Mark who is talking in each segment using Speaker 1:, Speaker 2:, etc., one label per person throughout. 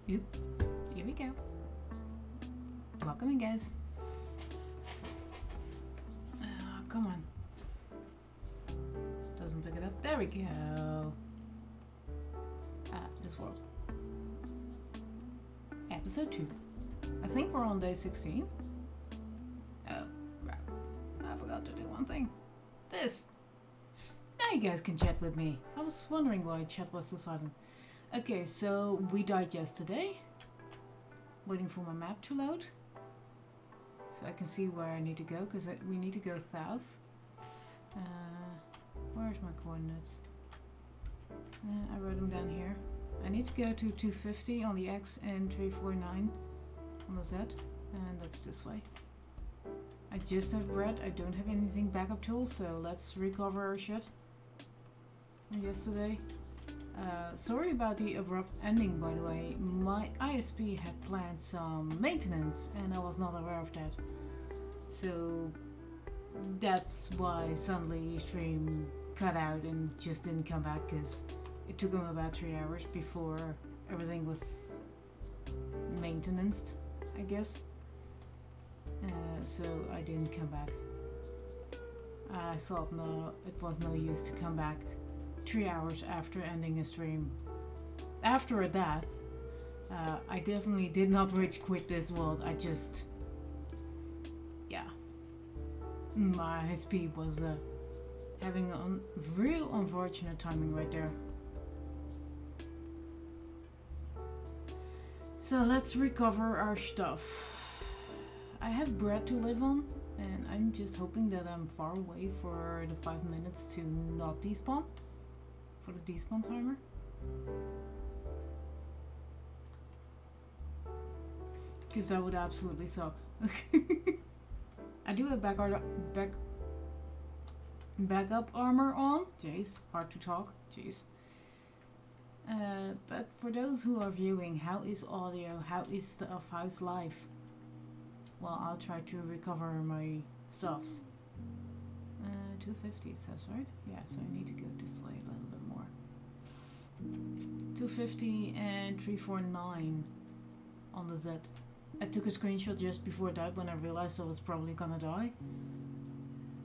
Speaker 1: Oop. Here we go. Welcome in, guys. Come on. Doesn't pick it up. There we go. This world. Episode 2. I think we're on day 16. Oh, crap. I forgot to do one thing. This. Now you guys can chat with me. I was wondering why chat was so silent. Okay, so we died yesterday. Waiting for my map to load. So I can see where I need to go, because we need to go south. Where's my coordinates? I wrote them down here. I need to go to 250 on the X and 349 on the Z. And that's this way. I just have bread. I don't have anything backup tools, so let's recover our shit from yesterday. Sorry about the abrupt ending, by the way. My ISP had planned some maintenance and I was not aware of that. So that's why suddenly stream cut out and just didn't come back, because it took him about 3 hours before everything was maintained, I guess. So I didn't come back. I thought it was no use to come back 3 hours after ending a stream. After that, I definitely did not rage quit this world. I just, yeah, my speed was having a real unfortunate timing right there. So let's recover our stuff. I have bread to live on, and I'm just hoping that I'm far away for the 5 minutes to not despawn. For the despawn timer. Because that would absolutely suck. I do have backup armor on. Jeez, hard to talk. Jeez. But for those who are viewing, how is audio? How is stuff? How's life? Well, I'll try to recover my stuffs. 250 it says, right? Yeah, so I need to go this way a little bit more. 250 and 349 on the Z. I took a screenshot just before that when I realized I was probably gonna die.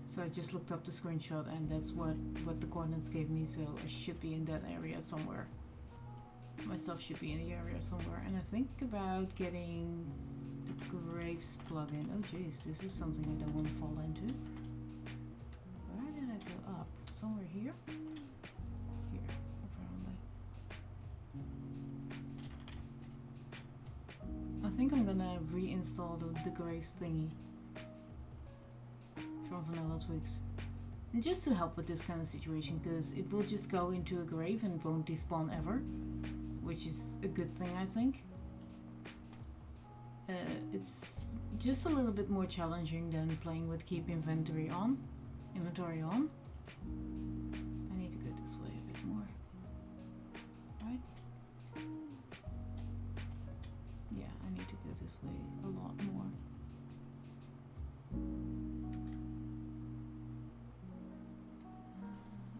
Speaker 1: So I just looked up the screenshot and that's what the coordinates gave me, so I should be in that area somewhere. My stuff should be in the area somewhere. And I think about getting the Graves plugin. Oh jeez, this is something I don't want to fall into. Where did I go up? Somewhere here? Here, apparently. I think I'm gonna reinstall the Graves thingy from Vanilla Twigs. And just to help with this kind of situation, because it will just go into a grave and won't despawn ever. Which is a good thing, I think. It's just a little bit more challenging than playing with keep inventory on. I need to go this way a bit more. Right? Yeah, I need to go this way a lot more.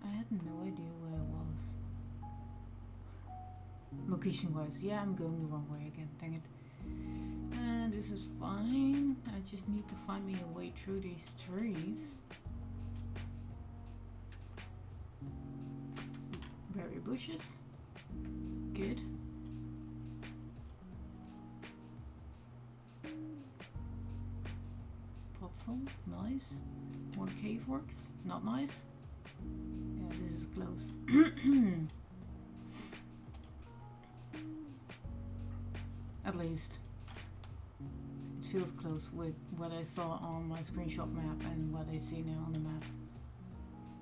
Speaker 1: I had no idea where I was. Location wise, yeah, I'm going the wrong way again, dang it. And this is fine. I just need to find me a way through these trees. Berry bushes. Good. Potsel, nice. More cave works, not nice. Yeah, this is close. At least it feels close with what I saw on my screenshot map and what I see now on the map.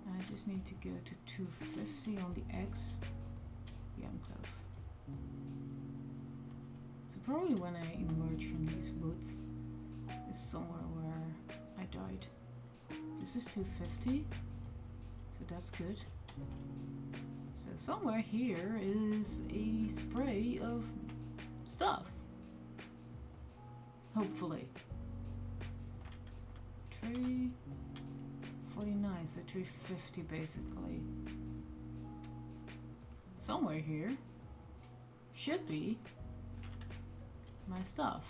Speaker 1: I just need to go to 250 on the X. Yeah, I'm close. So probably when I emerge from these woods is somewhere where I died. This is 250, so that's good. So somewhere here is a spray of stuff. Hopefully. 349, so 350 basically. Somewhere here. Should be. my stuff.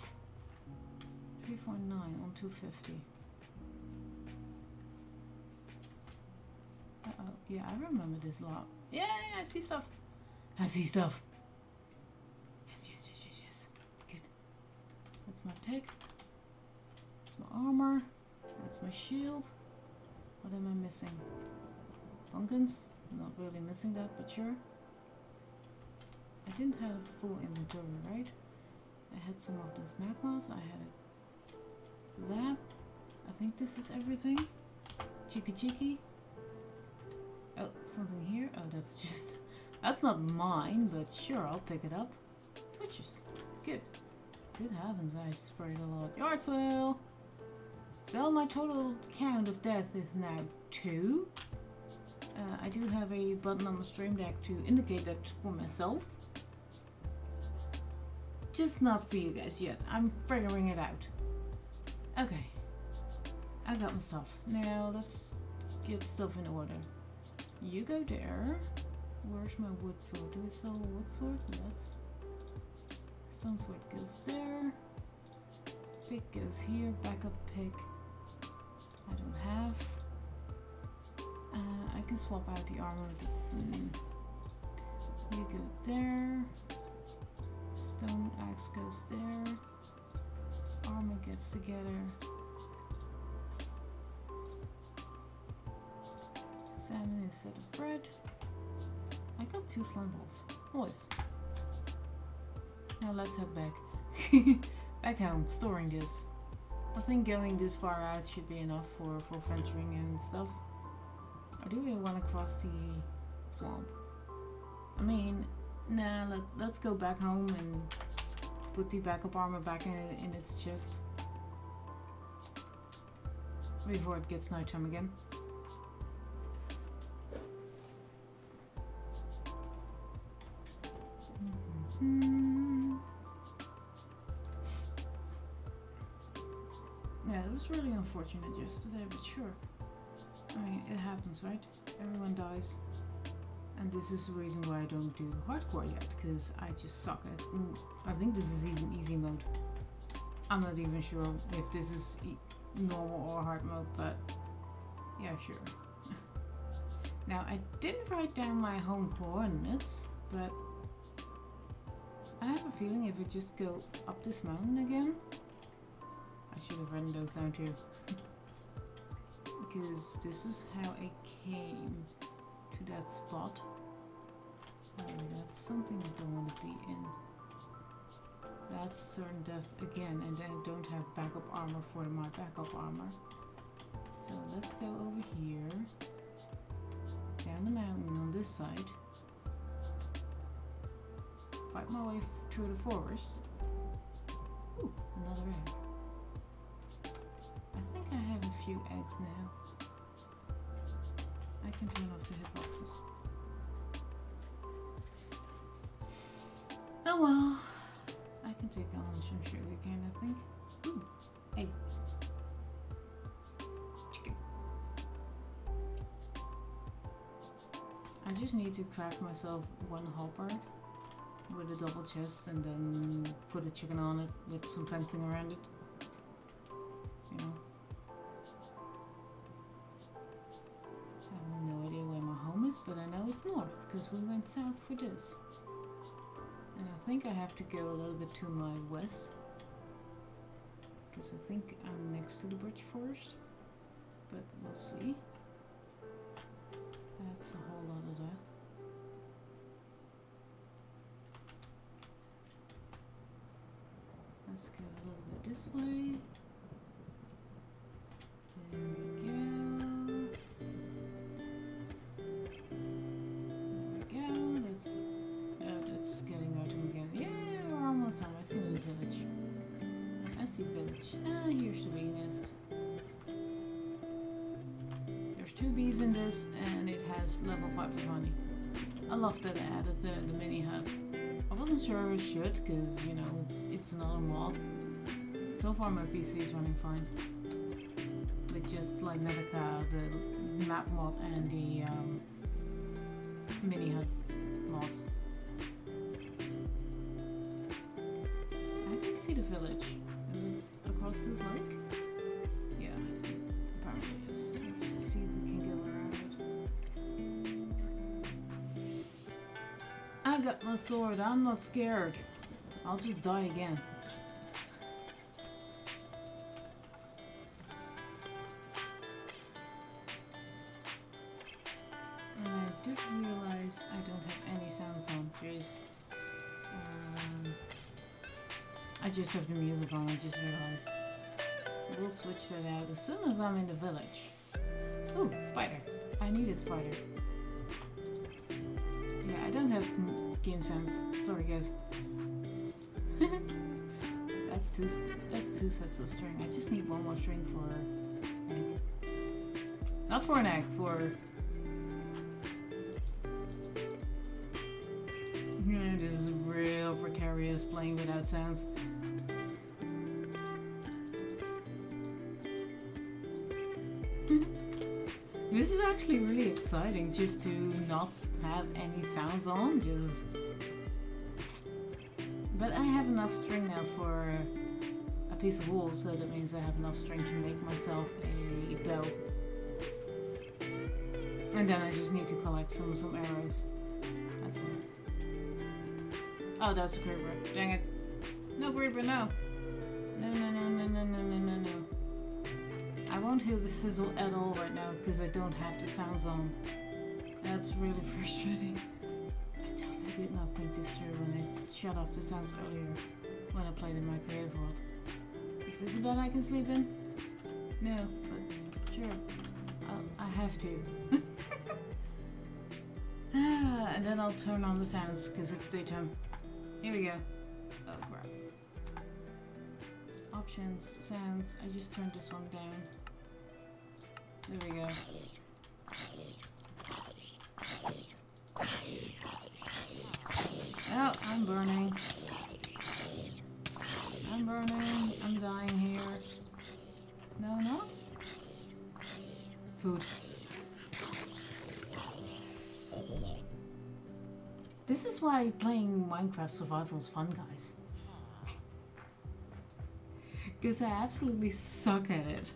Speaker 1: 349 on 250. Uh-oh. Yeah, I remember this lot. Yeah, I see stuff. I see stuff. Yes, yes, yes, yes, yes. Good. That's my pick. That's my armor. That's my shield. What am I missing? Pumpkins? Not really missing that, but sure. I didn't have a full inventory, right? I had some of those magmas. I had that. I think this is everything. Cheeky cheeky. Oh, something here. Oh, that's just... That's not mine, but sure, I'll pick it up. Twitches. Good. Good heavens, I sprayed a lot. Yard sale! So my total count of death is now 2. I do have a button on my stream deck to indicate that for myself. Just not for you guys yet. I'm figuring it out. Okay. I got my stuff. Now let's get stuff in order. You go there. Where's my wood sword? Do we sell a wood sword? Yes. Stone sword goes there. Pick goes here. Backup pick. I don't have. I can swap out the armor. You go there. Stone axe goes there. Armor gets together. Salmon instead of bread. I got 2 slime balls. Nice. Now let's head back. Back home, storing this. I think going this far out should be enough for venturing and stuff. I do really want to cross the swamp. I mean, nah, let's go back home and put the backup armor back in its chest. Before it gets nighttime again. Yeah, it was really unfortunate yesterday, but sure. I mean, it happens, right? Everyone dies. And this is the reason why I don't do hardcore yet, because I just suck at... I think this is even easy mode. I'm not even sure if this is normal or hard mode, but yeah, sure. Now, I didn't write down my home coordinates, but I have a feeling if I just go up this mountain again, I should have written those down too. Because this is how I came to that spot. That's something I don't want to be in. That's certain death again, and then I don't have backup armor for my backup armor. So let's go over here, down the mountain on this side, fight my way through the forest. Ooh, another egg. I think I have a few eggs now. I can turn off the hitboxes. Oh well. I can take on some sugar cane, I think. Ooh, egg. Chicken. I just need to craft myself one hopper with a double chest and then put a chicken on it with some fencing around it. You know. I have no idea where my home is, but I know it's north because we went south for this. And I think I have to go a little bit to my west because I think I'm next to the birch forest, but we'll see. That's a whole lot of death. Let's go a little bit this way. There we go. There we go. That's getting autumn again. Yeah, we're almost home. I see the village. I see village. Ah, here's the bee nest. There's 2 bees in this, and it has level 5 of honey. I love that I added the mini hut. I wasn't sure I should, because you know it's another mod. So far my PC is running fine. With just like Medica, the map mod, and the mini hut mods. I didn't see see the village? Is it across this lake? Yeah, it apparently is. Let's see if we can go around it. I got my sword. I'm not scared. I'll just die again. And I did realize I don't have any sounds on. Jeez. I just have the music on, I just realized. We'll switch that out as soon as I'm in the village. Ooh, spider. I needed spider. Yeah, I don't have game sounds. Sorry guys. That's two sets of string. I just need one more string for an egg. Not for an egg, for... Yeah, this is real precarious playing without sounds. This is actually really exciting just to not have any sounds on, just... But I have enough string now for a piece of wool, so that means I have enough string to make myself a bow. And then I just need to collect some arrows. That's all. Oh, that's a creeper. Dang it. No creeper, no. No. I won't hear the sizzle at all right now because I don't have the sounds on. That's really frustrating. I did not think this through when I shut off the sounds earlier when I played in my creative world. Is this a bed I can sleep in? No, but sure. I have to. And then I'll turn on the sounds because it's daytime. Here we go. Oh crap. Options, sounds. I just turned this one down. There we go. Oh, I'm burning. I'm burning. I'm dying here. No, not? Food. This is why playing Minecraft Survival is fun, guys. Because I absolutely suck at it.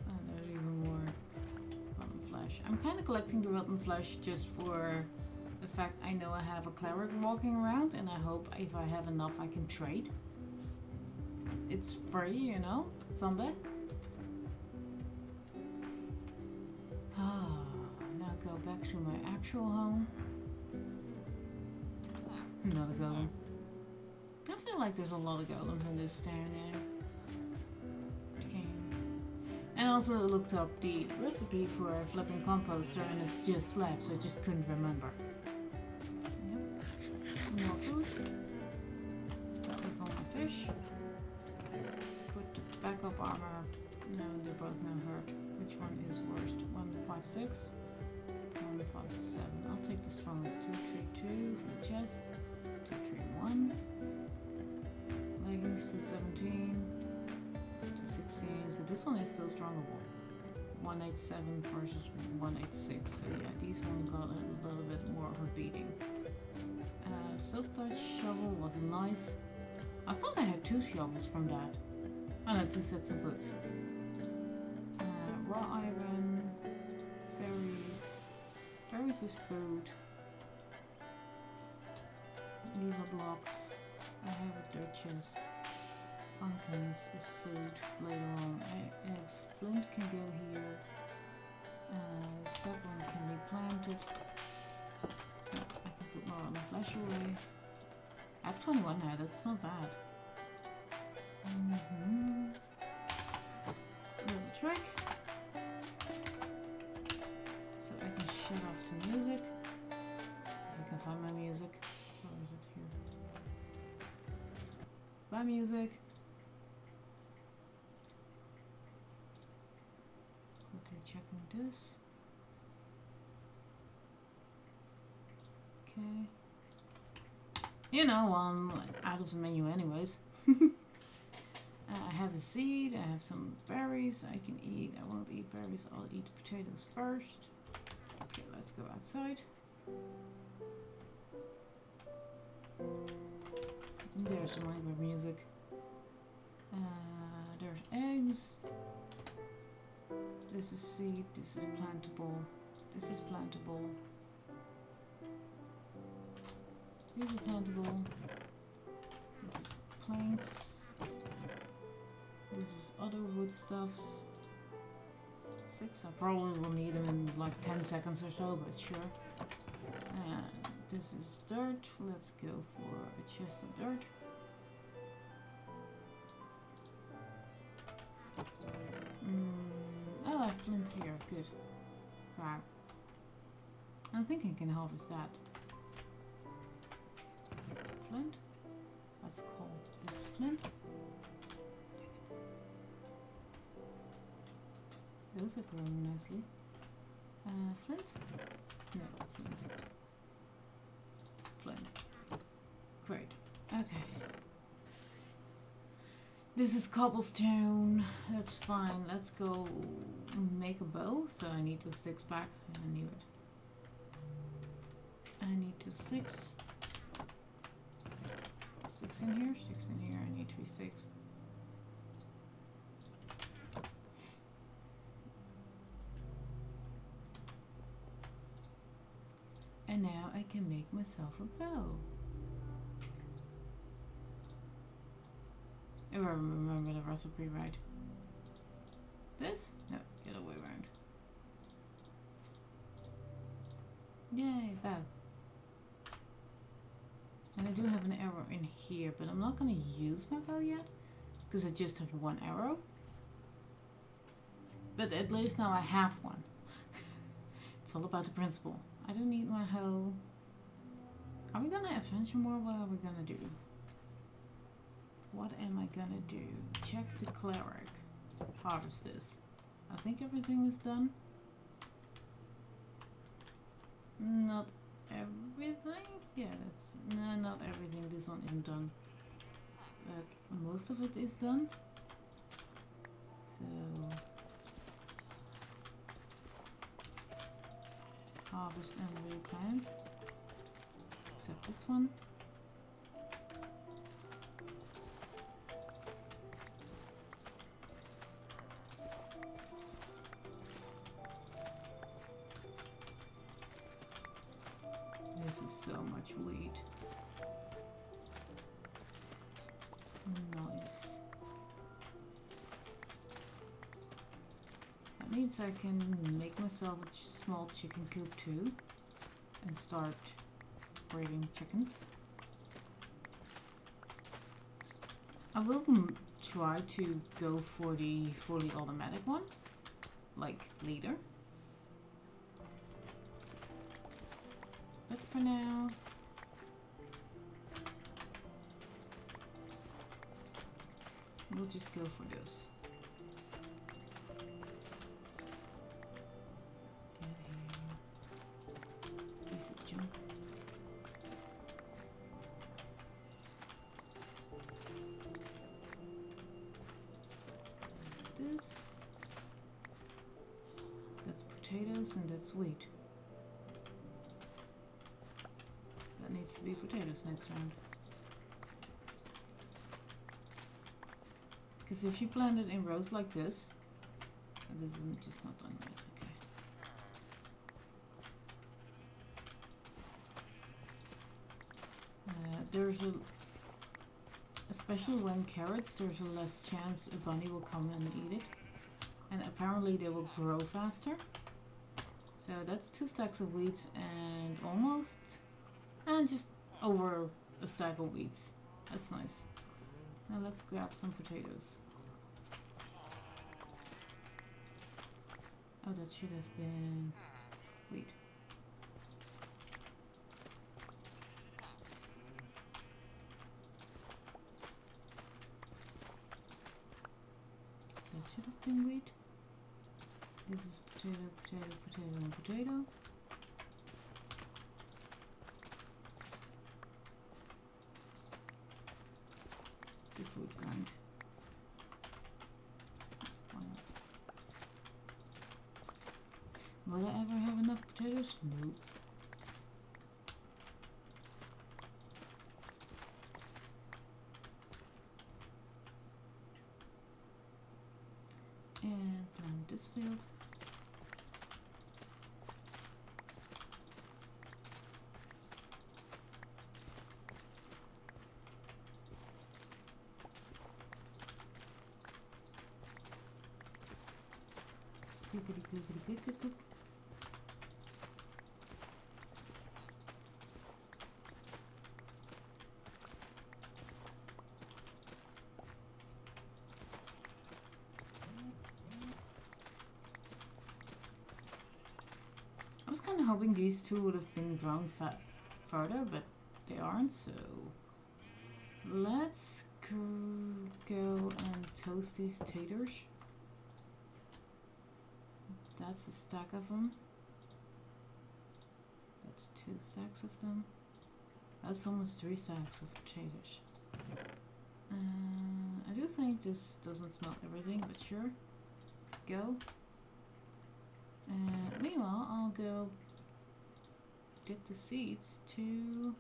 Speaker 1: Oh, there's even more rotten flesh. I'm kind of collecting the rotten flesh just for the fact I know I have a cleric walking around, and I hope if I have enough I can trade. It's free, you know? Zombie. Now go back to my actual home. Another golem. I feel like there's a lot of golems in this town now. Okay. And also looked up the recipe for a flipping composter and it's just slab, so I just couldn't remember. Yep. More food. That was all my fish. Put the backup armor. No, they're both now hurt. Which one is worst? 156? 157. I'll take the strongest. 232 for the chest. 231. Leggings to 17. To 16. So this one is still stronger. 187 versus 186. So yeah, these one got a little bit more of a beating. Silk touch shovel was nice. I thought I had 2 shovels from that. Oh no, 2 sets of boots. Raw iron, berries. Berries is food. Lever blocks. I have a dirt chest. Pumpkins is food later on. Eggs. Flint can go here. Sapling can be planted. Oh, I can put more on the flesh away. I have 21 now, that's not bad. There's a trick. So I can shut off the music. If I can find my music. Where is it here? My music. Quickly checking this. Okay. You know, I'm out of the menu anyways. I have a seed, I have some berries I can eat. I won't eat berries, I'll eat potatoes first. Okay, let's go outside. There's the Minecraft music. There's eggs. This is seed. This is plantable. This is plantable. These are plantable. This is planks. This is other wood stuffs. 6. I probably will need them in like 10 seconds or so, but sure. This is dirt. Let's go for a chest of dirt. Oh, I have flint here. Good. Wow. I think I can harvest that. Flint? That's coal. This is flint. Those are growing nicely. Flint? No, flint. Flint. Great. Okay. This is cobblestone. That's fine. Let's go make a bow. So I need 2 sticks back. I knew it. I need 2 sticks. Sticks in here. Sticks in here. I need 3 sticks. And now I can make myself a bow. If I remember the recipe right. This? No, the other way around. Yay, bow. And I do have an arrow in here, but I'm not going to use my bow yet, because I just have 1 arrow. But at least now I have one. It's all about the principle. I don't need my hoe. Are we gonna adventure more? What are we gonna do? What am I gonna do? Check the cleric. Harvest this. I think everything is done. Not everything? Yeah, that's... No, not everything. This one isn't done. But most of it is done. So... harvest and replant. Except this one. This is so much wheat. Nice. That means I can make myself a small chicken coop too and start breeding chickens. I will try to go for the fully automatic one, like later. But for now, we'll just go for this. Get here. Piece of junk. This. That's potatoes and that's wheat. That needs to be potatoes next round. Because if you plant it in rows like this, it isn't just not done right. Okay. There's especially when carrots, there's a less chance a bunny will come and eat it, and apparently they will grow faster. So that's 2 stacks of wheat and almost, and just over a stack of wheat. That's nice. Now let's grab some potatoes. Oh, that should have been wheat. That should have been wheat. This is potato, potato, potato, and potato. The food grind. Why not? Will I ever have enough potatoes? Nope. And plant this field. Good. I was kind of hoping these two would have been grown further, but they aren't, so let's go and toast these taters. That's a stack of them. That's 2 stacks of them. That's almost 3 stacks of potatoes. I do think this doesn't smell everything, but sure. Go. And meanwhile, I'll go get the seeds to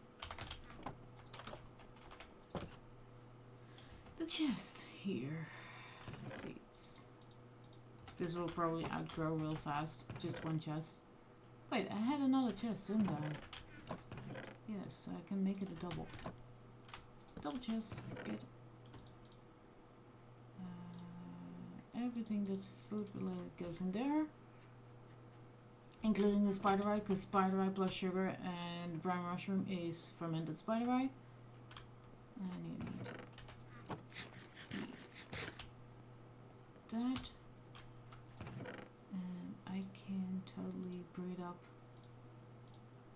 Speaker 1: the chest here. Seeds. This will probably outgrow real fast. Just 1 chest. Wait, I had another chest, didn't I? Yes, I can make it a double. Double chest. Good. Everything that's food related goes in there. Including the spider eye, because spider eye plus sugar and brown mushroom is fermented spider eye. And you need that. And I can totally breed up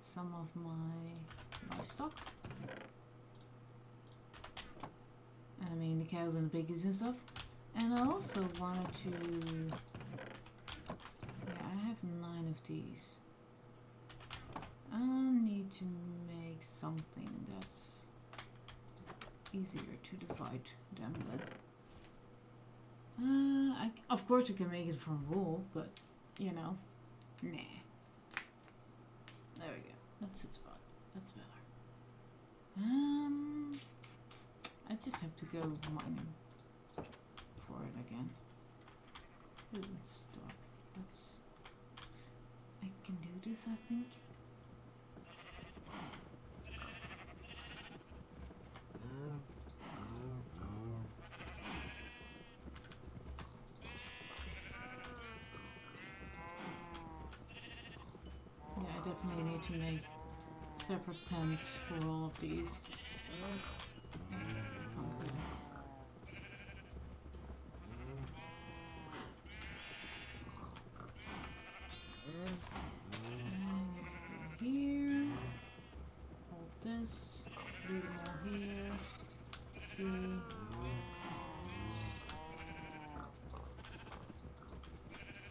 Speaker 1: some of my livestock. And I mean the cows and the piggies and stuff. And I also wanted to... Yeah, I have 9 of these. I need to make something that's easier to divide them with. Of course I can make it from wool, but, you know, nah. There we go. That's its spot. That's better. I just have to go mining for it again. Ooh, it's dark. Let's... I can do this, I think. Yeah, I definitely need to make separate pens for all of these.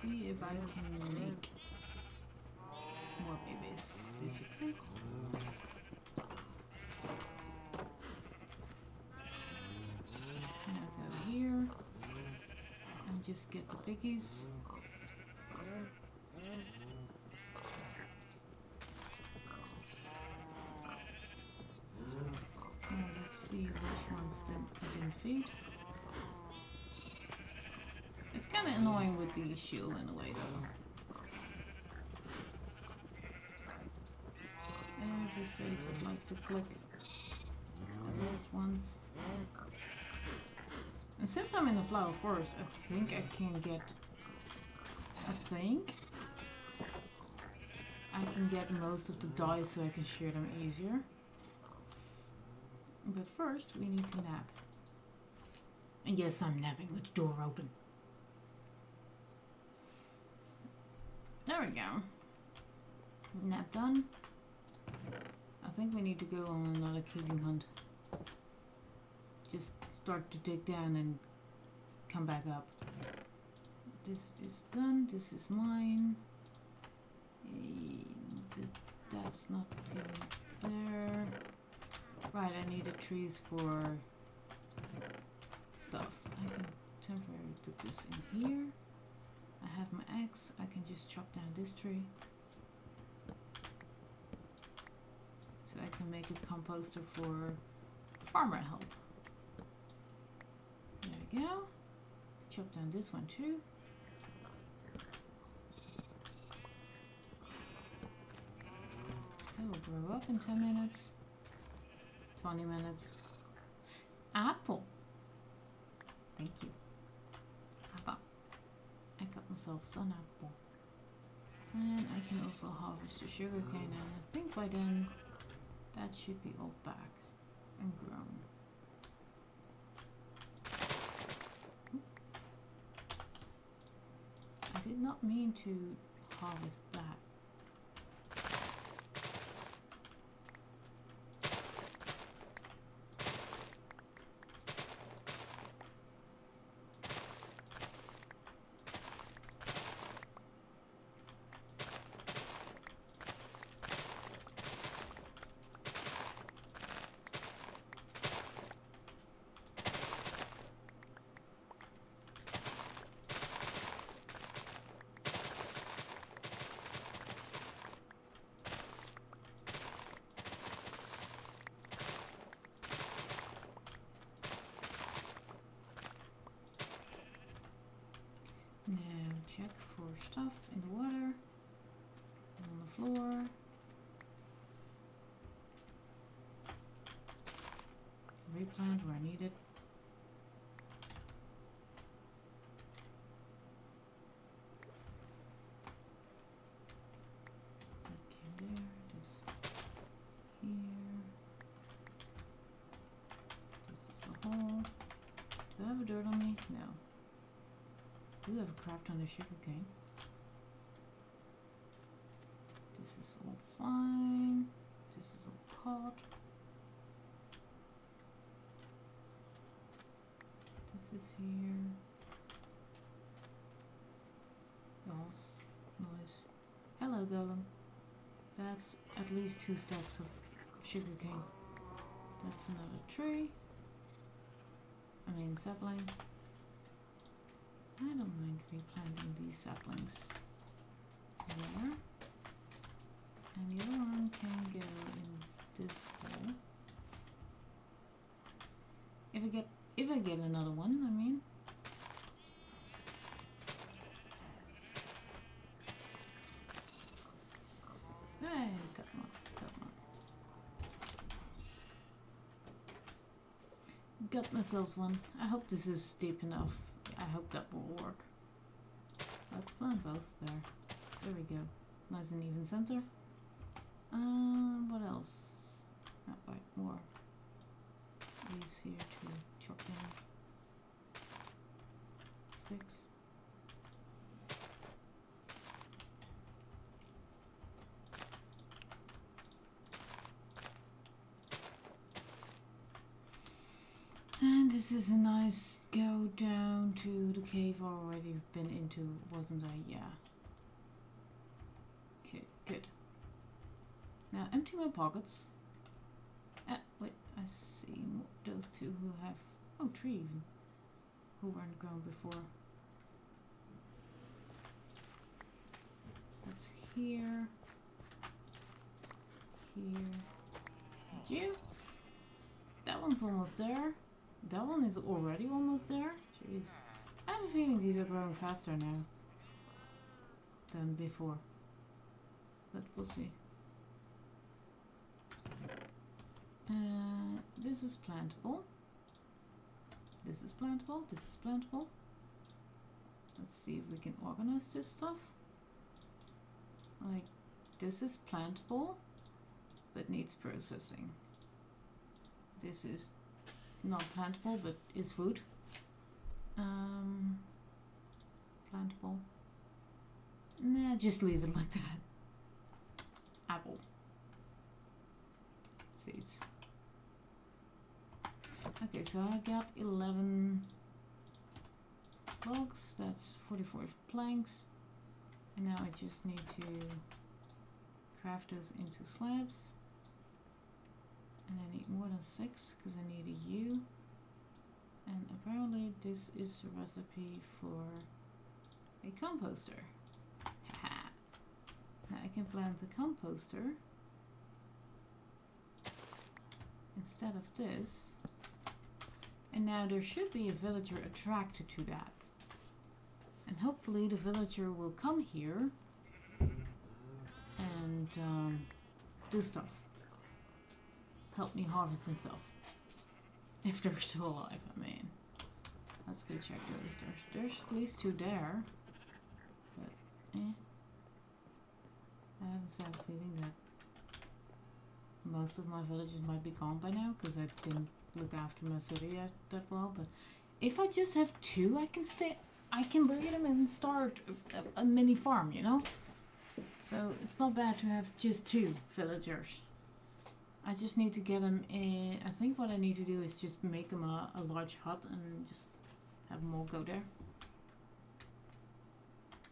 Speaker 1: See if I can make more babies, basically. Now go here and just get the biggies. Now let's see which ones I didn't feed. It's kind of annoying with the shield in a way, though. Every face I'd like to click at least once. And since I'm in the flower forest, I think I can get... I can get most of the dyes so I can share them easier. But first, we need to nap. And yes, I'm napping with the door open. There we go. Nap done. I think we need to go on another killing hunt. Just start to dig down and come back up. This is done. This is mine. That's not going there. Right, I needed trees for stuff. I can temporarily put this in here. I have my axe. I can just chop down this tree. So I can make a composter for farmer help. There we go. Chop down this one too. They will grow up in 10 minutes. 20 minutes. Apple. Thank you. Apple. I got myself an apple. And I can also harvest the sugar cane, and I think by then that should be all back and grown. Oop. I did not mean to harvest that. Now check for stuff in the water, on the floor. Replant where I need it. That came there, this here. This is a hole. Do I have a dirt on me? No. I do have a crap ton of sugarcane. This is all fine. This is all pot. This is here. Yes, nice. Hello, golem. That's at least 2 stacks of sugarcane. That's another tree. I mean sapling. I don't mind replanting these saplings there. And the other one can go in this hole. If I get another one, I mean. Hey, got one. Got myself one. I hope this is deep enough. I hope that will work. Let's plant both there. There we go. Nice and even center. What else? Oh, wait, more leaves here to chop down. 6. And this is a nice go down to the cave I already been into, wasn't I? Yeah. Okay, good. Now empty my pockets. Wait, I see those 2 who have... Oh, 3 even. Who weren't grown before. That's here. Here. And you. That one's almost there. That one is already almost there. Jeez. I have a feeling these are growing faster now than before. But we'll see. This is plantable. This is plantable. This is plantable. Let's see if we can organize this stuff. Like, this is plantable, but needs processing. This is not plantable, but is food. Plantable. Nah, just leave it like that. Apple. Seeds. Okay, so I got 11 logs. That's 44 planks. And now I just need to craft those into slabs. And I need more than 6 because I need a U. And apparently this is a recipe for a composter. Haha. Now I can plant the composter instead of this. And now there should be a villager attracted to that. And hopefully the villager will come here and do stuff. Help me harvest and stuff. If they're still alive, I mean. Let's go check though. If there's at least 2 there. But, I have a sad feeling that most of my villages might be gone by now, because I didn't look after my city yet that well. But if I just have 2, I can breed them and start a mini farm, you know? So it's not bad to have just 2 villagers. I just need to get them in. I think what I need to do is just make them a large hut and just have them all go there.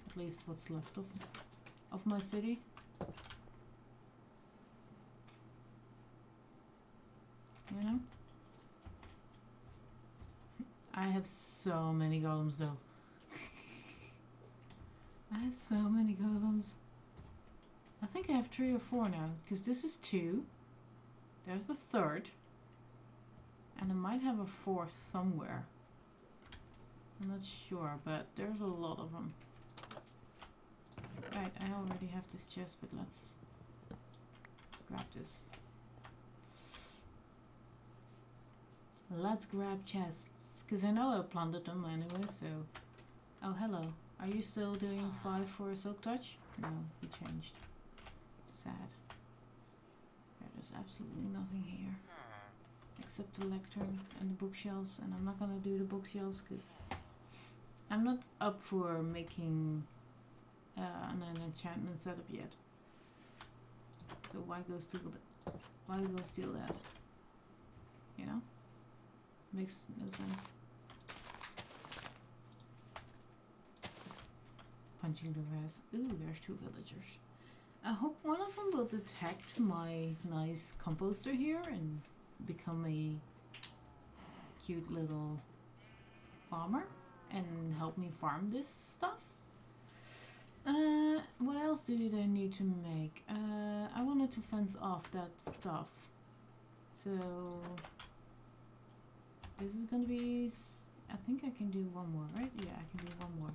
Speaker 1: At least what's left of my city. You know? I have so many golems though. I have so many golems. I think I have 3 or 4 now, because this is 2. There's the 3rd. And I might have a 4th somewhere. I'm not sure, but there's a lot of them. Right, I already have this chest, but let's grab this. Let's grab chests, because I know I planted them anyway, so... Oh, hello. Are you still doing 5 for a silk touch? No, you changed. Sad. There's absolutely nothing here. Except the lectern and the bookshelves, and I'm not gonna do the bookshelves, because I'm not up for making an enchantment setup yet. So why go steal that? You know? Makes no sense. Just punching the grass. Ooh, there's 2 villagers. I hope one of them will detect my nice composter here and become a cute little farmer and help me farm this stuff. What else did I need to make? I wanted to fence off that stuff. So this is gonna be... I think I can do 1 more, right? Yeah, I can do 1 more.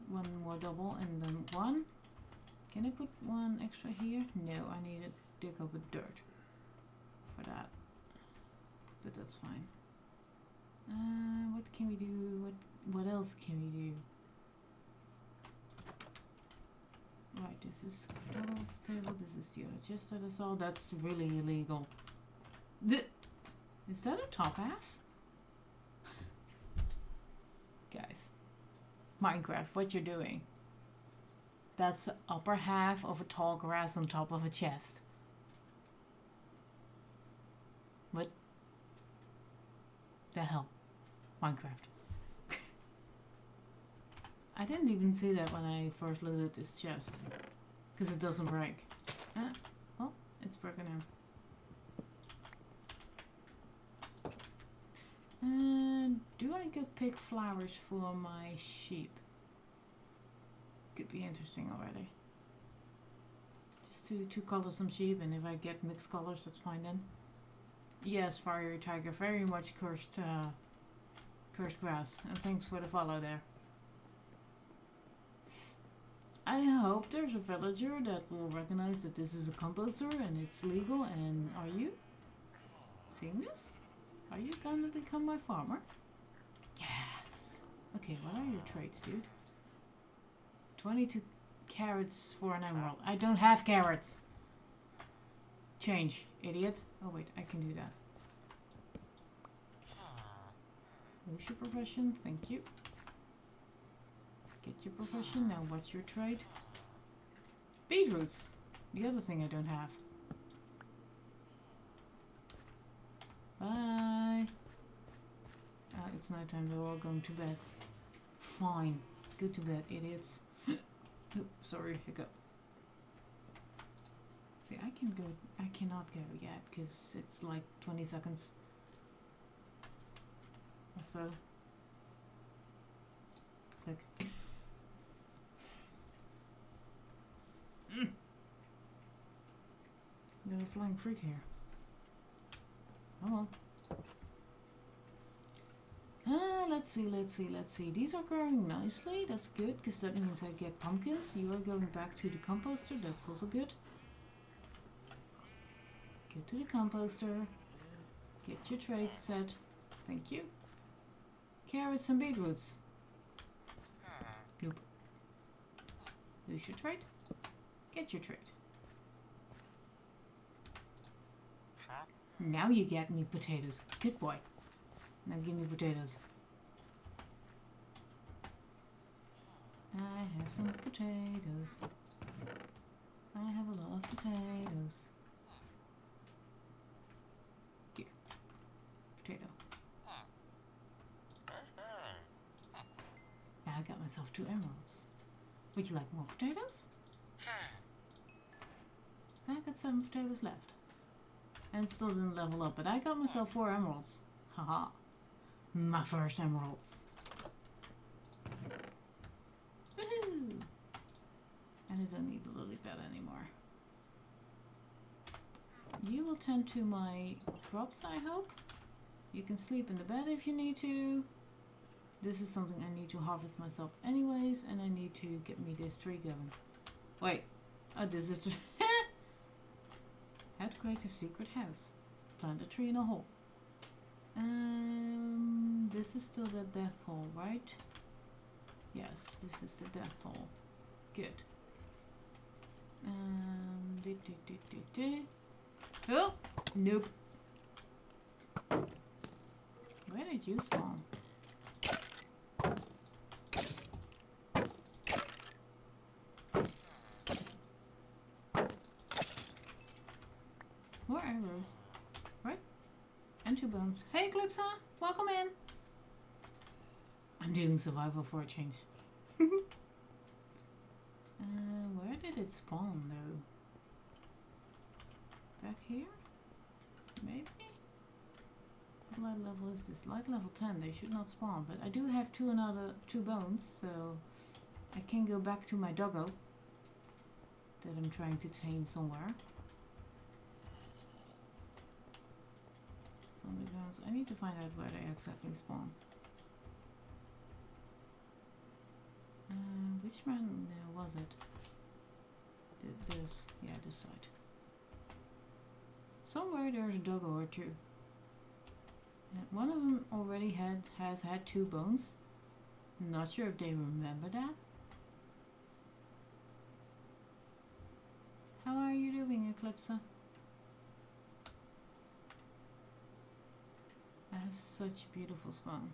Speaker 1: 1 more double and then 1. Can I put 1 extra here? No, I need to dig up with dirt for that. But that's fine. What can we do? What else can we do? Right, this is Cardo's table. This is the other chest that I saw. That's really illegal. Is that a top half? Guys, Minecraft, what you're doing? That's the upper half of a tall grass on top of a chest. What the hell? Minecraft. I didn't even see that when I first loaded this chest. Because it doesn't break. Well, it's broken now. Do I go pick flowers for my sheep? Could be interesting already. Just to color some sheep, and if I get mixed colors, that's fine then. Yes, Fiery Tiger, very much cursed grass, and thanks for the follow there. I hope there's a villager that will recognize that this is a composter and it's legal. And are you seeing this? Are you gonna become my farmer? Yes. Okay, what are your traits, dude? 22 carrots for an emerald. I don't have carrots. Change, idiot. Oh wait, I can do that. Lose your profession, thank you. Get your profession, now what's your trade? Beetroots, the other thing I don't have. Bye. It's nighttime, they're all going to bed. Fine, go to bed, idiots. Oops, sorry, hiccup. See, I cannot go yet, because it's like 20 seconds. So, click. There's a flying freak here. Oh well. Let's see. These are growing nicely. That's good, because that means I get pumpkins. You are going back to the composter. That's also good. Get to the composter. Get your trade set. Thank you. Carrots and beetroots. Nope. Lose your trade. Get your trade. Now you get me potatoes. Good boy. Now give me potatoes. I have some potatoes. I have a lot of potatoes. Here. Potato. Now I got myself 2 emeralds. Would you like more potatoes? I got 7 potatoes left. And still didn't level up, but I got myself 4 emeralds. Haha. My first emeralds. Woohoo! And I don't need a lily pad anymore. You will tend to my crops, I hope. You can sleep in the bed if you need to. This is something I need to harvest myself anyways, and I need to get me this tree going. Wait. Oh, this is... How to create a secret house. Plant a tree in a hole. This is still the death hole, right? Yes, this is the death hole. Good. Oh! Nope. Where did you spawn? More arrows. Right? And 2 bones. Hey, Eclipse! Welcome in! I'm doing survival for a change. Where did it spawn, though? Back here? Maybe? What light level is this? Light level 10. They should not spawn, but I do have 2 bones, so I can go back to my doggo that I'm trying to tame somewhere. Zombie bones. I need to find out where they exactly spawn. Which one was it? This, yeah, this side. Somewhere there's a doggo or 2. One of them already has had 2 bones. I'm not sure if they remember that. How are you doing, Eclipse? I have such a beautiful spawn.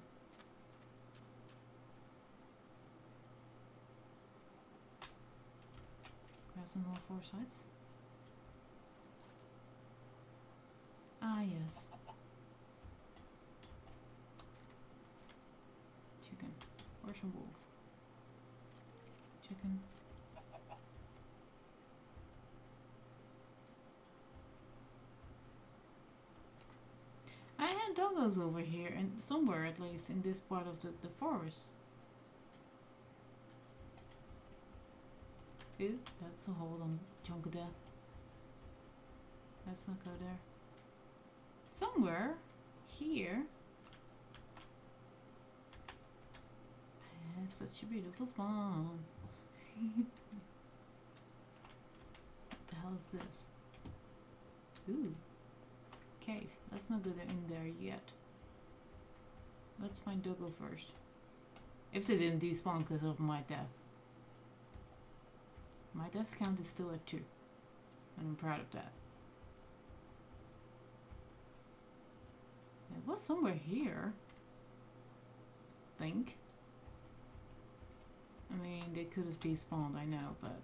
Speaker 1: Grass on all 4 sides. Ah, yes. Chicken. Where's a wolf? Chicken. I had doggos over here, and somewhere at least in this part of the forest. Ew, that's a hole on Chunk of Death. Let's not go there. Somewhere here. I have such a beautiful spawn. What the hell is this? Ooh. Cave. Let's not go in there yet. Let's find Doggo first. If they didn't despawn because of my death. My death count is still at 2. And I'm proud of that. It was somewhere here. I think. I mean, they could have despawned, I know, but...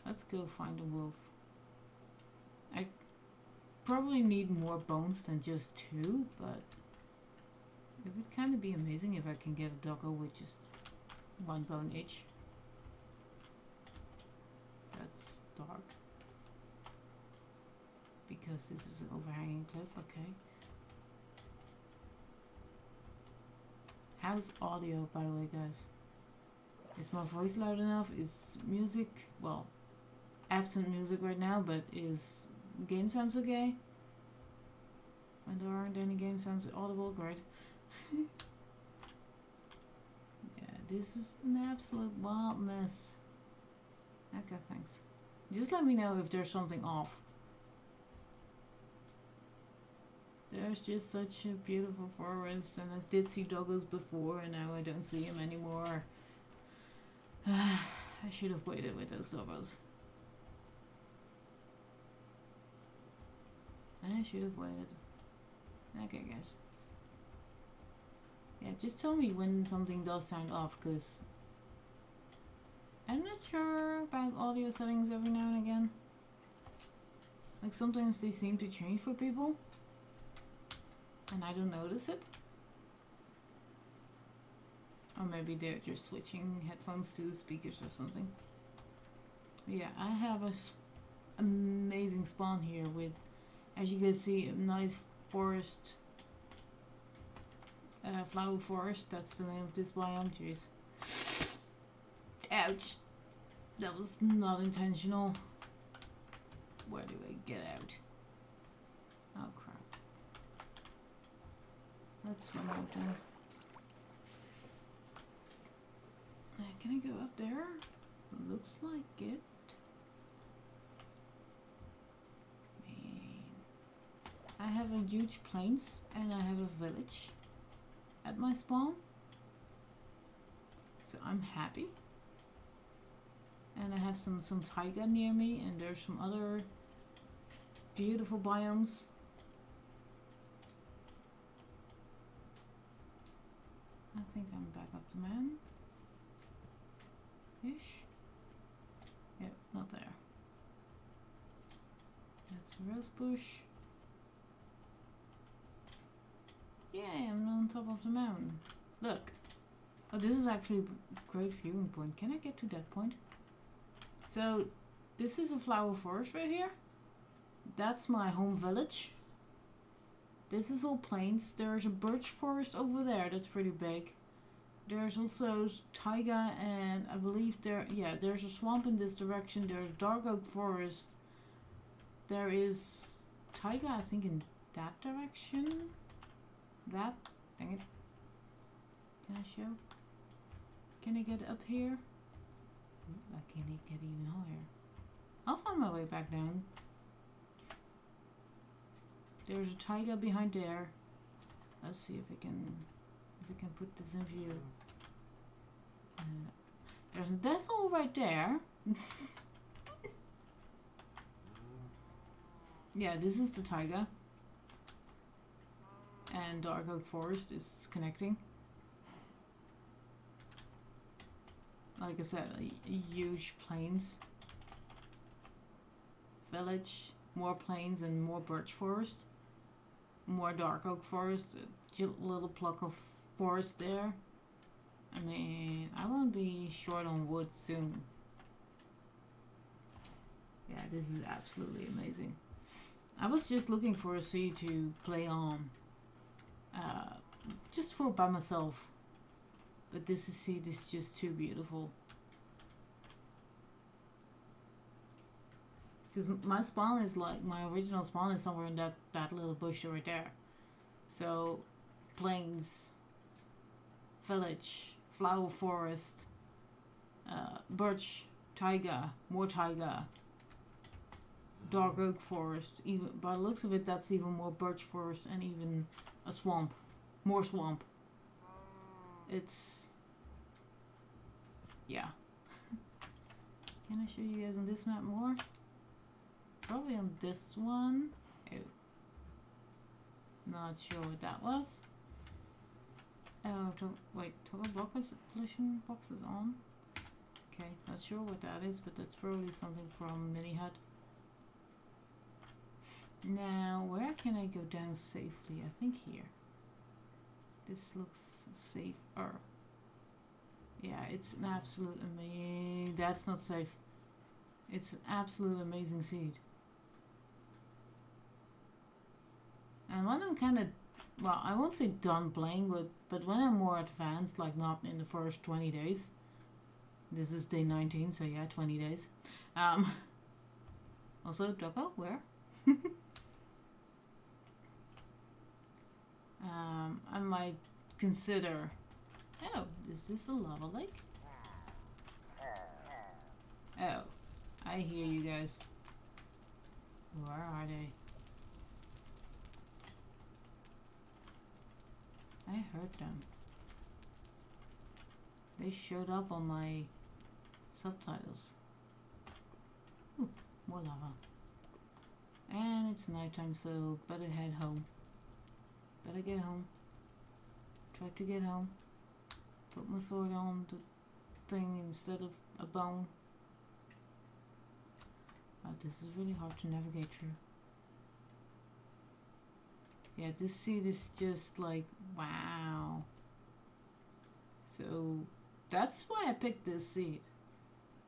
Speaker 1: Let's go find a wolf. I probably need more bones than just 2, but... It would kind of be amazing if I can get a doggo with just 1 bone each. That's dark. Because this is an overhanging cliff, okay. How's audio, by the way, guys? Is my voice loud enough? Is music, well, absent music right now, but is game sounds okay? When there aren't any game sounds audible, great. Yeah, this is an absolute wild mess. Okay, thanks. Just let me know if there's something off. There's just such a beautiful forest, and I did see doggos before, and now I don't see them anymore. I should have waited with those doggos. I should have waited. Okay, guys. Yeah, just tell me when something does sound off, because I'm not sure about audio settings every now and again. Like, sometimes they seem to change for people, and I don't notice it. Or maybe they're just switching headphones to speakers or something. But yeah, I have a amazing spawn here with, as you can see, a nice forest. Flower forest, that's the name of this biome. Jeez. Ouch. That was not intentional. Where do I get out? Oh crap. Let's swim out then. Can I go up there? Looks like it. Man. I have a huge plains and I have a village at my spawn. So I'm happy. And I have some taiga near me, and there's some other beautiful biomes. I think I'm back up the mountain. Ish. Yep, not there. That's a rose bush. Yeah, I'm on top of the mountain. Look. Oh, this is actually a great viewing point. Can I get to that point? So, this is a flower forest right here. That's my home village. This is all plains. There's a birch forest over there. That's pretty big. There's also taiga, and I believe there's a swamp in this direction. There's dark oak forest. There is taiga, I think, in that direction. That, dang it. Can I show? Can I get up here? I can't get even higher. I'll find my way back down. There's a taiga behind there. Let's see if we can put this in view. There's a death hole right there. Yeah, this is the taiga. And dark oak forest is connecting. Like I said, a huge plains. Village, more plains and more birch forest. More dark oak forest, a little pluck of forest there. I mean, I won't be short on wood soon. Yeah, this is absolutely amazing. I was just looking for a sea to play on. Just for by myself. But this seed is just too beautiful. Because my spawn is like, my original spawn is somewhere in that little bush right there. So, plains, village, flower forest, birch, taiga, more taiga, dark oak forest. Even by the looks of it, that's even more birch forest and even a swamp. More swamp. It's... yeah. Can I show you guys on this map more? Probably on this one. Oh. Not sure what that was. Oh, wait, toggle block collision box is on. Okay, not sure what that is, but that's probably something from Mini Hut. Now, where can I go down safely? I think here. This looks safer. Yeah, it's an absolute amazing... That's not safe. It's an absolute amazing seed. And when I'm kind of... well, I won't say done playing, but when I'm more advanced, like not in the first 20 days. This is day 19, so yeah, 20 days. Also, Doggo, where? I might consider... oh, is this a lava lake? Oh, I hear you guys. Where are they? I heard them. They showed up on my subtitles. Ooh, more lava. And it's nighttime, so better head home. Better get home. Try to get home. Put my sword on the thing instead of a bone. Oh, this is really hard to navigate through. Yeah, this seed is just like, wow. So that's why I picked this seed.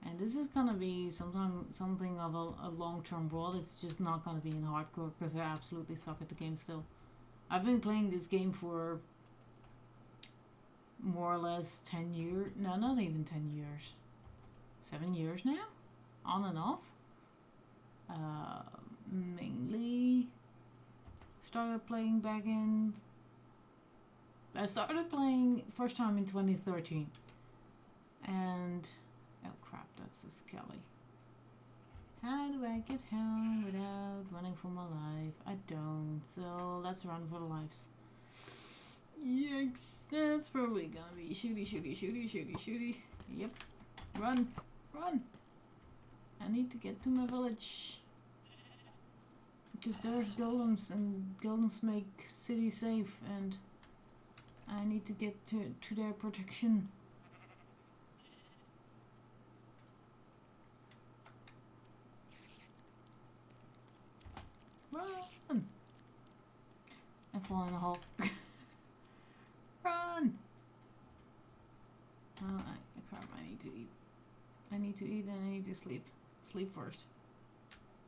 Speaker 1: And this is gonna be something of a long-term role. It's just not gonna be in hardcore because I absolutely suck at the game still. I've been playing this game for more or less 10 years. No, not even 10 years. 7 years now? On and off. Mainly started playing back in... I started playing first time in 2013. And... oh crap, that's a skelly. How do I get home without running for my life? I don't, so let's run for the lives. Yikes, that's probably gonna be shooty. Yep, run. I need to get to my village. Because there's golems, and golems make city safe, and I need to get to their protection. Run! I fall in a hole. Run! Oh, crap, I need to eat. I need to eat and I need to sleep. Sleep first.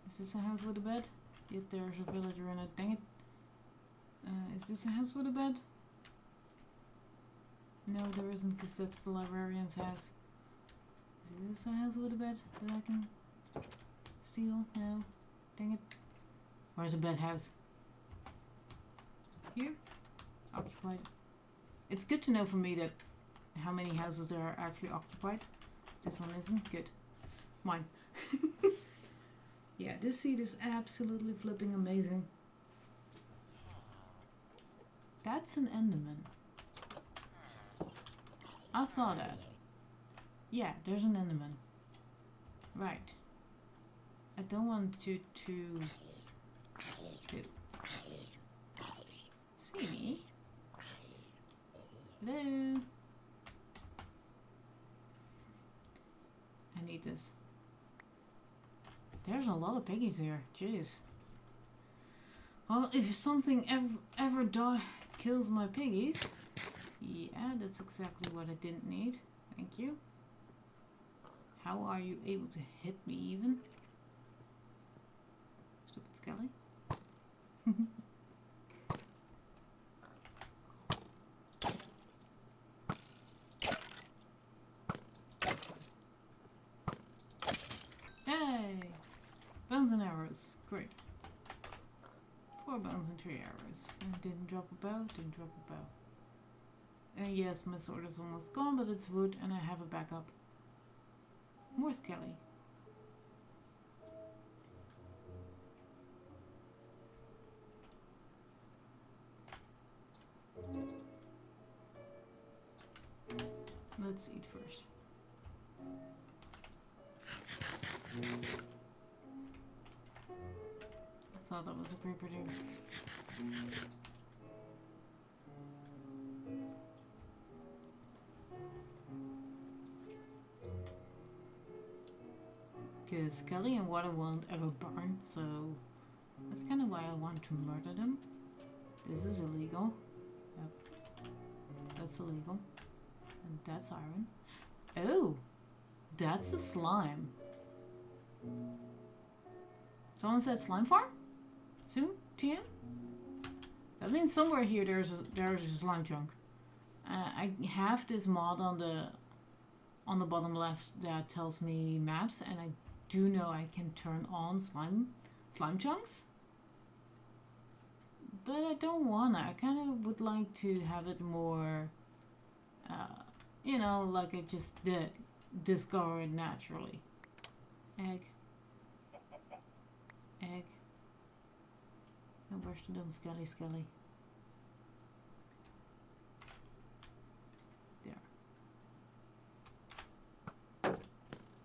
Speaker 1: Is this a house with a bed? Yet there's a villager in it. Dang it. Is this a house with a bed? No, there isn't, because that's the librarian's house. Is this a house with a bed that I can steal? No. Dang it. Where's a bed house? Here? Occupied. It's good to know for me that how many houses there are actually occupied. This one isn't. Good. Mine. Yeah, this seed is absolutely flipping amazing. That's an Enderman. I saw that. Yeah, there's an Enderman. Right. I don't want to see me. Hello. I need this. There's a lot of piggies here. Jeez. Well, if something ever kills my piggies, yeah, that's exactly what I didn't need. Thank you. How are you able to hit me even? Stupid skelly. Hey! Bones and arrows. Great. 4 bones and 3 arrows. And didn't drop a bow, didn't drop a bow. And yes, my sword is almost gone, but it's wood and I have a backup. More skelly. Let's eat first. I thought that was a creeper there. Because Skelly and water won't ever burn, so that's kind of why I want to murder them. This is illegal. Yep. That's illegal. And that's iron. Oh! That's a slime. Someone said slime farm? Soon? TM? That means somewhere here there's a slime chunk. I have this mod on the bottom left that tells me maps, and I do know I can turn on slime chunks. But I don't wanna. I kind of would like to have it more, you know, like I just did. Discover it naturally. Egg. Egg. And where's the dumb Skelly? There.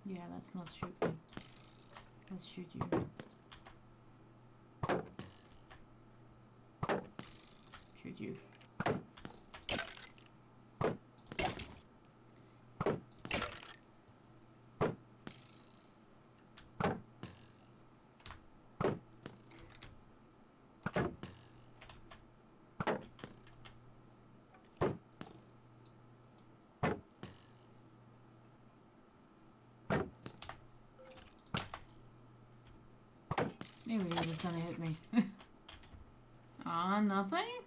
Speaker 1: Yeah, let's not shoot me. Let's shoot you. Shoot you. There we go, it's gonna hit me. Ah, nothing?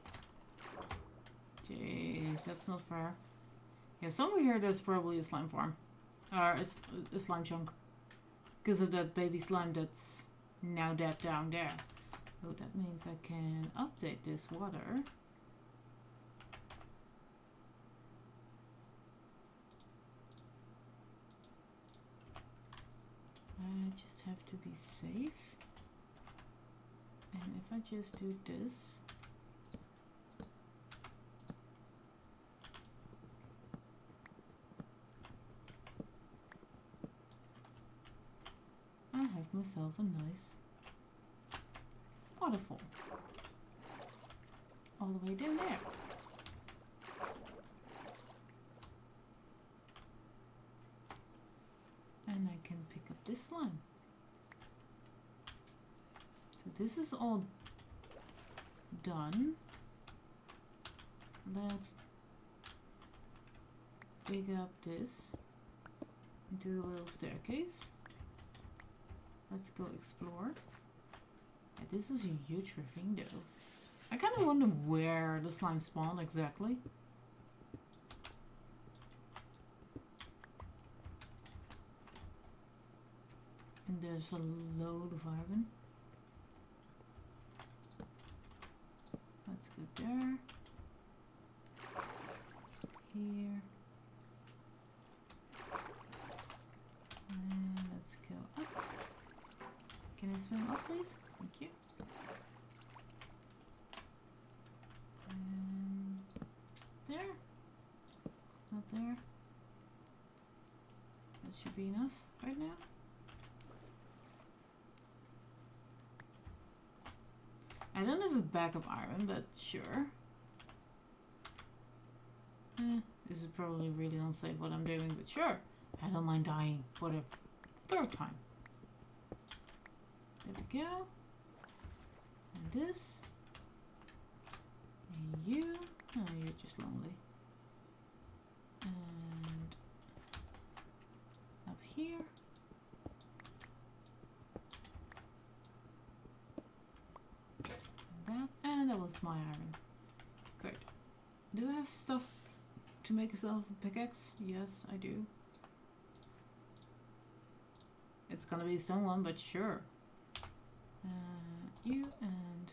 Speaker 1: Jeez, that's not fair. Yeah, somewhere here there's probably a slime farm. Or a slime chunk. Because of that baby slime that's now dead down there. Oh, that means I can update this water. I just have to be safe. And if I just do this, I have myself a nice waterfall. All the way down there. And I can pick up this slime. So this is all done. Let's dig up this into a little staircase. Let's go explore. Yeah, this is a huge ravine though. I kind of wonder where the slime spawned exactly. And there's a load of iron. Let's go there. Here. And let's go up. Can I swim up, please? Thank you. And there. Not there. That should be enough right now. I don't have a backup iron, but sure. This is probably really unsafe what I'm doing, but sure. I don't mind dying for the third time. There we go. And this. And you. Oh, you're just lonely. And up here. And that was my iron. Great. Do I have stuff to make yourself a pickaxe? Yes, I do. It's gonna be a stone one, but sure. You and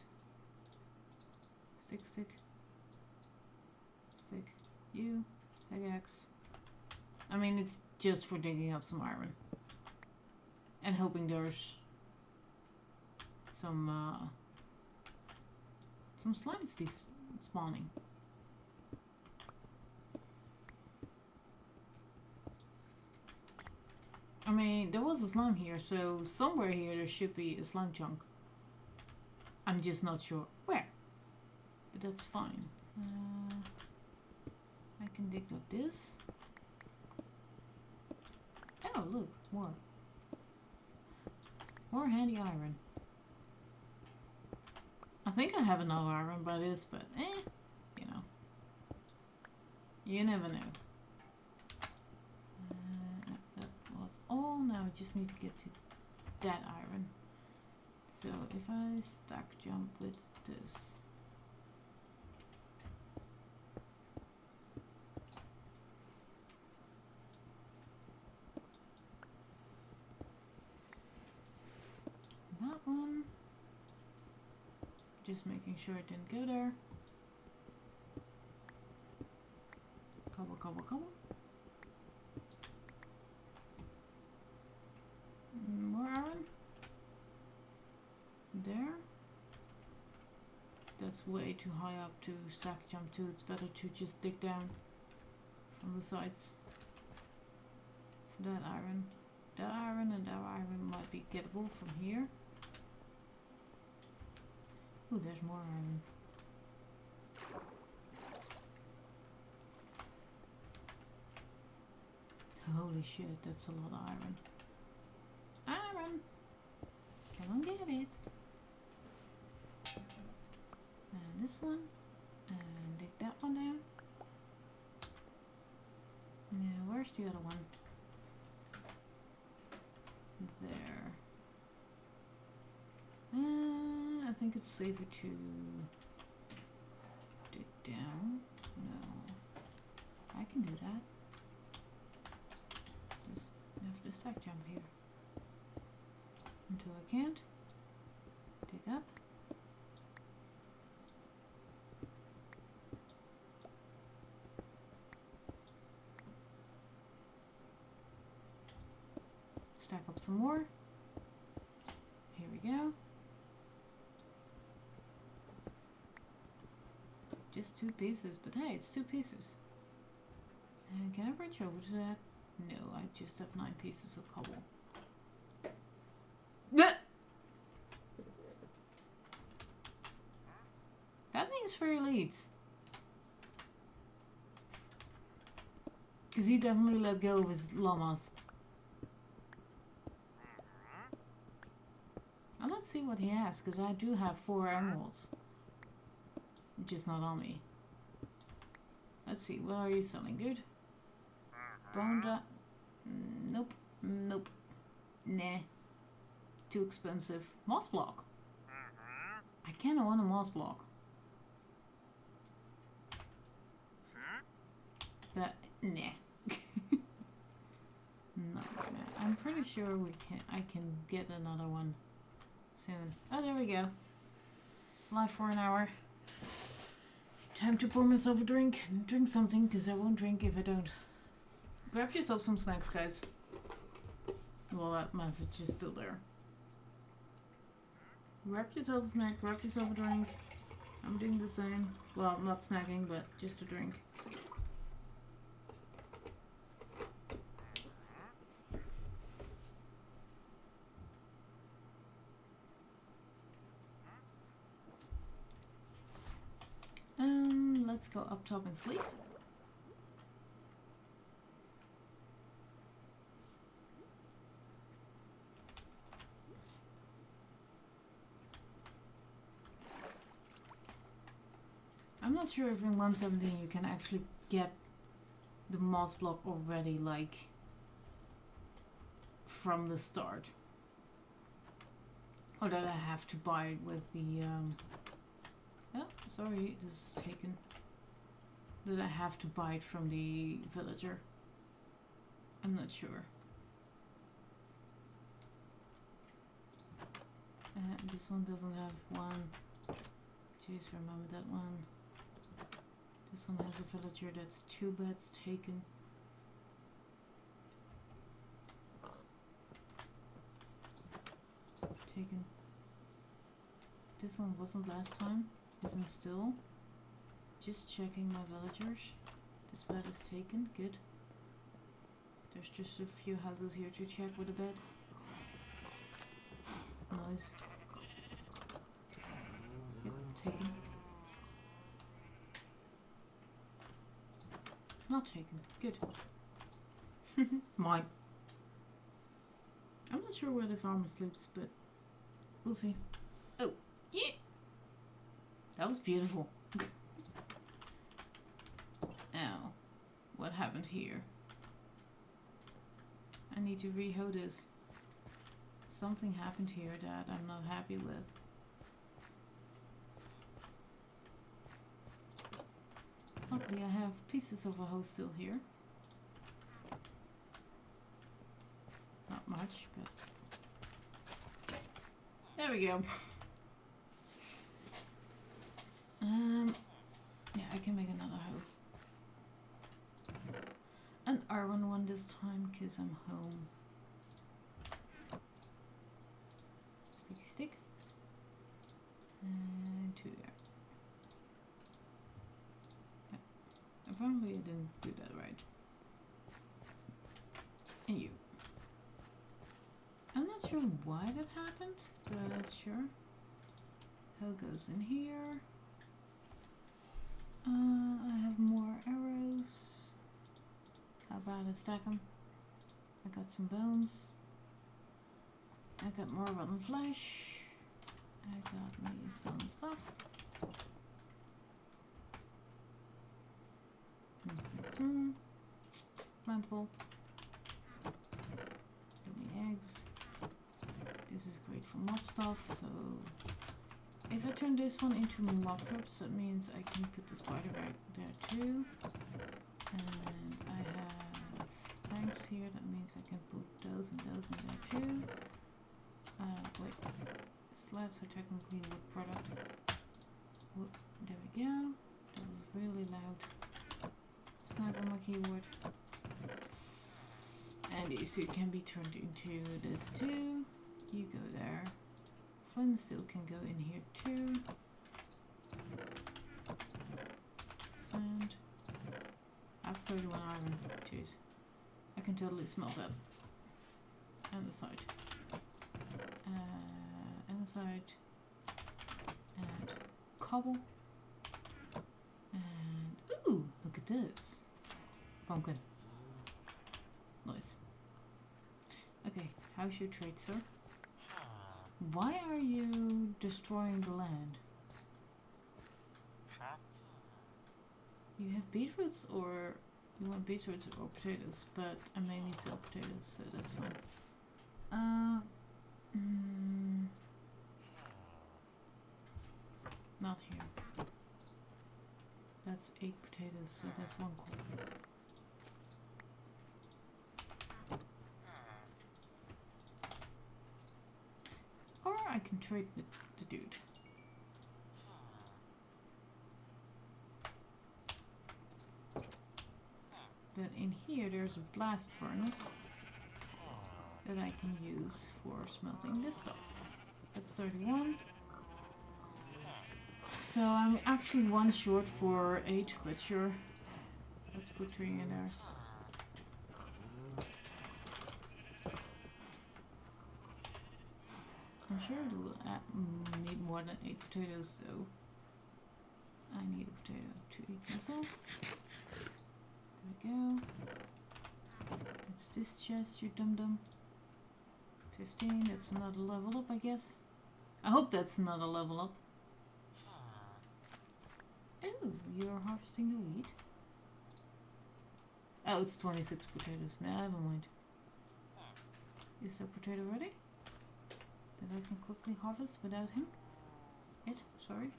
Speaker 1: stick. You, pickaxe. I mean, it's just for digging up some iron and hoping there's some slimes spawning. I mean, there was a slime here, so somewhere here there should be a slime chunk. I'm just not sure where, but that's fine. I can dig up this. Oh, look, more handy iron. I think I have enough iron by this, but you know. You never know. That was all. Now I just need to get to that iron. So if I stack jump with this. That one. Just making sure it didn't go there. Cobble. More iron. That's way too high up to stack jump to. It's better to just dig down from the sides. For that iron. That iron and that iron might be gettable from here. Ooh, there's more iron. Holy shit, that's a lot of iron. Iron! Come on, get it. And this one. And dig that one down. Yeah, where's the other one? There. I think it's safer to dig down. No. I can do that. Just have to stack jump here. Until I can't. Dig up. Stack up some more. Here we go. Just 2 pieces, but hey, it's 2 pieces. And can I bridge over to that? No, I just have 9 pieces of cobble. That means 3 leads. Because he definitely let go of his llamas. And let's see what he has, because I do have 4 emeralds. Just not on me. Let's see, what are you selling, dude? Bone nope. Nope. Nah. Too expensive. Moss block. I kinda want a moss block. But nah. No, I'm pretty sure I can get another one soon. Oh, there we go. Live for an hour. Time to pour myself a drink and drink something, because I won't drink if I don't. Grab yourself some snacks, guys. Well, that message is still there. Grab yourself a snack, grab yourself a drink. I'm doing the same. Well, not snacking, but just a drink. Let's go up top and sleep. I'm not sure if in 117 you can actually get the moss block already, like, from the start. Or that I have to buy it with the, oh, sorry, this is taken. That I have to buy it from the villager. I'm not sure. This one doesn't have one. Jeez, remember that one. This one has a villager that's 2 beds taken. Taken. This one wasn't last time. Isn't still. Just checking my villagers. This bed is taken. Good. There's just a few houses here to check with a bed. Nice. Yep, taken. Not taken. Good. Mine. I'm not sure where the farmer sleeps, but we'll see. Oh, yeah! That was beautiful. Ow. What happened here? I need to reho this. Something happened here that I'm not happy with. Luckily I have pieces of a hoe still here. Not much, but... There we go. Yeah, I can make another hoe. An iron one this time, because I'm home. Sticky stick. And 2 there. apparently I didn't do that right. And you. I'm not sure why that happened, but sure. How goes in here? I have more arrows. How about I stack them? I got some bones. I got more rotten flesh. I got me some stuff. Plantable. Got me eggs. This is great for mob stuff, so if I turn this one into mob traps, that means I can put the spider back there too. And I have planks here, that means I can put those and those in there too. Wait, slabs are technically wood product. Whoop, there we go. That was really loud. Snap on my keyboard. And these two can be turned into this too. You go there. Flint still can go in here too. Sand. I have 31 iron. Jeez. I can totally smelt that. And the side. And the side. And cobble. And ooh, look at this. Pumpkin. Nice. Okay, how's your trade, sir? Why are you destroying the land? You have beetroots, or you want beetroots or potatoes, but I mainly sell potatoes, so that's fine. Not here. That's 8 potatoes, so that's 1 quarter. Or I can trade with the dude. But in here there's a blast furnace that I can use for smelting this stuff. At 31. So I'm actually 1 short for 8, but sure. Let's put 3 in there. I'm sure it will need more than 8 potatoes though. I need a potato to eat myself. There we go. It's this chest, you dum-dum. 15, that's another level up, I guess. I hope that's another level up. Oh, you're harvesting the wheat. Oh, it's 26 potatoes. Never mind. Is that potato ready? That I can quickly harvest without him? Sorry.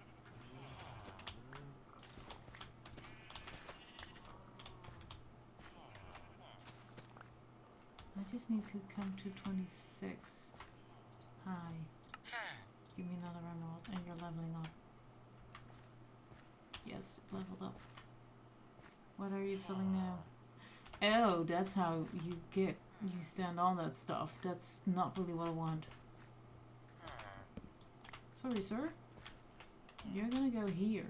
Speaker 1: I just need to come to 26. Hi. Give me another emerald and you're leveling up. Yes, leveled up. What are you selling now? Oh, that's how you stand on that stuff. That's not really what I want. Sorry, sir. You're gonna go here.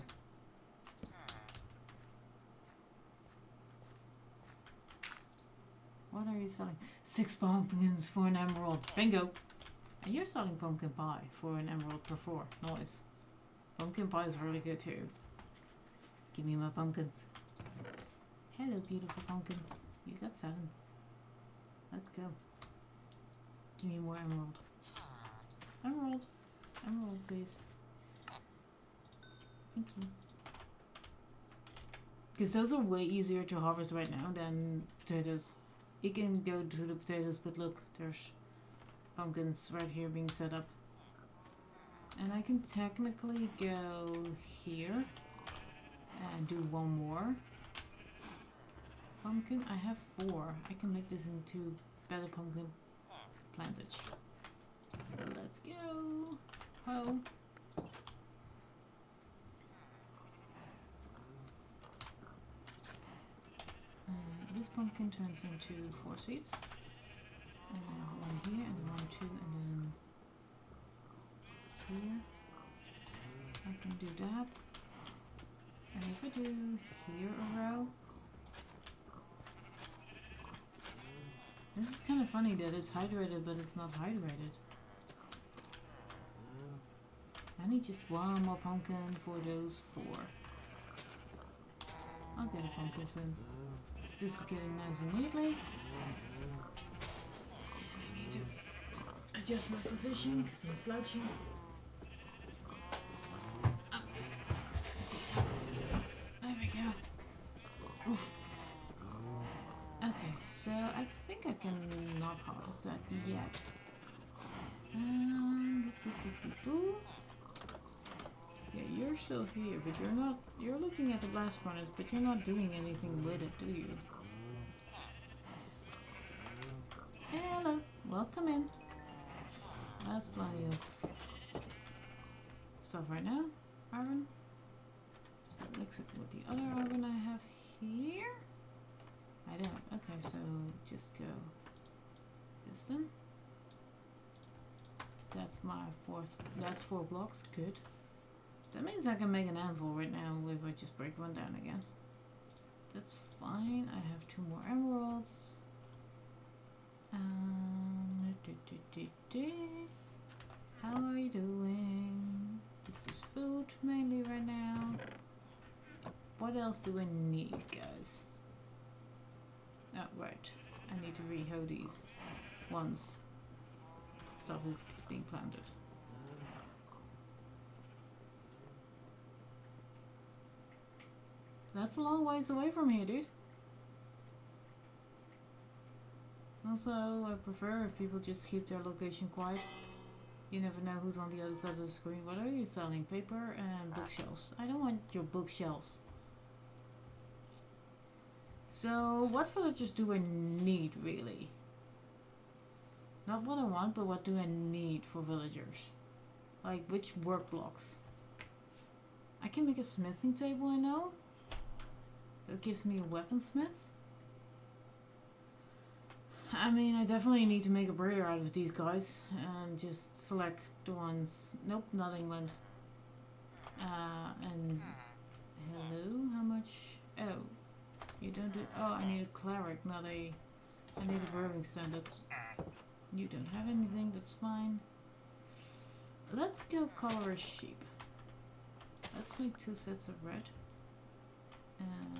Speaker 1: What are you selling? 6 pumpkins for an emerald. Bingo! And you're selling pumpkin pie for an emerald per 4. Nice. Pumpkin pie is really good too. Give me my pumpkins. Hello, beautiful pumpkins. You got 7. Let's go. Give me more emerald. Emerald. Emerald, please. Thank you. Because those are way easier to harvest right now than potatoes. You can go to the potatoes, but look, there's pumpkins right here being set up. And I can technically go here and do 1 more. Pumpkin, I have 4. I can make this into better pumpkin plantage. Let's go. Ho. This pumpkin turns into 4 seeds. And then 1 here, and then 1, 2, and then here. I can do that. And if I do here a row, This is kind of funny that it's hydrated, but it's not hydrated. I need just one more pumpkin for those 4. I'll get a pumpkin soon. This is getting nice and neatly. I need to adjust my position because I'm slouching. Up. There we go. Oof. Okay, so I think I can not harvest that yet. Yeah, you're still here, but you're not. You're looking at the blast furnace, but you're not doing anything with it, do you? Hello, welcome in. That's plenty of stuff right now. Iron. Mix it with the other iron I have here. I don't. Okay, so just go this then. That's my 4th. That's 4 blocks. Good. That means I can make an anvil right now if I just break one down again. That's fine. I have 2 more emeralds. How are you doing? This is food mainly right now. What else do I need, guys? Oh, right. I need to rehoe these once stuff is being planted. That's a long ways away from here, dude. Also, I prefer if people just keep their location quiet. You never know who's on the other side of the screen. What are you selling? Paper and bookshelves. I don't want your bookshelves. So, what villagers do I need, really? Not what I want, but what do I need for villagers? Like, which work blocks? I can make a smithing table, I know. That gives me a weaponsmith. I mean, I definitely need to make a breeder out of these guys. And just select the ones... Nope, not England. And... Hello? How much... Oh. You don't do... Oh, I need a cleric, not a... I need a brewing stand. That's... You don't have anything, that's fine. Let's go color a sheep. Let's make 2 sets of red.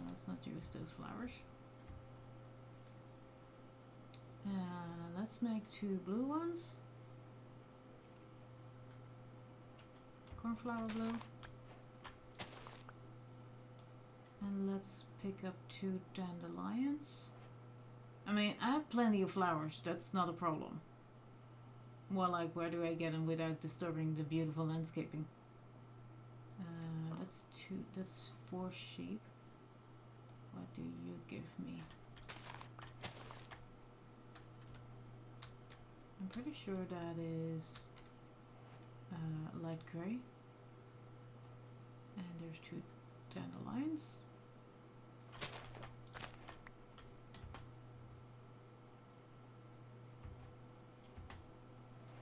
Speaker 1: Let's not use those flowers. Let's make 2 blue ones. Cornflower blue. And let's pick up 2 dandelions. I mean, I have plenty of flowers. That's not a problem. More like, where do I get them without disturbing the beautiful landscaping? That's 4 sheep. What do you give me? I'm pretty sure that is light gray. And there's 2 dandelions.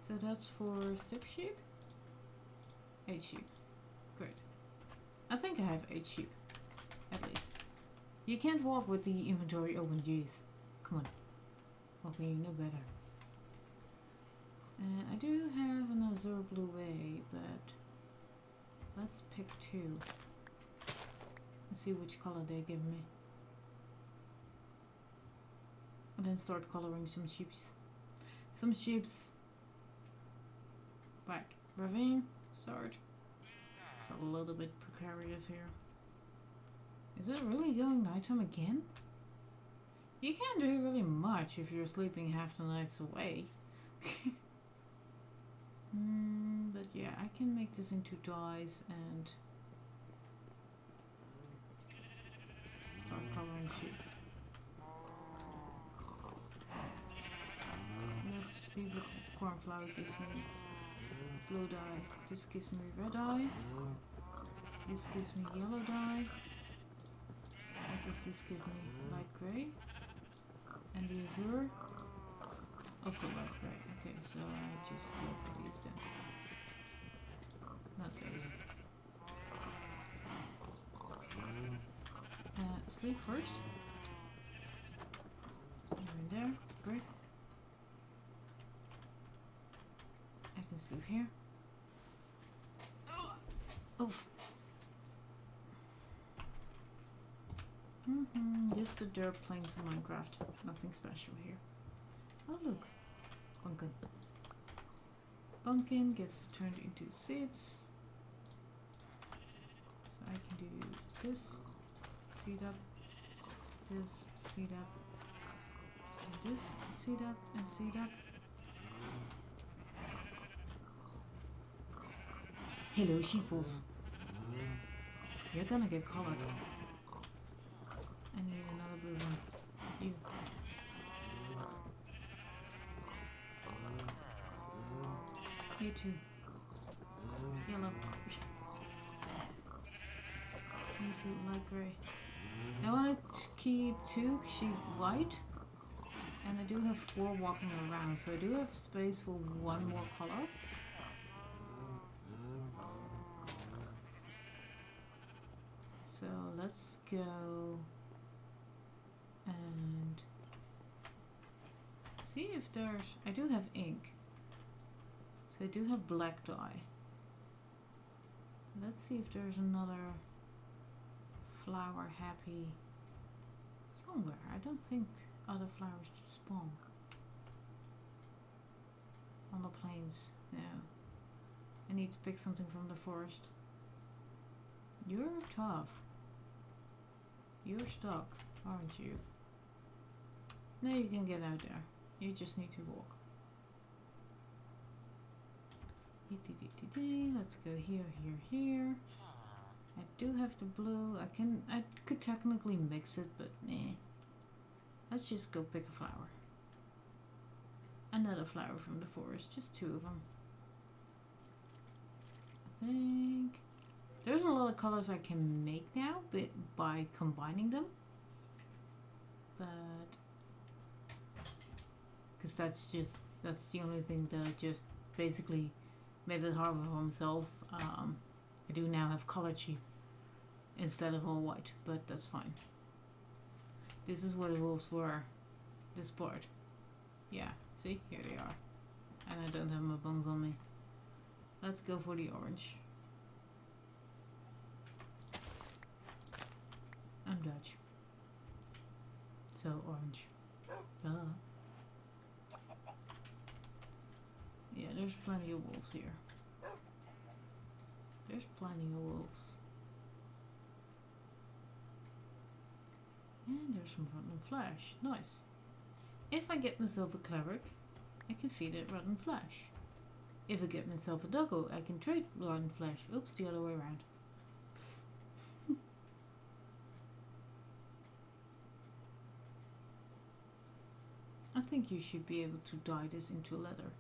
Speaker 1: So that's for 6 sheep? 8 sheep. Great. I think I have 8 sheep. At least. You can't walk with the inventory open, jeez. Come on. Hoping you know better. And I do have an azure blue way, but let's pick 2. And see which color they give me. And then start coloring some sheeps. Some sheeps. Right, ravine, start. It's a little bit precarious here. Is it really going nighttime again? You can't do really much if you're sleeping half the nights away. But yeah, I can make this into dyes and start coloring sheep. Let's see what cornflower gives me. Blue dye. This gives me red dye. This gives me yellow dye. What does this give me? Light gray. And the azure. Also light gray. Okay, so I just go for these then. Not those. Sleep first. Here and there. Great. Let's go here. Oof. Just a dirt playing some Minecraft. Nothing special here. Oh look, pumpkin. Pumpkin gets turned into seeds. So I can do this, seed up, this, seed up, and this, seed up, and seed up. Hello, sheeples. You're gonna get colored. I need another blue one. You. You too. Yellow. You too, light gray. I want to keep 2 sheep white. And I do have 4 walking around, so I do have space for 1 more color. So let's go and see if there's... I do have ink. So I do have black dye. Let's see if there's another flower happy somewhere. I don't think other flowers spawn on the plains. No. I need to pick something from the forest. You're tough. You're stuck, aren't you? No, you can get out there. You just need to walk. Let's go here, here, here. I do have the blue. I could technically mix it, but nah. Let's just go pick a flower. Another flower from the forest, just 2 of them. I think there's a lot of colors I can make now, but by combining them. But because that's the only thing that just basically made it hard for himself. I do now have colored sheep instead of all white, but that's fine. This is where the wolves were. This part. Yeah, see? Here they are. And I don't have my bones on me. Let's go for the orange. I'm Dutch. So orange. Yeah, there's plenty of wolves here. There's plenty of wolves. And there's some rotten flesh. Nice. If I get myself a cleric, I can feed it rotten flesh. If I get myself a doggo, I can trade rotten flesh. Oops, the other way around. I think you should be able to dye this into leather.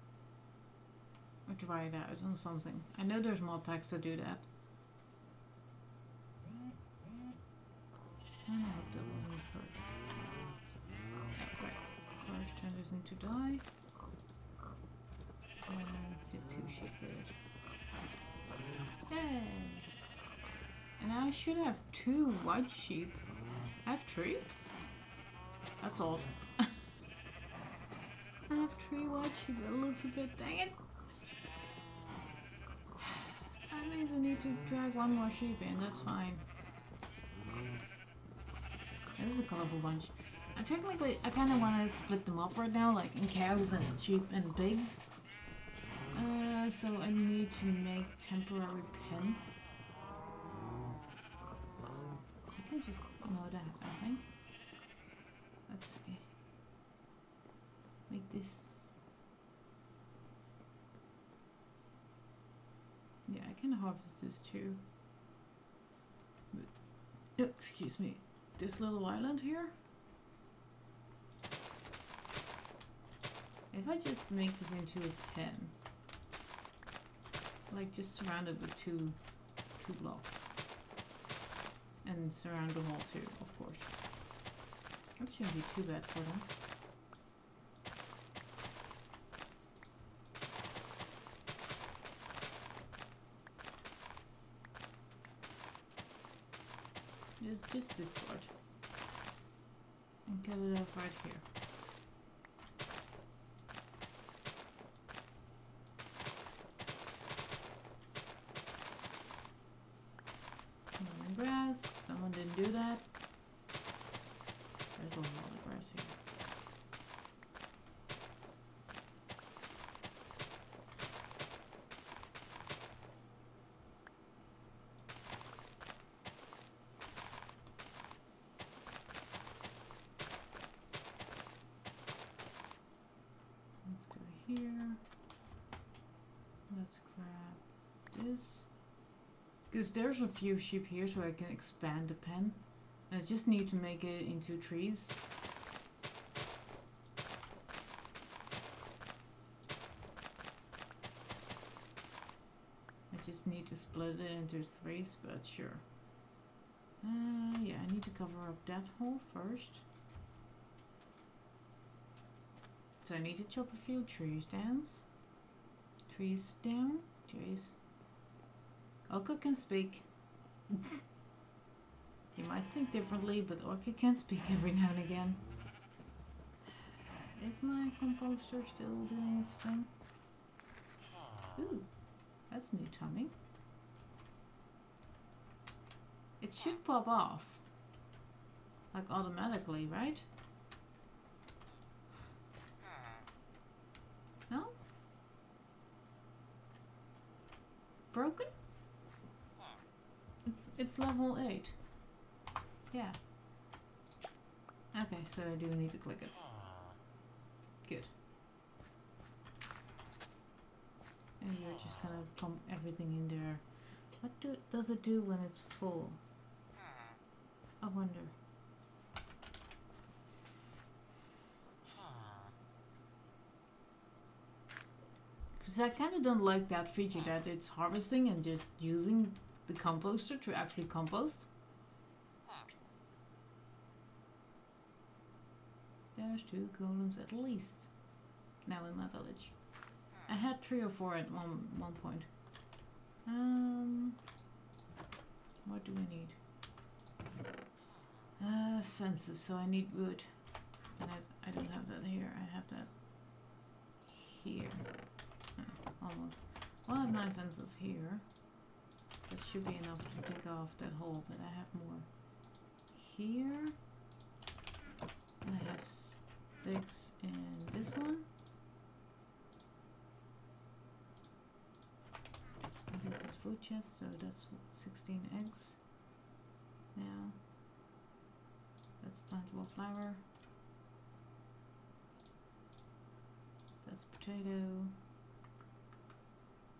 Speaker 1: Or dry it out on something. I know there's mod packs that do that. And I hope that wasn't hurt. Oh, right. First turn this into dye. And get 2 sheep with it. Yay! And I should have 2 white sheep. I have 3? That's odd. I have 3 white sheep. That looks a bit... Dang it! That means I need to drag 1 more sheep in. That's fine. This is a colorful bunch. I kind of want to split them up right now, like in cows and sheep and pigs. So I need to make temporary pen. I can just mow that, I think. Let's see. Make this. Yeah, I can harvest this too. But, oh, excuse me. This little island here. If I just make this into a pen, like just surround it with two blocks, and surround the wall too, of course. That shouldn't be too bad for them. Just this part. And cut it off right here. There's a lot of grass here. Let's go here. Let's grab this. Because there's a few sheep here, so I can expand the pen. I just need to make it into trees. I just need to split it into threes, but sure. Yeah, I need to cover up that hole first. So I need to chop a few trees down. Trees down? Trees. Orca can speak. You might think differently, but Orca can speak every now and again. Is my composter still doing its thing? Ooh, that's new timing. It should pop off. Like automatically, right? No? Broken? It's level 8. Yeah. Okay, so I do need to click it. Good. And you're just gonna pump everything in there. What does it do when it's full? I wonder. Because I kind of don't like that feature that it's harvesting and just using the composter to actually compost. There's 2 golems at least now in my village. I had 3 or 4 at one point. What do I need? Fences, so I need wood. And I don't have that here, I have that here. Almost. Well, I have 9 fences here. That should be enough to pick off that hole, but I have more here. And I have sticks in this one. And this is food chest, so that's 16 eggs. Now, that's plantable flour. That's potato.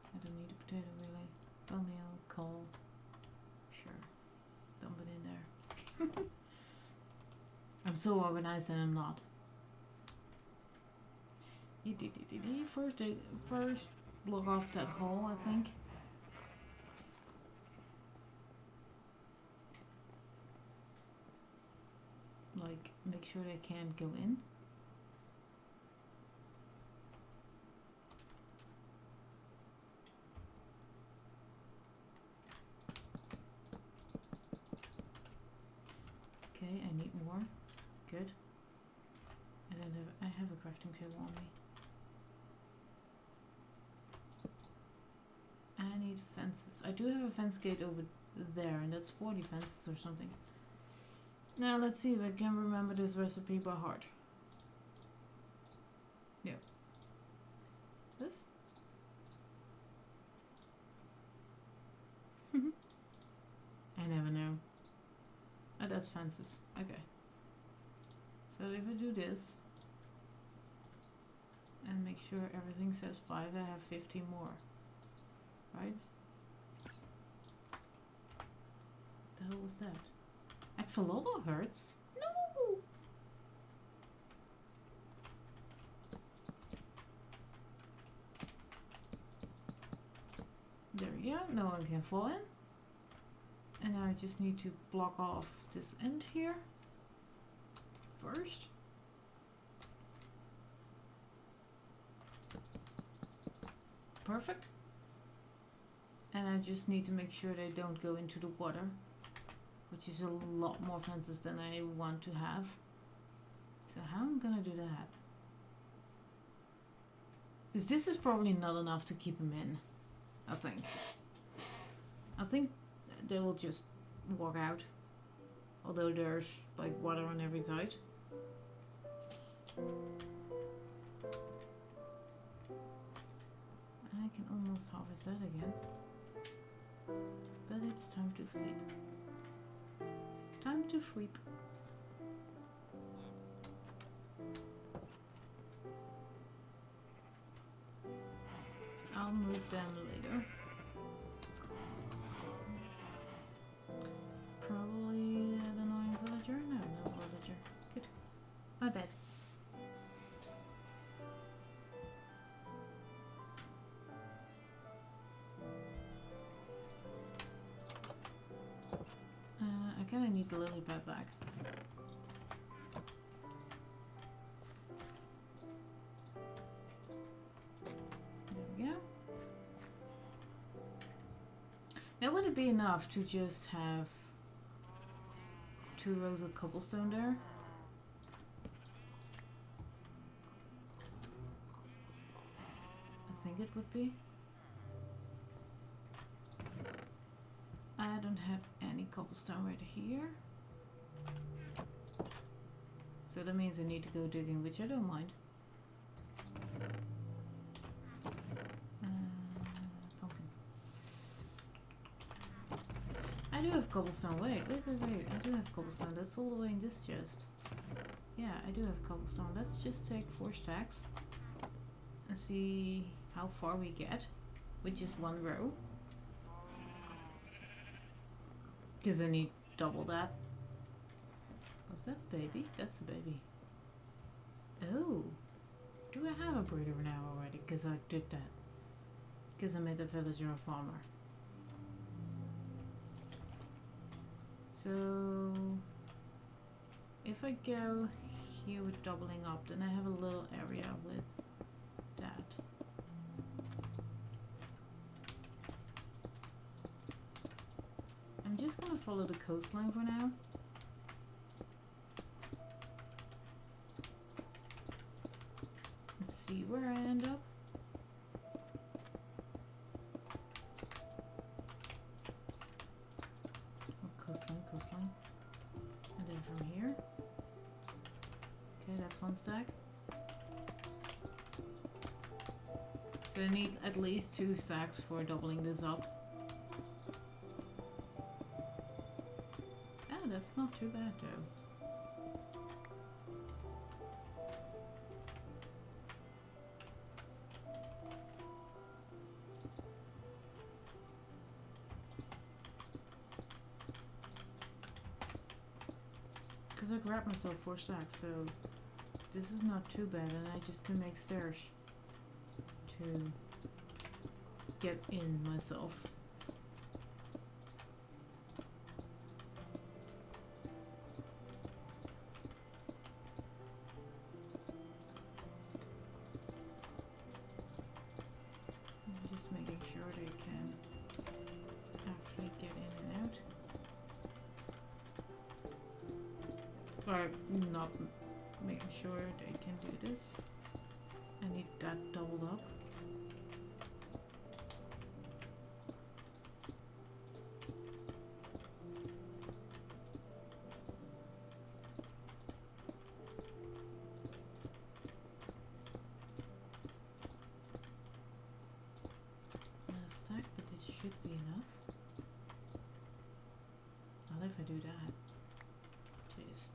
Speaker 1: I don't need a potato really. Bone meal, coal. Sure. Dump it in there. I'm so organized and I'm not. First block off that hole, I think. Like, make sure they can't go in. Okay, I need more. Good. I have a crafting table on me. I need fences. I do have a fence gate over there, and that's 40 fences or something. Now let's see if I can remember this recipe by heart. Yeah. This? I never know. Oh, that's fences. Okay. So if I do this and make sure everything says 5, I have 50 more. Right? The hell was that? Axolotl hurts? No! There we go. No one can fall in. And now I just need to block off this end here first. Perfect. And I just need to make sure they don't go into the water, which is a lot more fences than I want to have. So how am I gonna do that? Because this is probably not enough to keep them in, I think. I think they will just walk out, although there's like water on every side. I can almost harvest that again. But it's time to sleep. Time to sweep. I'll move them later. Probably an annoying villager? No, no villager. Good. My bad. I kinda need the lily pad back. There we go. Now would it be enough to just have 2 rows of cobblestone there? I think it would be. I don't have any cobblestone right here. So that means I need to go digging, which I don't mind. Pumpkin. I do have cobblestone. Wait. I do have cobblestone. That's all the way in this chest. Yeah, I do have cobblestone. Let's just take 4 stacks and see how far we get with just 1 row. Because I need double that. Was that a baby? That's a baby. Oh. Do I have a breeder now already? Because I did that. Because I made a villager a farmer. So if I go here with doubling up, then I have a little area with that. I'm just gonna follow the coastline for now. Let's see where I end up. Oh, coastline. And then from here. Okay, that's 1 stack. So I need at least 2 stacks for doubling this up. That's not too bad though. Because I grabbed myself 4 stacks, so this is not too bad, and I just can make stairs to get in myself. Or not making sure they can do this. I need that doubled up. A stack, but this should be enough. Not if I do that. Jeez.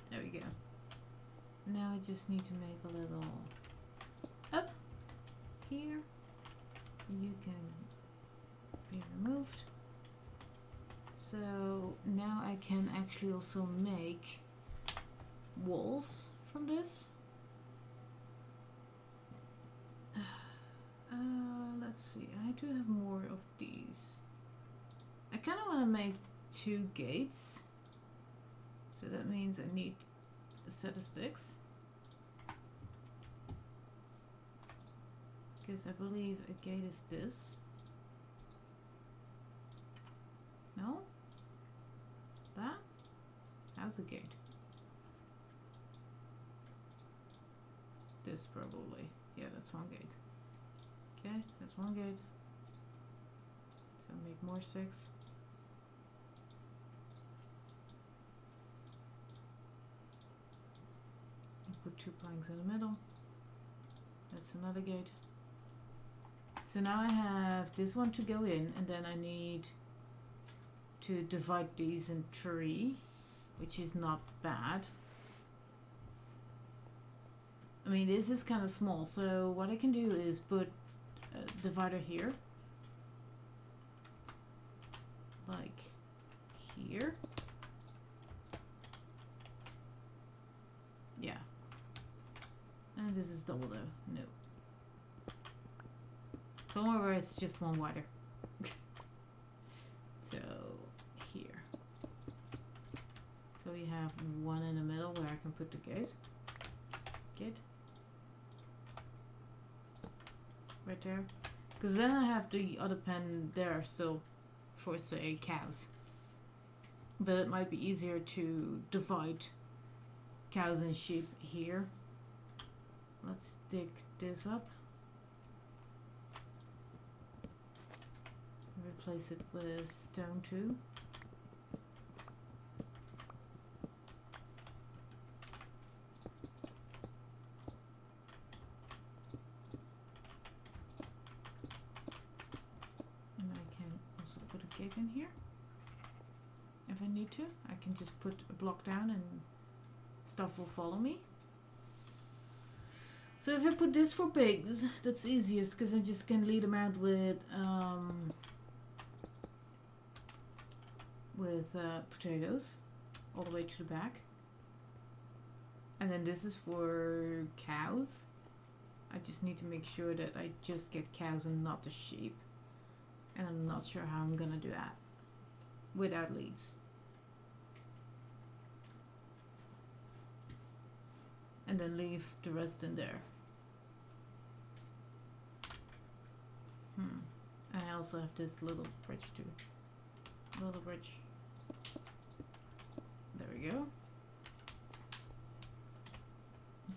Speaker 1: There we go. Now I just need to make a little up here. You can be removed. So now I can actually also make walls from this. Let's see, I do have more of these. I kind of want to make 2 gates. So that means I need a set of sticks. Because I believe a gate is this. No? That? How's a gate? This probably. Yeah, that's 1 gate. Okay, that's 1 gate. So make more sticks. put 2 planks in the middle. That's another gate. So now I have this one to go in, and then I need to divide these in 3, which is not bad. I mean, this is kind of small, so what I can do is put a divider here, like here. Yeah. And this is double though. No. Somewhere where it's just one wider. So here. So we have one in the middle where I can put the gate. Gate. Right there. Because then I have the other pen there still for, say, cows. But it might be easier to divide cows and sheep here. Let's dig this up. Replace it with stone too. And I can also put a gate in here. If I need to, I can just put a block down and stuff will follow me. So if I put this for pigs, that's easiest because I just can lead them out with potatoes all the way to the back. And then this is for cows. I just need to make sure that I just get cows and not the sheep. And I'm not sure how I'm gonna do that without leads. And then leave the rest in there. And I also have this little bridge too. Little bridge. There we go.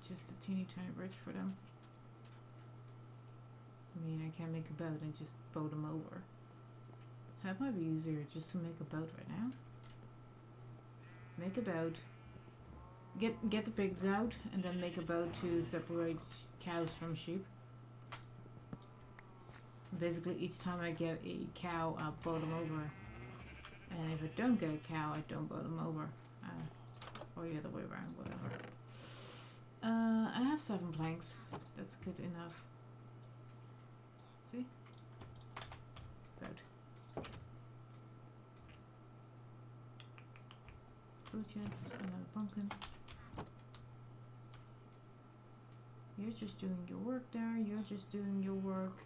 Speaker 1: Just a teeny tiny bridge for them. I mean, I can't make a boat and just boat them over. That might be easier just to make a boat right now. Make a boat. Get the pigs out and then make a boat to separate cows from sheep. Basically, each time I get a cow, I'll boat them over. And if I don't get a cow, I don't boat them over. Or the other way around, whatever. I have 7 planks. That's good enough. See? Boat. Food chest, another pumpkin. You're just doing your work there. You're just doing your work.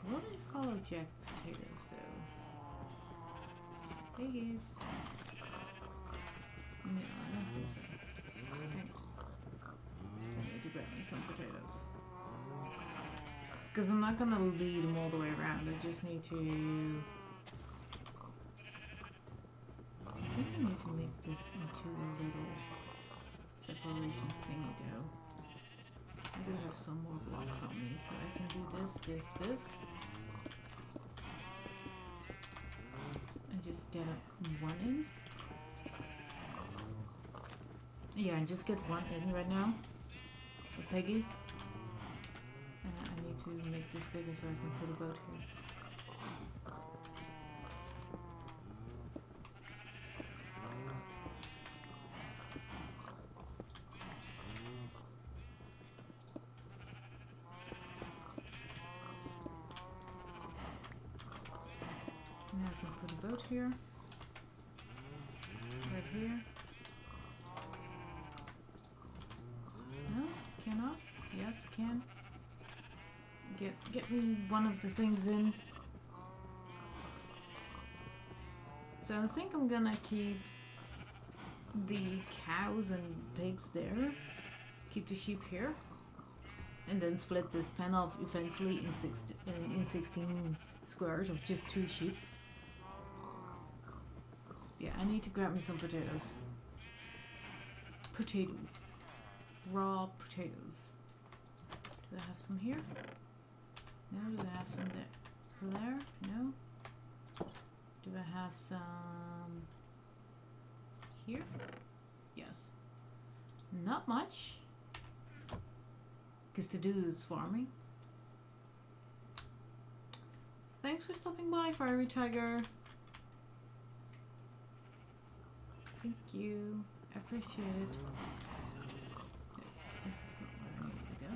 Speaker 1: Will they follow jack potatoes though? Piggies. No, I don't think so. Okay. So I need to grab me some potatoes. Because I'm not gonna lead them all the way around. I just need to... I think I need to make this into a little separation thingy though. I do have some more blocks on me, so I can do this. And just get one in. Yeah, and just get one in right now. For Peggy. I need to make this bigger so I can put a boat here. Now I can put a boat here. Right here. No? Cannot? Yes, can. Get me one of the things in. So I think I'm gonna keep the cows and pigs there. Keep the sheep here. And then split this pen off eventually in 16 squares of just 2 sheep. Yeah, I need to grab me some potatoes. Potatoes. Raw potatoes. Do I have some here? No, do I have some there? No. Do I have some here? Yes. Not much. Because to do this farming. Thanks for stopping by, Fiery Tiger. Thank you. I appreciate it. This is not where I need to go.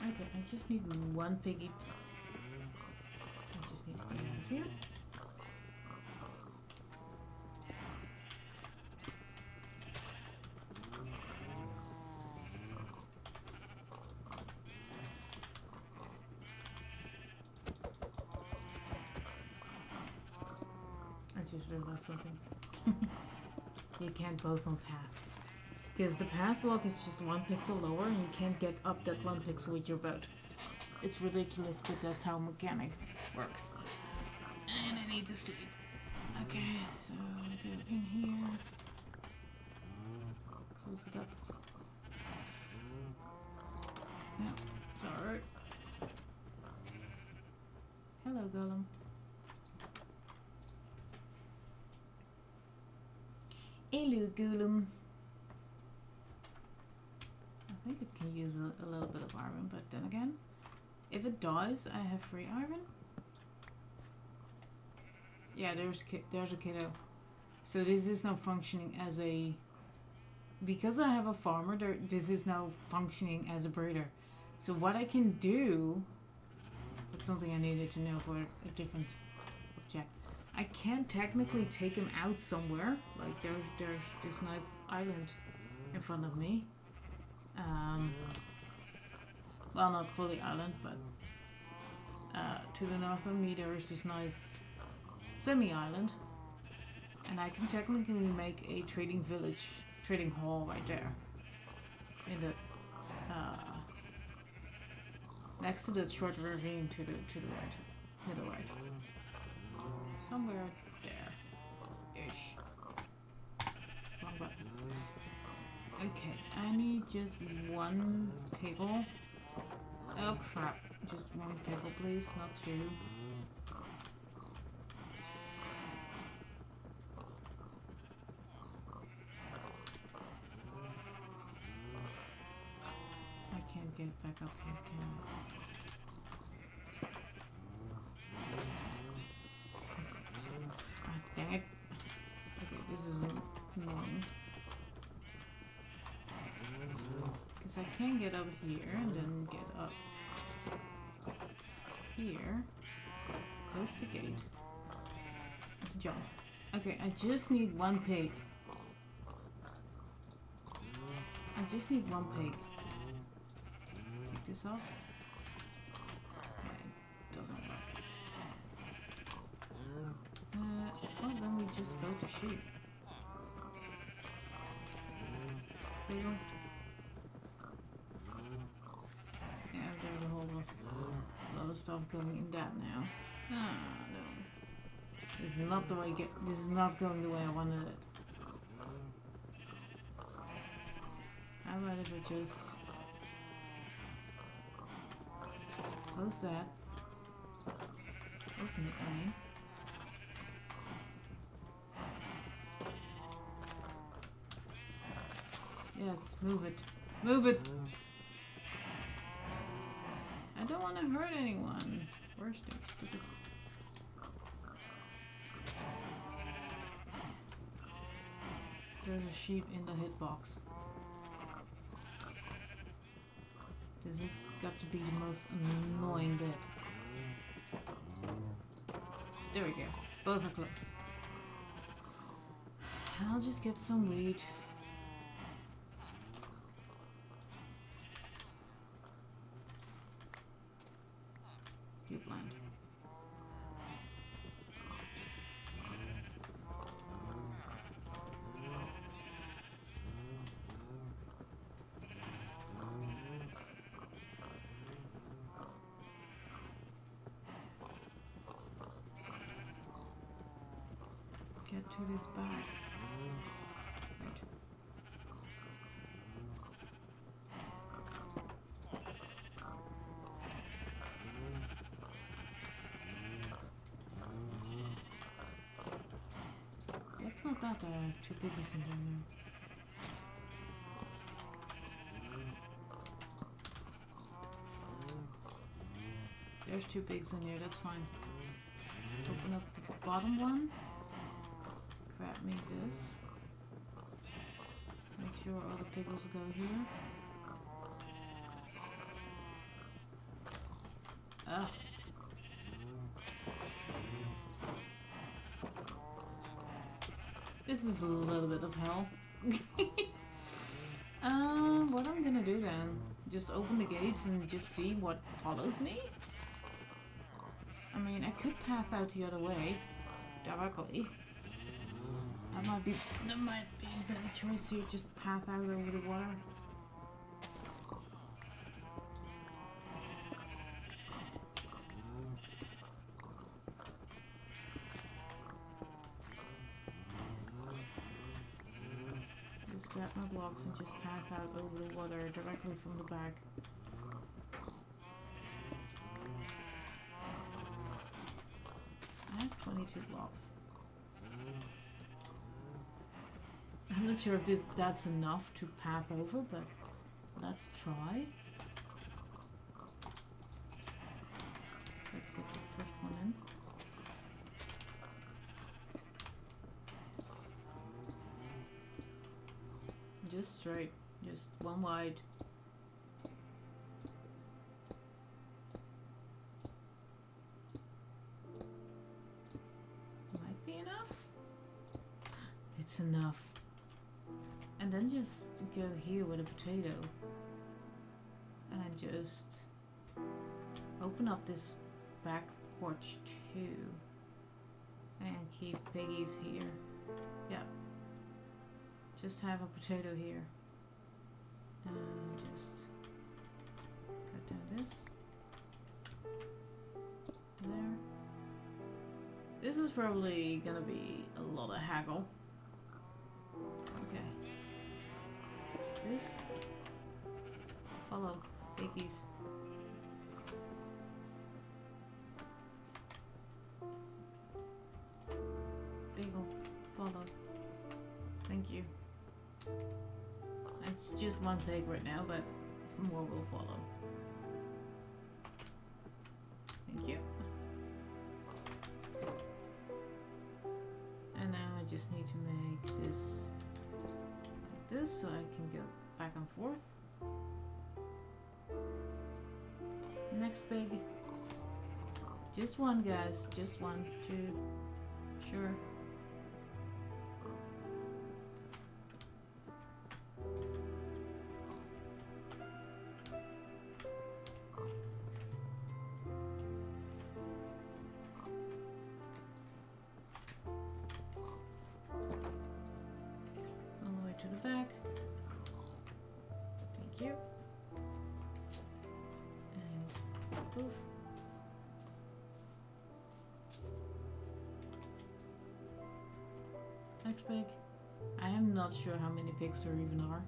Speaker 1: Okay, I just need one piggy. I just need to get out of here. I just realized something. You can't both on path. Because the path block is just 1 pixel lower and you can't get up that 1 pixel with your boat. It's ridiculous, but that's how mechanic works. And I need to sleep. Okay, so I go in here. Close it up. Yeah, it's alright. Hello, Gollum. Hello, Gollum. I think it can use a little bit of iron, but then again, if it dies, I have free iron. Yeah, there's a kiddo. So this is now functioning as a... Because I have a farmer, this is now functioning as a breeder. So what I can do... That's something I needed to know for a different object. I can technically take him out somewhere. Like there's this nice island in front of me. Well, not fully island, but to the north of me there is this nice semi-island, and I can technically make a trading village, trading hall right there, in the next to the short ravine to the right, middle right, somewhere there, ish. Wrong button. Okay, I need just one pickle. Oh crap, just one pickle please, not two. I can't get back up here, can I? Ah, dang it. Okay, this is annoying. Because I can get up here and then get up here. Close the gate. Let's jump. Okay, I just need one pig. I just need one pig. Take this off. It doesn't work. Well, then we just built a sheep. Bagel. Yeah, there's a whole lot of stuff going in that now. Ah, no. This is not the way this is not going the way I wanted it. How about if we just close that? Open it, I mean. Yes, move it. Move it! I don't want to hurt anyone. Where's the stupid... There's a sheep in the hitbox. This has got to be the most annoying bit. There we go. Both are closed. I'll just get some wheat. Good land. Get to this bag. Right. it's not that I have 2 piggies in there now. There's 2 pigs in here, that's fine. Open up the bottom one. Grab me this. Make sure all the pickles go here. Ah. This is a little bit of hell. What I'm gonna do then? Just open the gates and just see what follows me? I mean, I could path out the other way directly. That might be a better choice here. Just path out over the water. Just grab my blocks and just path out over the water directly from the back. I have 22 blocks. I'm not sure if that's enough to path over, but let's try. Let's get the first one in. Just straight, just one wide. Might be enough. It's enough. And then just go here with a potato and just open up this back porch too and keep piggies here. Yep. Just have a potato here and just cut down this there. This is probably gonna be a lot of haggle. Okay. This. Follow. Piggies. Beagle. Follow. Thank you. It's just one pig right now, but more will follow. Thank you. And now I just need to make this like this so I can go back and forth. Next pig. Just one, guys. Just one, two. Sure. To the back. Thank you. And poof. Next pig. I am not sure how many pigs there even are.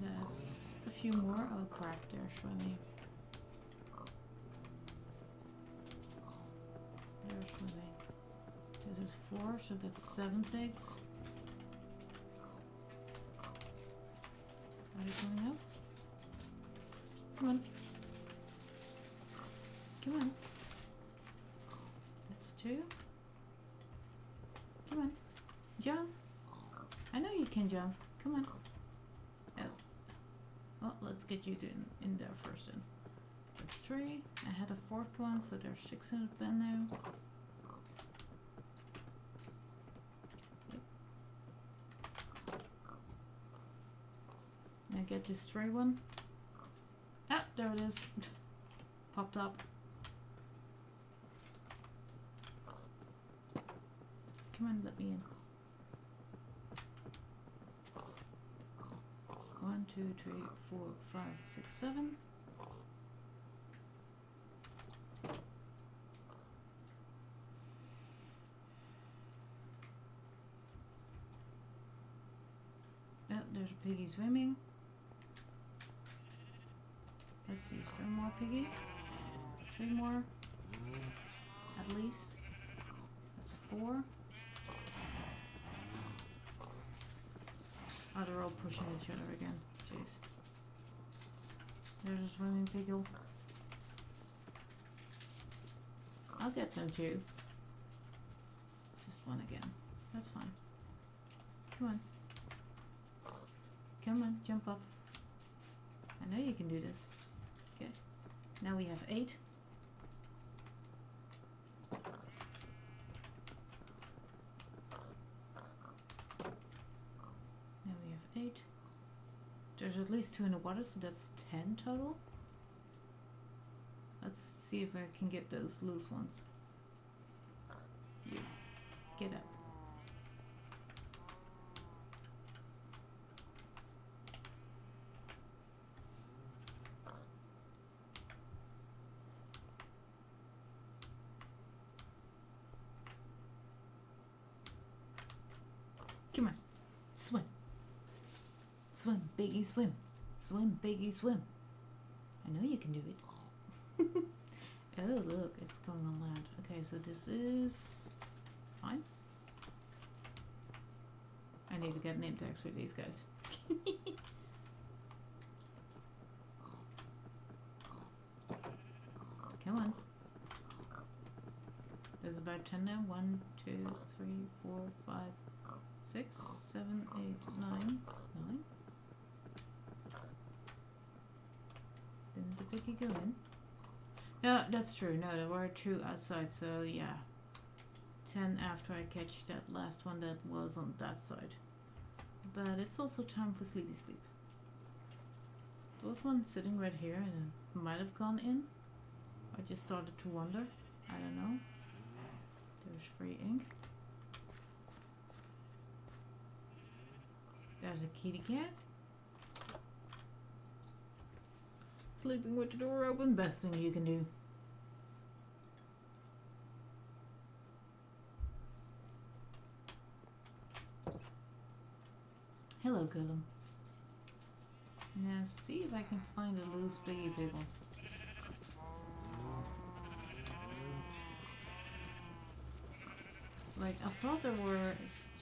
Speaker 1: That's a few more. Oh crap, they're swimming. This is 4, so that's 7 pigs. Are they coming up? Come on. Come on. That's 2. Come on. Jump. I know you can jump. Come on. Oh. Well, let's get you in there first then. That's 3. I had a 4th one, so there's 6 in the pen now. I get this stray one. Ah, there it is. Popped up. Come on, let me in. 1, 2, 3, 4, 5, 6, 7. Oh, there's a piggy swimming. Let's see, is there more piggy? 3 more. At least. That's 4. Oh, they're all pushing each other again. Jeez. There's a swimming pickle. I'll get them too. Just one again. That's fine. Come on. Come on, jump up. I know you can do this. Okay. Now we have 8. Now we have 8. There's at least 2 in the water, so that's 10 total. Let's see if I can get those loose ones. You. Get up. Come on. Swim. Swim, Biggie, swim. Swim, Biggie, swim. I know you can do it. Oh, look, it's going on land. Okay, so this is fine. I need to get name tags for these guys. Come on. There's about 10 now. 1, 2, 3, 4, 5, 6, 7, 8, 9. 9. Didn't the piggy go in? No, that's true. No, there were 2 outside, so yeah. 10 after I catch that last one that was on that side. But it's also time for sleepy sleep. There was one sitting right here and it might have gone in. I just started to wonder. I don't know. There's free ink. There's a kitty cat. Sleeping with the door open, best thing you can do. Hello, Gollum. Now see if I can find a loose piggy pickle. Like, I thought there were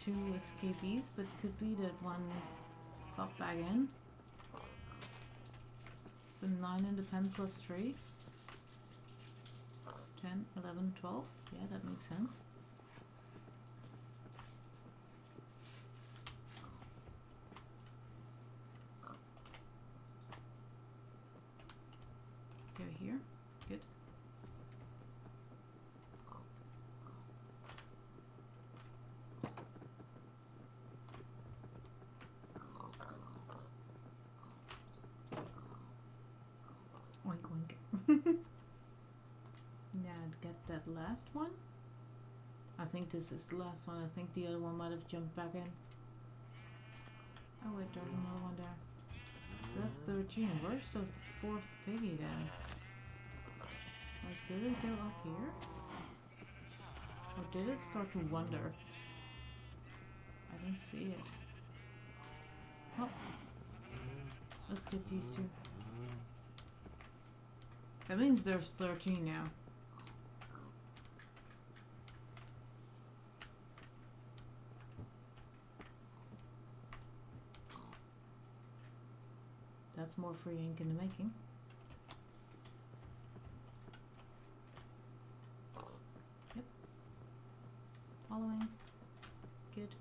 Speaker 1: 2 escapees, but it could be that one got back in. So 9 in the pen plus 3. 10, 11, 12. Yeah, that makes sense. Go here. Good. Oink oink. Now get that last one. I think this is the last one. I think the other one might have jumped back in. Oh wait, there's another one there. That 13. Where's the 4th piggy then? Like, did it go up here? Or did it start to wander? I don't see it. Oh. Let's get these 2. That means there's 13 now. That's more free ink in the making. Yep. Following. Good.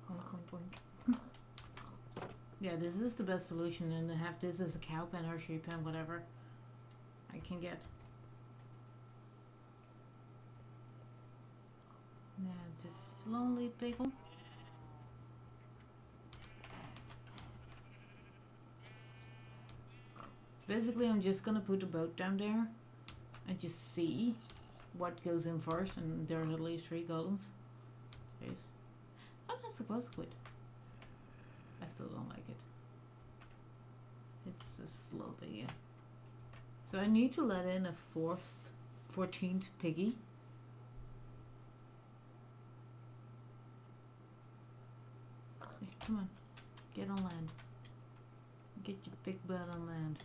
Speaker 1: Boink, boink. Yeah, this is the best solution, and to have this as a cow pen or sheep pen, whatever I can get. Now, this lonely pickle. Basically, I'm just gonna put the boat down there and just see what goes in first, and there's at least 3 golems. Yes. Oh, that's a glow squid. I still don't like it. It's a slow piggy. So I need to let in a 14th piggy. Come on, get on land. Get your big butt on land.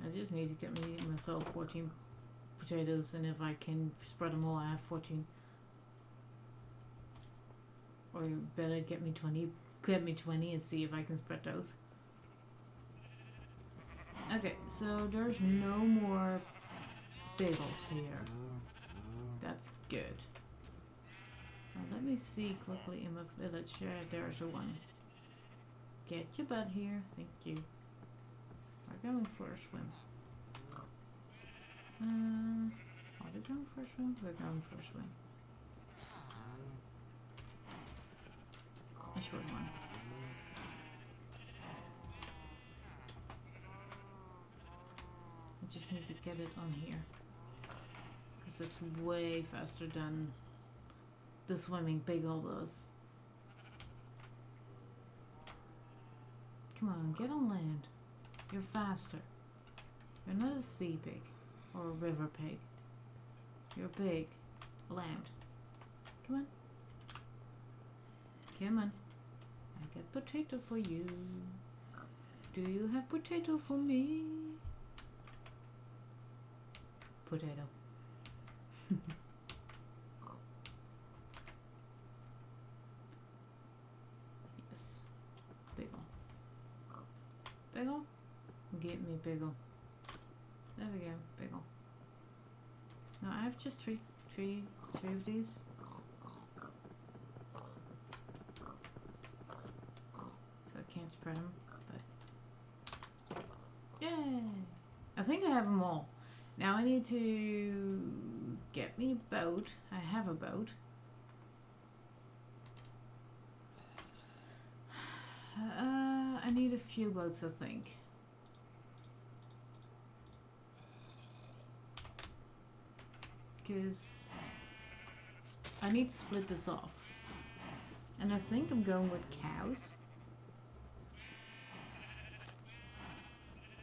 Speaker 1: I just need to get myself 14 potatoes, and if I can spread them all, I have 14. Or you better get me 20. Get me 20 and see if I can spread those. Okay, so there's no more bagels here. That's good. Now let me see quickly in my village. There's a one. Get your butt here. Thank you. We're going for a swim. Are we going for a swim? We're going for a swim. A short one. I just need to get it on here. Because it's way faster than the swimming bagel does. Come on, get on land. You're faster. You're not a sea pig or a river pig. You're big. Land. Come on. Come on. I got potato for you. Do you have potato for me? Potato. Yes. Bagel. Bagel? Give me bagel. There we go. Bagel. Now I have just three of these. So I can't spread them, but yay! I think I have them all. Now I need to get me a boat. I have a boat. I need a few boats, I think. Because I need to split this off. And I think I'm going with cows.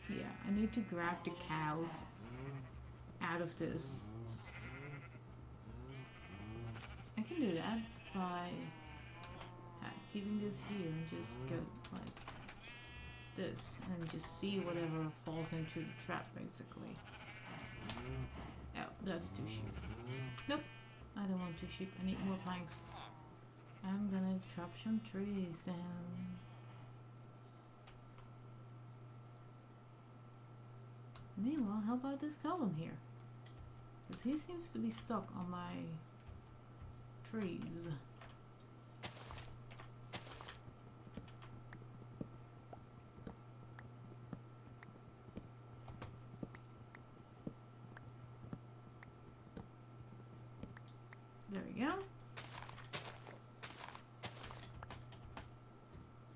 Speaker 1: Yeah, I need to grab the cows out of this. I can do that by keeping this here and just go like this and just see whatever falls into the trap, basically. Oh, that's 2 sheep. Nope, I don't want 2 sheep. I need more planks. I'm gonna chop some trees down. Meanwhile, how about this column here? Because he seems to be stuck on my trees. There we go.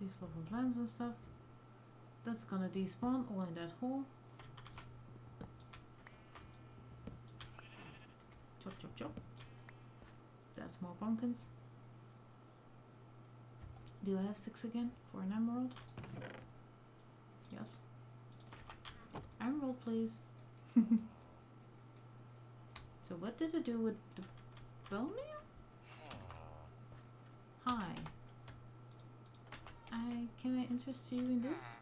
Speaker 1: These little plants and stuff. That's gonna despawn all in that hole. Chop, chop, chop. That's more pumpkins. Do I have 6 again for an emerald? Yes. Emerald, please. So what did I do with the bone meal? Hi. Can I interest you in this?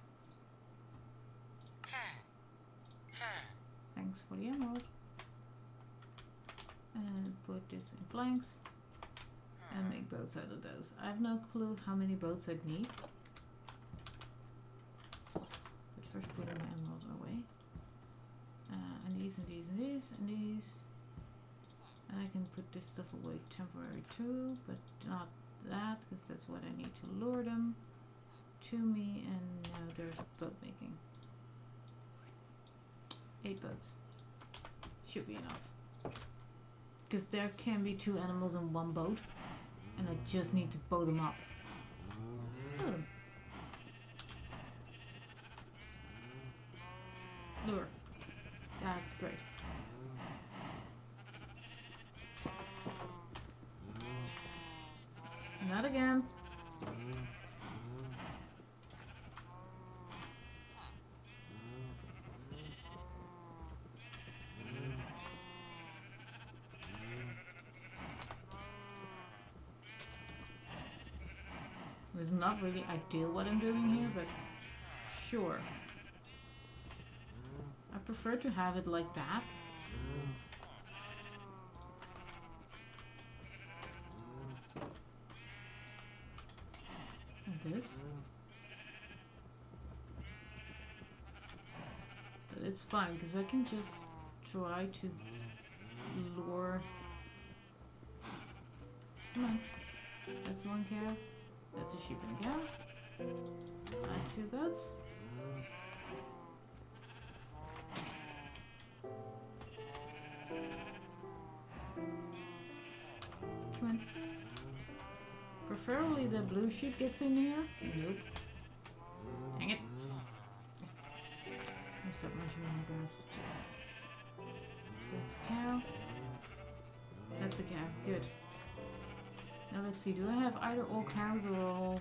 Speaker 1: Thanks for the emerald. And put this in planks and make boats out of those. I have no clue how many boats I'd need. But first put my emerald away. And these and these and these and these. And I can put this stuff away temporary too, but not that, because that's what I need to lure them to me. And now there's boat making. 8 boats. Should be enough. Because there can be 2 animals in one boat, and I just need to boat them up. Boat them. Lure. That's great. Not again. It's not really ideal what I'm doing here, but sure. I prefer to have it like that. And this. But it's fine, because I can just try to lure. Come on. That's one cow. That's a sheep and a cow. Nice two goats. Come on. Preferably the blue sheep gets in here. Nope. Dang it. I'll stop munching on the grass. Jeez. That's a cow. That's a cow. Good. Now let's see. Do I have either all cows or all...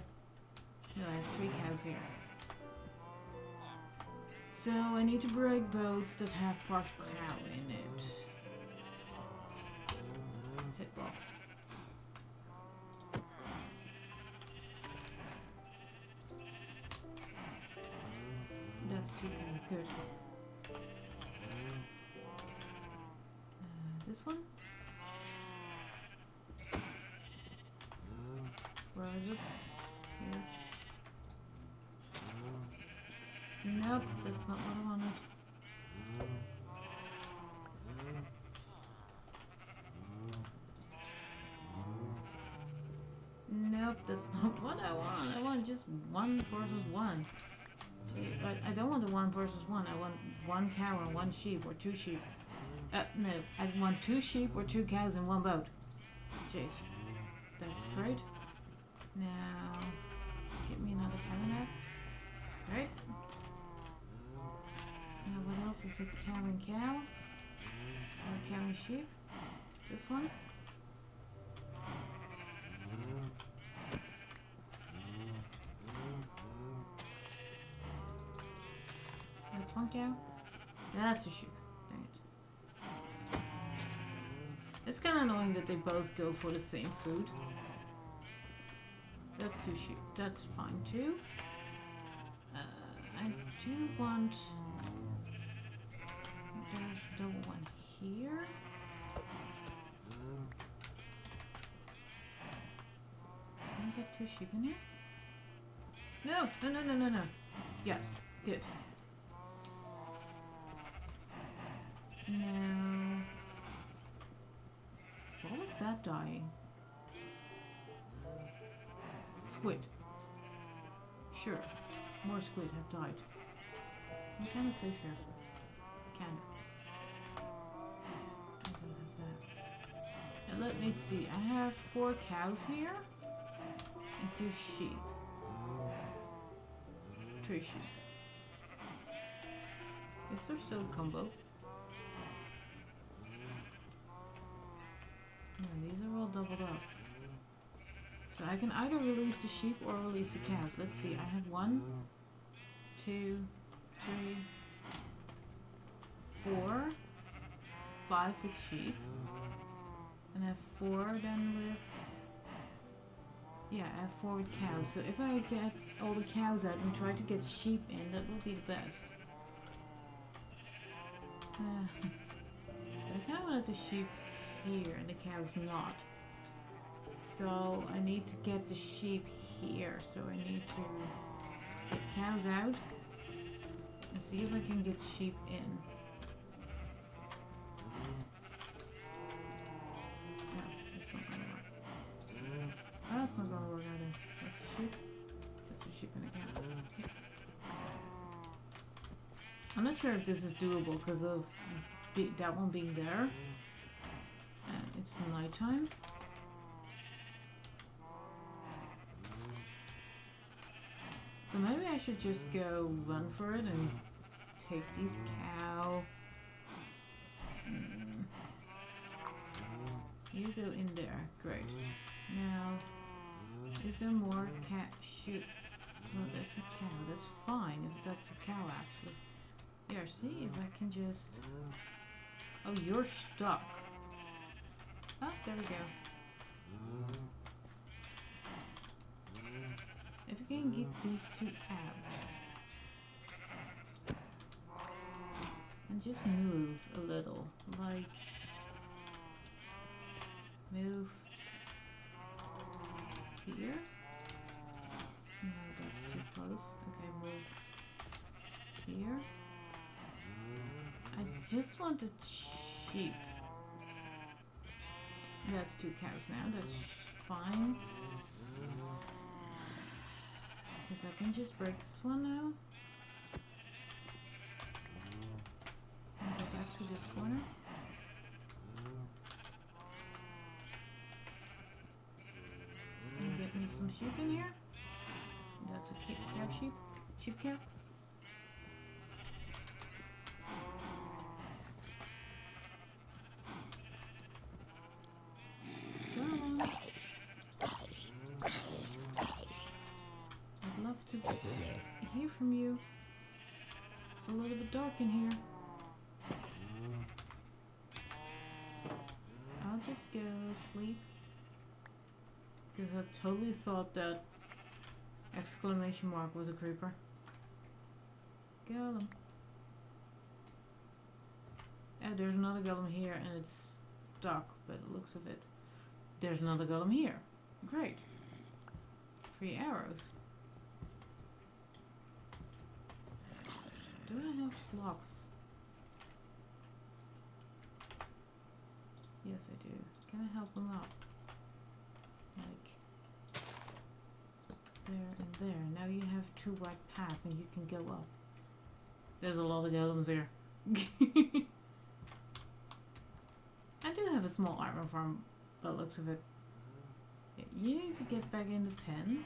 Speaker 1: No, I have 3 cows here. So I need to break boats that have partial cow in it. Hitbox. That's 2 cow. Good. This one? Where is it? Here. Nope, that's not what I wanted. Nope, that's not what I want. I want just 1 versus 1. Gee, I don't want the 1 versus 1. I want 1 cow and 1 sheep, or 2 sheep. No, I want 2 sheep or 2 cows in 1 boat. Jeez. That's great. Now, get me another cow in that. Right. Now, what else is a cow and cow? Or cow and sheep? This one? That's 1 cow. That's a sheep. Dang it. It's kind of annoying that they both go for the same food. That's 2 sheep. That's fine too. I do want... There's a double one here. Can I get 2 sheep in here? No! No, no, no, no, no. Yes. Good. Now... What was that dying? Squid. Sure. More squid have died. I'm kind of safe here. Kinda. I don't have that. Now let me see. I have 4 cows here. And 2 sheep. 3 sheep. Is there still a combo? No, these are all doubled up. So I can either release the sheep or release the cows. Let's see, I have 1, 2, 3, 4, 5 with sheep. And I have 4 then with... Yeah, I have 4 with cows. So if I get all the cows out and try to get sheep in, that would be the best. But I kind of wanted the sheep here and the cows not. So I need to get the sheep here. So I need to get cows out and see if I can get sheep in. No, that's not gonna work. That's not gonna work either. That's a sheep. That's a sheep and a cow. I'm not sure if this is doable because of that one being there. And it's nighttime. So maybe I should just go run for it and take these cow. You go in there. Great. Now, is there more cat? Shoot. Well, that's a cow. That's fine if that's a cow, actually. Here, see if I can just... Oh, you're stuck. Oh, there we go. can get these two out. And just move a little. Like, move here. No, that's too close. Okay, move here. I just want the sheep. That's 2 cows now. That's fine. Because I can just break this one now. And go back to this corner. And get me some sheep in here. That's a cow sheep. Sheep cow. Come on. I'd love to hear from you. It's a little bit dark in here. I'll just go sleep. Because I totally thought that exclamation mark was a creeper. Golem. Oh, there's another golem here and it's stuck by the looks of it. There's another golem here. Great. 3 arrows. Do I have blocks? Yes, I do. Can I help them up? Like there and there. Now you have 2 white path and you can go up. There's a lot of golems there. I do have a small iron farm by the looks of it. You need to get back in the pen.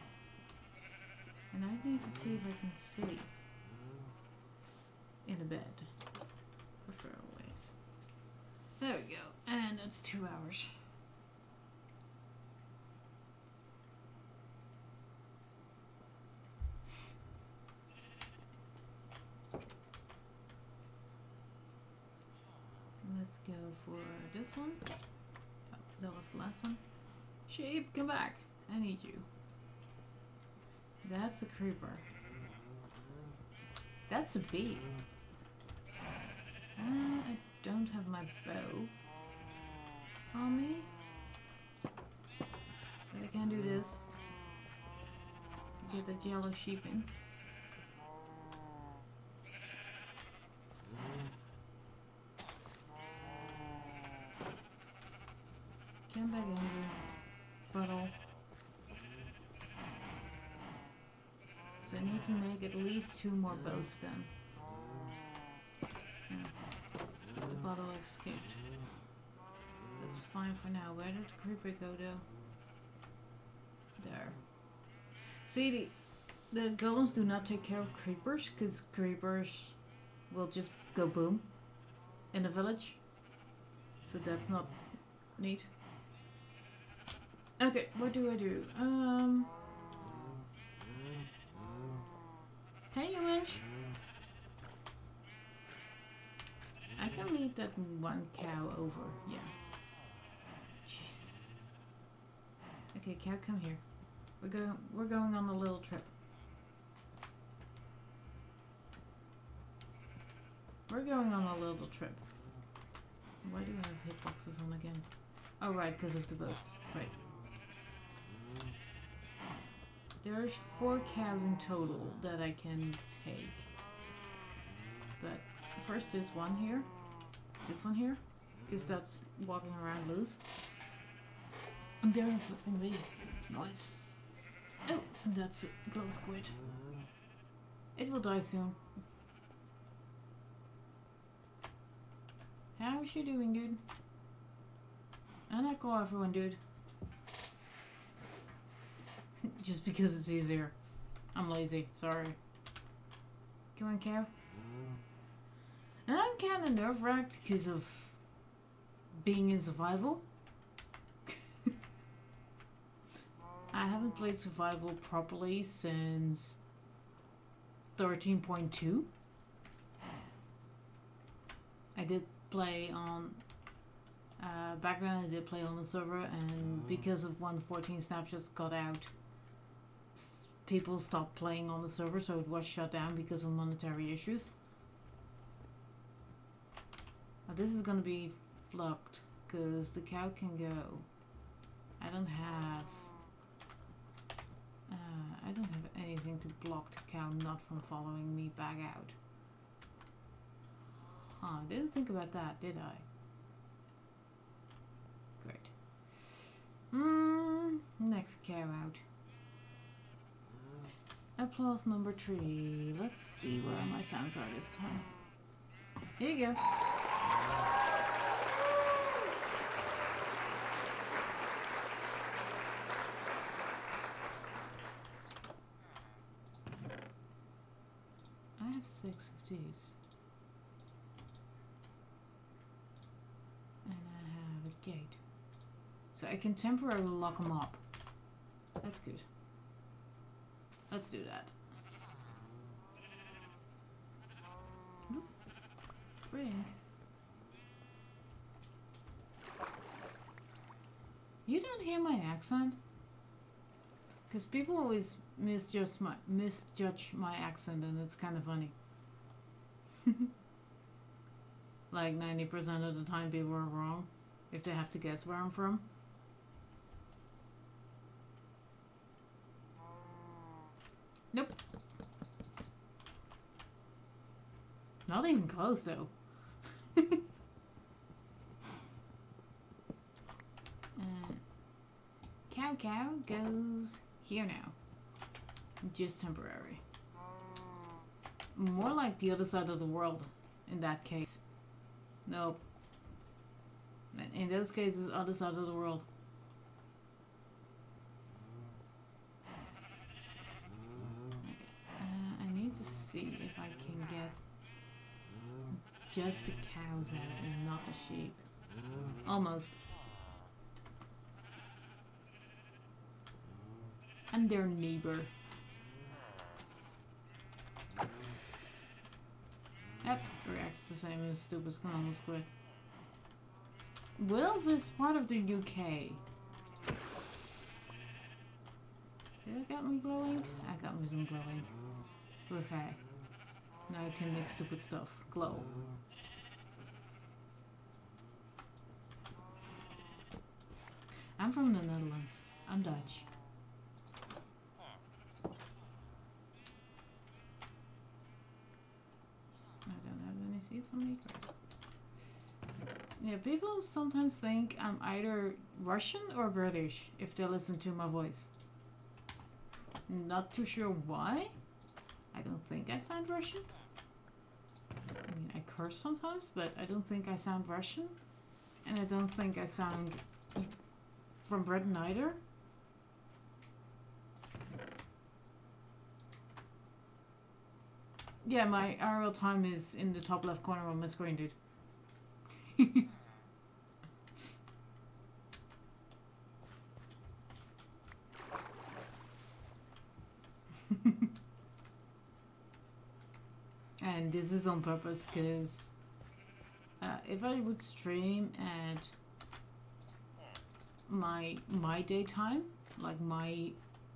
Speaker 1: And I need to see if I can sleep. In a bed. Preferably. There we go. And it's 2 hours. Let's go for this one. Oh, that was the last one. Sheep, come back. I need you. That's a creeper. That's a bee. I don't have my bow on me. But I can do this. To get the yellow sheep in. Come back in here, buttle. So I need to make at least 2 more boats then. Yeah. The bottle escaped. That's fine for now. Where did the creeper go though? There. See, the golems do not take care of creepers, because creepers will just go boom in the village. So that's not neat. Okay, what do I do? Hey, you inch. I can lead that 1 cow over. Yeah. Jeez. Okay, cow, come here. We're going on a little trip. We're going on a little trip. Why do I have hitboxes on again? Oh, right, because of the boats. Right. There's 4 cows in total that I can take. But first this one here. This one here. Because that's walking around loose. And they're a flipping bee. Nice. Oh, and that's a glow squid. It will die soon. How is she doing, dude? And I call everyone dude. Just because it's easier. I'm lazy, sorry. Come on, cow. And I'm kind of nerve-wracked because of being in survival. I haven't played survival properly since 13.2. I did play on back then I did play on the server, and because of 1.14 snapshots got out people stopped playing on the server, so it was shut down because of monetary issues. Now this is gonna be flocked because the cow can go. I don't have anything to block the cow not from following me back out. Huh, I didn't think about that, did I? Great. Next cow out. Applause number 3. Let's see where my sounds are this time. Here you go. I have 6 of these. And I have a gate. So I can temporarily lock them up. That's good. Let's do that. Oop. Bring. You don't hear my accent? Because people always misjudge my accent, and it's kind of funny. Like 90% of the time people are wrong if they have to guess where I'm from. Nope. Not even close though. Cow goes here now. Just temporary. More like the other side of the world in that case. Nope. In those cases, other side of the world. I need to see if I can get just the cows out and not the sheep. Almost. I'm their neighbor. Yep, reacts the same as stupid normal squid. Wales is part of the UK. Did it got me glowing? I got me some glowing. Okay. Now I can make stupid stuff glow. I'm from the Netherlands. I'm Dutch. I don't have any seeds on me. Yeah, people sometimes think I'm either Russian or British if they listen to my voice. Not too sure why. I don't think I sound Russian. I mean, I curse sometimes, but I don't think I sound Russian. And I don't think I sound from Britain either. Yeah, my RL time is in the top left corner on my screen, dude. And this is on purpose because if I would stream at my daytime, like my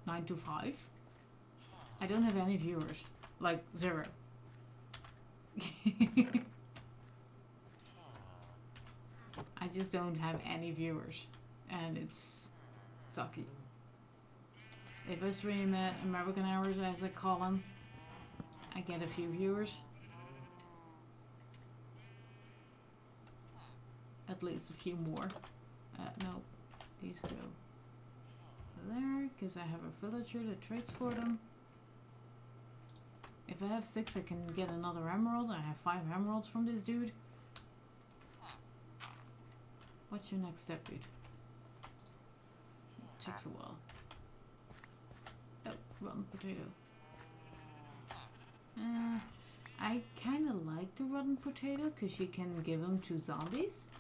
Speaker 1: 9 to 5, I don't have any viewers, like 0. I just don't have any viewers, and it's sucky. If I stream at American hours, as I call them, I get a few viewers. At least a few more. No, these go there, because I have a villager that trades for them. If I have 6, I can get another emerald. I have 5 emeralds from this dude. What's your next step, dude? It takes a while. Oh, rotten potato. I kind of like the rotten potato because you can give them to zombies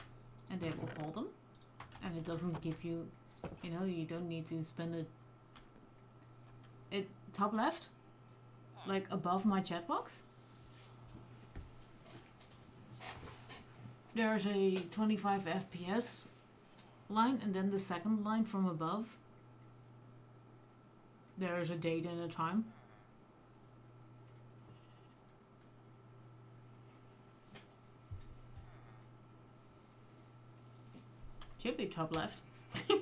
Speaker 1: and they will hold them. And it doesn't give you, you know, you don't need to spend it top left, like above my chat box. There's a 25 FPS line and then the second line from above. there's a date and a time. Should be top left. Okay,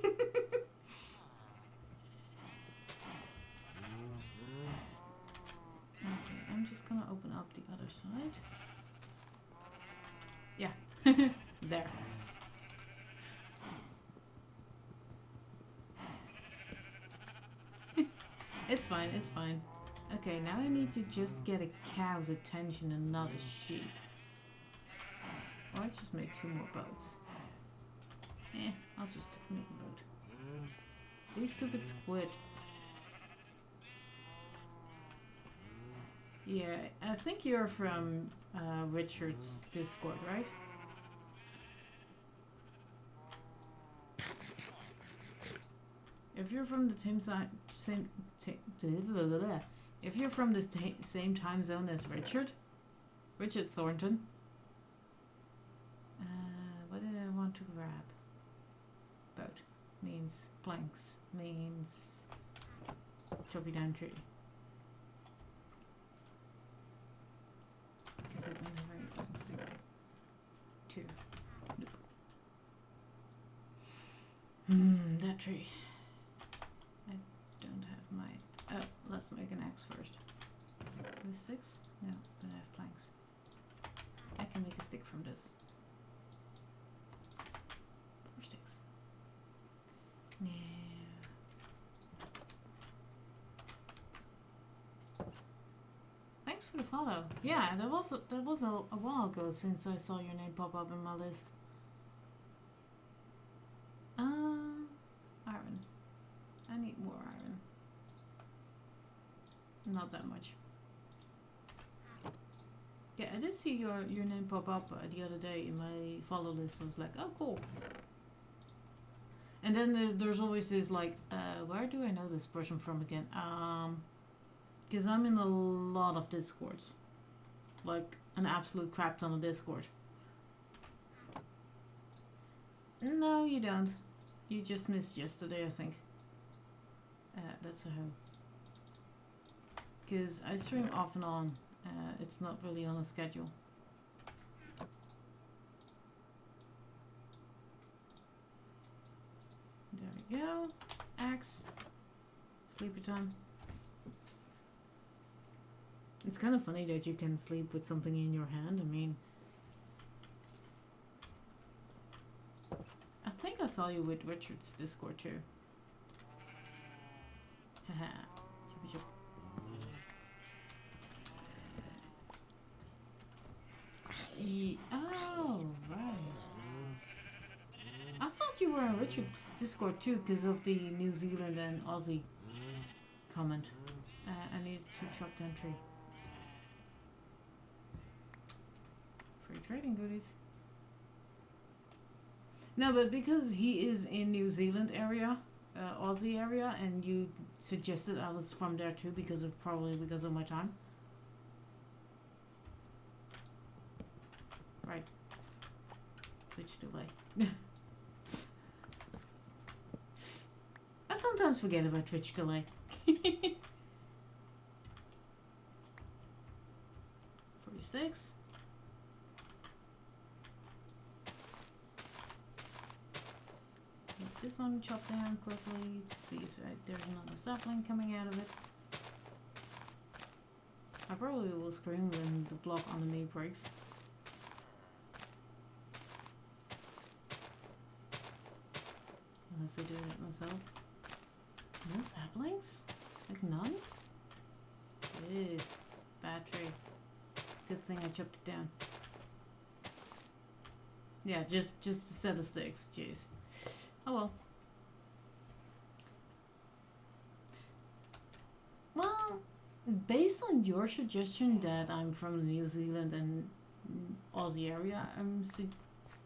Speaker 1: I'm just gonna open up the other side. Yeah, there. It's fine, it's fine. Okay, now I need to just get a cow's attention and not a sheep. Or I just make 2 more boats. I'll just make a boat. These stupid squid. Yeah, I think you're from Richard's Discord, right? If you're from the if you're from the same time zone as Richard Thornton. What did I want to grab? Boat means planks means choppy down tree. Because it wouldn't have any planks to grab. 2. Nope. That tree. I don't have my... Oh, let's make an axe first. With 6? No, but I have planks. I can make a stick from this. 4 sticks. No. Thanks for the follow. Yeah, that was a while ago since I saw your name pop up in my list. Iron. I need more iron. Not that much. Yeah, I did see your name pop up the other day in my follow list. I was like, oh, cool. And then there's always this like, where do I know this person from again? Because I'm in a lot of Discords. Like, an absolute crap ton of Discord. No, you don't. You just missed yesterday, I think. That's a hoe. Because I stream off and on. It's not really on a schedule. There we go. Axe. Sleepy time. It's kind of funny that you can sleep with something in your hand. I mean... I think I saw you with Richard's Discord too. Haha. Chup chup. Oh, right. I thought you were on Richard's Discord too because of the New Zealand and Aussie comment. I need to chop down tree. Free trading goodies. No, but because he is in New Zealand area, Aussie area, and you suggested I was from there too probably because of my time. Right. Twitch delay. I sometimes forget about Twitch delay. 46. Get this one chopped down quickly to see if there's another sapling coming out of it. I probably will scream when the block on me breaks. Unless I do it myself. No saplings? Like none? Jeez. Bad tree. Good thing I chopped it down. Yeah, just a set of sticks. Jeez. Oh well. Well, based on your suggestion that I'm from the New Zealand and Aussie area, I'm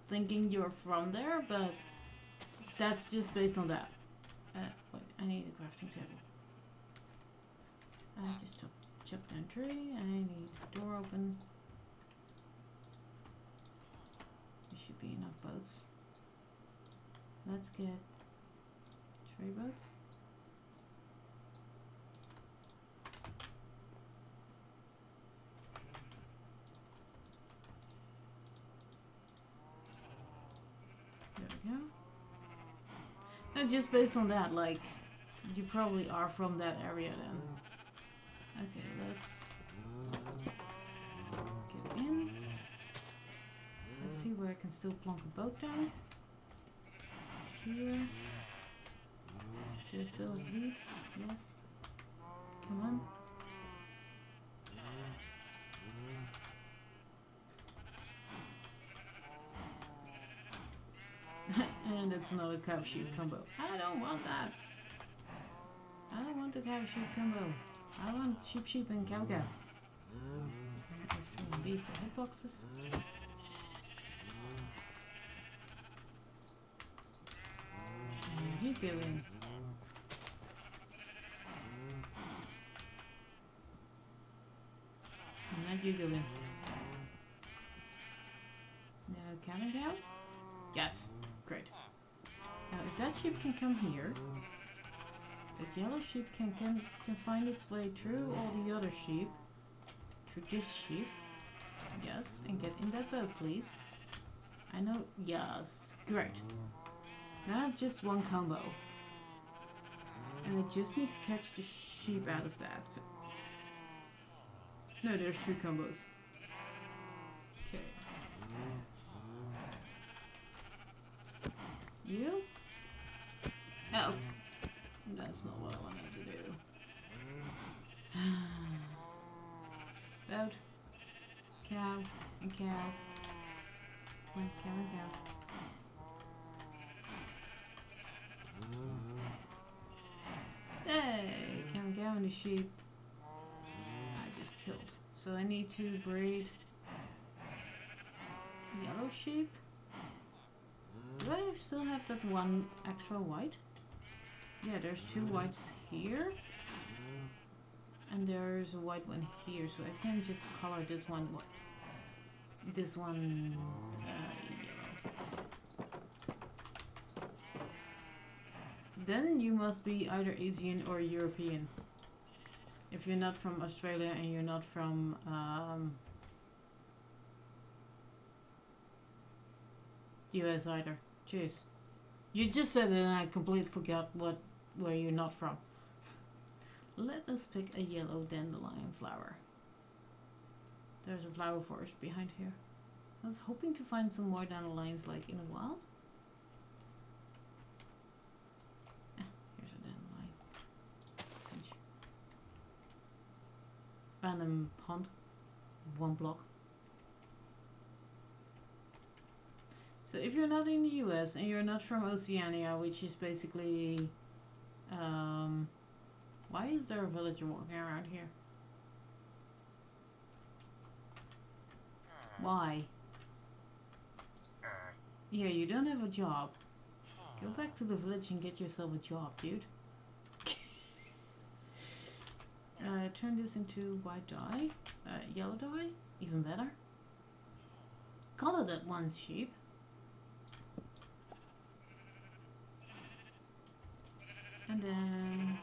Speaker 1: thinking you're from there, but that's just based on that. Wait, I need a crafting table. I just chopped down tree. I need the door open. There should be enough boats. Let's get tree boats. And just based on that, like, you probably are from that area then. Okay, let's get in. Let's see where I can still plonk a boat down. Here. There's still a fleet. Yes. Come on. And it's another cow sheep combo. I don't want that. I don't want the cow sheep combo. I want sheep and cow. F3 and B for hitboxes. And you go in. And now you go in. Now cow? Yes. Great. Now if that sheep can come here, that yellow sheep can find its way through all the other sheep, through this sheep, yes, and get in that boat, please. I know, yes, great. Now I have just one combo, and I just need to catch the sheep out of that. No, there's 2 combos. Okay. You? Oh. That's not what I wanted to do. Boat. Cow. And cow. Come on, cow and cow. Hey! Cow and cow and the sheep. I just killed. So I need to breed yellow sheep. Do I still have that one extra white? Yeah, there's 2 whites here. And there's a white one here, so I can just color this one yellow. Then you must be either Asian or European. If you're not from Australia and you're not from US either. Cheers. You just said it and I completely forgot where you're not from. Let us pick a yellow dandelion flower. There's a flower forest behind here. I was hoping to find some more dandelions like in the wild. Here's a dandelion. Pinch. Random pond. 1 block. So if you're not in the US and you're not from Oceania, which is basically... why is there a villager walking around here? Why? Yeah, you don't have a job. Go back to the village and get yourself a job, dude. Turn this into white dye. Yellow dye? Even better. Color that one sheep. And then...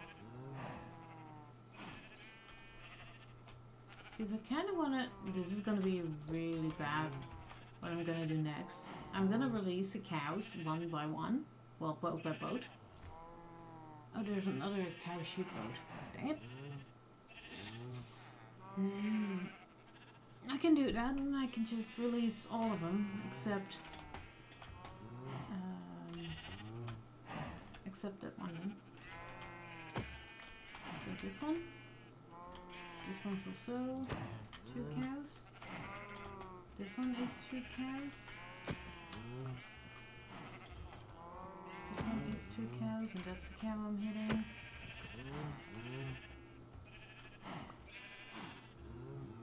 Speaker 1: because I kind of want to... this is going to be really bad what I'm going to do next. I'm going to release the cows one by one. Well, boat by boat. Oh, there's another cow sheep boat. Dang it. I can do that and I can just release all of them except... except that one then. So this one. This one's also 2 cows. This one is 2 cows. This one is 2 cows, and that's the cow I'm hitting.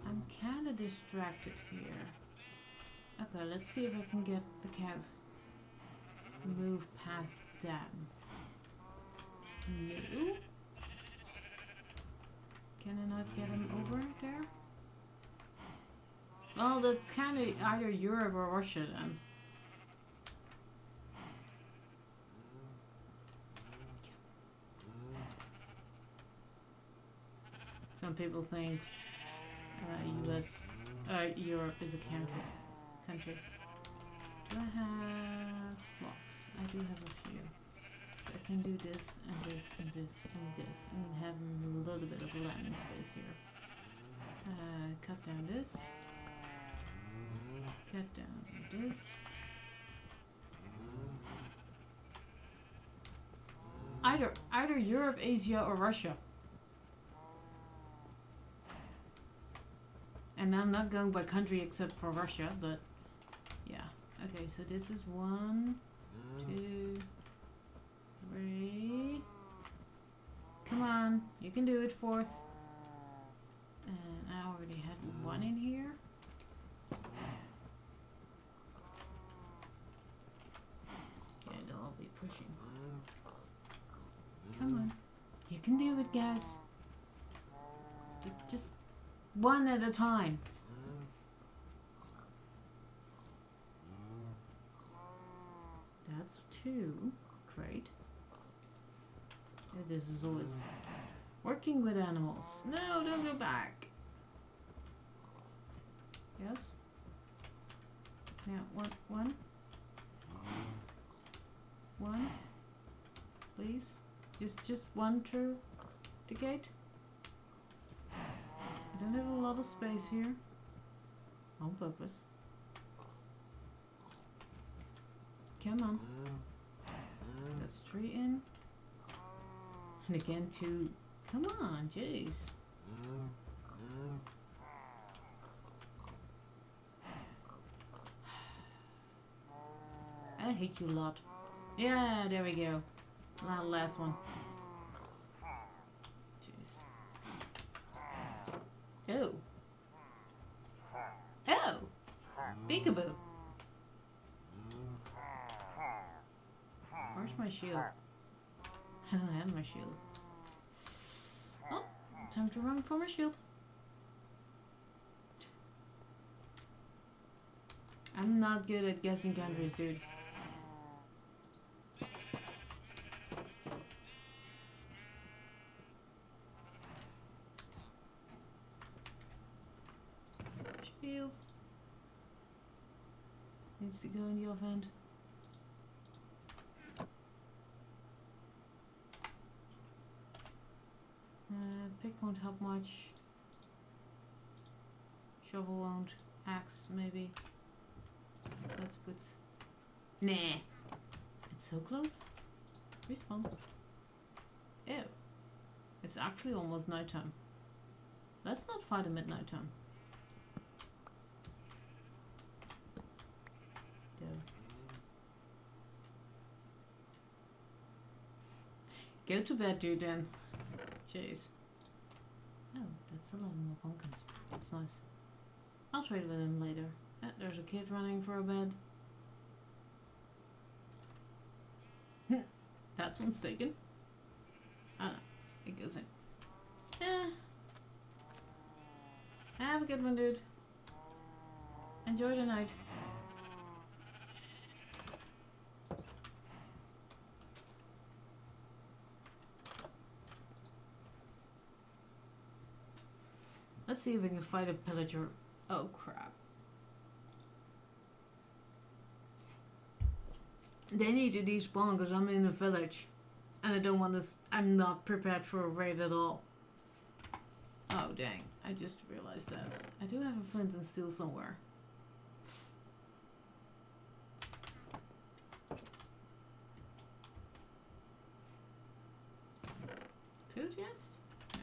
Speaker 1: I'm kinda distracted here. Okay, let's see if I can get the cows move past them. No. Can I not get him over there? Well, that's kind of either Europe or Russia then. Some people think Europe is a country. Do I have blocks? I do have a few. So I can do this and this and this and this and have a little bit of landing space here. Cut down this. Cut down this. Either Europe, Asia, or Russia. And I'm not going by country except for Russia, but yeah. Okay, so this is 1, 2, 3. Come on, you can do it. 4th. And I already had 1 in here. Yeah, they'll all be pushing. Come on, you can do it, guys. Just 1 at a time. That's 2. Great. And this is always working with animals. No, don't go back. Yes. Now, one. Please. Just 1 through the gate. I don't have a lot of space here. On purpose. Come on. That's 3 in. And again 2. Come on, jeez. I hate you a lot. Yeah, there we go. Last one. Jeez. Oh. Oh! Peekaboo. Where's my shield? I don't have my shield. Oh, time to run for my shield. I'm not good at guessing countries, dude. Shield. Needs to go in the off-end. Pick won't help much. Shovel won't. Axe, maybe. Let's put... Nah. It's so close. Respawn. Ew. It's actually almost nighttime. Let's not fight him at nighttime. Go to bed, dude, then. Jeez. Oh, that's a lot more pumpkins. That's nice. I'll trade with him later. There's a kid running for a bed. That one's taken. Oh no, it goes in. Have a good one, dude. Enjoy the night. Let's see if we can fight a pillager. Oh crap. They need to despawn because I'm in a village. And I don't want to... I'm not prepared for a raid at all. Oh dang. I just realized that. I do have a flint and steel somewhere. Food chest? No.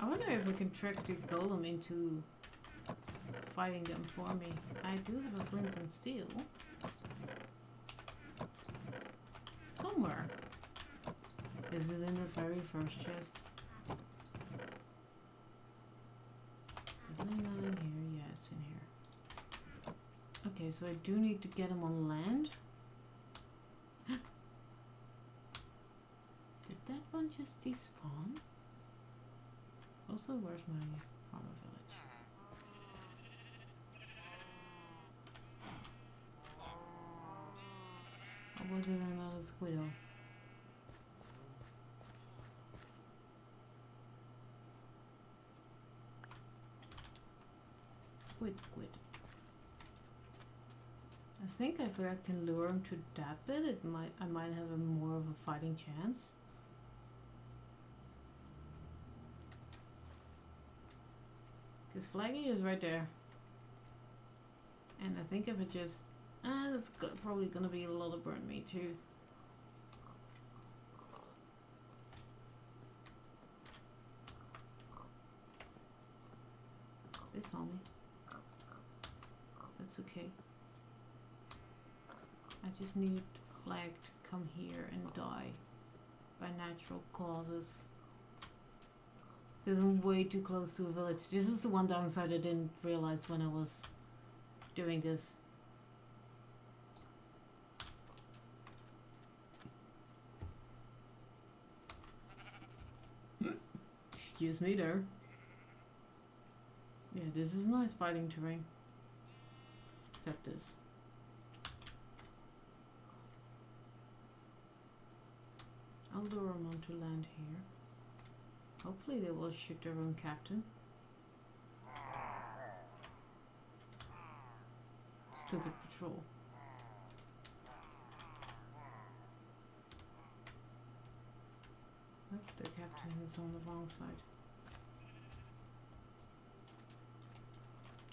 Speaker 1: I wonder if we can trick the golem into fighting them for me. I do have a flint and steel. Somewhere. Is it in the very first chest? I don't know in here. Yeah, it's in here. Okay, so I do need to get him on land. Did that one just despawn? Also, where's my farmer village? Or was it another squiddo? Squid. I think if I can lure him to that bit, I might have more of a fighting chance. Because Flaggy is right there. And I think if it just... that's probably going to be a lot of burnt meat too. This homie. That's okay. I just need Flag to come here and die by natural causes. Because I'm way too close to a village. This is the one downside I didn't realize when I was doing this. Excuse me there. Yeah, this is nice fighting terrain. Except this. I'll lure them onto land here. Hopefully they will shoot their own captain. Stupid patrol. Nope, the captain is on the wrong side.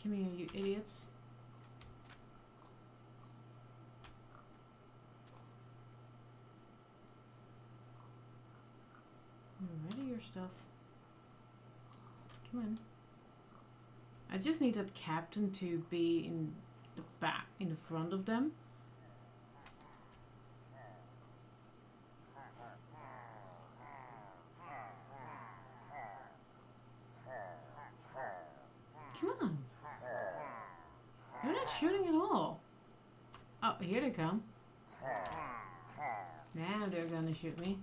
Speaker 1: Come here, you idiots. Ready your stuff. Come on. I just need that captain to be in the back, in the front of them. Come on. They're not shooting at all. Oh, here they come. Now they're gonna shoot me.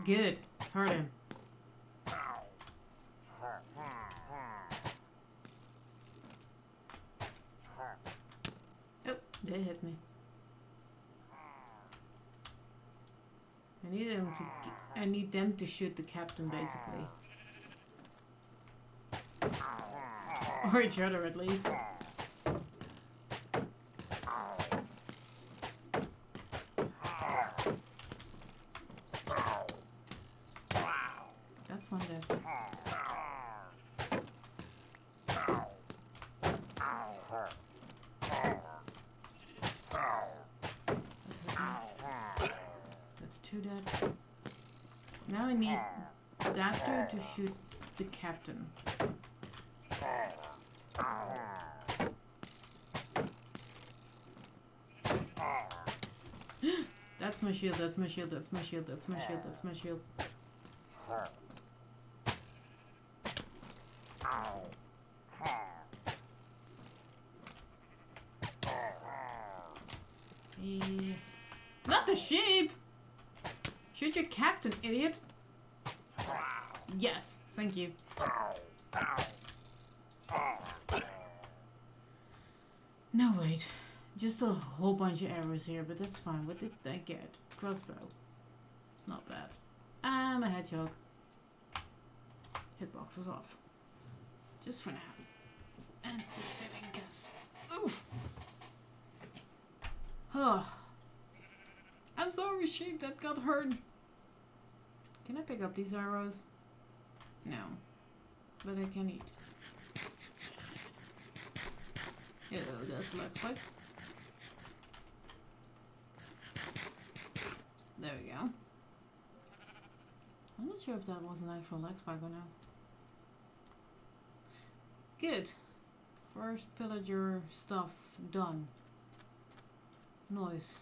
Speaker 1: Good. Hurt him. Oh, they hit me. I need them to shoot the captain, basically. Or each other, at least. That's one dead. That's two dead. Now I need that dude to shoot the captain. That's my shield, that's my shield, that's my shield, that's my shield, that's my shield. Not the sheep! Shoot your captain, idiot! Yes, thank you. No, wait. Just a whole bunch of arrows here, but that's fine. What did I get? Crossbow. Not bad. I'm a hedgehog. Hitbox is off. Just for now. And it's saving guess. Oof! Huh. I'm sorry, sheep, that got hurt. Can I pick up these arrows? No. But I can eat. Ew, that's leg spike. There we go. I'm not sure if that was an actual leg spike or not. Good. First pillager stuff done. Noise.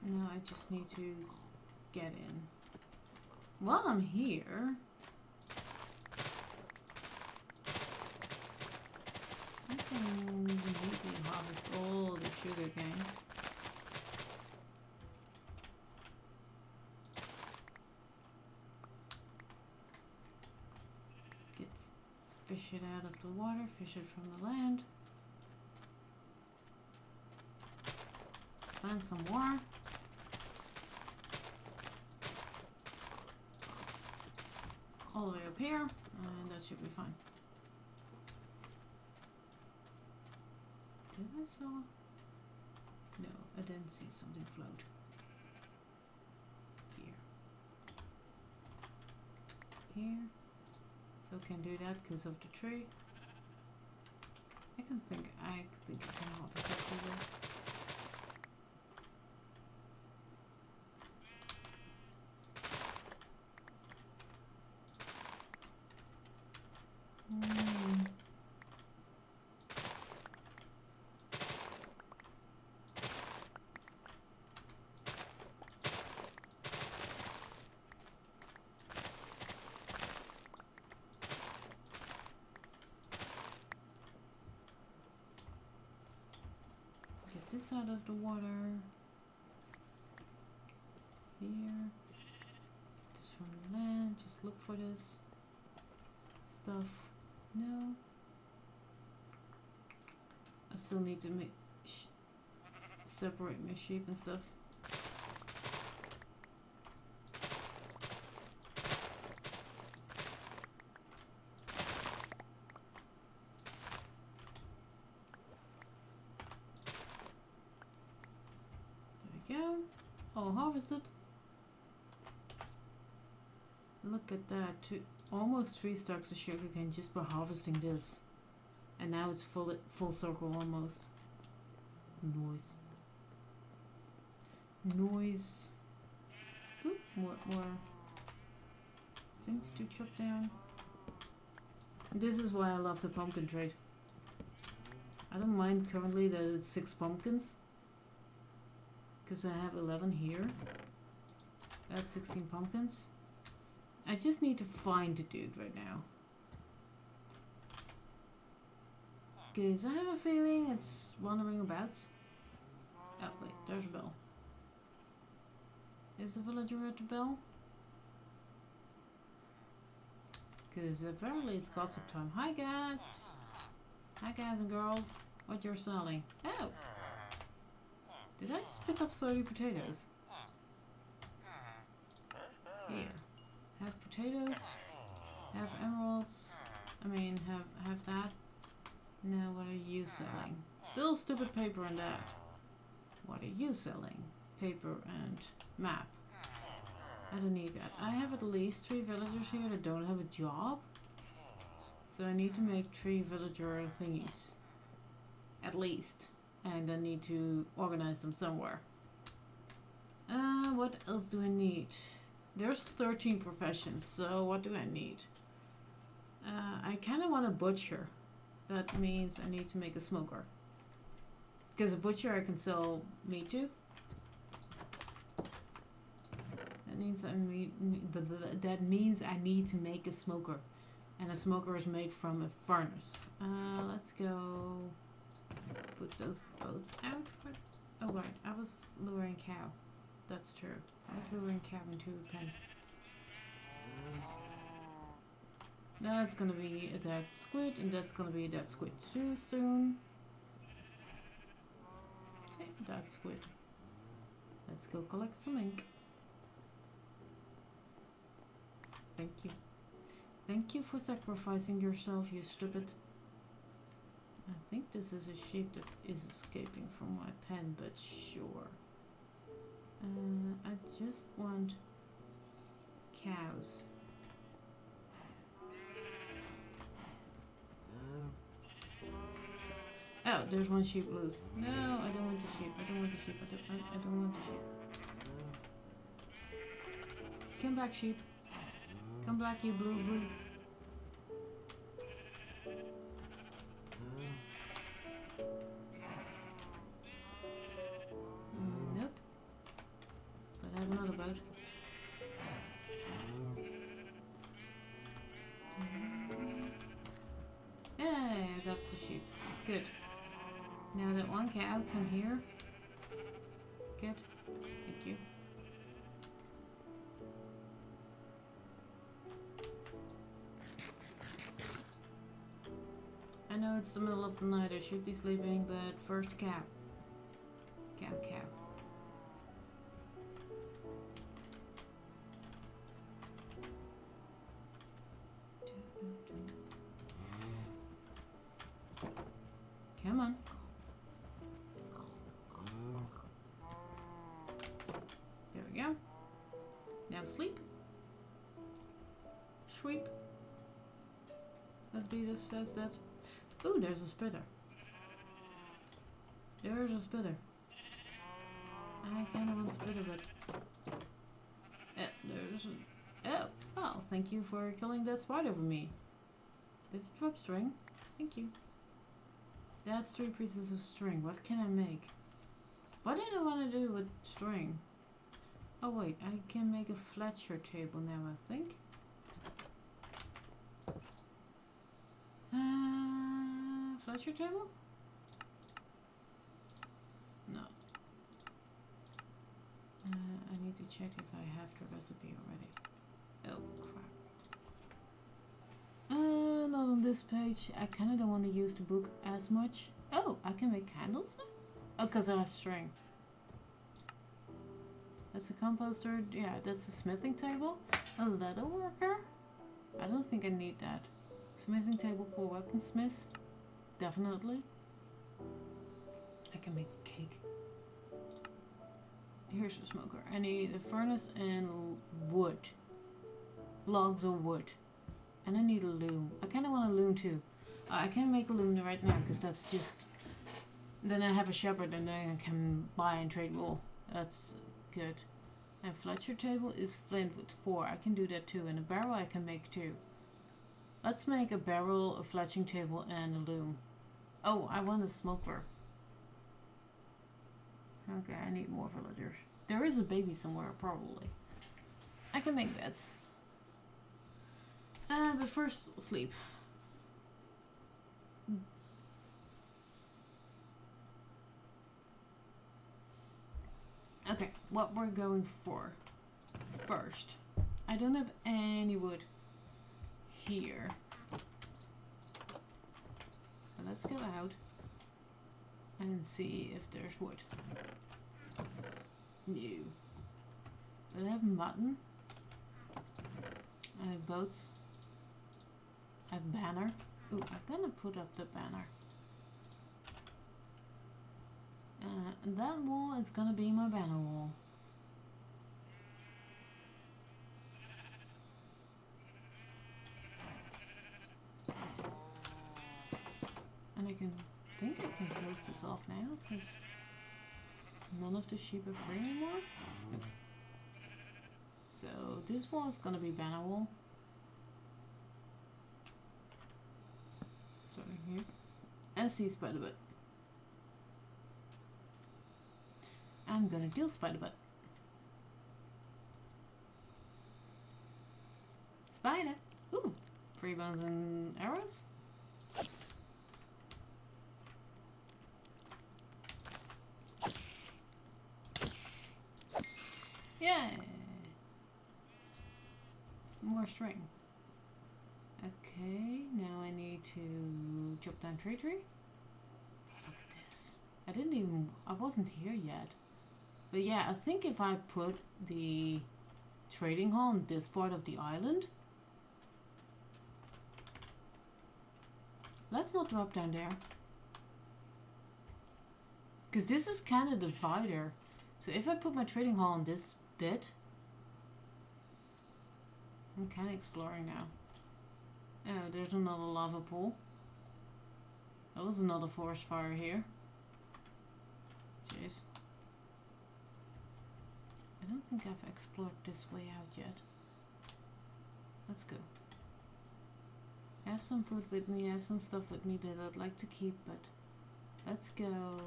Speaker 1: Now I just need to get in. While I'm here, I can immediately harvest all the sugar cane. Fish it out of the water, fish it from the land. Find some more. All the way up here, and that should be fine. Did I saw? No, I didn't see something float. Here. So I can do that because of the tree. I think I can harvest that too. Get this out of the water. Here. Just from the land. Just look for this stuff. No. I still need to make separate my sheep and stuff. There we go. All harvested. Look at that. Almost 3 stacks of sugarcane just by harvesting this. And now it's full circle almost. Noise. Ooh, more things to chop down. This is why I love the pumpkin trade. I don't mind currently that it's 6 pumpkins. Because I have 11 here. That's 16 pumpkins. I just need to find the dude right now. Because I have a feeling it's wandering about. Oh wait, there's a bell. Is the villager at the bell? Because apparently it's gossip time. Hi guys! Hi guys and girls. What you're selling? Oh! Did I just pick up 30 potatoes? Here. Have potatoes. Have emeralds. I mean, have that. Now what are you selling? Still stupid paper and that. What are you selling? Paper and map. I don't need that. I have at least 3 villagers here that don't have a job. So I need to make 3 villager thingies. At least. And I need to organize them somewhere. What else do I need? There's 13 professions, so what do I need? I kind of want a butcher. That means I need to make a smoker. Because a butcher I can sell meat to. That means I need to make a smoker. And a smoker is made from a furnace. Let's go put those boats out for... Oh right, I was luring cow. That's true. I was luring cow into a pen. That's gonna be a dead squid, and that's gonna be a dead squid too soon. Okay, dead squid. Let's go collect some ink. Thank you. Thank you for sacrificing yourself, you stupid. I think this is a sheep that is escaping from my pen, but sure. I just want cows. Oh, there's one sheep loose. No, I don't want the sheep. I don't want the sheep. I don't want the sheep. Come back, sheep. Come back, you blue. Nope. But I have another boat. Hey, I got the sheep. Good. Now that one cow come here. Good. Thank you. I know it's the middle of the night, I should be sleeping, but first cow. Cow. Come on. There we go. Now sleep. Sweep. Let's be this says that. Ooh, there's a spitter. There's a spitter. I kinda want a spitter, but there's oh, thank you for killing that spider for me. Did it drop string? Thank you. That's 3 pieces of string. What can I make? What did I want to do with string? Oh wait, I can make a Fletcher table now, I think. Fletcher table? No. I need to check if I have the recipe already. Oh crap. Not on this page. I kinda don't want to use the book as much. Oh, I can make candles now? Oh, because I have string. That's a composter. Yeah, that's a smithing table. A leather worker? I don't think I need that. Smithing table for weaponsmiths? Definitely. I can make a cake. Here's a smoker. I need a furnace and wood. Logs of wood. And I need a loom. I kind of want a loom too. I can make a loom right now because that's just... Then I have a shepherd and then I can buy and trade wool. That's good. And Fletcher table is flint with 4. I can do that too. And a barrel I can make too. Let's make a barrel, a fletching table, and a loom. Oh, I want a smoker. Okay, I need more villagers. There is a baby somewhere, probably. I can make beds. But first, sleep. Okay, what we're going for first. I don't have any wood here. So let's go out and see if there's wood. No. I have mutton. I have boats. I have banner. Ooh, I'm gonna put up the banner. And that wall is gonna be my banner wall. And I think I can close this off now because none of the sheep are free anymore. Nope. So this wall is gonna be banner wall. Sorry, here. And see Spider-Butt. I'm gonna kill Spider-Butt. Spider! Ooh! 3 bones and arrows? Yeah! More string. Okay, now I need to chop down tree. Look at this. I wasn't here yet. But yeah, I think if I put the trading hall on this part of the island. Let's not drop down there. Because this is kind of the divider. So if I put my trading hall on this bit. I'm kind of exploring now. Oh, there's another lava pool. That was another forest fire here. Jeez. I don't think I've explored this way out yet. Let's go. I have some food with me, I have some stuff with me that I'd like to keep, but let's go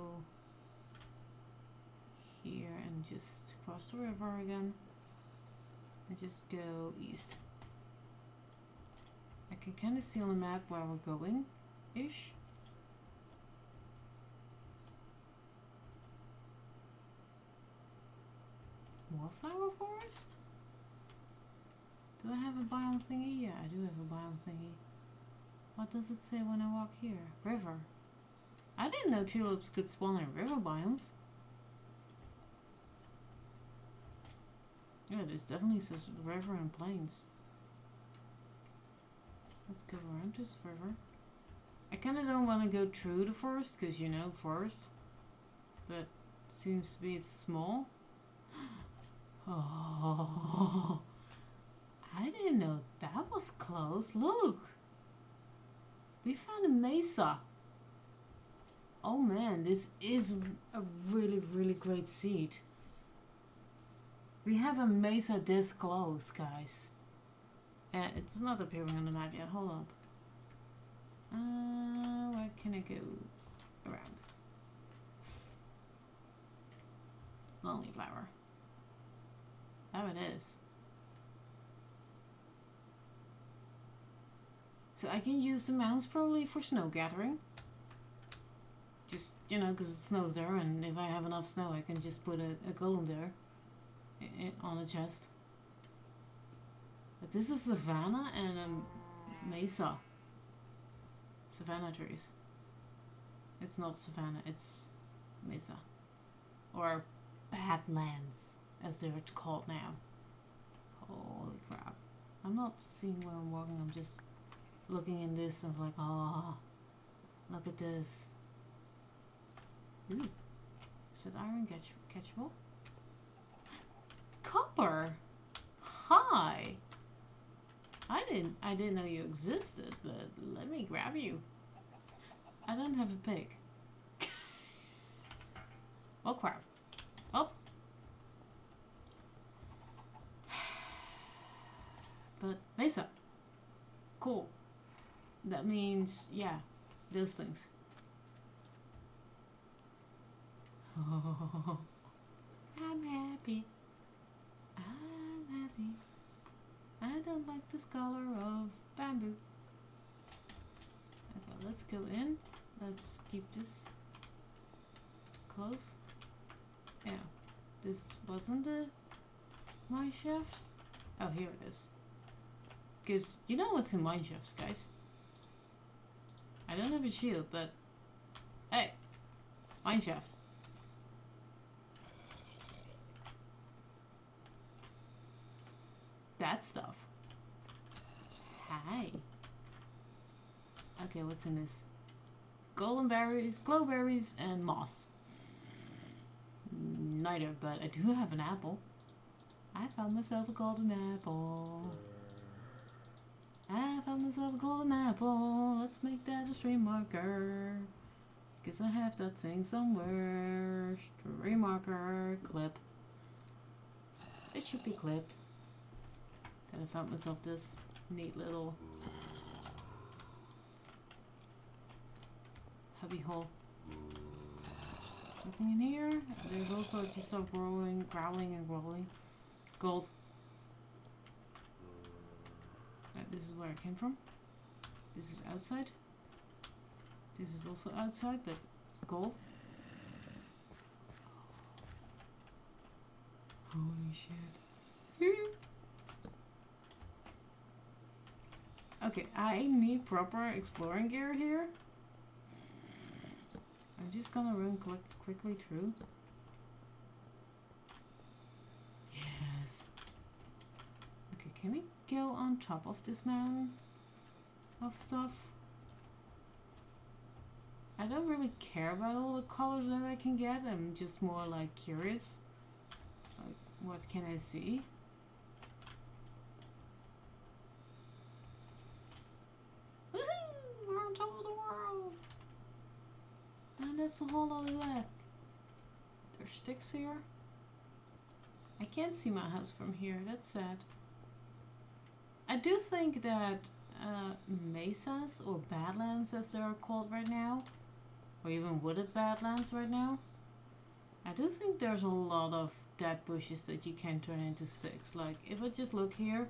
Speaker 1: here and just cross the river again. And just go east. I can kind of see on the map where we're going-ish. More flower forest? Do I have a biome thingy? Yeah, I do have a biome thingy. What does it say when I walk here? River. I didn't know tulips could spawn in river biomes. Yeah, this definitely says river and plains. Let's go around this river. I kind of don't want to go through the forest, because you know, forest. But seems to be it's small. Oh, I didn't know that was close. Look, we found a mesa. Oh man, this is a really, really great seed. We have a mesa this close, guys. It's not appearing on the map yet. Hold up. Where can I go around? Lonely flower. Oh, it is. So I can use the mounds probably for snow gathering. Just, you know, because it snows there, and if I have enough snow, I can just put a golem there on a chest. But this is savanna and a mesa. Savanna trees. It's not savanna, it's mesa. Or badlands, as they're called now. Holy crap. I'm not seeing where I'm walking, I'm just looking in this and like, oh, look at this. Ooh. Is that iron catchable? Copper! Hi! I didn't know you existed, but let me grab you. I don't have a pig. Oh crap. Oh! But mesa. Cool. That means, yeah, those things. Oh, I'm happy. I'm happy. I don't like this color of bamboo. Okay, let's go in. Let's keep this close. Yeah, this wasn't a mine shaft. Oh, here it is. Because you know what's in mine shafts, guys. I don't have a shield, but hey, mine shaft. That stuff. Hi. Okay, what's in this? Golden berries, glowberries, and moss. Neither, but I do have an apple. I found myself a golden apple. I found myself a golden apple. Let's make that a stream marker. Because I have that thing somewhere. Stream marker. Clip. It should be clipped. And I found myself this neat little hubby hole. Nothing in here. There's all sorts of stuff growling, growling and growling. Gold. This is where I came from. This is outside. This is also outside, but gold. Holy shit. Okay, I need proper exploring gear here. I'm just gonna run quickly through. Yes. Okay, can we go on top of this mountain of stuff? I don't really care about all the colors that I can get. I'm just more like curious. Like, what can I see? Woohoo! We're on top of the world! And that's a whole lot of that. There's sticks here. I can't see my house from here. That's sad. I do think that mesas or badlands, as they're called right now, or even wooded badlands right now, I do think there's a lot of dead bushes that you can turn into sticks. Like if I just look here,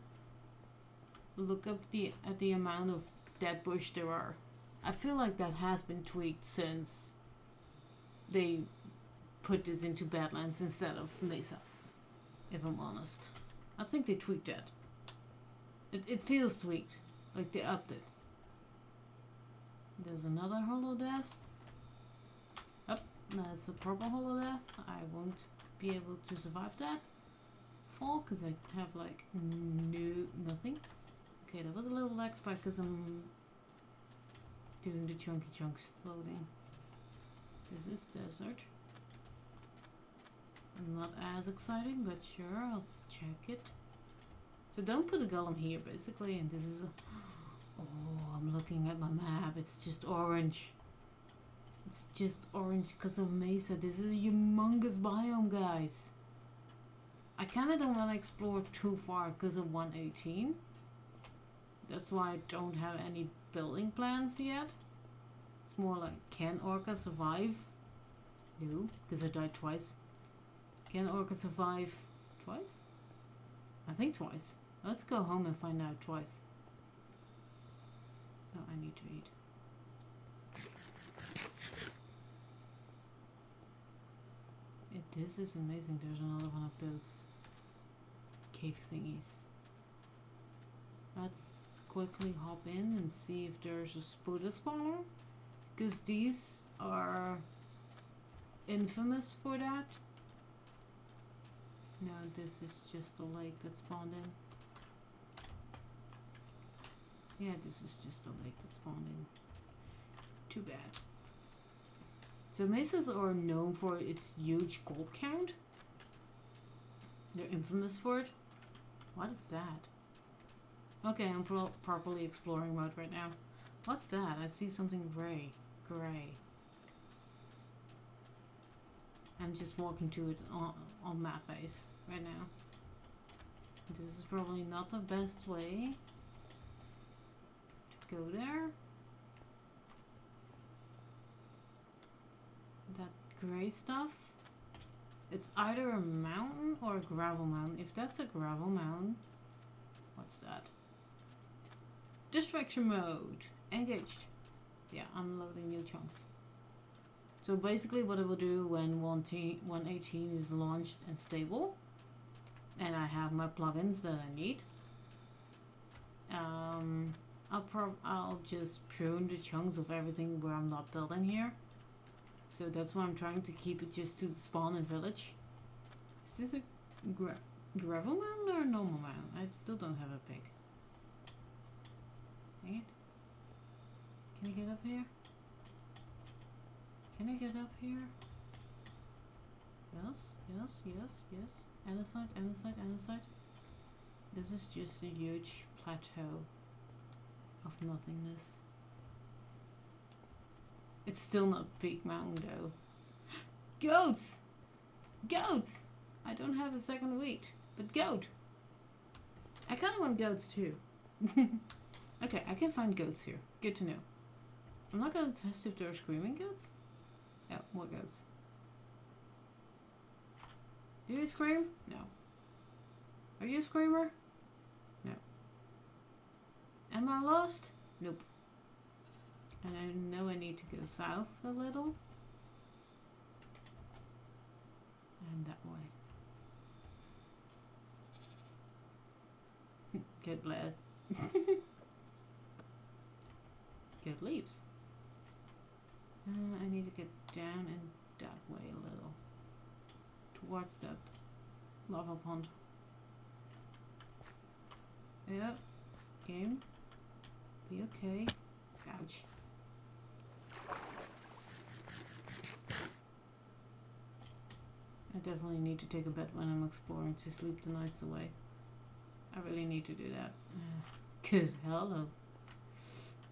Speaker 1: look up at the amount of dead bush there are. I feel like that has been tweaked since they put this into badlands instead of mesa, if I'm honest. I think they tweaked that. It feels tweaked, like they upped it. There's another holodeath. Oh, that's a purple holodeath. I won't be able to survive that fall because I have like nothing. Okay, that was a little lag spike because I'm doing the chunky chunks loading. This is desert. Not as exciting, but sure, I'll check it. So don't put a golem here, basically, and this is a... Oh, I'm looking at my map. It's just orange. It's just orange because of Mesa. This is a humongous biome, guys. I kind of don't want to explore too far because of 118. That's why I don't have any building plans yet. It's more like, can Orca survive? No, because I died twice. Can Orca survive twice? I think twice. Let's go home and find out twice. Oh, I need to eat. This is amazing. There's another one of those cave thingies. Let's quickly hop in and see if there's a Spuda spawner. Because these are infamous for that. No, this is just a lake that spawned in. Yeah, this is just a lake that spawned in. Too bad. So mesas are known for its huge gold count. They're infamous for it. What is that? Okay, I'm properly exploring mode right now. What's that? I see something gray. I'm just walking to it on map base right now. This is probably not the best way to go there. That gray stuff. It's either a mountain or a gravel mountain. If that's a gravel mountain, what's that? Distraction mode. Engaged. Yeah, I'm loading new chunks. So basically what I will do when 118 is launched and stable, and I have my plugins that I need, I'll just prune the chunks of everything where I'm not building here. So that's why I'm trying to keep it just to the spawn and village. Is this a gravel mountain or a normal mountain? I still don't have a pig. Dang it. Can I get up here? Can I get up here? Yes. Andesite. This is just a huge plateau of nothingness. It's still not Peak Mountain though. Goats! Goats! I don't have a second wheat, but goat! I kind of want goats too. Okay, I can find goats here. Good to know. I'm not gonna test if there are screaming goats. Yeah, more goats. Do you scream? No. Are you a screamer? No. Am I lost? Nope. And I know I need to go south a little. And that way. Get bled. Get leaves. I need to get down and that way a little. Towards that lava pond. Yeah. Game. Be okay. Ouch. I definitely need to take a bed when I'm exploring to sleep the nights away. I really need to do that. 'Cause hello.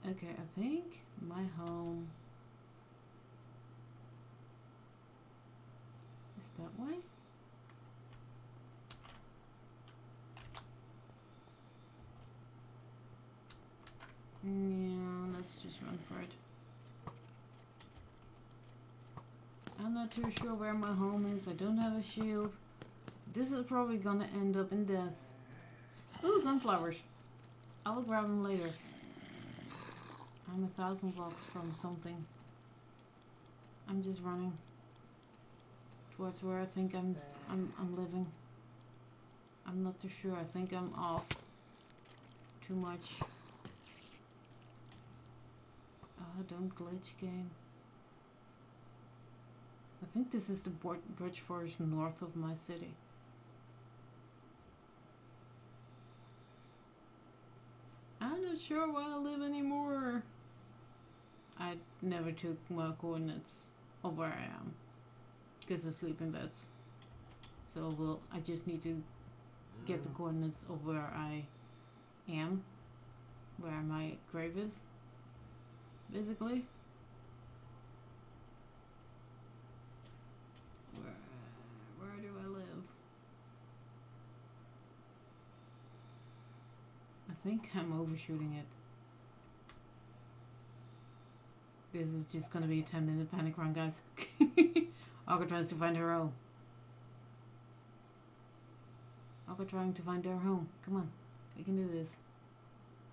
Speaker 1: Okay, I think my home is that way. Yeah, let's just run for it. I'm not too sure where my home is. I don't have a shield. This is probably gonna end up in death. Ooh, sunflowers. I will grab them later. I'm 1,000 blocks from something. I'm just running towards where I think I'm living. I'm not too sure. I think I'm off too much. Don't glitch, game. I think this is the bridge forest north of my city. I'm not sure where I live anymore. I never took my coordinates of where I am because of sleeping beds. So I just need to get the coordinates of where I am, where my grave is, basically. Where do I live? I think I'm overshooting it. This is just gonna be a 10-minute panic run, guys. Orca tries to find her home. Orca trying to find her home. Come on, we can do this.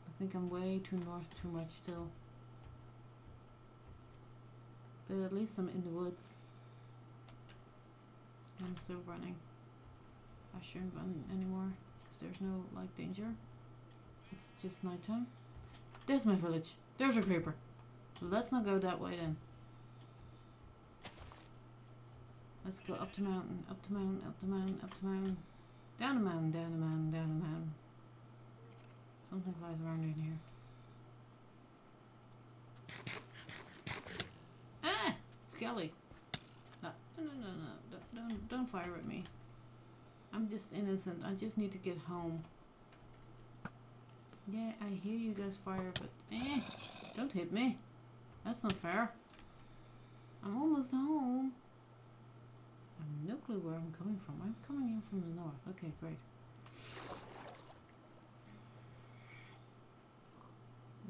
Speaker 1: I think I'm way too north too much still. But at least I'm in the woods. I'm still running. I shouldn't run anymore because there's no danger. It's just nighttime. There's my village. There's a creeper. Let's not go that way then. Let's go up the mountain, up the mountain, up the mountain, up the mountain. Down the mountain, down the mountain, down the mountain. Something flies around in here. Ah! Skelly! No. Don't fire at me. I'm just innocent. I just need to get home. Yeah, I hear you guys fire, but don't hit me. That's not fair. I'm almost home. I have no clue where I'm coming from. I'm coming in from the north. Okay, great.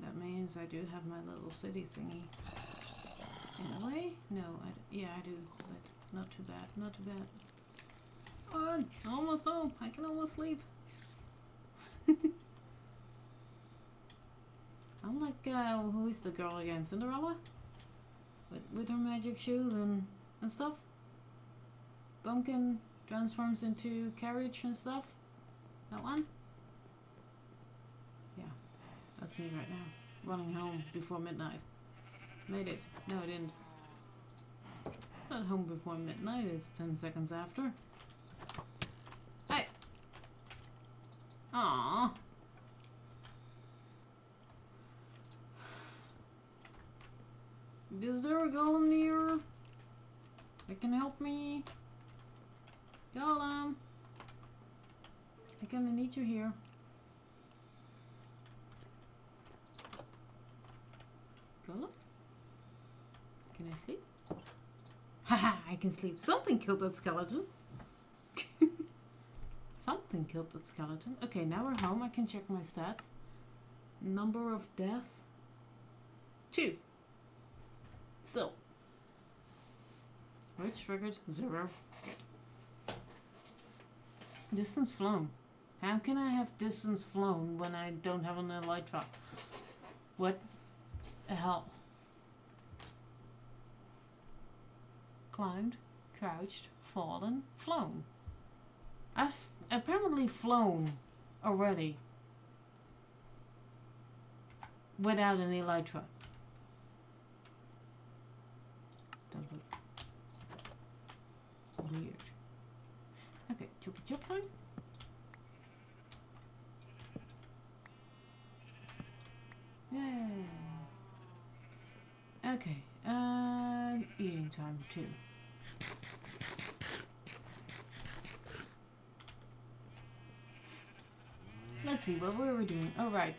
Speaker 1: That means I do have my little city thingy. In a way? No, yeah, I do, but not too bad. Not too bad. Oh, almost home. I can almost sleep. I'm like, who is the girl again? Cinderella? With her magic shoes and stuff? Bumpkin transforms into carriage and stuff? That one? Yeah, that's me right now. Running home before midnight. Made it. No, I didn't. Not home before midnight, it's 10 seconds after. Hey! Aww. Is there a golem near? That can help me? Golem! I kinda need you here. Golem? Can I sleep? Haha, I can sleep. Something killed that skeleton. Something killed that skeleton. Okay, now we're home. I can check my stats. Number of deaths. 2. Still. Which triggered? 0. Distance flown. How can I have distance flown when I don't have an elytra? What the hell? Climbed, crouched, fallen, flown. I've apparently flown already. Without an elytra. Don't look weird. Okay, choppy chop time. Yay. Okay, eating time too. Let's see, what were we doing? Oh, right.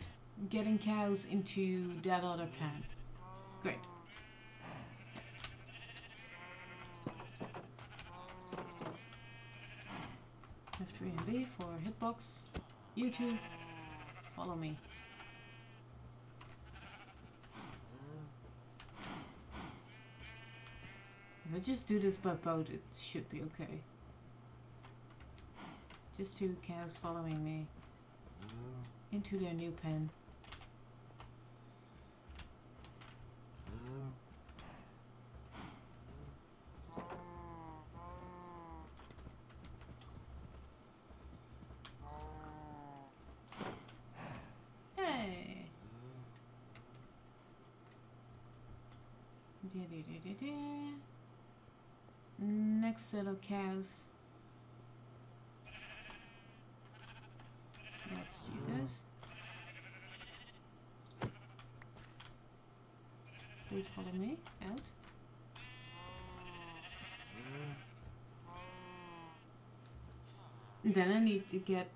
Speaker 1: Getting cows into that other pan. Great. F3 and B for hitbox. You two, follow me. If I just do this by boat, it should be okay. Just 2 cows following me into their new pen. Hey! Next set of cows. That's you guys. Please follow me out. Then I need to get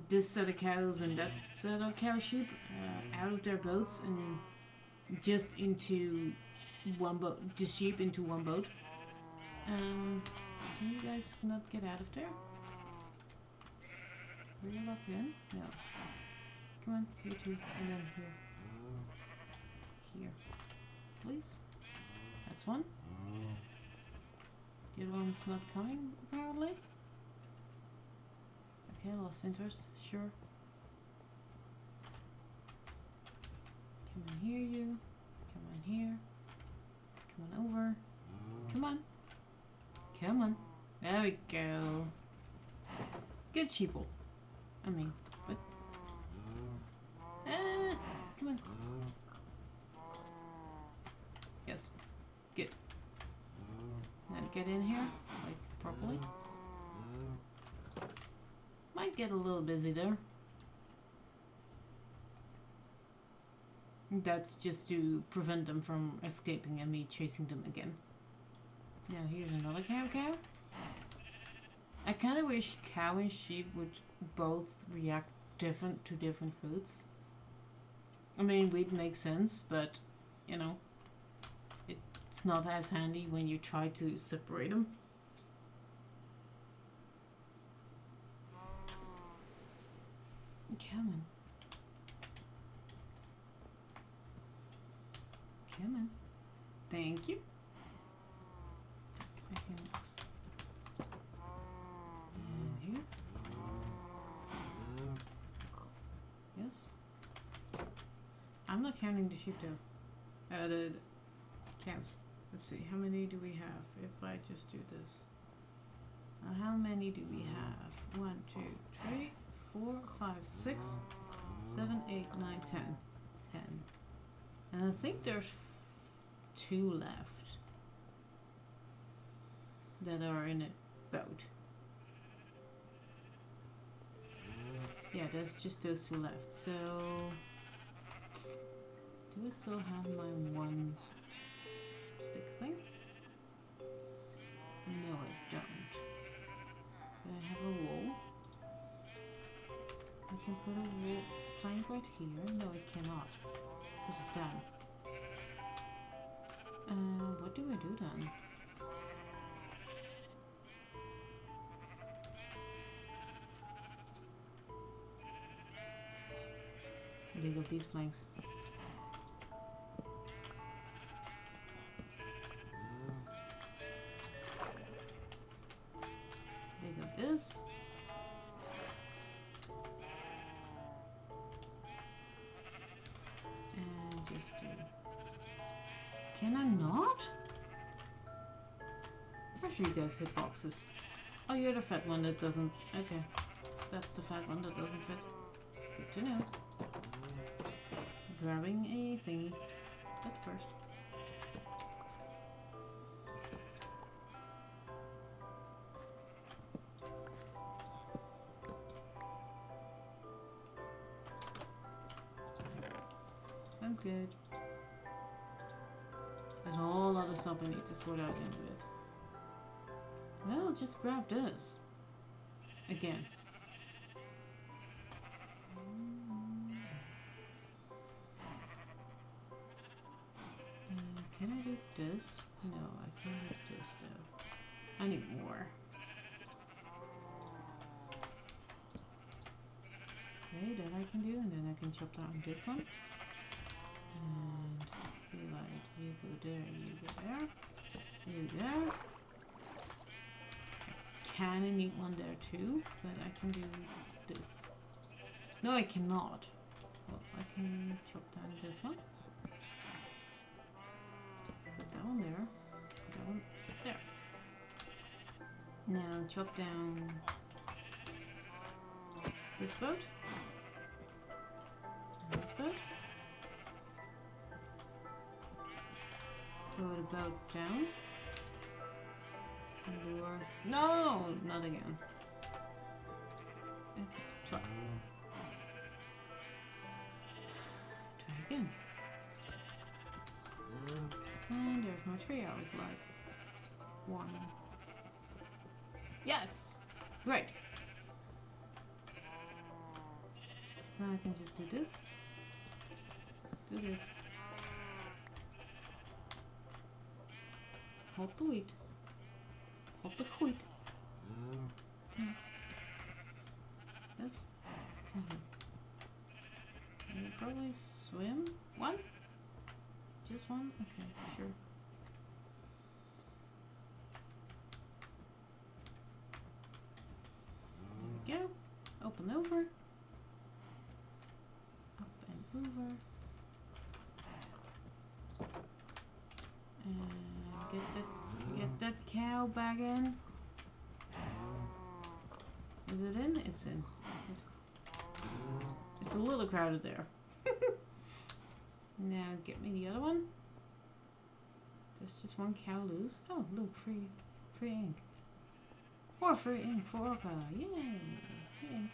Speaker 1: this set of cows and that set of cow sheep out of their boats and just into one boat. The sheep into one boat. Can you guys not get out of there? Are you locked in? No. Come on, you two, and then here. Here. Please. That's one. The other one's not coming, apparently. Okay, lost interest, sure. Come on here, you. Come on here. Come on over. Come on. Come on. There we go. Good sheeple. I mean, what? Come on. Yes. Good. Now get in here, like, properly. Might get a little busy there. That's just to prevent them from escaping and me chasing them again. Now here's another cow. I kind of wish cow and sheep would both react different to different foods. I mean, wheat makes sense, but, you know, it's not as handy when you try to separate them. Come on. Come on. Thank you. I can and here. Yes. I'm not counting the sheep though. The cows. Let's see, how many do we have if I just do this? How many do we have? 1, 2, 3, 4, 5, 6, 7, 8, 9, 10. 10. And I think there's 2 left that are in a boat. Yeah, there's just those 2 left. So, do I still have my 1 stick thing? No, I don't. But I have a wall. I can put a wall plank right here. No, I cannot. Because of that. What do I do then? Dig up these planks. Dig up this. And just do. Can I not? Actually, those hitboxes. Oh, you're the fat one that doesn't. Okay. That's the fat one that doesn't fit. Good to know. Grabbing a thingy. But first. Sounds good. There's a whole lot of stuff I need to sort out in a bit. Well, just grab this. Again. Can I do this? No, I can't do this though. I need more. Okay, that I can do, and then I can chop down this one. And be like, you go there, you go there, you there. Kinda need one there too, but I can do this. No, I cannot. Well, I can chop down this one. Put that one there. Put that one there. Now chop down this boat. And this boat. Throw the boat down. And lure. No! Not again. Okay, try. Try again. And there's my 3 hours life. Warning. Yes! Great! So now I can just do this. Do this. Halt de wheat. Halt de wheat. Okay. Yes. Okay. Can you probably swim? One? Just one? Okay, sure. There we go. Open over. Up and over. And get that cow back in. Is it in? It's in. It's a little crowded there. Now get me the other one. There's just one cow loose. Oh, look, free ink. More free ink for Orca. Yay! Free ink.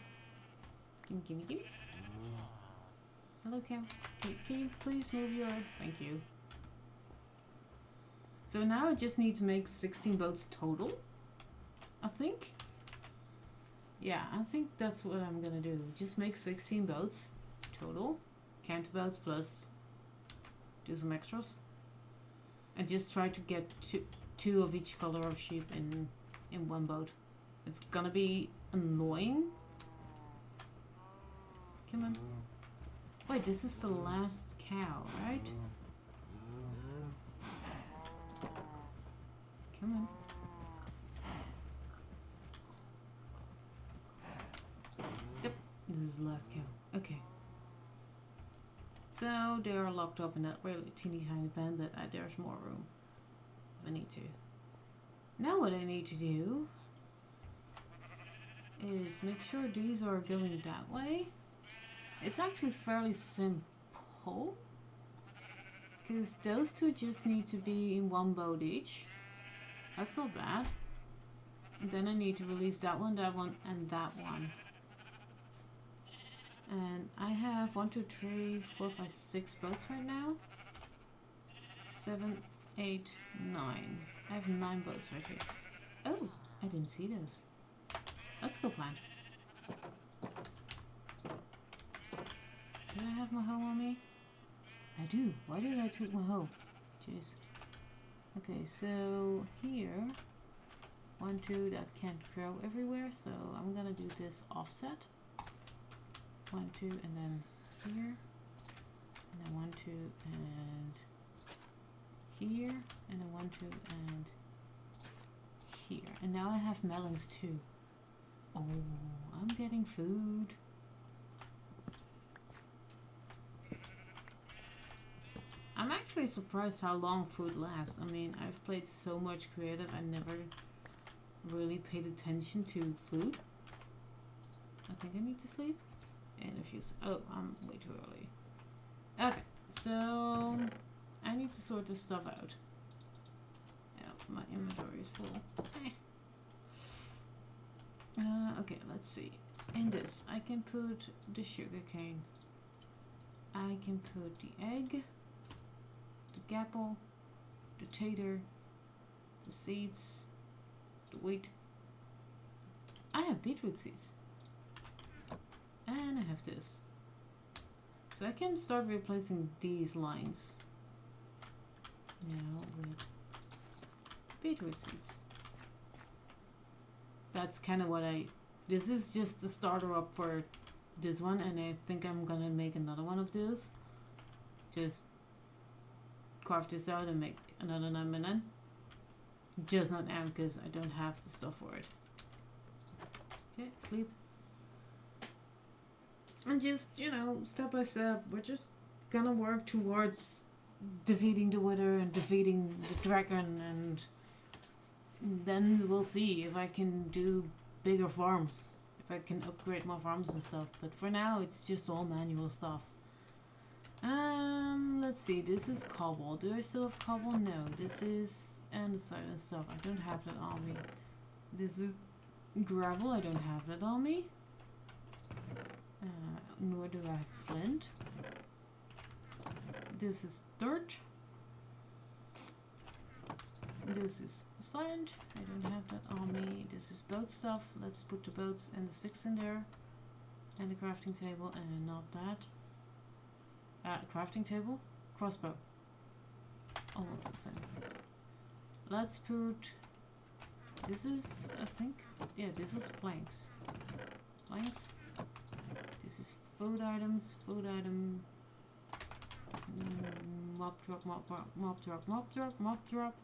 Speaker 1: Gimme. Hello, cow. Can you please move your... Thank you. So now I just need to make 16 boats total. I think. Yeah, I think that's what I'm gonna do. Just make 16 boats total. Canter boats plus do some extras. And just try to get two of each color of sheep in one boat. It's gonna be annoying. Come on. Wait, this is the last cow, right? Come on. Yep, this is the last cow. Okay. So they are locked up in that really teeny tiny pen, but there's more room. I need to. Now what I need to do is make sure these are going that way. It's actually fairly simple, because those two just need to be in one boat each. That's not bad. And then I need to release that one, and that one. And I have 1, 2, 3, 4, 5, 6 boats right now. 7, 8, 9. I have 9 boats right here. Oh, I didn't see this. Let's go plan. Did I have my hoe on me? I do. Why did I take my hoe? Jeez. Okay, so here, 1, 2, that can't grow everywhere, so I'm gonna do this offset. 1, 2, and then here, and then 1, 2, and here, and then 1, 2, and here. And now I have melons too. Oh, I'm getting food. I'm actually surprised how long food lasts. I mean, I've played so much creative, I never really paid attention to food. I think I need to sleep. And if you... Oh, I'm way too early. Okay, so... I need to sort this stuff out. Yeah, my inventory is full. Okay, let's see. In this, I can put the sugar cane. I can put the egg, the gapple, the tater, the seeds, the wheat. I have beetroot seeds. And I have this. So I can start replacing these lines now with beetroot seeds. That's kind of what this is just the starter up for this one, and I think I'm gonna make another one of those. Just carve this out and make another 9 minute. Just not now because I don't have the stuff for it. Okay, sleep. And just, you know, step by step, we're just gonna work towards defeating the Wither and defeating the dragon, and then we'll see if I can do bigger farms, if I can upgrade more farms and stuff. But for now, it's just all manual stuff. Let's see, this is cobble. Do I still have cobble? No, this is andesite and stuff. I don't have that on me. This is gravel. I don't have that on me. Nor do I have flint. This is dirt. This is sand. I don't have that on me. This is boat stuff. Let's put the boats and the sticks in there. And the crafting table and not that. Crafting table? Crossbow. Almost the same. Let's put... This is, I think... Yeah, this was planks. Planks. This is food items. Food item. Mop drop, mop drop, mop drop, mop drop, mop drop.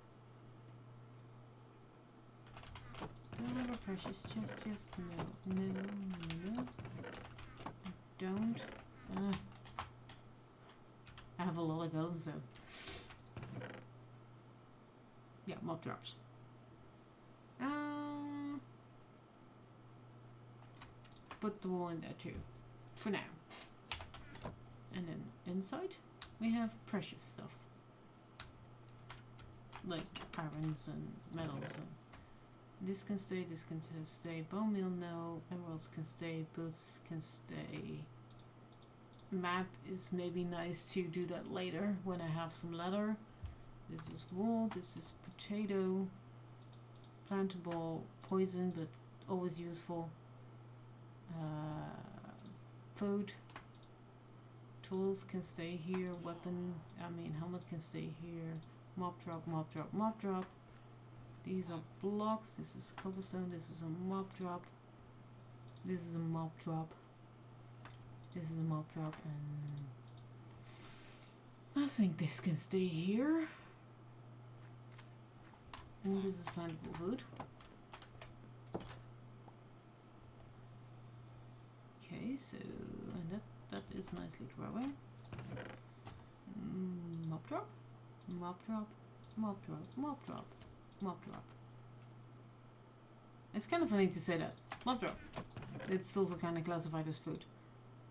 Speaker 1: Do I have a precious chest? Yes, no, no, no. I don't. I have a lot of golems though. Yeah, mob drops. Put the wall in there too, for now. And then inside we have precious stuff, like irons and metals. And this can stay. This can stay. Bone meal, no. Emeralds can stay. Boots can stay. Map is maybe nice to do that later when I have some leather. This is wool. This is potato. Plantable, poison, but always useful. Food. Tools can stay here. Weapon, helmet can stay here. Mop drop, mop drop, mop drop. These are blocks. This is cobblestone. This is a mop drop. This is a mop drop. This is a mop drop, and I think this can stay here. And this is plantable food. Okay, so and that is nicely growing. Mop drop, mop drop, mop drop, mop drop, mop drop. It's kind of funny to say that. Mop drop. It's also kind of classified as food.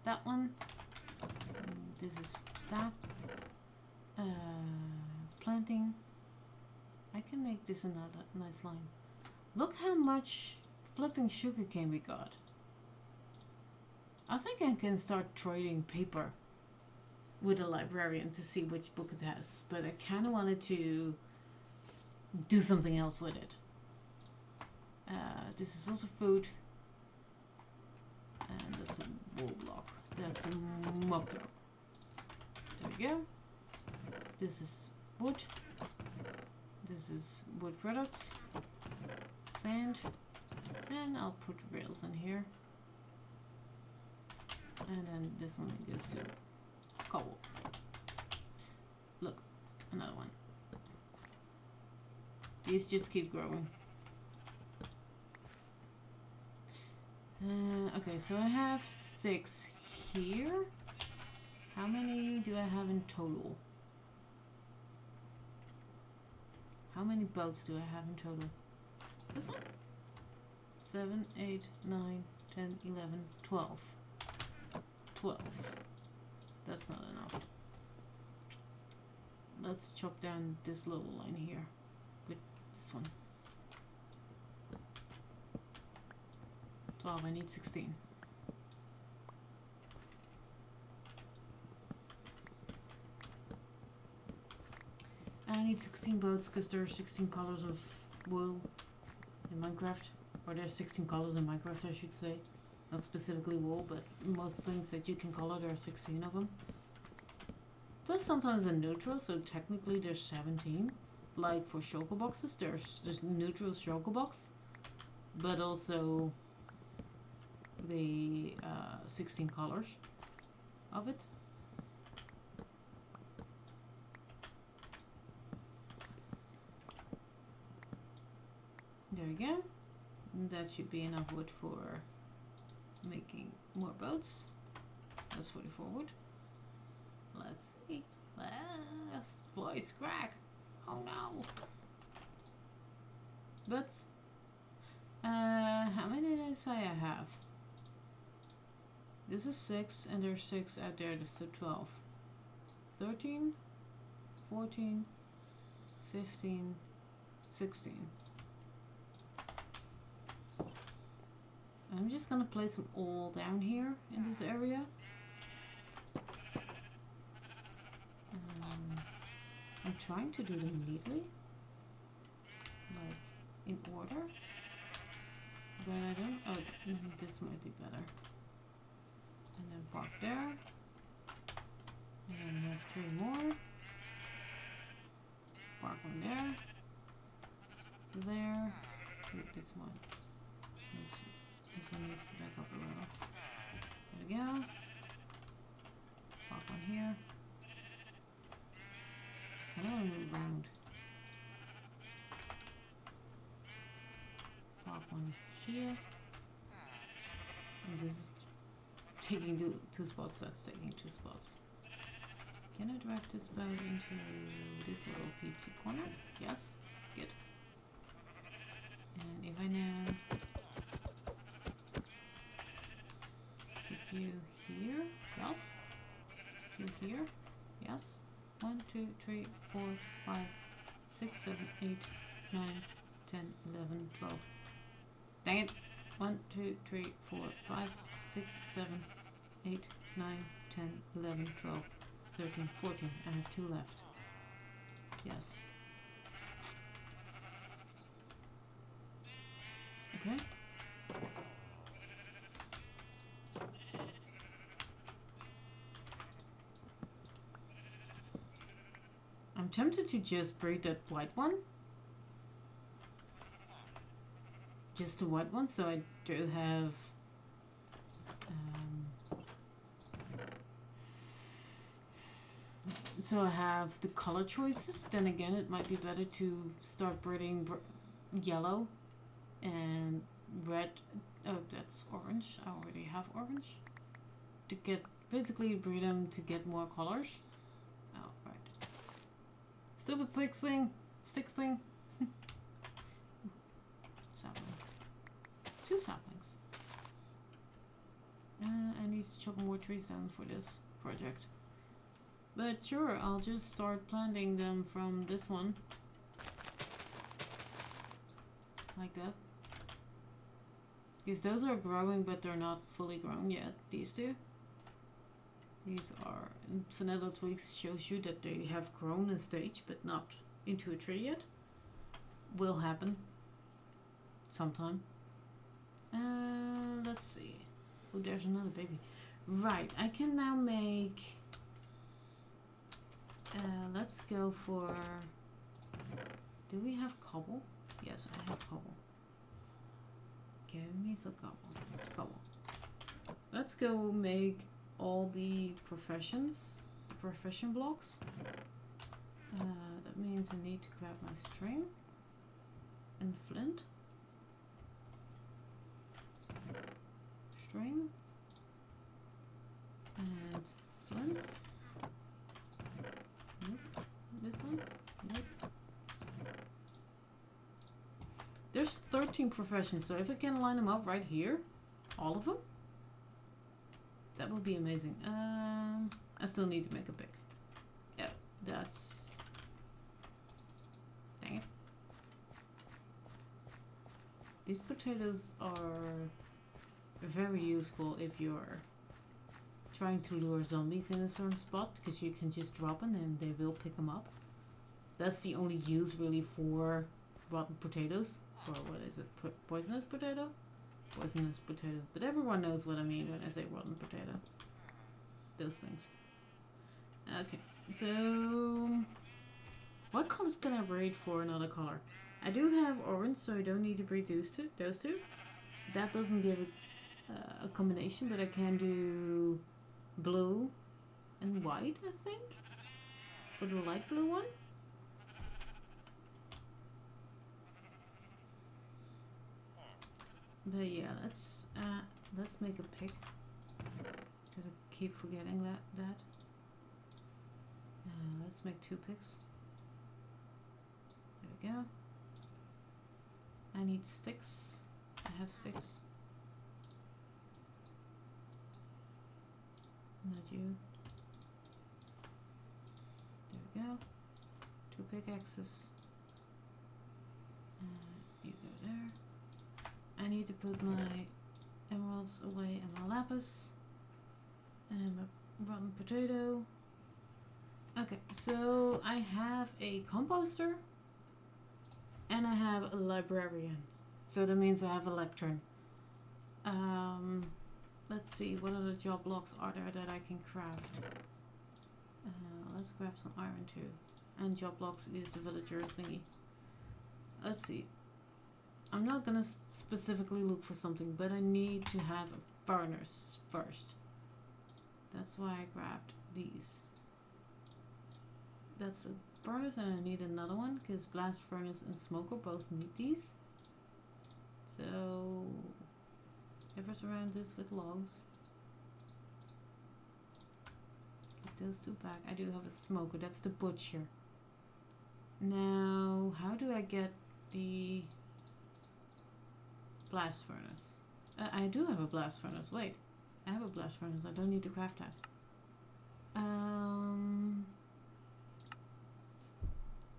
Speaker 1: That one. This is that. Planting. I can make this another nice line. Look how much flipping sugarcane we got. I think I can start trading paper with a librarian to see which book it has. But I kind of wanted to do something else with it. This is also food. And that's a wool block. That's a mop drop. There we go. This is wood. This is wood products. Sand. And I'll put rails in here. And then this one goes to cobble. Look, another one. These just keep growing. Okay, so I have 6 here. How many do I have in total? How many boats do I have in total? This one? 7, 8, 9, 10, 11, 12. 12. That's not enough. Let's chop down this little line here with this one. 12, I need 16. I need 16 boats because there are 16 colors of wool in Minecraft. Or there's 16 colors in Minecraft, I should say. Not specifically wool, but most things that you can color, there are 16 of them. Plus sometimes a neutral, so technically there's 17. Like for shulker boxes, there's just neutral shulker box. But also the 16 colors of it. There we go. And that should be enough wood for making more boats. That's 44 wood. Let's see. Voice crack. Oh no. But how many did I say I have? This is 6 and there's 6 out there, so 12. 13, 14, 15, 16. I'm just gonna place them all down here in this area. I'm trying to do them neatly. in order. But I don't. Oh, this might be better. And then park there. And then have 3 more. Park one there. There. This one needs. This one needs to back up a little. There we go. Park one here. Can I move around? Park one here. And this is taking two spots. That's taking 2 spots. Can I drive this boat into this little peepsy corner? Yes. Good. And if I now take you here, yes. You here, yes. 1, 2, 3, 4, 5, 6, 7, 8, 9, 10, 11, 12. Dang it. 1, 2, 3, 4, 5, 6, 7, 8, 9, 10, 11, 12, 13, 14. I have 2 left. Yes. Okay. I'm tempted to just breed that white one. Just the white one, so I do have so I have the color choices. Then again, it might be better to start breeding yellow and red. Oh, that's orange. I already have orange. To get basically breed them to get more colors. Oh, right. Stupid six thing. Sapling. 2 saplings. I need to chop more trees down for this project. But sure, I'll just start planting them from this one. Like that. Because those are growing, but they're not fully grown yet. These two. These are... Vanilla Twigs shows you that they have grown a stage, but not into a tree yet. Will happen. Sometime. Let's see. Oh, there's another baby. Right, I can now make... let's go for... Do we have cobble? Yes, I have cobble. Give me some cobble. Let's go make all the professions, the profession blocks. That means I need to grab my string and flint. String and flint. Nope. This one? Nope. There's 13 professions, so if I can line them up right here, all of them, that would be amazing. I still need to make a pick. Yeah, that's... Dang it. These potatoes are very useful if you're trying to lure zombies in a certain spot, because you can just drop them and they will pick them up. That's the only use really for rotten potatoes. Or what is it? Poisonous potato? Poisonous potato. But everyone knows what I mean when I say rotten potato. Those things. Okay, so... What colors can I breed for another color? I do have orange, so I don't need to breed those two. That doesn't give a combination, but I can do blue and white, I think. For the light blue one. But yeah, let's make a pick, because I keep forgetting that. Let's make 2 picks. There we go. I need sticks. I have sticks. Not you. There we go. 2 pickaxes. You go there. I need to put my emeralds away and my lapis. And my rotten potato. Okay, so I have a composter. And I have a librarian. So that means I have a lectern. Let's see, what other job blocks are there that I can craft? Let's grab some iron too. And job blocks is the villager thingy. Let's see. I'm not gonna specifically look for something, but I need to have a furnace first. That's why I grabbed these. That's the furnace, and I need another one because blast furnace and smoker both need these. So if I surround this with logs, get those two back. I do have a smoker. That's the butcher. Now, how do I get the blast furnace? I do have a blast furnace. Wait, I have a blast furnace. I don't need to craft that.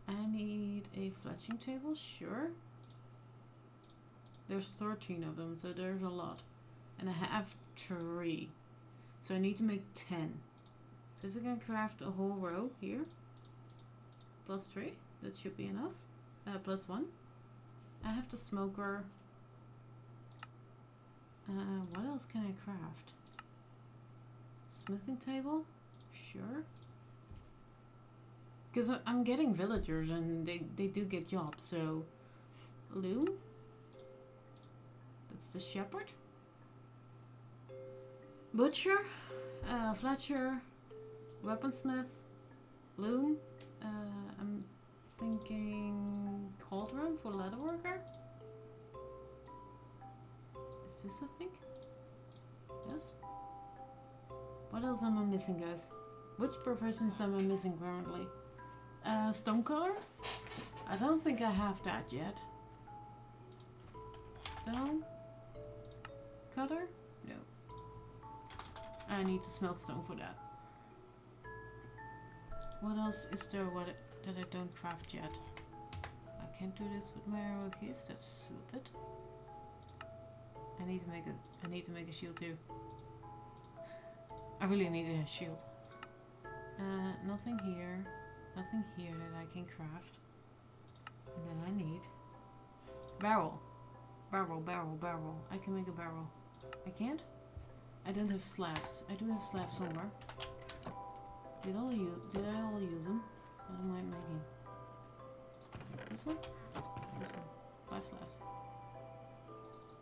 Speaker 1: I need a fletching table. Sure. There's 13 of them, so there's a lot. And I have 3. So I need to make 10. So if we can craft a whole row here. Plus 3. That should be enough. Plus 1. I have the smoker. What else can I craft? Smithing table? Sure. Because I'm getting villagers and they do get jobs. So, loom. That's the shepherd. Butcher. Fletcher. Weaponsmith. Loom. I'm thinking cauldron for leather worker. Is this a thing? Yes. What else am I missing, guys? Which professions am I missing currently? Stonecutter? I don't think I have that yet. Stone cutter? No. I need to smelt stone for that. What else is there that I don't craft yet? I can't do this with my arrow keys. That's stupid. I need to make a shield too. I really need a shield. Nothing here. Nothing here that I can craft. And then I need barrel. Barrel. I can make a barrel. I can't? I don't have slabs. I do have slabs somewhere. Did I all use them? What am I making? This one? This one. 5 slabs.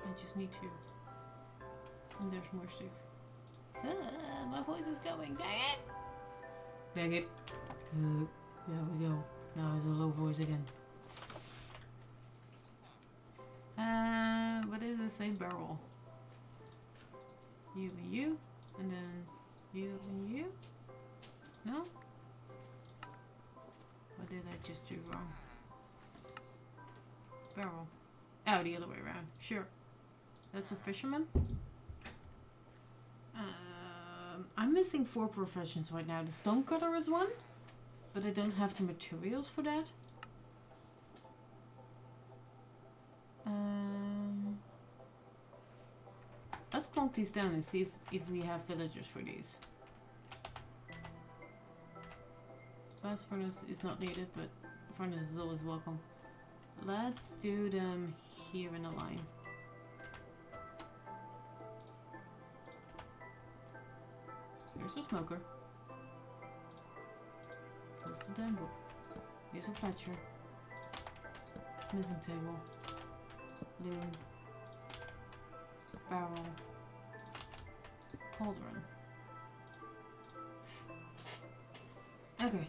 Speaker 1: I just need 2. And there's more sticks. My voice is going. Dang it! Dang it. There we go. Now it's a low voice again. What did it say? Barrel. You and you. And then you and you. No? What did I just do wrong? Barrel. Oh, the other way around. Sure. That's a fisherman. I'm missing 4 professions right now. The stonecutter is one, but I don't have the materials for that. Let's plonk these down and see if we have villagers for these. Blast furnace is not needed, but furnace is always welcome. Let's do them here in a line. Here's a smoker. Here's the damn book. Here's a fletcher. Smithing table. Loom. Barrel. Cauldron. Okay.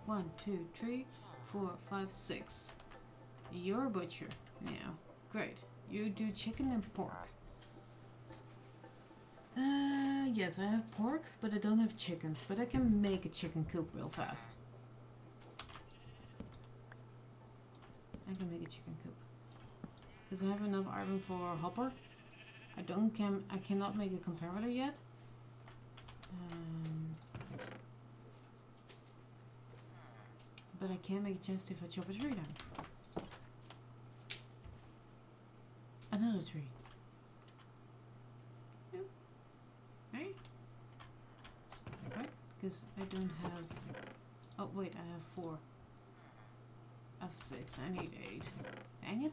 Speaker 1: 1, 2, 3, 4, 5, 6. You're a butcher now. Great. You do chicken and pork. Yes, I have pork, but I don't have chickens. But I can make a chicken coop real fast. I can make a chicken coop. Because I have enough iron for a hopper. I cannot make a comparator yet. But I can make a chest if I chop a tree down. Another tree. Yep. Right? Right? Because I don't have... Oh, wait, I have 4. Of 6. I need 8. Dang it.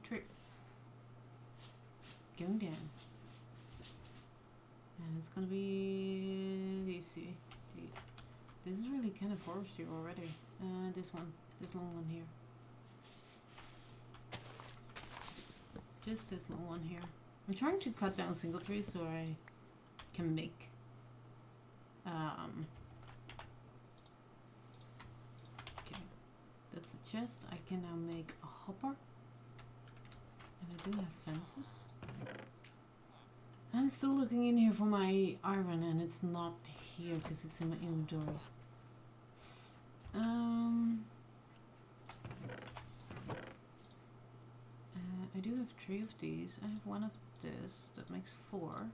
Speaker 1: 3. Going down. And it's gonna be DC. This is really kind of foresty already. This one. This long one here. Just this long one here. I'm trying to cut down single trees so I can make okay, that's a chest. I can now make a hopper, and I do have fences. I'm still looking in here for my iron, and it's not here because it's in my inventory. I do have 3 of these. I have 1 of this. That makes 4.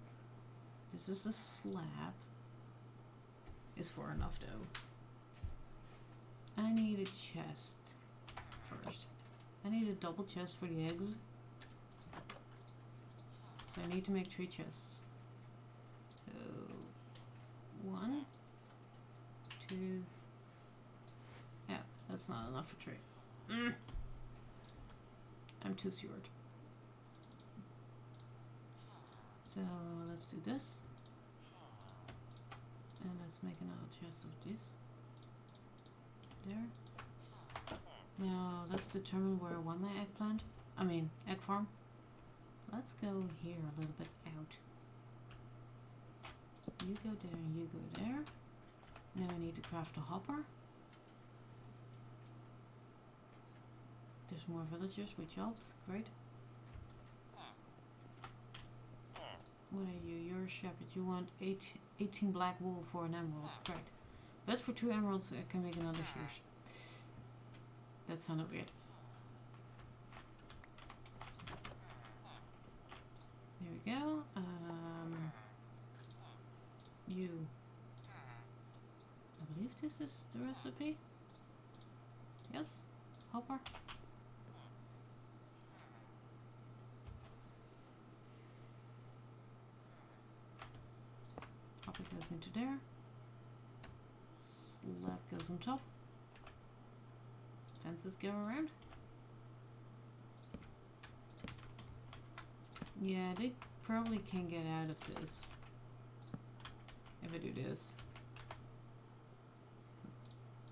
Speaker 1: This is a slab. Is 4 enough though? I need a chest first. I need a double chest for the eggs. So I need to make 3 chests. So 1, 2. Yeah, that's not enough for 3. I'm too short. So let's do this. And let's make another chest of this. There. Now let's determine where I want my eggplant. I mean, egg farm. Let's go here a little bit out. You go there and you go there. Now I need to craft a hopper. There's more villagers with jobs. Great. What are you? You're a shepherd. You want 18 black wool for an emerald. Great. But for 2 emeralds I can make another shears. That sounded weird. There we go. You. I believe this is the recipe. Yes. Hopper. Hopper goes into there. Slab goes on top. Fences go around. Yeah, they probably can get out of this if I do this.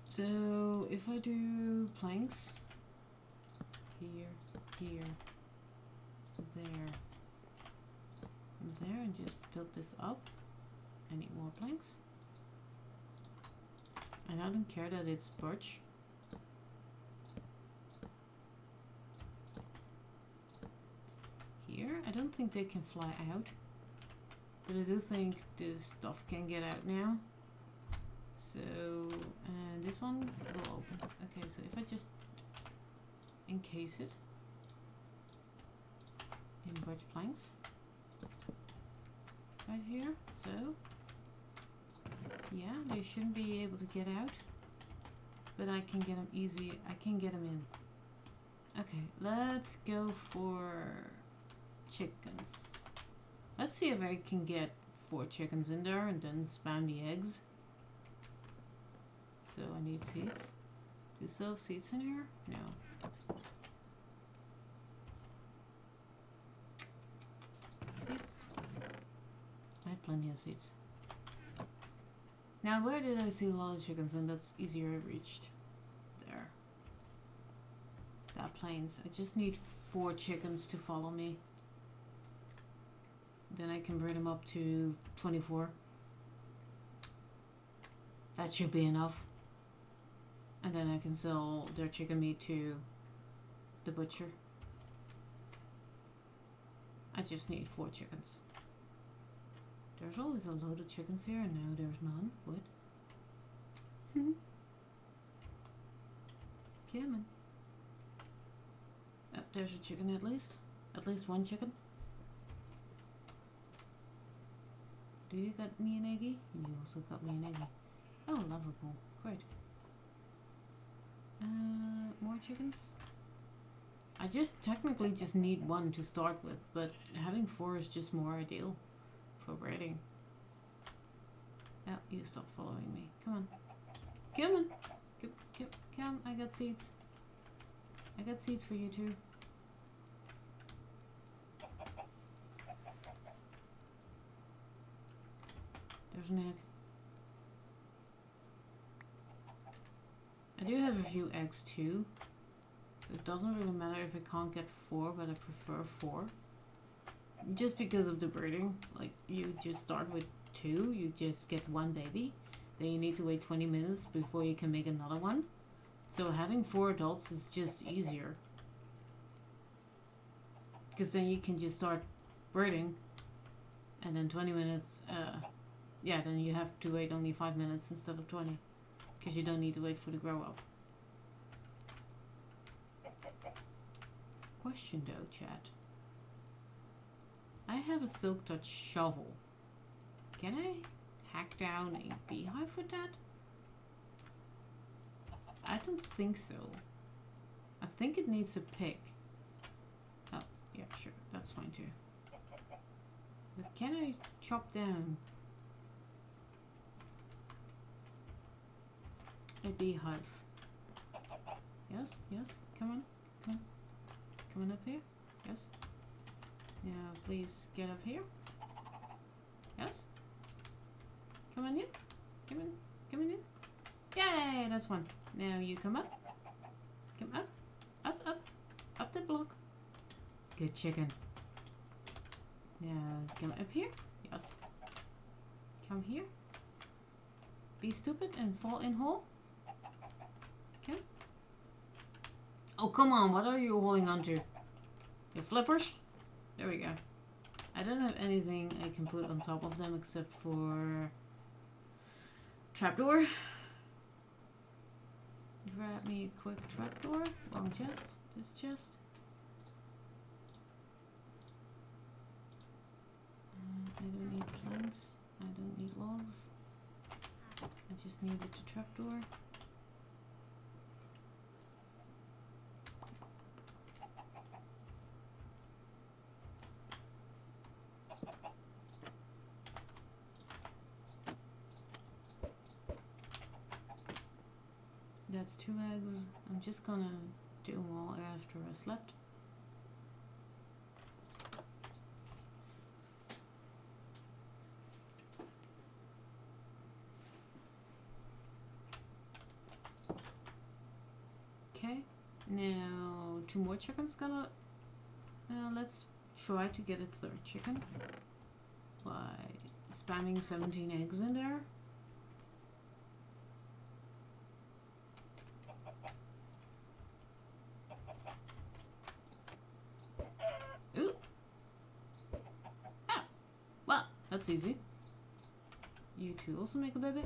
Speaker 1: So if I do planks here, here, there, and there, and just build this up, I need more planks. And I don't care that it's birch. Here, I don't think they can fly out, but I do think this stuff can get out now. So, and this one will open. Okay, so if I just encase it in birch planks right here, so yeah, they shouldn't be able to get out, but I can get them easy. I can get them in. Okay, let's go for chickens. Let's see if I can get 4 chickens in there and then spam the eggs. So I need seeds. Do you still have seeds in here? No. Seeds? I have plenty of seeds. Now where did I see a lot of chickens? And that's easier reached. There. That plains. I just need 4 chickens to follow me. Then I can bring them up to 24. That should be enough. And then I can sell their chicken meat to the butcher. I just need 4 chickens. There's always a load of chickens here, and now there's none. What? Come on. Oh, there's a chicken at least. At least 1 chicken. Do you got me an eggie? You also got me an eggie. Oh, lovable. Great. More chickens? I just technically just need 1 to start with, but having 4 is just more ideal for breeding. Oh, you stop following me. Come on. Come on. Come. Come, I got seeds. I got seeds for you too. There's an egg. I do have a few eggs too, so it doesn't really matter if I can't get 4, but I prefer 4. Just because of the breeding, like you just start with 2, you just get 1 baby, then you need to wait 20 minutes before you can make another one. So having 4 adults is just easier. Because then you can just start breeding, and then 20 minutes, yeah, then you have to wait only 5 minutes instead of 20. Because you don't need to wait for the grow up. Question though, chat. I have a silk touch shovel. Can I hack down a beehive with that? I don't think so. I think it needs a pick. Oh, yeah, sure. That's fine too. But can I chop down a beehive? Yes, yes. Come on. Come on. Come on up here. Yes. Now, please get up here. Yes. Come on in. Come in. Come on in. Yay! That's one. Now you come up. Come up. Up, up. Up the block. Good chicken. Now come up here. Yes. Come here. Be stupid and fall in hole. Okay. Oh, come on. What are you holding on to? Your flippers? There we go. I don't have anything I can put on top of them except for trapdoor. Grab me a quick trapdoor. Long chest. This chest. I don't need planks. I don't need logs. I just needed the trapdoor. That's 2 eggs. I'm just gonna do them all after I slept. Okay, now 2 more chickens gonna... let's try to get a 3rd chicken by spamming 17 eggs in there. Ooh. Ah, well, that's easy. You two also make a baby.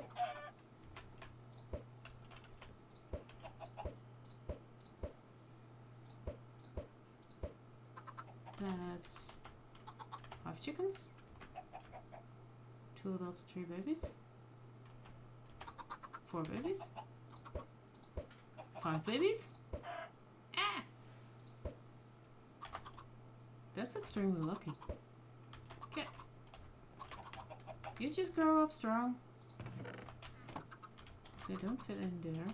Speaker 1: That's 5 chickens. 2 adults, 3 babies. 4 babies. 5 babies. Ah! That's extremely lucky. Okay. You just grow up strong. So they don't fit in there.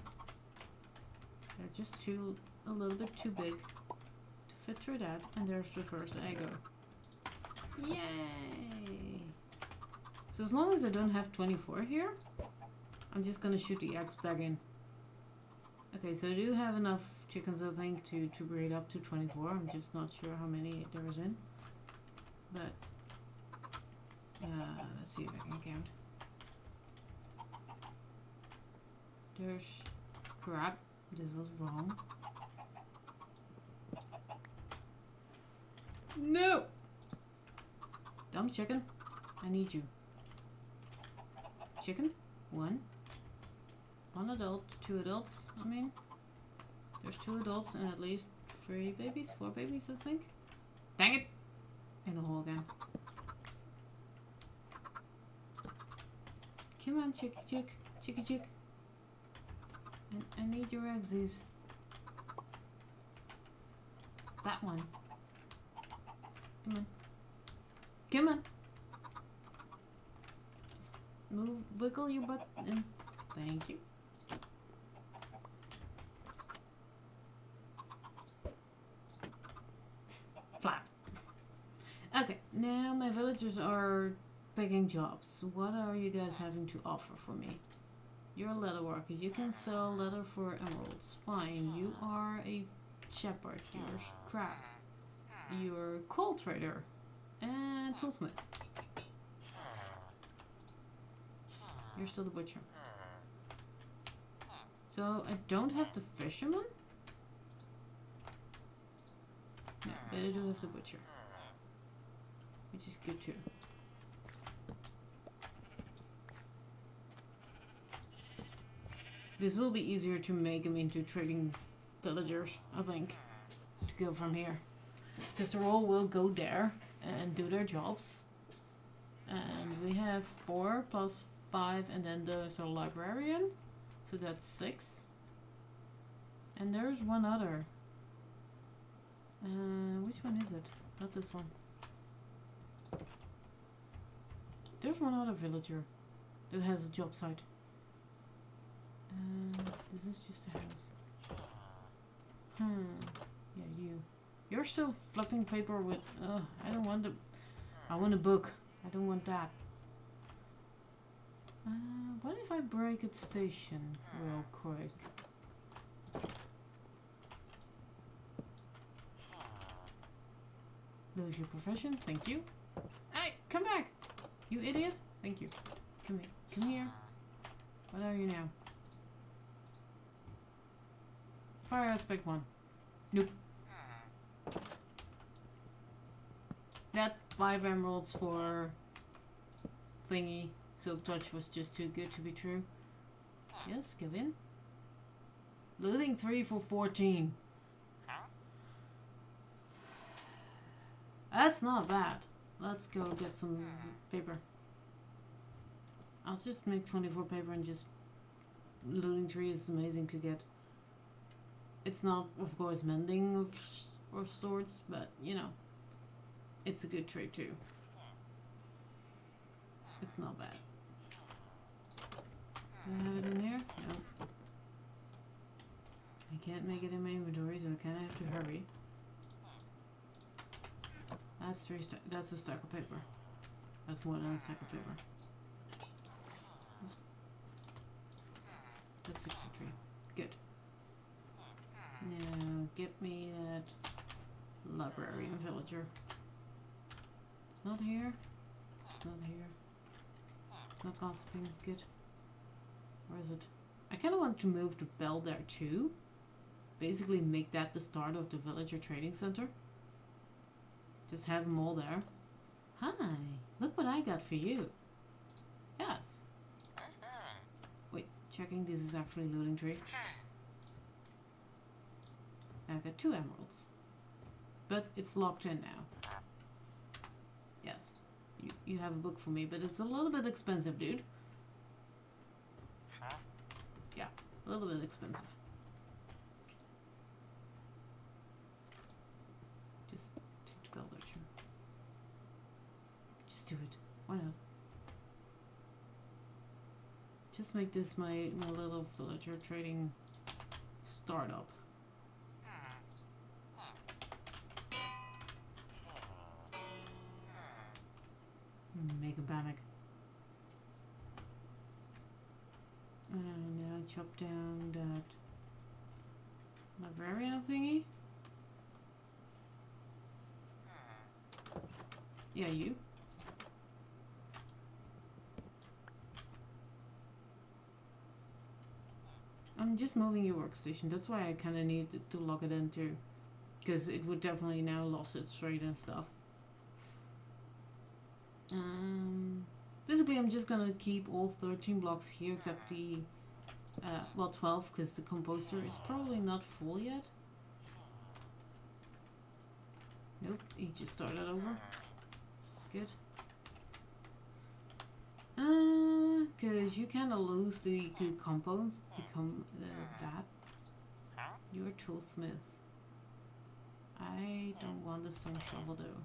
Speaker 1: They're just a little bit too big to fit through that. And there's the first eggo. Yay! So as long as I don't have 24 here, I'm just gonna shoot the eggs back in. Okay, so I do have enough chickens, I think, to breed up to 24. I'm just not sure how many there is in. But, let's see if I can count. There's... crap, this was wrong. No! Dumb chicken, I need you. Chicken, 1. 1 adult, 2 adults, I mean. There's 2 adults and at least 3 babies, 4 babies, I think. Dang it! In the hole again. Come on, chicky chick, chicky chick. And I need your eggs. That one. Come on. Come on. Just move, wiggle your butt in. Thank you. Okay, now my villagers are picking jobs. What are you guys having to offer for me? You're a leather worker. You can sell leather for emeralds. Fine. You are a shepherd. You're scrap. You're a coal trader. And toolsmith. You're still the butcher. So I don't have the fisherman? No, but I do have the butcher. Which is good too. This will be easier to make them into trading villagers, I think. To go from here. Because the all will go there and do their jobs. And we have 4 plus 5 and then there's a librarian. So that's 6. And there's one other. Which one is it? Not this one. There's one other villager that has a job site. This is just a house. Yeah, you. You're still flipping paper with... I don't want the... I want a book. I don't want that. What if I break its station real quick? Lose your profession. Thank you. Hey, come back! You idiot! Thank you. Come here. Come here. What are you now? Fire aspect 1. Nope. That 5 emeralds for thingy. Silk touch was just too good to be true. Yes, give in. Looting 3 for 14. That's not bad. Let's go get some paper. I'll just make 24 paper and just... Looting 3 is amazing to get. It's not, of course, mending of sorts, but, you know. It's a good trade too. It's not bad. Do I have it in there? No. I can't make it in my inventory, so I kind of have to hurry. That's 3 that's a stack of paper. That's more than a stack of paper. That's 63. Good. Now, get me that librarian villager. It's not here. It's not here. It's not gossiping. Good. Where is it? I kind of want to move the bell there too. Basically make that the start of the villager trading center. Just have them all there. Hi, look what I got for you. Yes. Wait, checking this is actually looting tree. I got 2 emeralds. But it's locked in now. Yes. You have a book for me, but it's a little bit expensive, dude. Yeah, a little bit expensive. Just take the bell there, too. Just do it. Why not? Just make this my little villager trading startup. Make a panic. And now chop down that librarian thingy. Yeah, you. I'm just moving your workstation. That's why I kind of needed to lock it in too. Because it would definitely now lost its trade and stuff. Basically, I'm just gonna keep all 13 blocks here except the, well, 12 because the composter is probably not full yet. Nope, he just started over. Good. Because you kind of lose the compost, that. You're a toolsmith. I don't want the stone shovel though.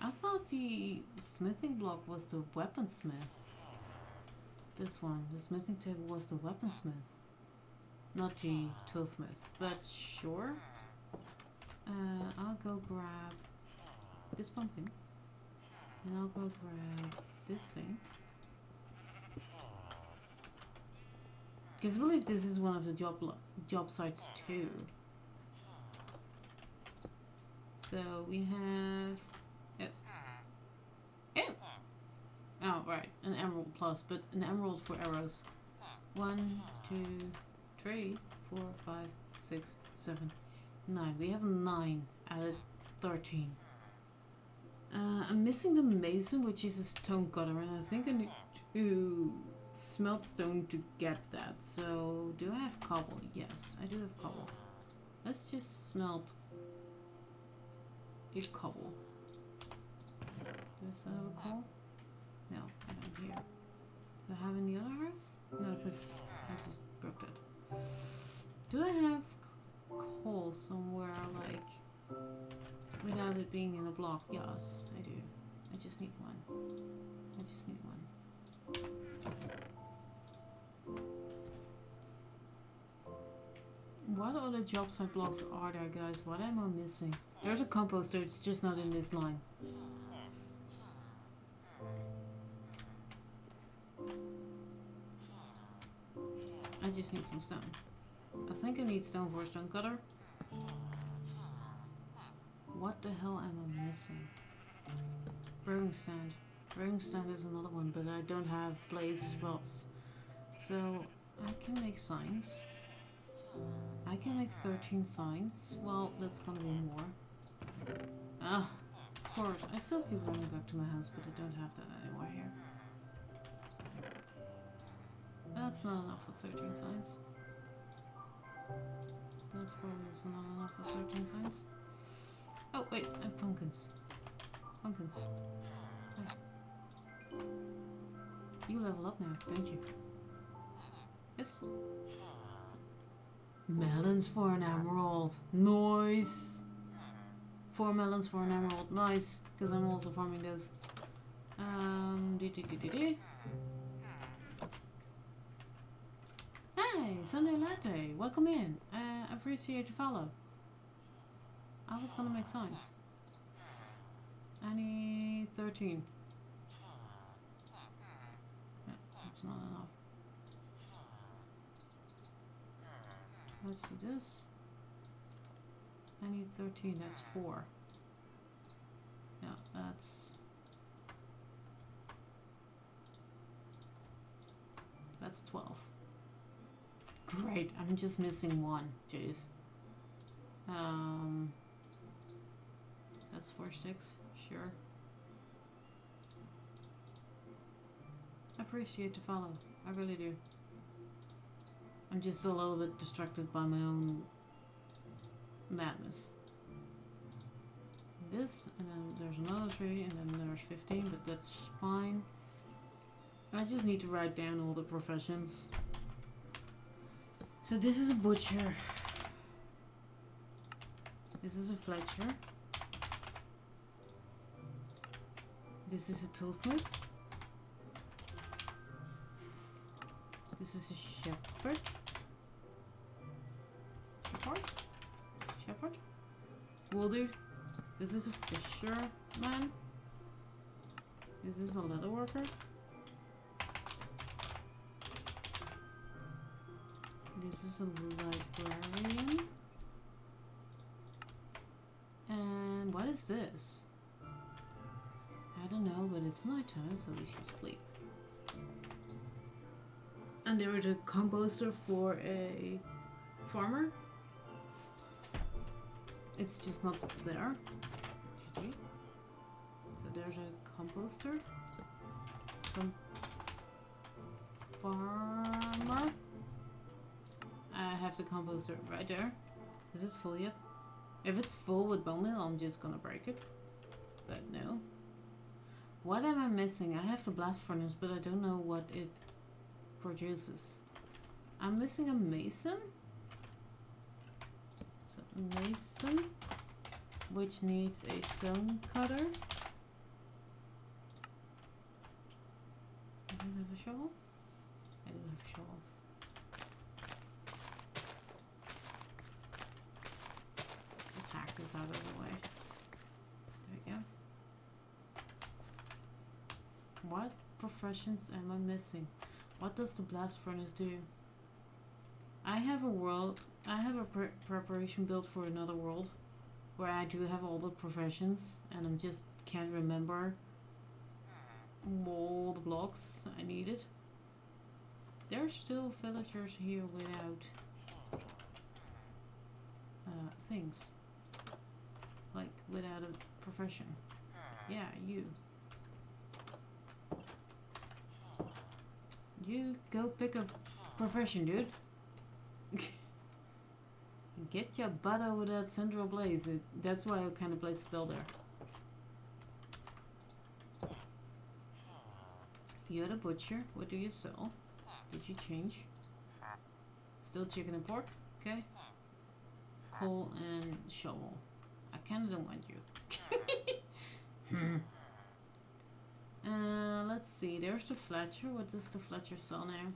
Speaker 1: I thought the smithing block was the weaponsmith. This one, the smithing table was the weaponsmith. Not the toolsmith, but sure. I'll go grab this pumpkin. And I'll go grab this thing. Because I believe this is one of the job sites too. So we have... Oh, right. An emerald plus, but an emerald for arrows. 1, 2, 3, 4, 5, 6, 7, 9. We have 9 out of 13. I'm missing the mason, which is a stone cutter, and I think I need to smelt stone to get that. So, do I have cobble? Yes, I do have cobble. Let's just smelt a cobble. Does that have a cobble? No, I don't hear. Do I have any other house? No, because I just broke it. Do I have coal somewhere, like, without it being in a block? Yes, I do. I just need one. I just need one. What other job site blocks are there, guys? What am I missing? There's a composter, it's just not in this line. I just need some stone. I think I need stone for a stone cutter. What the hell am I missing? Brewing stand. Brewing stand is another one, but I don't have blaze rods. So I can make signs. I can make 13 signs. Well, that's gonna be more. Ah, of course. I still keep running back to my house, but I don't have that anymore here. That's not enough for 13 signs. That's probably also not enough for 13 signs. Oh, wait, I have pumpkins. Pumpkins. Hey. You level up now, don't you? Yes. Melons for an emerald. Nice. 4 melons for an emerald. Nice. Because I'm also farming those. Hey, Sunday Latte. Welcome in. Appreciate your follow. I was gonna make signs. I need 13. No, that's not enough. Let's do this. I need 13. That's 4. No, that's 12. Great, I'm just missing 1. Jeez. That's 4 sticks. Sure. I appreciate the follow. I really do. I'm just a little bit distracted by my own madness. This, and then there's another 3, and then there's 15, but that's fine. I just need to write down all the professions. So this is a butcher. This is a fletcher. This is a toolsmith. This is a shepherd. Shepherd? Wool dude. This is a fisherman. This is a leather worker. This is a librarian. And what is this? I don't know, but it's nighttime, so we should sleep. And there is a composter for a farmer. It's just not there. GG. So there's a composter. Farmer. I have the composter right there. Is it full yet? If it's full with bone meal, I'm just gonna break it. But no. What am I missing? I have the blast furnace, but I don't know what it produces. I'm missing a mason. So mason, which needs a stone cutter. I don't have a shovel. I do have a shovel. What professions am I missing? What does the blast furnace do? I have a preparation built for another world where I do have all the professions and I'm just can't remember all the blocks I needed. There's still villagers here without things. Like without a profession. Yeah, you. You go pick a profession, dude. Get your butt over that central blaze. That's why I kind of placed a spell there. You're the butcher. What do you sell? Did you change? Still chicken and pork? Okay. Coal and shovel. I kinda don't want you. Let's see. There's the Fletcher. What does the Fletcher sell now?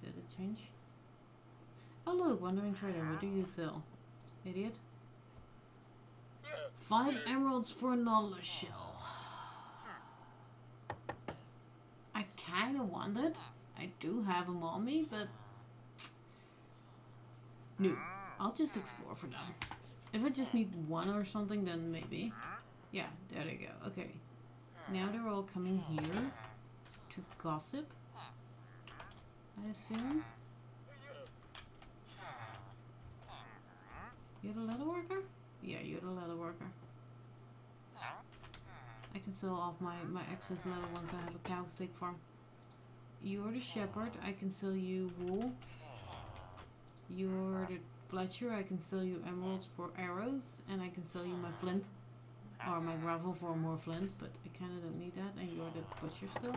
Speaker 1: Did it change? Oh look, Wandering Trader. What do you sell? Idiot. 5 emeralds for another shell. I kinda want it. I do have them on me, but no. I'll just explore for them. If I just need one or something, then maybe. Yeah, there they go. Okay. Now they're all coming here to gossip, I assume. You're the leather worker? Yeah, you're the leather worker. I can sell off my excess leather once I have a cow steak farm. You're the shepherd. I can sell you wool. You're the Fletcher. I can sell you emeralds for arrows. And I can sell you my flint. Or my gravel for more flint. But I kind of don't need that. And you're the butcher still.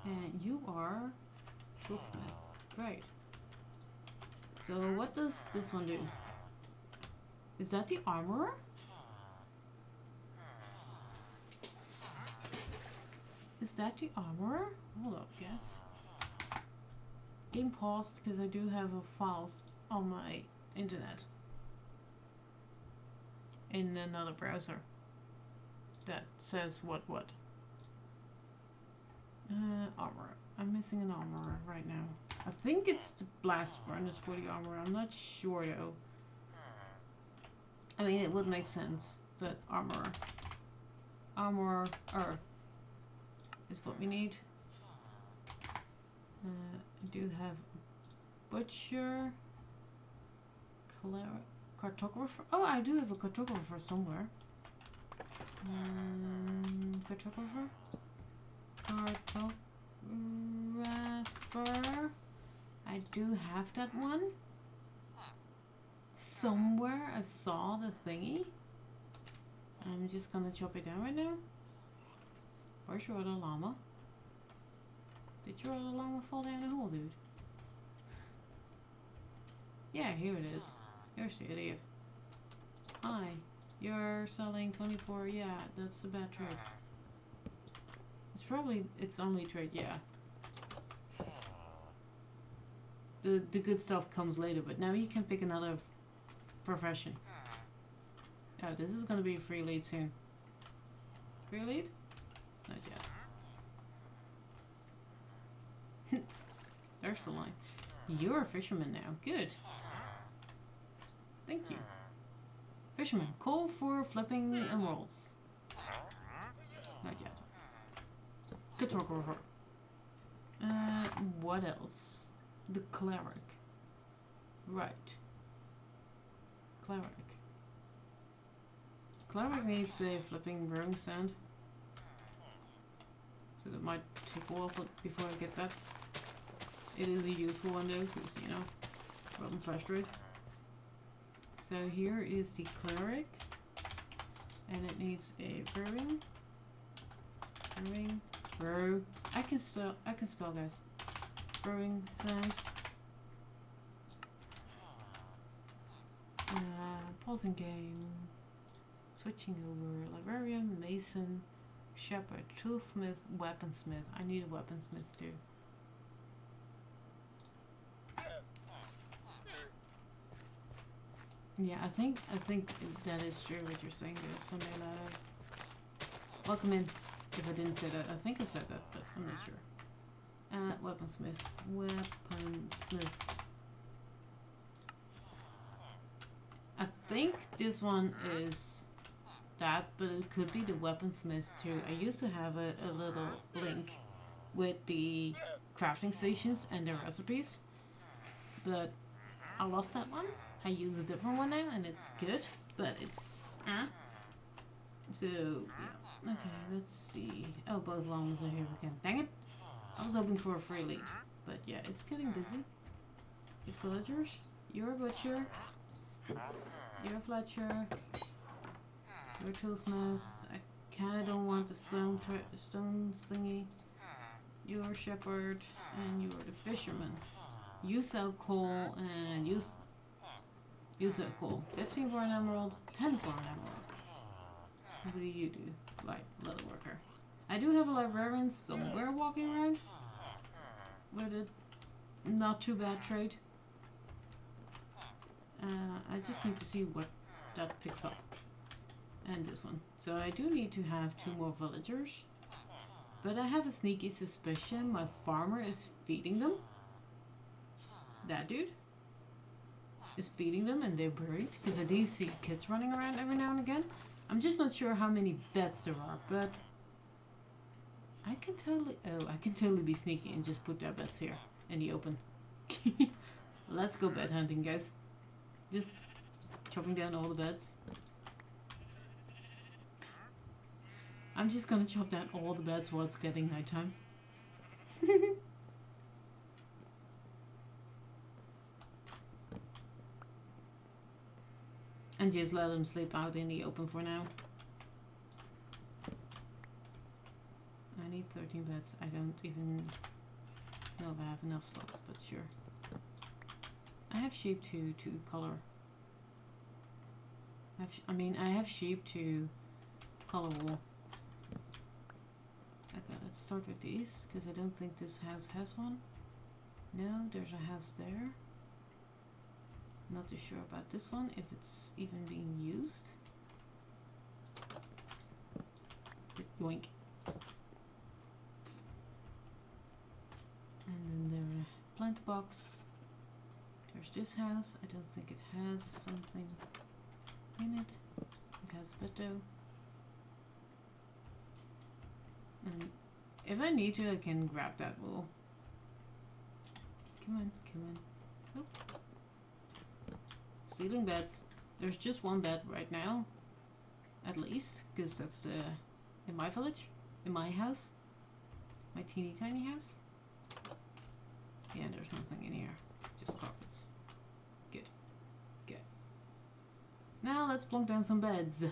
Speaker 1: And you are Wolfman. Great. So what does this one do? Is that the armorer? Is that the armorer? Hold up, guess. Game paused because I do have files on my internet. In another browser. That says what? Armorer. I'm missing an armorer right now. I think it's the blast furnace for the armorer. I'm not sure though. I mean, it would make sense, but armorer. Armorer is what we need. I do have butcher, cartographer. Oh, I do have a cartographer somewhere. Cartographer. I do have that one. Somewhere I saw the thingy. I'm just gonna chop it down right now. Where's your other llama? Did your other llama fall down the hole, dude? Yeah, here it is. Here's the idiot. Hi. You're selling 24. Yeah, that's a bad trade. It's only trade, yeah. The good stuff comes later, but now you can pick another profession. Oh, this is gonna be a free lead soon. Free lead? Not yet. There's the line. You're a fisherman now. Good. Thank you. Fisherman, call for flipping emeralds. Not yet. Cartographer. What else? The cleric. Right. Cleric. Cleric needs a flipping brewing stand. So that might take a while before I get that. It is a useful one though, because, you know, rotten flash druid. So here is the cleric. And it needs a brewing. Brew. I can spell, guys. Brewing stand. Pausing game. Switching over. Librarian, mason, shepherd, toolsmith, weaponsmith. I need a weaponsmith too. Yeah, I think that is true what you're saying there, Sunday Lado. Welcome in. If I didn't say that, I think I said that, but I'm not sure. Weaponsmith. Weaponsmith. I think this one is that, but it could be the weaponsmith too. I used to have a little link with the crafting stations and their recipes, but I lost that one. I use a different one now, and it's good, but it's so yeah. Okay, let's see. Oh, both longs are here again. Dang it! I was hoping for a free lead, but yeah, it's getting busy. The villagers, you're a butcher, you're a fletcher, you're a toolsmith. I kinda don't want the stone thingy. You're a shepherd, and you're the fisherman. You sell coal, and you sell coal. 15 for an emerald, 10 for an emerald. What do you do? Right, leather worker. I do have a librarian somewhere walking around with a not too bad trade. I just need to see what that picks up. And this one. So I do need to have 2 more villagers. But I have a sneaky suspicion my farmer is feeding them. That dude is feeding them and they're buried. Because I do see kids running around every now and again. I'm just not sure how many beds there are, but I can totally be sneaky and just put their beds here in the open. Let's go bed hunting, guys. Just chopping down all the beds. I'm just gonna chop down all the beds while it's getting nighttime. And just let them sleep out in the open for now. I need 13 beds. I don't even know if I have enough slots, but sure. I have sheep to color. I have sheep to color wool. Okay, let's start with these, because I don't think this house has one. No, there's a house there. Not too sure about this one, if it's even being used. Yoink. And then there's a plant box. There's this house. I don't think it has something in it. It has a bed though. And if I need to, I can grab that wool. Come on, come on. Oop. Stealing beds. There's just one bed right now, at least, because that's in my village, in my house, my teeny tiny house. Yeah, there's nothing in here, just carpets. Good, good. Now let's plunk down some beds,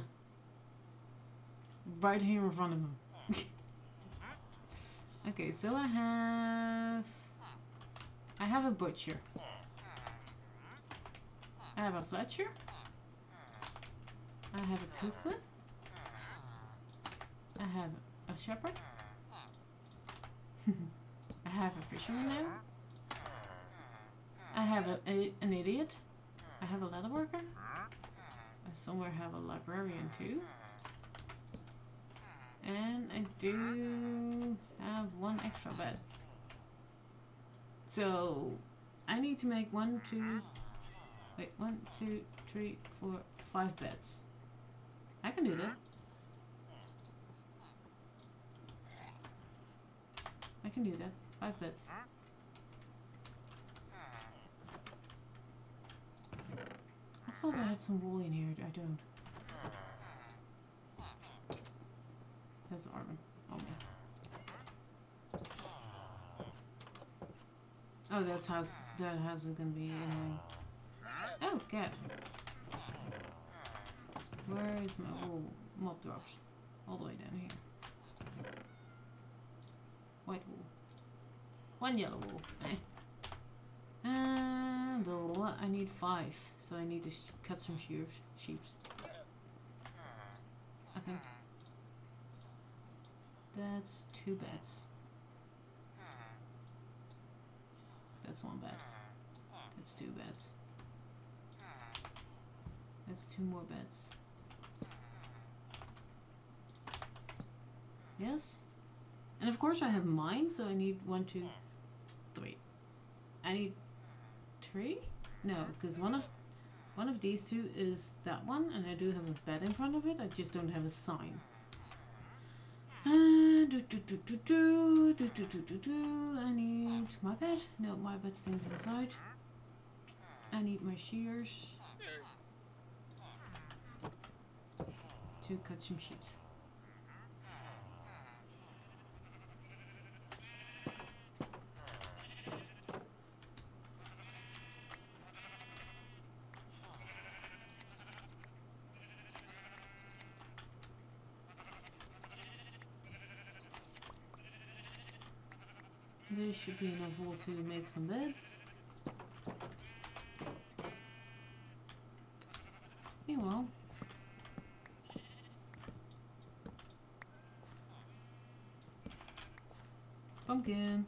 Speaker 1: right here in front of him. Okay, so I have a butcher. I have a fletcher. I have a toothless. I have a shepherd. I have a fisherman now. I have an idiot. I have a leather worker. I somewhere have a librarian too. And I do have one extra bed. So I need to make 1, 2, 3, 4, 5 beds. I can do that. I can do that. 5 beds. I thought I had some wool in here. I don't. That's Arvin. Oh man. Oh, that house is gonna be annoying. Oh, cat. Where is my wool? Mob drops. All the way down here. White wool. 1 yellow wool. And blah, blah, blah. I need 5. So I need to cut some sheeps. I think. That's 2 beds. That's 1 bed. That's 2 beds. That's 2 more beds. Yes. And of course I have mine, so I need 1, 2, 3. I need 3? No, because one of these two is that one, and I do have a bed in front of it. I just don't have a sign. I need my bed. No, my bed stays inside. I need my shears to cut some sheets. There should be enough wool to make some beds. Meanwhile, pumpkin.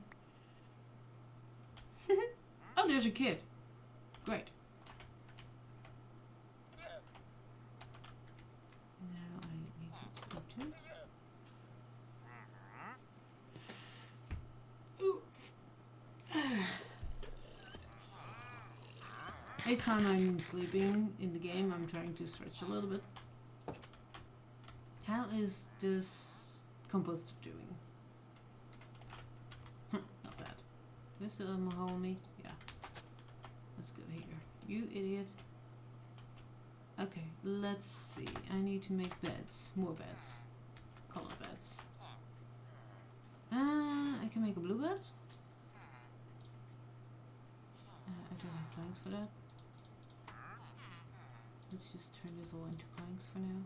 Speaker 1: Oh, there's a kid. Great. Now I need to sleep too. Each time I'm sleeping in the game, I'm trying to stretch a little bit. How is this Composter doing? Not bad. This homie? Yeah. Let's go here. You idiot. Okay, let's see. I need to make beds. More beds. Color beds. I can make a blue bed. I don't have planks for that. Let's just turn this all into planks for now.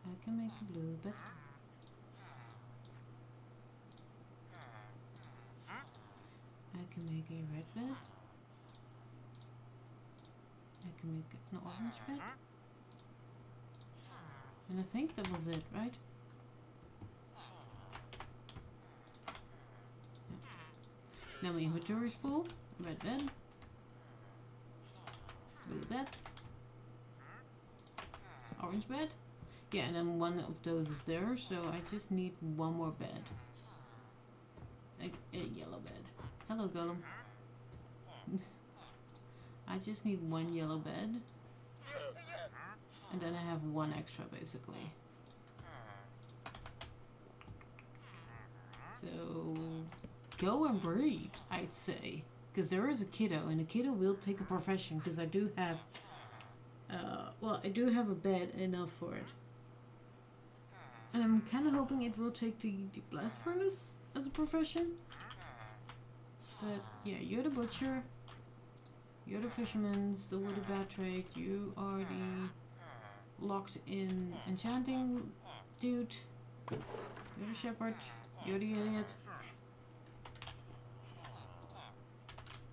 Speaker 1: I can make a blue bed. I can make a red bed. I can make an orange bed. And I think that was it, right? Yeah. Now my inventory is full. Red bed. Blue bed. Orange bed. Yeah, and then one of those is there, so I just need one more bed. A yellow bed. Hello, Golem. I just need one yellow bed. And then I have one extra, basically. So, go and breed, I'd say. Because there is a kiddo, and a kiddo will take a profession, because I do have... well, I do have a bed enough for it. And I'm kind of hoping it will take the blast furnace as a profession. But yeah, you're the butcher. You're the fisherman, still with a bad trade. You are the locked in enchanting dude. You're the shepherd. You're the idiot.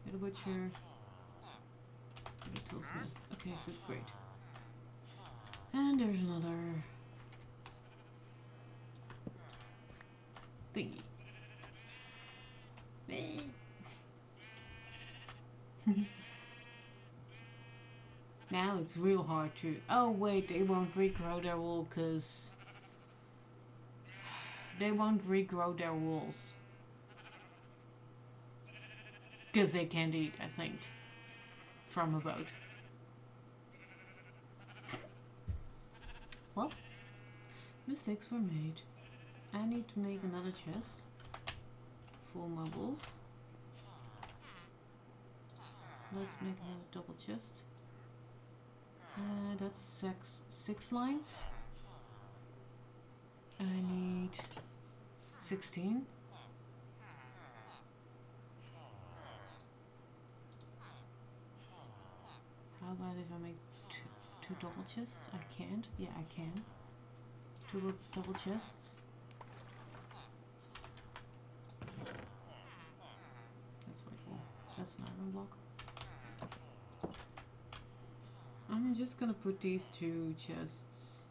Speaker 1: You're the butcher. You're the toolsmith. Okay, so great. And there's another thingy. Now it's real hard to... Oh wait, they won't regrow their wool because... They won't regrow their wools. Because they can't eat, I think. From a boat. Well, mistakes were made. I need to make another chest for my wools. Let's make another double chest. That's six lines. I need 16. How about if I make two double chests? I can't. Yeah, I can. Two double chests. That's very cool. That's an iron block. I'm just gonna put these two chests.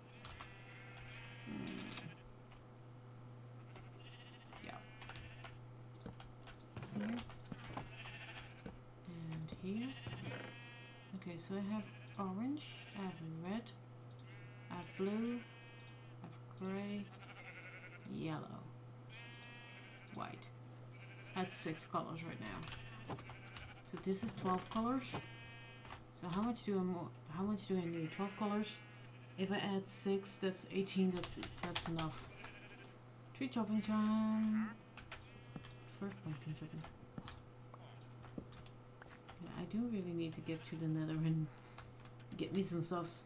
Speaker 1: Yeah. Here. And here. Okay, so I have orange, I have red, I have blue, I have grey, yellow, white. That's 6 colors right now. So this is 12 colors. So how much do I need? 12 colors. If I add 6, that's 18. That's enough. Tree chopping time. First pumpkin chicken. Yeah, I do really need to get to the nether and get me some stuffs.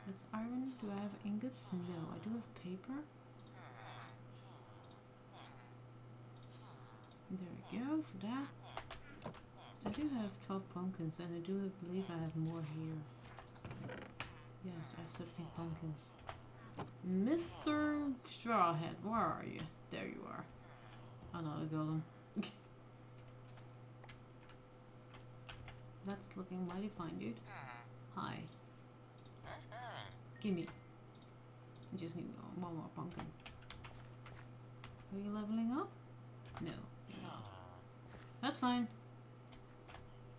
Speaker 1: That's iron. Do I have ingots? No, I do have paper. There we go for that. I do have 12 pumpkins and I do believe I have more here. Yes, I have 17 pumpkins. Mr. Strawhead, where are you? There you are. Another golem. That's looking mighty fine, dude. Hi. Gimme. I just need one more pumpkin. Are you leveling up? No, you're not. That's fine.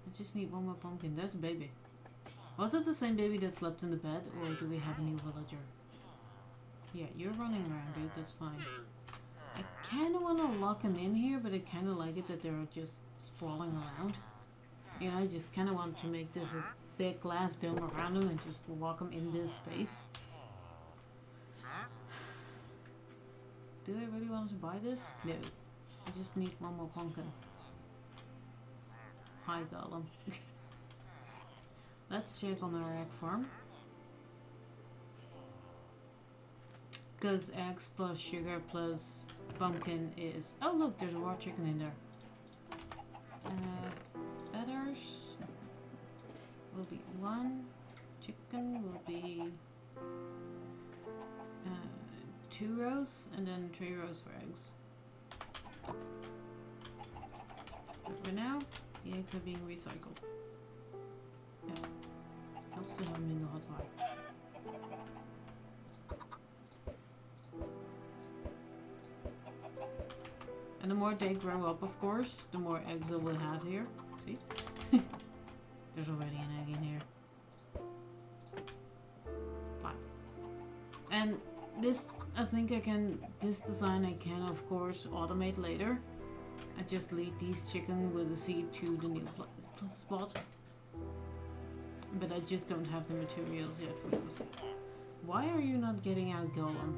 Speaker 1: I just need one more pumpkin. There's a baby. Was it the same baby that slept in the bed, or do we have a new villager? Yeah, you're running around, dude. That's fine. I kind of want to lock him in here, but I kind of like it that they're just sprawling around. You know, I just kind of want to make this a big glass dome around him and just lock him in this space. Do I really want to buy this? No. I just need one more pumpkin. Hi, golem. Let's check on our egg farm. Because eggs plus sugar plus pumpkin is... Oh look, there's a raw chicken in there. Feathers will be 1. Chicken will be 2 rows and then 3 rows for eggs. But for now, the eggs are being recycled. Yeah. Helps to have them in the hot pot. And the more they grow up, of course, the more eggs I will have here. See? There's already an egg in here. 5. And this, I think I can, this design I can, of course, automate later. I just lead these chicken with a seed to the new spot. But I just don't have the materials yet for this. Why are you not getting out, golem?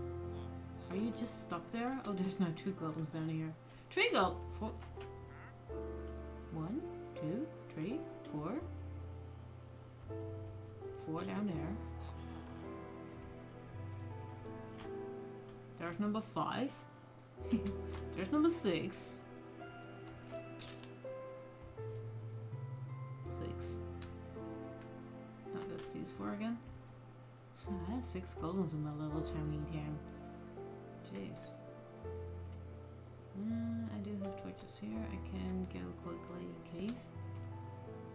Speaker 1: Are you just stuck there? Oh, there's now 2 golems down here. 3 gold. 4. 1, 2, 3, 4. 4 down there. There's number 5. There's number 6. 6. Oh, that's these 4 again. I have 6 golems in my little tiny town. Jeez. I do have torches here. I can go quickly cave.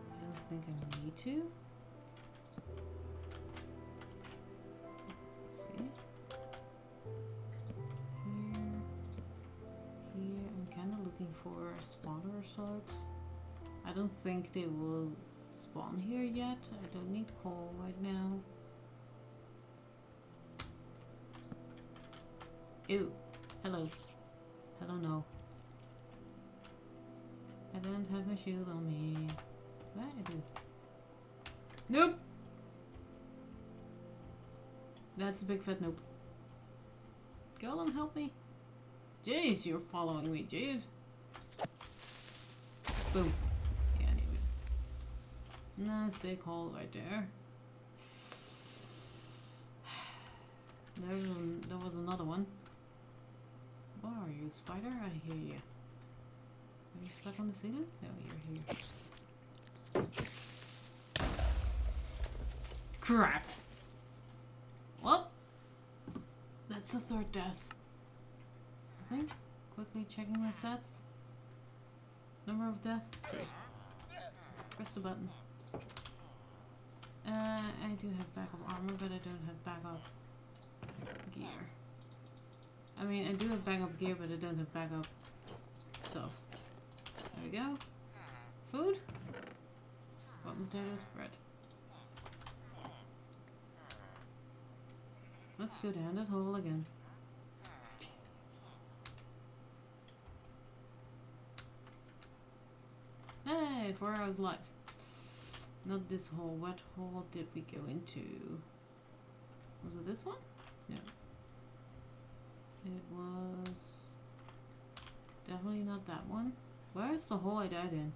Speaker 1: I don't think I need to. Let's see. Here. I'm kind of looking for spawner sorts. I don't think they will spawn here yet. I don't need coal right now. Ew. Hello. Hello, no. I don't have my shield on me. What? I do. Nope! That's a big fat nope. Golem, help me. Jeez, you're following me, dude. Boom. Yeah, I need it. Nice big hole right there. There was another one. Where are you, spider? I hear you. Are you stuck on the ceiling? No, you're here. Crap! Well, that's the 3rd death. I think. Quickly checking my stats. Number of death? 3. Press the button. I do have backup armor, but I don't have backup gear. I mean, I do have backup gear, but I don't have backup stuff. There we go. Food. Rotten potatoes, bread. Let's go down that hole again. Hey, 4 hours live. Not this hole. What hole did we go into? Was it this one? No. It was definitely not that one. Where is the hole I died in?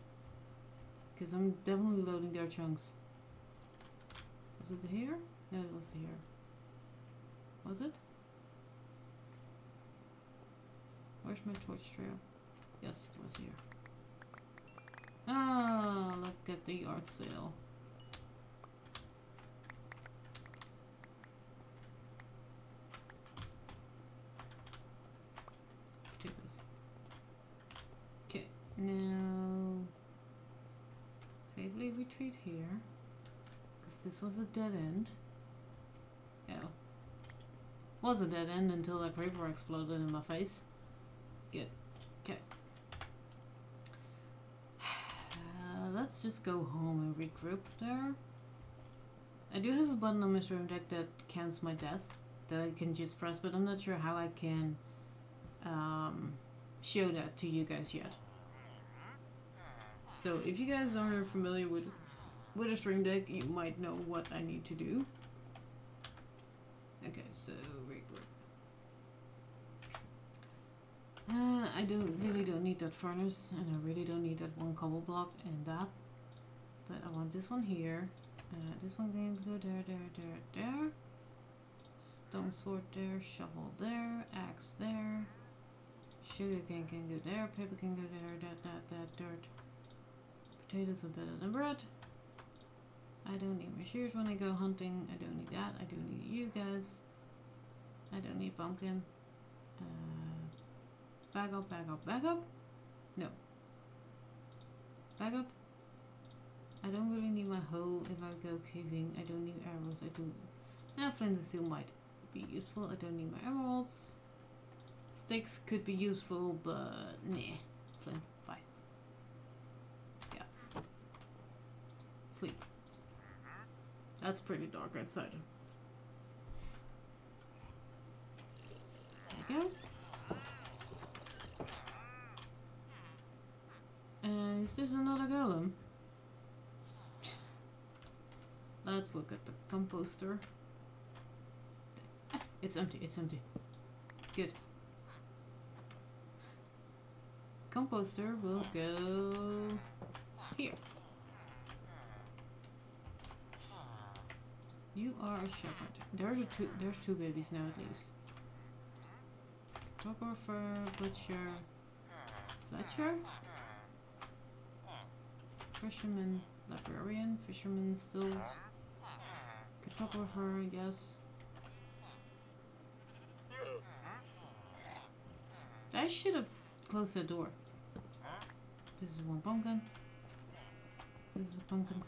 Speaker 1: Because I'm definitely loading their chunks. Was it here? No, it was here. Was it? Where's my torch trail? Yes, it was here. Oh, look at the yard sale. Potatoes. Okay, now safely retreat here. Because this was a dead end. Oh. Was a dead end until that creeper exploded in my face. Good. Okay. Let's just go home and regroup there. I do have a button on my stream deck that counts my death that I can just press, but I'm not sure how I can show that to you guys yet. So if you guys aren't familiar with a stream deck, you might know what I need to do. Okay, so regroup. I really don't need that furnace, and I really don't need that one cobble block and that. But I want this one here. This one can go there. Stone sword there, shovel there, axe there. Sugar cane can go there, paper can go there, that, dirt. Potatoes are better than bread. I don't need my shears when I go hunting. I don't need that. I don't need you guys. I don't need pumpkin. Back up. No. Back up. I don't really need my hoe if I go caving. I don't need arrows. I don't. Flint and steel might be useful. I don't need my emeralds. Sticks could be useful, but nah. Flint, bye. Yeah. Sleep. That's pretty dark outside. There you go. And is this another golem? Let's look at the composter. It's empty, Good. Composter will go here. You are a shepherd. There's two babies now at least. Photographer, butcher, Fletcher? Fisherman, librarian, fisherman, stills, photographer, yes. I should have closed the door. This is one pumpkin. This is a pumpkin.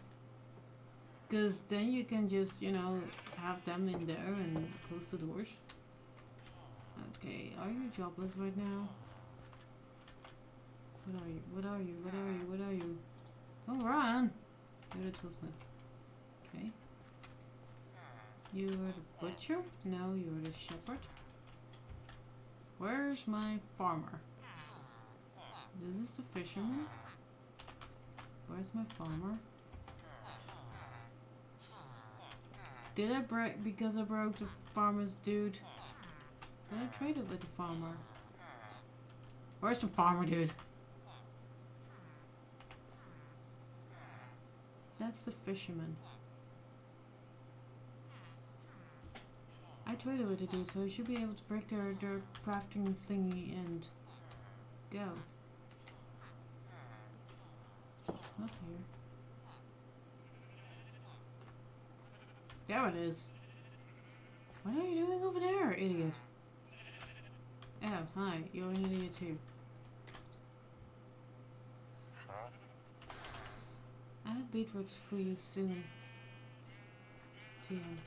Speaker 1: Because then you can just, you know, have them in there and close the doors. Okay, are you jobless right now? What are you? Oh, run! You're the toolsmith. Okay. You're the butcher? No, you're the shepherd. Where's my farmer? This is the fisherman. Where's my farmer? Did I break because I broke the farmer's dude? Did I trade it with the farmer? Where's the farmer dude? That's the fisherman. I traded with the dude, so I should be able to break their crafting thingy and go. It's not here. There it is. What are you doing over there, idiot? Oh, hi. You're an idiot too. I have beetroots for you soon. TM.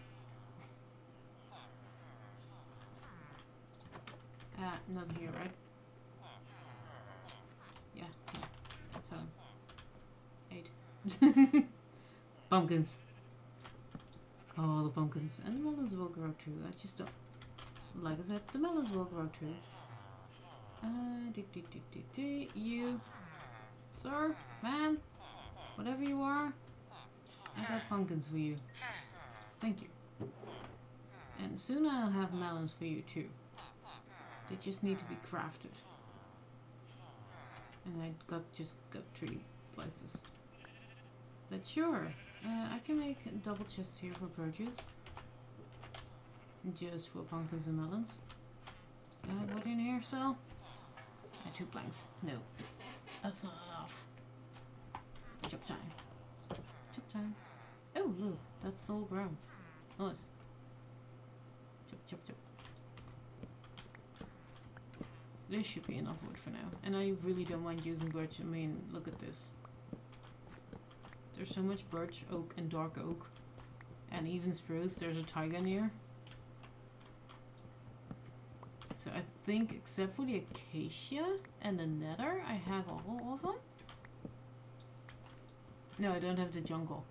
Speaker 1: Not here, right? Yeah. 7. 8. Pumpkins. Oh, the pumpkins. And the melons will grow too. I just don't... Like I said, the melons will grow too. You... Sir? Man? Whatever you are. I got pumpkins for you. Thank you. And soon I'll have melons for you too. They just need to be crafted. And I just got 3 slices. But sure, I can make a double chest here for produce. Just for pumpkins and melons. What in here still? 2 planks. No. That's not enough. Chop time. Chop time. Oh, look. That's all ground. Nice. Chop, chop, chop. This should be enough wood for now. And I really don't mind using birch. I mean, look at this. There's so much birch, oak, and dark oak. And even spruce. There's a taiga near. So I think, except for the acacia and the nether, I have all of them. No, I don't have the jungle.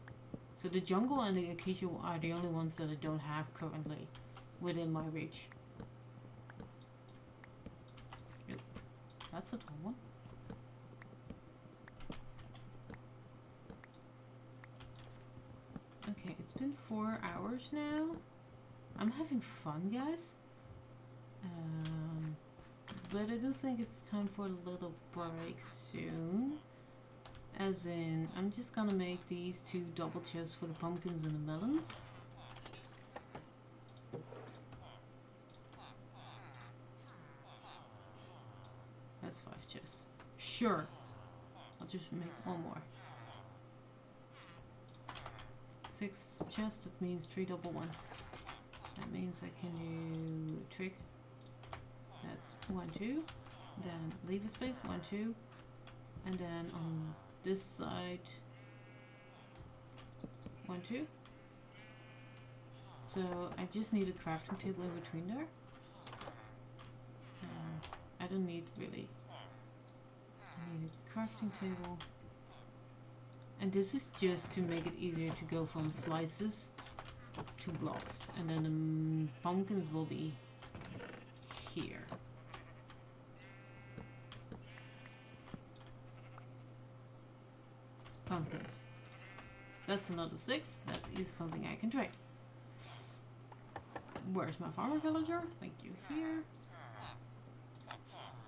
Speaker 1: So the jungle and the acacia are the only ones that I don't have currently within my reach. Yep. That's a tall one. Okay, it's been 4 hours now. I'm having fun, guys. But I do think it's time for a little break soon. As in, I'm just gonna make these 2 double chests for the pumpkins and the melons. That's 5 chests. Sure. I'll just make 1 more. 6 chests, that means 3 double ones. That means I can do a trick. That's 1, 2. Then leave a space, 1, 2. And then on this side, 1, 2. So I just need a crafting table in between there. I don't need really. I need a crafting table. And this is just to make it easier to go from slices to blocks. And then the pumpkins will be here. Pumpkins. That's another 6. That is something I can trade. Where's my farmer villager? Thank you. Here.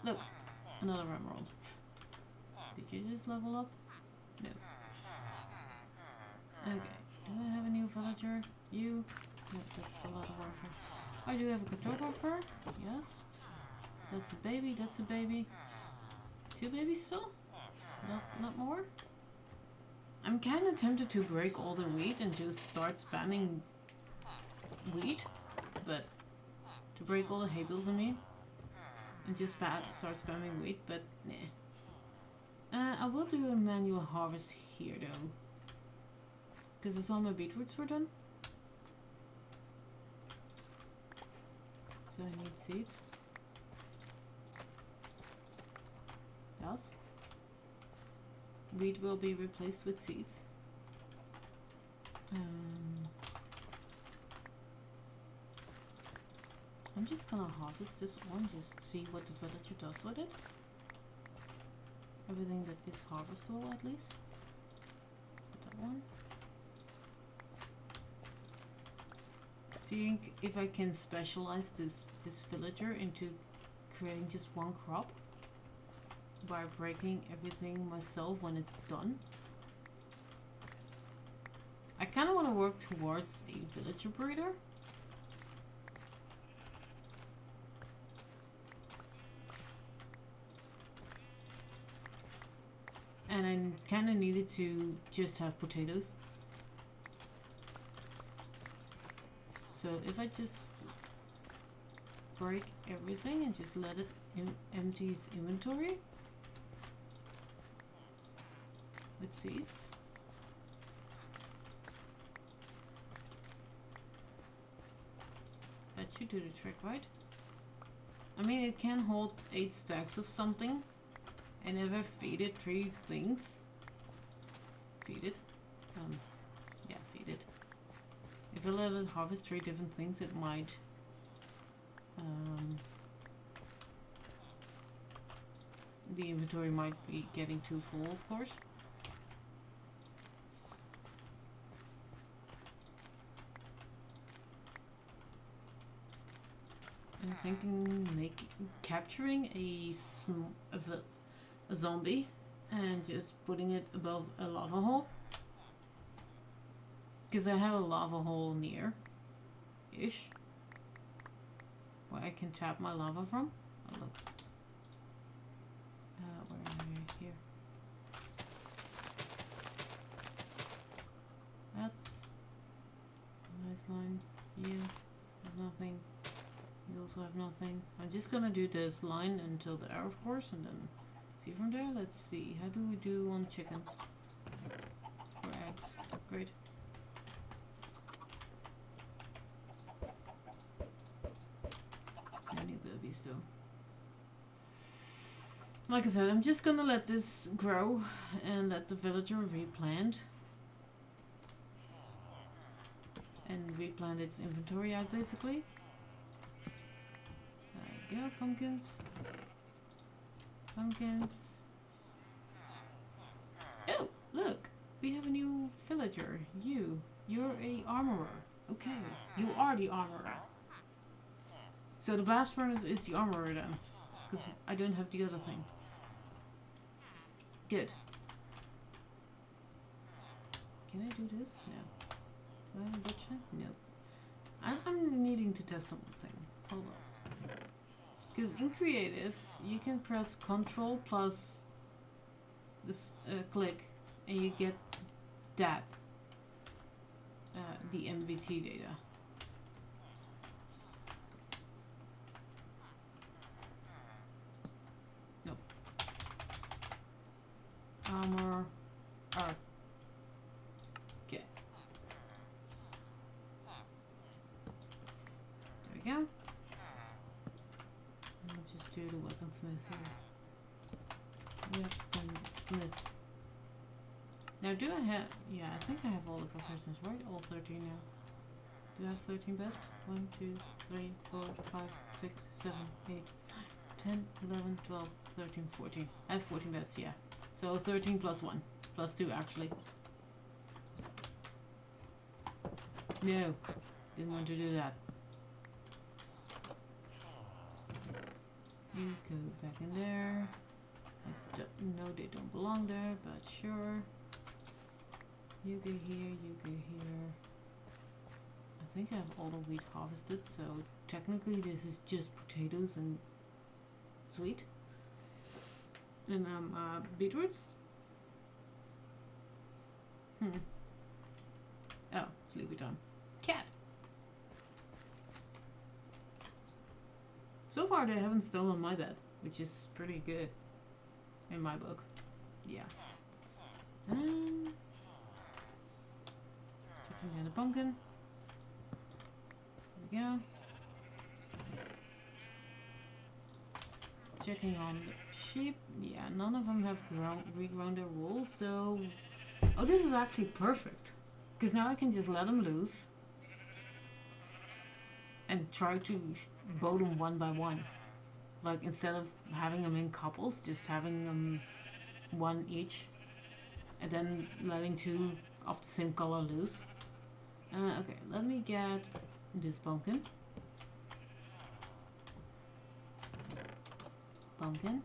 Speaker 1: Look, another emerald. Did you just level up? No. Okay. Do I have a new villager? You? No, that's a lot of warfare. I do have a cartographer. Yes. That's a baby. That's a baby. 2 babies still? Not more? I'm kind of tempted to break all the wheat and just start spamming wheat, but to break all the hay bales, I mean, and just start spamming wheat, but nah. I will do a manual harvest here though, because it's all my beetroots were done. So I need seeds. Yes. Wheat will be replaced with seeds. I'm just gonna harvest this one, just see what the villager does with it. Everything that is harvestable at least. So that one. Seeing if I can specialize this villager into creating just 1 crop. By breaking everything myself when it's done. I kind of want to work towards a villager breeder. And I kind of needed to just have potatoes. So if I just break everything and just let it empty its inventory. With seeds. That should do the trick, right? I mean, it can hold 8 stacks of something. And if I feed it 3 things. Feed it. if I let it harvest 3 different things, it might the inventory might be getting too full, of course. I'm thinking capturing a zombie and just putting it above a lava hole. Because I have a lava hole near-ish. Where I can tap my lava from. Oh, look. Where am I? Here. That's a nice line. You have nothing. You also have nothing. I'm just gonna do this line until the hour, of course, and then see from there. Let's see. How do we do on chickens? Or eggs? Great. No new babies though. Like I said, I'm just gonna let this grow and let the villager replant. And replant its inventory out basically. There you go, pumpkins. Pumpkins. Oh, look! We have a new villager. You're a armorer. Okay, you are the armorer. So the blast furnace is the armorer then. Because I don't have the other thing. Good. Can I do this? No. Do I have a butcher? No. I'm needing to test something. Hold on. Because in creative, you can press Control plus this click and you get that. The MVT data. Nope. Armor. Arc. Okay. There we go. I'll just do the weaponsmith here. Weaponsmith. Now do I have... Yeah, I think I have all the professions, right? All 13 now. Do I have 13 beds? 1, 2, 3, 4, 5, 6, 7, 8, 9, 10, 11, 12, 13, 14. I have 14 beds, yeah. So 13 plus 1. Plus 2, actually. No. Didn't want to do that. You go back in there. I don't know they don't belong there, but sure. You go here, you go here. I think I have all the wheat harvested, so technically this is just potatoes and sweet. And beetroots. Oh, let's leave it on. Cat. So far they haven't stolen my bed, which is pretty good in my book. Yeah. Taking down the pumpkin. There we go. Checking on the sheep. Yeah, none of them have regrown their wool, so... Oh, this is actually perfect. Because now I can just let them loose. And try to bow them one by one. Like, instead of having them in couples, just having them one each. And then letting 2 of the same color loose. Okay, let me get this pumpkin. Pumpkin.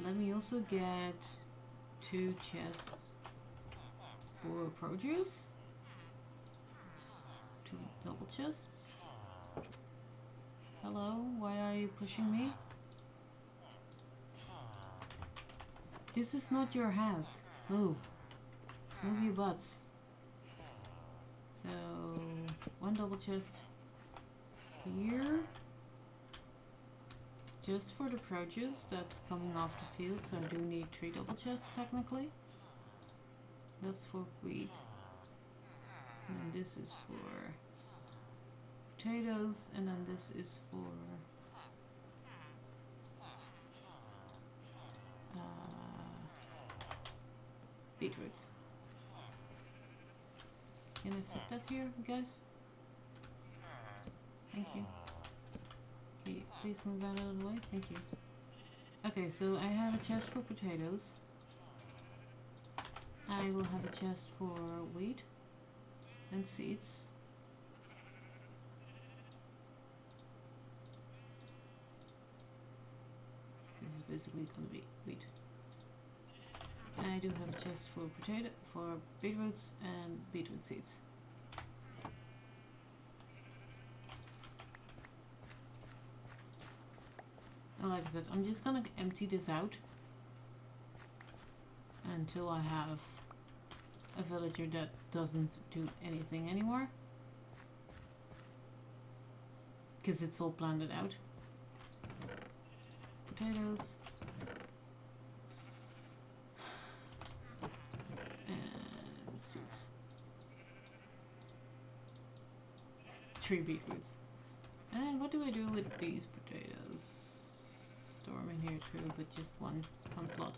Speaker 1: Let me also get 2 chests for produce. 2 double chests. Hello, why are you pushing me? This is not your house. Move. Move your butts. So, 1 double chest here. Just for the produce that's coming off the field, so I do need 3 double chests technically. That's for wheat. And this is for potatoes, and then this is for beetroots. Can I fit that here, guys? Thank you. Okay, please move out of the way. Thank you. Okay, so I have a chest for potatoes. I will have a chest for wheat and seeds. This is basically gonna be wheat. I do have a chest for beetroots and beetroot seeds. And like I said, I'm just gonna empty this out until I have a villager that doesn't do anything anymore, because it's all planted out. Potatoes and seeds. 3 beetroots. And what do I do with these potatoes? Store them in here too, but just one slot.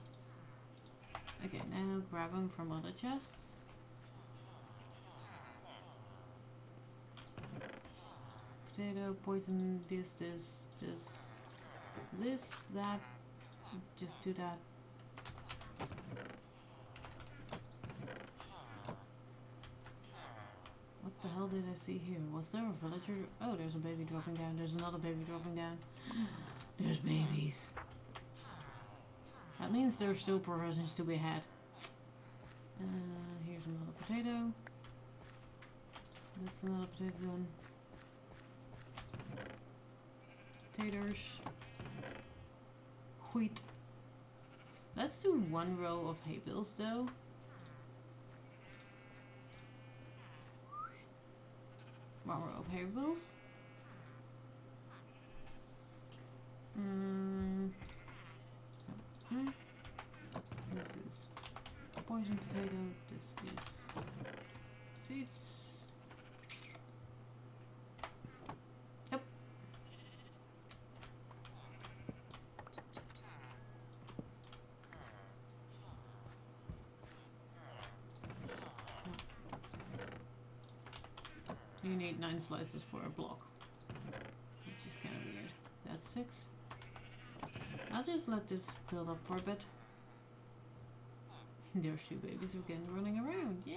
Speaker 1: Okay, now grab them from other chests. Potato, poison, this, that. Just do that. What the hell did I see here? Was there a villager? Oh, there's a baby dropping down. There's another baby dropping down. There's babies. That means there's still provisions to be had. Here's another potato. That's another potato done. Taters. Wheat. Let's do 1 row of hay bales though. One row of hay bales. This is poison potato. This is seeds. Yep. You need 9 slices for a block, which is kind of weird. That's 6. I'll just let this build up for a bit. There's 2 babies again running around. Yay!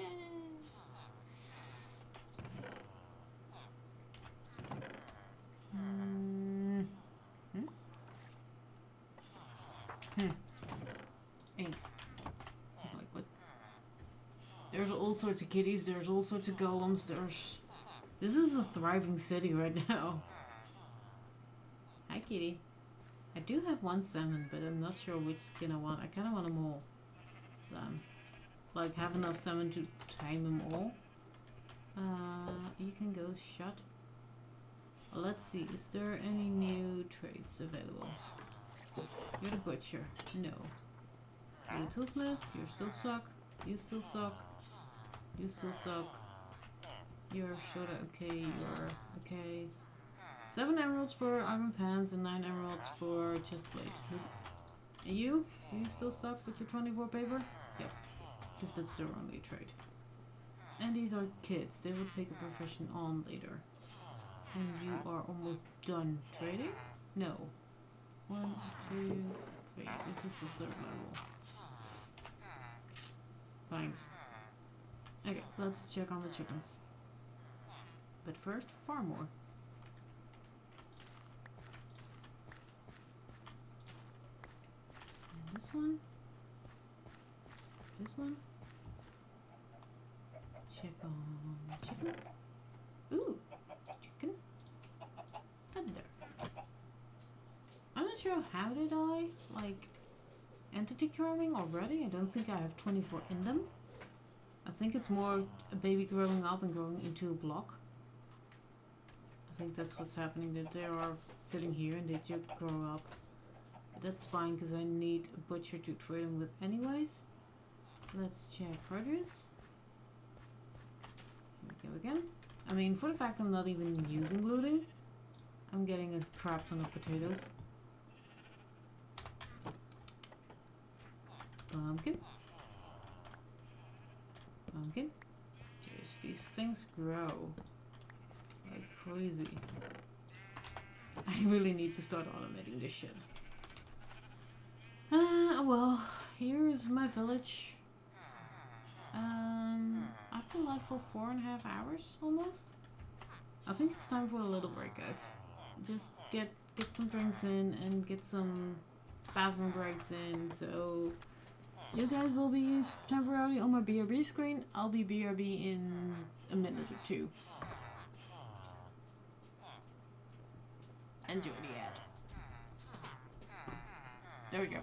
Speaker 1: Ink. Like what? There's all sorts of kitties. There's all sorts of golems. This is a thriving city right now. Hi, kitty. I do have 1 salmon, but I'm not sure which skin I want. I kind of want them all. Like, have enough salmon to tame them all. You can go shut. Well, let's see. Is there any new trades available? You're the butcher. No. You're the toolsmith. You still suck. You still suck. You still suck. You're sorta okay. You're okay. 7 emeralds for iron pans and 9 emeralds for chest plate. And you? Do you still suck with your 24 paper? Yep. Because that's their only trade. And these are kids. They will take a profession on later. And you are almost done trading? No. 1, 2, 3. This is the 3rd level. Thanks. Okay, let's check on the chickens. But first, farm more. And this one. This one. Check on chicken. Ooh, chicken. And there. I'm not sure how did I like entity carving already. I don't think I have 24 in them. I think it's more a baby growing up and growing into a block. I think that's what's happening, that they are sitting here and they just grow up. But that's fine because I need a butcher to trade them with anyways. Let's check produce. Here we go again. I mean, for the fact I'm not even using looting, I'm getting a crap ton of potatoes. Pumpkin. Pumpkin. Christ, these things grow like crazy. I really need to start automating this shit. Well, here is my village. I've been live for 4.5 hours almost. I think it's time for a little break, guys. Just get some drinks in and get some bathroom breaks in. So you guys will be temporarily on my BRB screen. I'll be BRB in a minute or two. Enjoy the ad. There we go.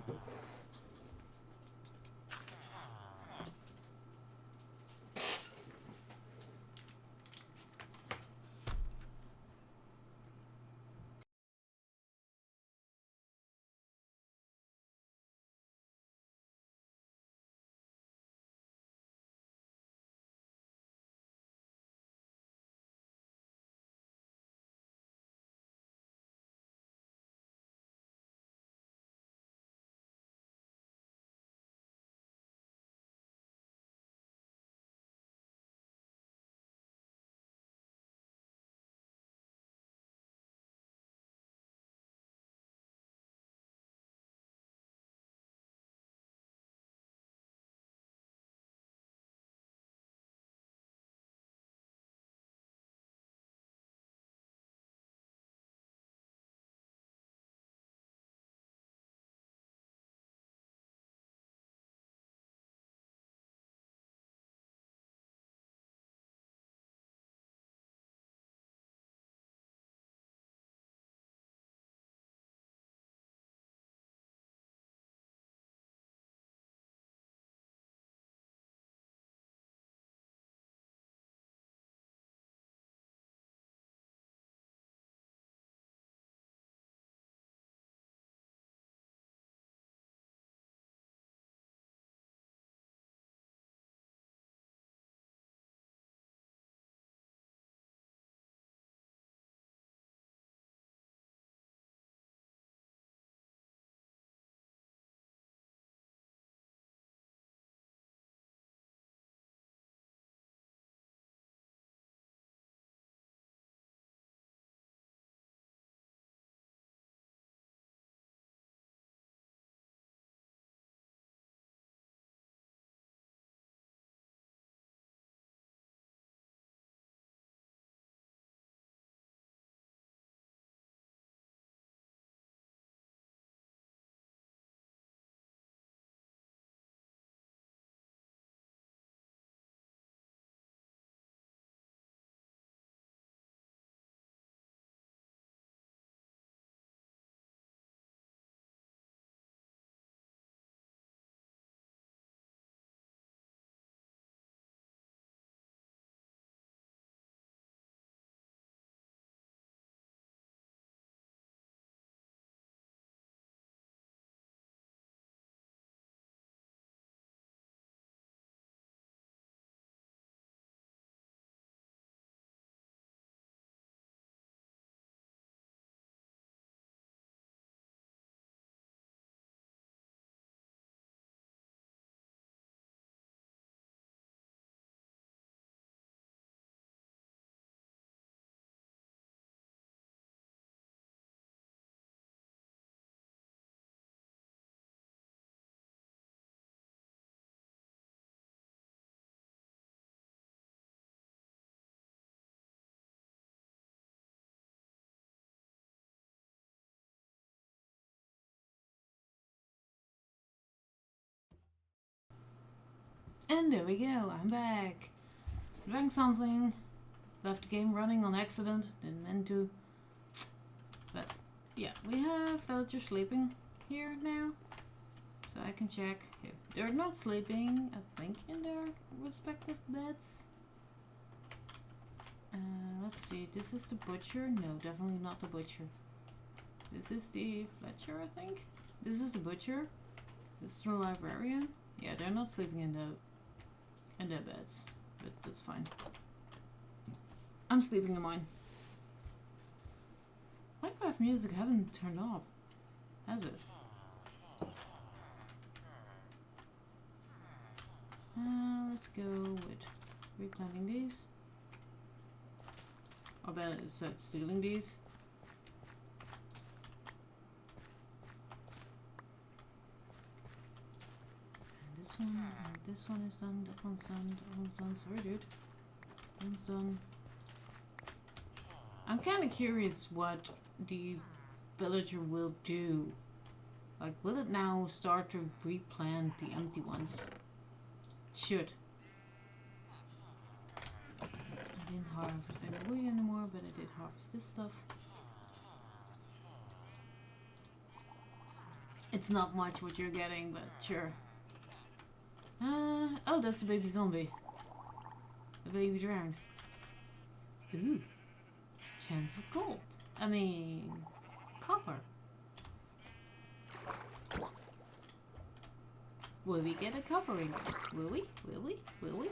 Speaker 1: And there we go, I'm back. Drank something, left the game running on accident, didn't mean to. But yeah, we have villagers sleeping here now. So I can check. If they're not sleeping, I think, in their respective beds. Let's see, this is the butcher. No, definitely not the butcher. This is the Fletcher, I think. This is the butcher. This is the librarian. Yeah, they're not sleeping in their beds, but that's fine. I'm sleeping in mine. Minecraft music haven't turned off, has it? Let's go with replanting these. I bet it said stealing these. And this one, and this one is done, that one's done, that one's done. Sorry, dude. That one's done. I'm kind of curious what the villager will do. Like, will it now start to replant the empty ones? It should. I didn't harvest any wood anymore, but I did harvest this stuff. It's not much what you're getting, but sure. Oh, that's a baby zombie. A baby drowned. Ooh. Chance of gold. I mean, copper. Will we get a copper ingot? Will we? Will we? Will we?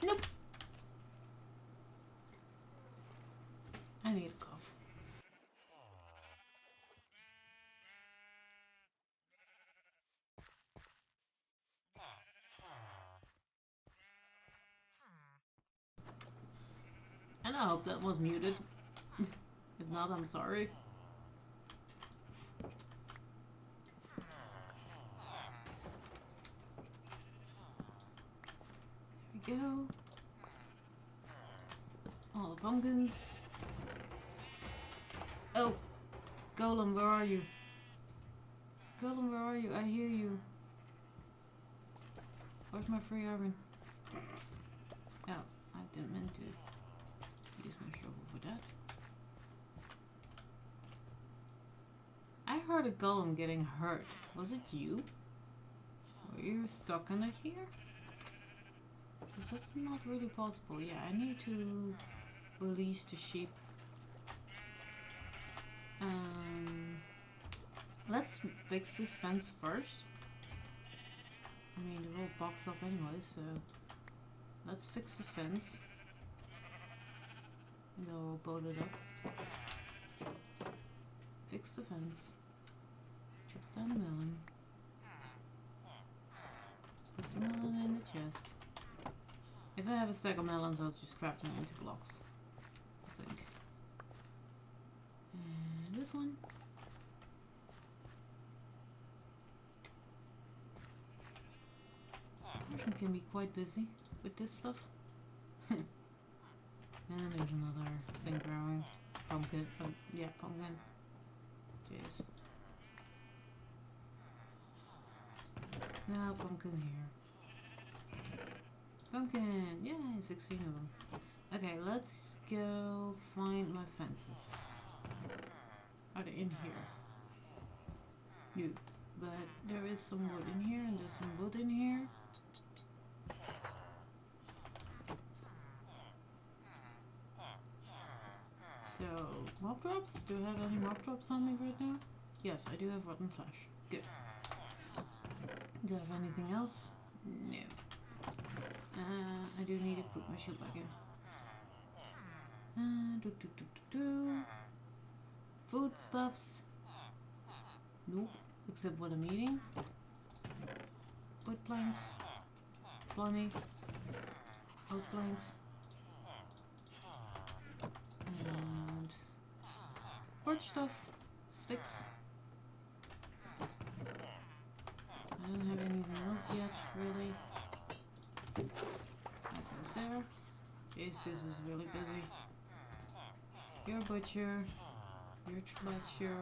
Speaker 1: Nope. I need a cough. And I hope that was muted. If not, I'm sorry. There we go. All the pumpkins. Oh! Golem, where are you? Golem, where are you? I hear you. Where's my free iron? Oh, I didn't mean to use my shovel for that. I heard a golem getting hurt. Was it you? Were you stuck under here? Because that's not really possible. Yeah, I need to release the sheep. Let's fix this fence first. I mean, they're all boxed up anyway, so let's fix the fence. And they'll bolt it up. Fix the fence. Chop down the melon. Put the melon in the chest. If I have a stack of melons, I'll just craft them into blocks. I think. And this one. Person can be quite busy with this stuff. And there's another thing growing. Pumpkin. Yeah, pumpkin. Jeez. Now pumpkin here. Pumpkin! Yay, 16 of them. Okay, let's go find my fences. Are they in here? No. But there is some wood in here, and there's some wood in here. So, mob drops? Do I have any mob drops on me right now? Yes, I do have rotten flesh. Good. Do I have anything else? No. I do need to put my shield back in. Foodstuffs. Nope. Except what I'm eating. Wood planks. Blimey. Oak planks. And birch stuff. Sticks. I don't have anything else yet, really. That goes there. Jeez, this is really busy. You're a butcher. You're a fletcher.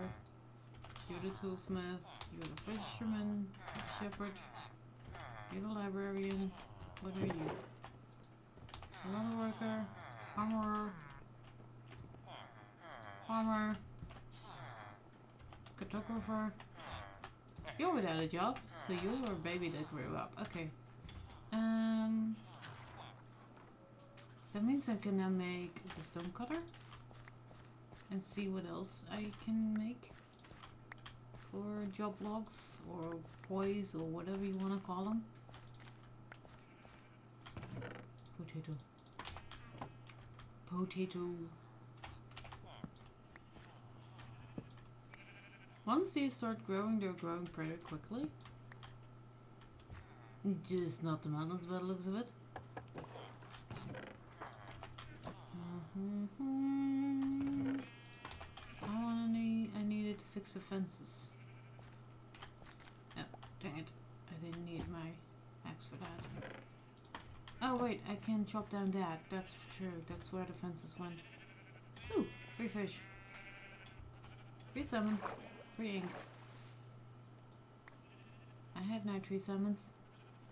Speaker 1: You're the toolsmith. You're the fisherman. Shepherd. You're the librarian. What are you? Another worker. Armorer. Farmer. Cartographer. You're without a job, so you're a baby that grew up. Okay. That means I can now make the stone cutter and see what else I can make for job logs or poise or whatever you want to call them. Potato. Potato. Once these start growing, they're growing pretty quickly. Just not the mountains by the looks of it. I needed to fix the fences. Oh, dang it. I didn't need my axe for that. Oh wait, I can chop down that. That's true. That's where the fences went. Ooh, free fish. Free salmon. Free ink. I have now 3 salmons.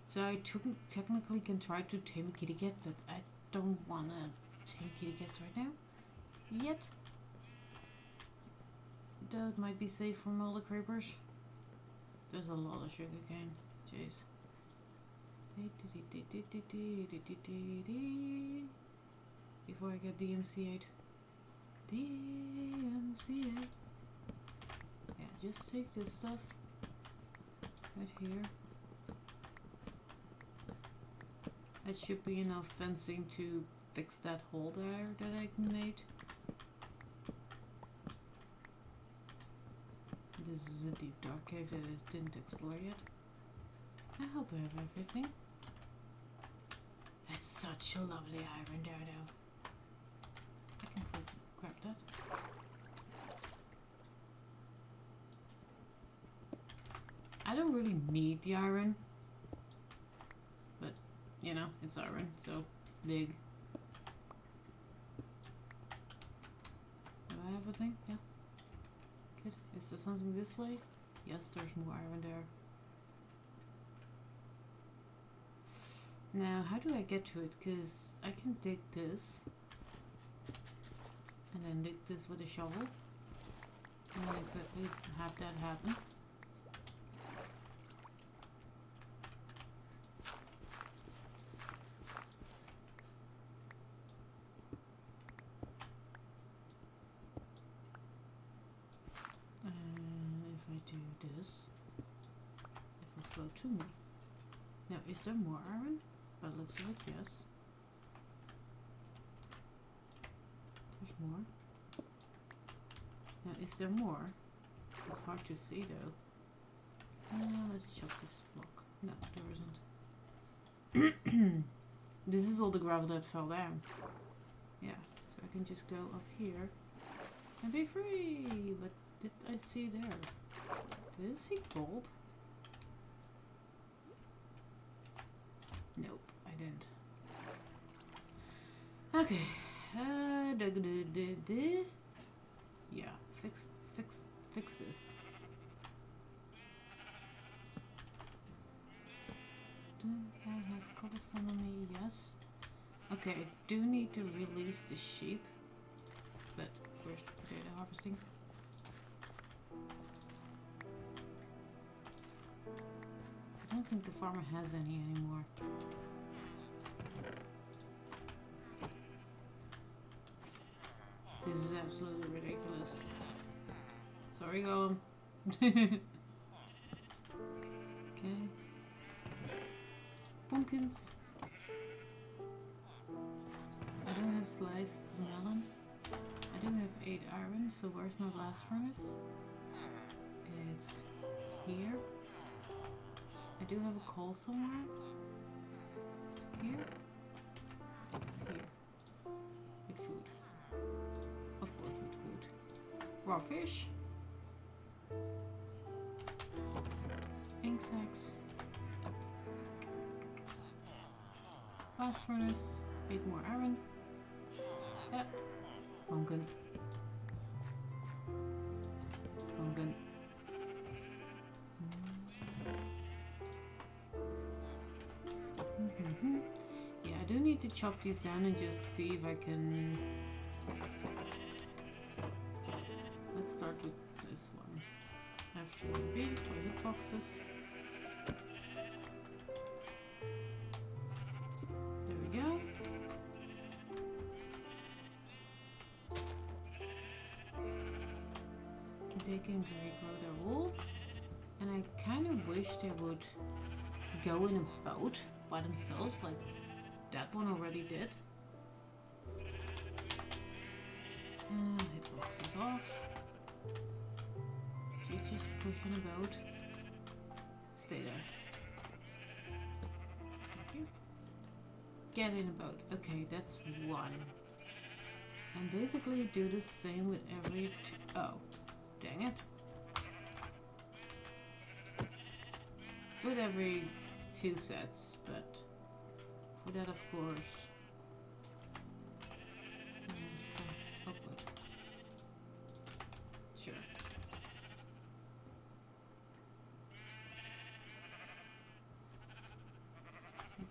Speaker 1: So I technically can try to tame a kitty cat, but I don't wanna tame kitty cats right now. Yet. Though it might be safe from all the creepers. There's a lot of sugar cane. Jeez. Before I get DMCA'd. DMCA. Yeah, just take this stuff right here. That should be enough fencing to fix that hole there that I made. This is a deep dark cave that I didn't explore yet. I hope I have everything. It's such a lovely iron there though. I can grab that. I don't really need the iron. But, you know, it's iron, so dig. Do I have a thing? Yeah. Good. Is there something this way? Yes, there's more iron there. Now, how do I get to it? Because I can dig this. And then dig this with a shovel. And then exactly have that happen. This, it will flow to me. Now, is there more iron? By the looks of it, yes. There's more. Now, is there more? It's hard to see though. Let's chop this block. No, there isn't. This is all the gravel that fell down. Yeah, so I can just go up here and be free. What did I see there? Did I see gold? Nope, I didn't. Okay. Yeah, fix this. Do I have cobblestone on me? Yes. Okay, I do need to release the sheep, but first potato harvesting. I don't think the farmer has any anymore. This is absolutely ridiculous. Sorry, Golem. Okay. Pumpkins. I don't have sliced melon. I do have 8 iron, so where's my blast furnace? It's here. I do have a coal somewhere. Here. Here. With food. Of course with food. Raw fish. Ink sacks. Blast furnace. 8 more iron. Yep. Pumpkin. Pumpkin. Yeah, I do need to chop these down and just see if I can. Let's start with this one. After B for hitboxes. There we go. They can grow their wool, and I kind of wish they would go in a boat by themselves, like that one already did. Hitbox is off. you just push in a boat? Stay there. Thank you. Get in a boat. Okay, that's one. And basically do the same with every oh, dang it. With every 2 sets, but for that, of course. Upward. Sure.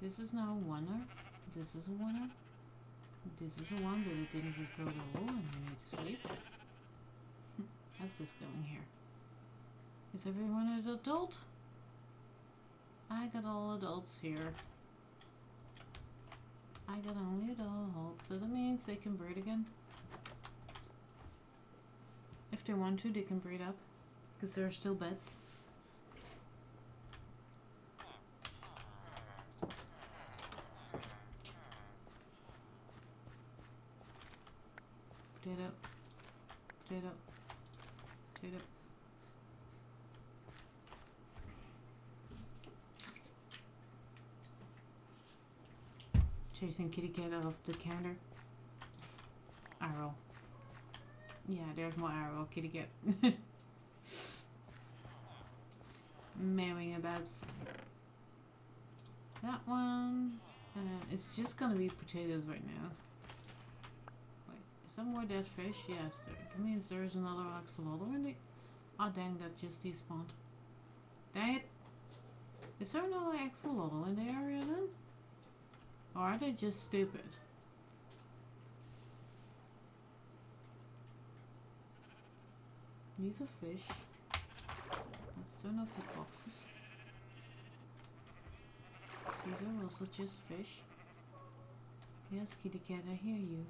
Speaker 1: This is now a oneer. This is a oneer. This is a 1, but it didn't recur the roll, and I need to sleep. How's this going here? Is everyone an adult? I got all adults here. I got only adults, so that means they can breed again. If they want to, they can breed up, because there are still beds. Potato, potato, potato. Chasing kitty cat out of the counter. Arrow. Yeah, there's more arrow, kitty cat. Mewing about. That one. And it's just gonna be potatoes right now. Wait, is there more dead fish? Yes, there. That means there's another axolotl in the. Oh dang, that just despawned. Dang it. Is there another axolotl in the area then? Or are they just stupid? These are fish. Let's turn off the boxes. These are also just fish. Yes, kitty cat, I hear you.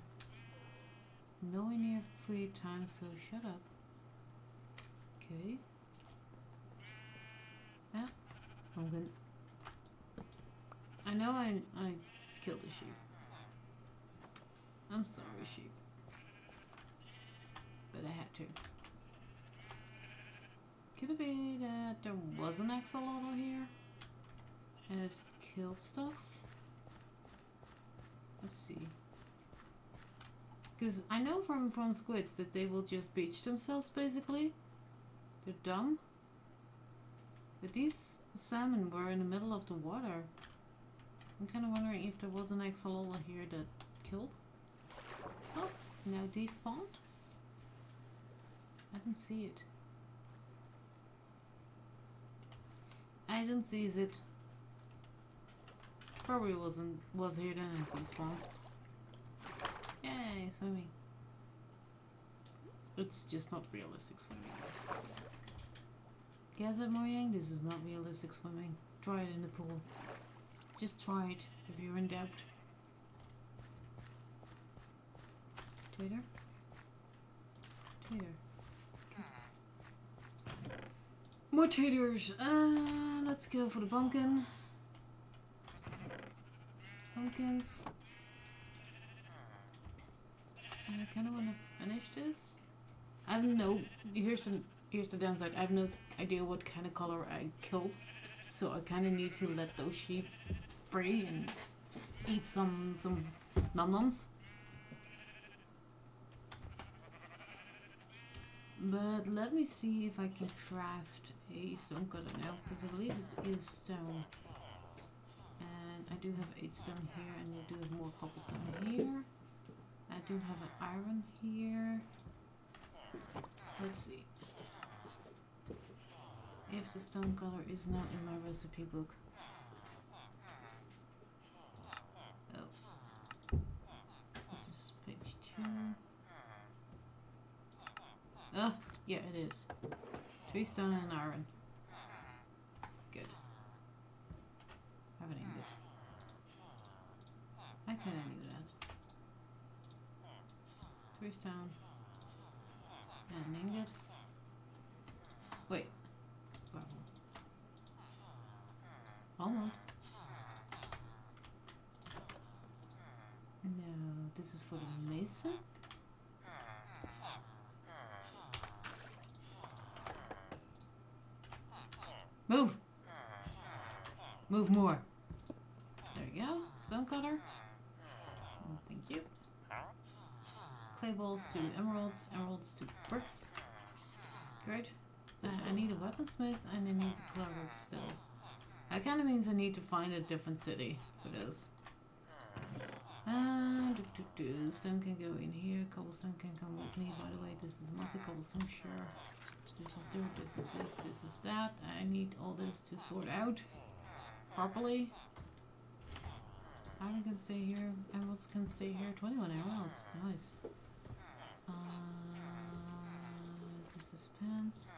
Speaker 1: No in your free time, so shut up. Okay. Yeah. I'm gonna. I know I killed a sheep. I'm sorry, sheep. But I had to. Could it be that there was an axolotl here? And it's killed stuff? Let's see. Because I know from squids that they will just beach themselves, basically. They're dumb. But these salmon were in the middle of the water. I'm kind of wondering if there was an axolotl here that killed stuff. Now despawned? I don't see it. I don't see it. Probably was here then and despawned. Yay, swimming. It's just not realistic swimming, guys. Guess what, Mojang? This is not realistic swimming. Try it in the pool. Just try it if you're in doubt. Tater? Tater. More taters. Let's go for the pumpkin. Pumpkins. I kind of want to finish this. I have no. Here's the downside. I have no idea what kind of color I killed, so I kind of need to let those sheep free and eat some num-nums. But let me see if I can craft a stone cutter now, because I believe it is stone. And I do have 8 stone here, and I do have more cobblestone here. I do have an iron here. Let's see. If the stone color is not in my recipe book. Oh. This is page 2. Oh, yeah, it is. 3 stone and iron. Good. Have an ingot. I kinda knew that. 3 stone. And an ingot. Wait. Wow. Almost. No, this is for the mason. Move! Move more. There you go. Stone cutter. Thank you. Clay balls to emeralds. Emeralds to bricks. Great. I need a weaponsmith and I need a cleric still. That kind of means I need to find a different city for this. Stone can go in here. Cobblestone can come with me. By the way, this is mossy cobblestone, sure. This is dirt, this is this, this is that. I need all this to sort out properly. Iron can stay here. Emeralds can stay here. 21 emeralds. Nice. This is pants.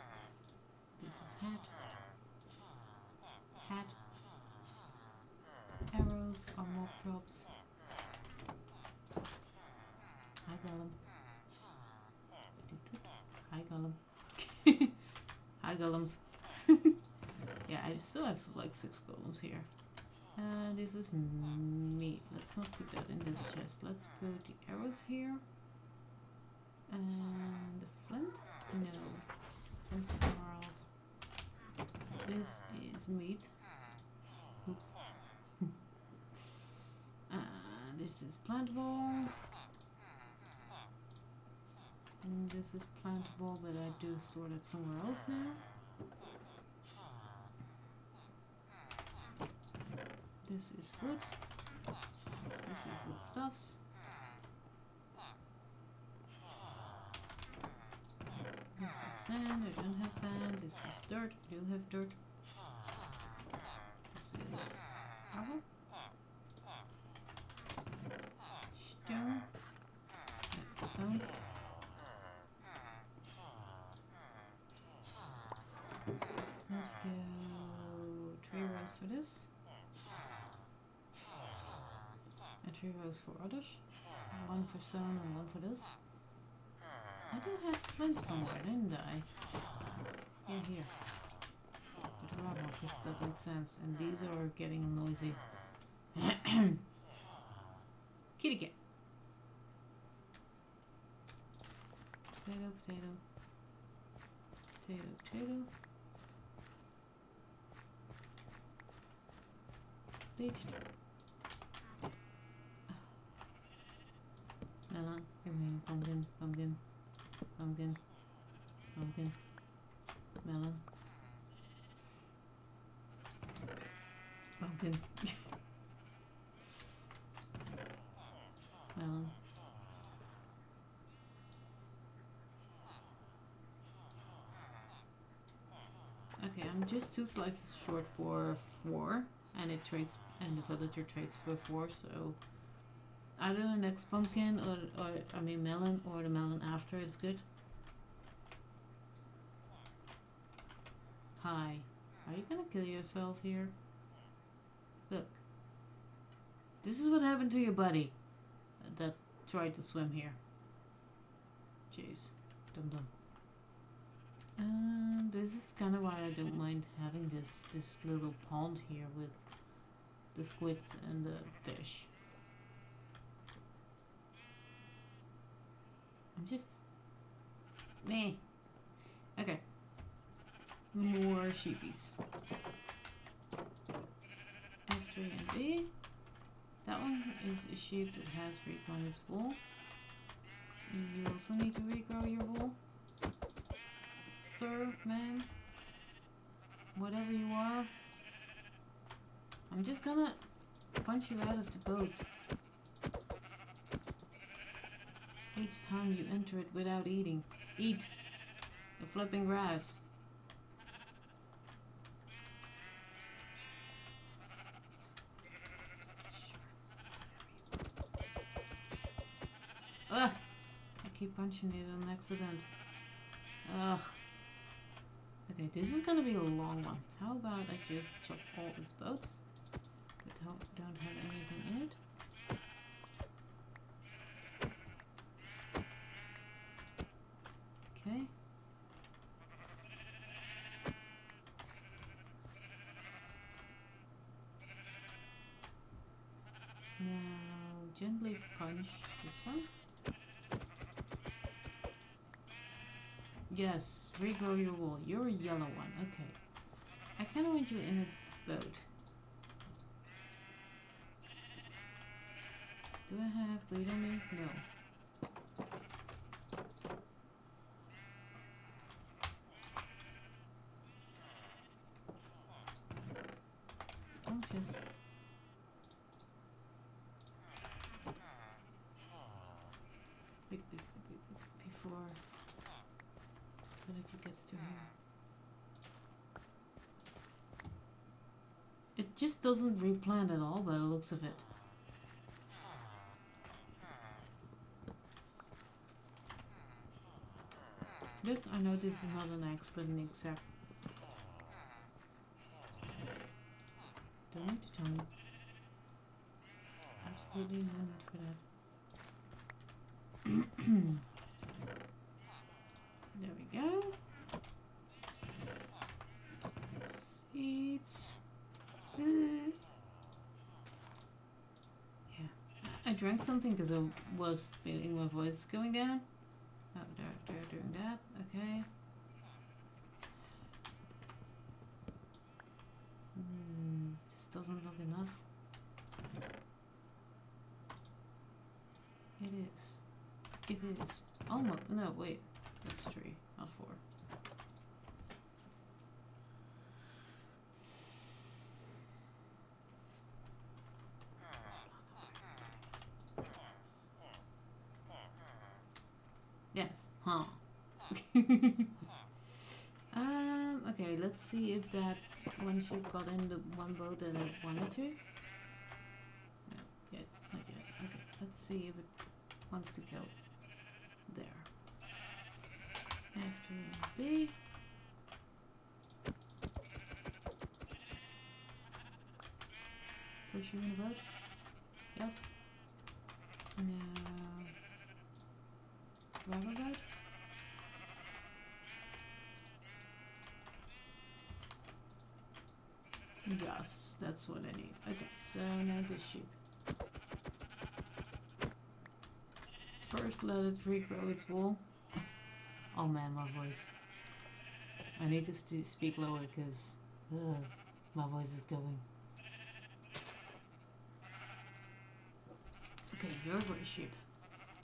Speaker 1: This is hat. Hat. Arrows are mob drops. Hi, Golem. Hi, Golem. Hi, Golems. Yeah, I still have like 6 golems here. This is meat. Let's not put that in this chest. Let's put the arrows here. And the flint? No. Flint is somewhere else. This is meat. Oops. This is plantable. And this is plantable, but I do store that somewhere else now. This is wood. This is woodstuffs. This is sand. I don't have sand. This is dirt. I do have dirt. This is gravel. Stone. Stone. Let's go 3 rows for this. And 3 rows for others. 1 for stone and 1 for this. I do have flint somewhere, didn't I? Yeah, here. But gravel, because that makes sense. And these are getting noisy. Kitty cat. Potato, potato. Potato, potato. Bleached. Melon, everything, pumpkin, pumpkin, pumpkin, pumpkin, melon, pumpkin, melon. Okay, I'm just 2 slices short for 4, and it trades, and the villager trades per 4, so either the next pumpkin or I mean melon or the melon after is good. Hi. Are you gonna kill yourself here? Look. This is what happened to your buddy that tried to swim here. Jeez. Dum dum. This is kind of why I don't mind having this little pond here with the squids and the fish. I'm just meh. Okay. More sheepies. F3 and B. That one is a sheep that has regrown its wool. You also need to regrow your wool. Sir, ma'am, whatever you are. I'm just gonna punch you out of the boat. Each time you enter it without eating. Eat the flipping grass. Ugh! I keep punching it on accident. Ugh. Okay, this is gonna be a long one. How about I just chop all these boats that don't have anything in it? Okay. Now gently punch this one. Yes, regrow your wool. You're a yellow one. Okay. I kind of want you in a boat. Do I have bleed on me? No. Don't just... Before Finicky gets to here. It just doesn't replant at all by the looks of it. This, I know this is not an axe, but an exact. Don't need to tell me. Absolutely no need for that. There we go. Seeds. Yeah. I drank something because I was feeling my voice going down. Oh, they're doing that. Okay. This doesn't look enough. It is. It is. Almost. No, wait. That's 3, not 4. Yes. Huh. Okay, let's see if that one ship got in the one boat that I wanted to. No, yet, not yet. Okay, let's see if it wants to go there. After B. Push you in the boat? Yes. Now, rubber boat? Yes, that's what I need. Okay, so now this ship. First, let it regrow its wool. Oh man, my voice. I need to speak lower because my voice is going. Okay, you're a gray ship.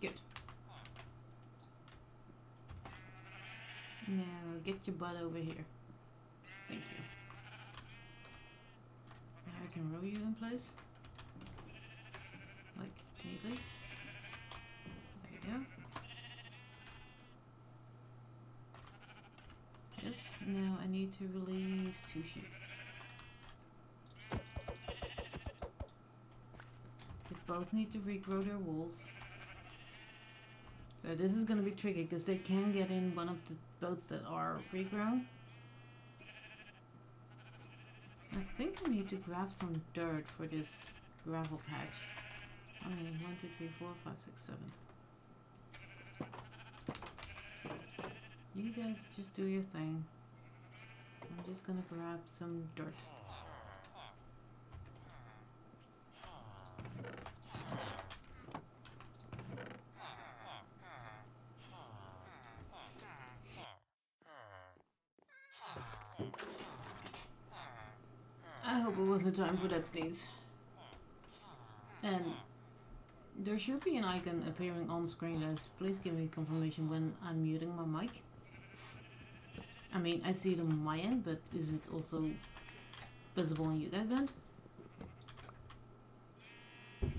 Speaker 1: Good. Now get your butt over here. Thank you. Now I can row you in place. Like, neatly. There you go. Yes, now I need to release 2 sheep. They both need to regrow their wools. So this is going to be tricky because they can get in one of the boats that are regrown. I think I need to grab some dirt for this gravel patch. I mean, 1, 2, 3, 4, 5, 6, 7. You guys just do your thing. I'm just gonna grab some dirt. I hope it wasn't time for that sneeze. And there should be an icon appearing on screen, guys. Please give me confirmation when I'm muting my mic. I mean, I see it on my end, but is it also visible on you guys' end? Okay,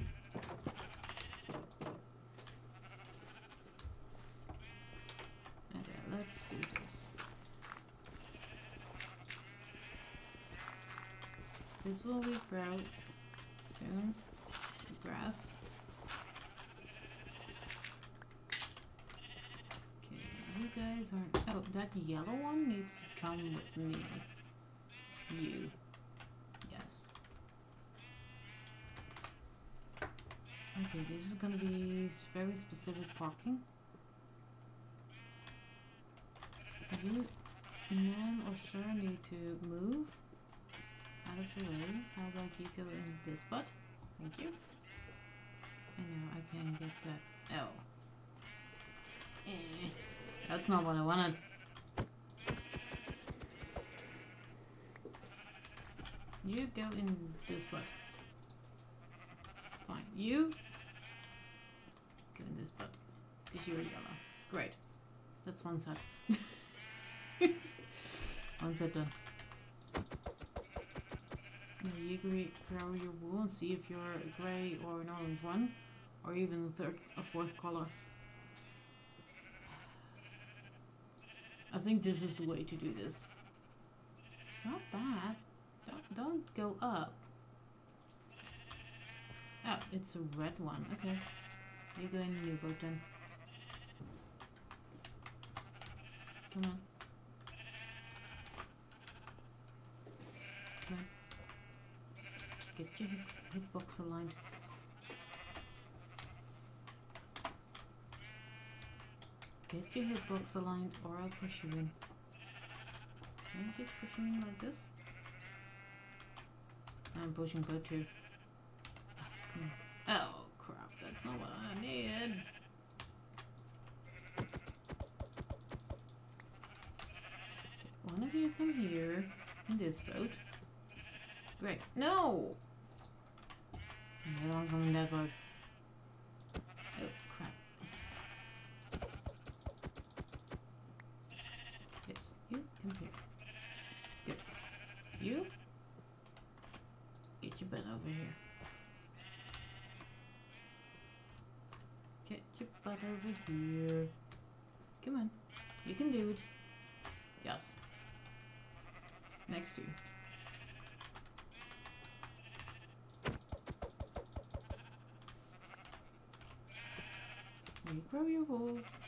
Speaker 1: let's do this. This will regrow soon. Grass. You guys aren't. Oh, that yellow one needs to come with me. You. Yes. Okay, this is gonna be very specific parking. You, ma'am or sir, need to move out of the way. How about you go in this spot? Thank you. And now I can get that. Oh. That's not what I wanted. You go in this butt. Fine. You go in this butt. Because you're yellow. Great. That's one set. One set done. Now you grow your wool and see if you're a grey or an orange one. Or even a third or fourth color. I think this is the way to do this. Not that. Don't go up. Oh, it's a red one. Okay. You go in the new boat then. Come on. Come on. Get your hitbox aligned. Get your hitbox aligned or I'll push you in. Can I just push you in like this? I'm pushing both too. Oh, come on. Oh crap, that's not what I needed. Okay, one of you come here in this boat. Great. No! No, I'm coming in that boat. Oh crap. Yes, you come here. Good. You get your butt over here. Get your butt over here. Come on. You can do it. Yes. Next to you. Regrow your holes.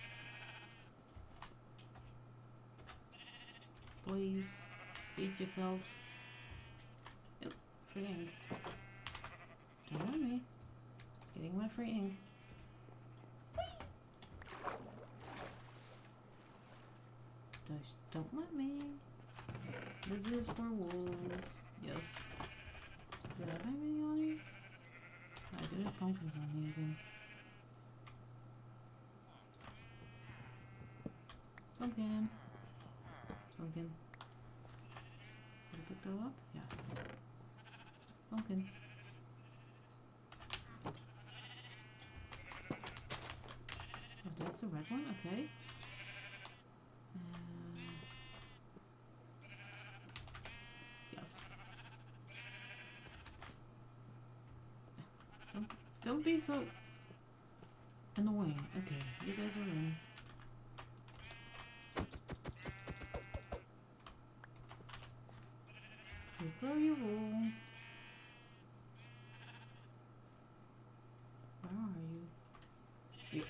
Speaker 1: Please. Feed yourselves. Oh, free ink. Don't mind me. Getting my free ink. Just don't mind me. This is for wolves. Yes. Do I have anything on you? I do have pumpkins on me again. Pumpkin. Pumpkin. Did I pick that up? Yeah. Pumpkin. Oh, that's the red one? Okay. Yes. Don't be so annoying. Okay, you guys are in. Regrow your wool. Where are you? Here.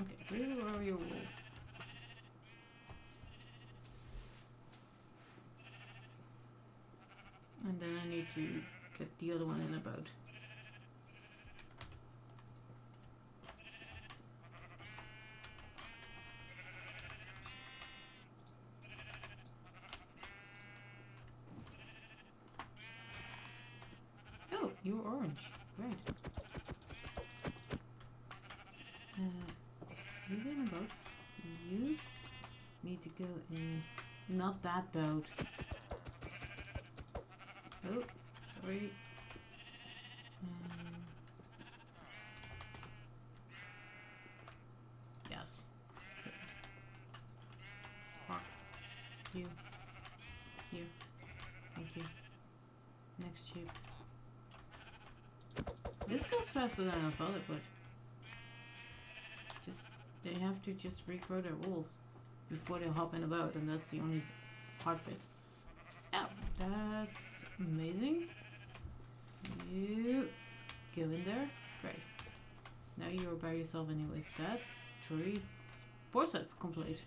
Speaker 1: Okay, regrow your wool. And then I need to get the other one in a boat. Oh, you're orange. Great. You get in a boat. You need to go in. Not that boat. Oh, sorry. Yes. Good. Park. You. Here. Thank you. Next ship. This goes faster than I thought it would. They have to just regrow their walls before they hop in a boat, and that's the only hard bit. Oh, that's amazing. You go in there. Great. Now you're by yourself anyways. That's 4 sets complete.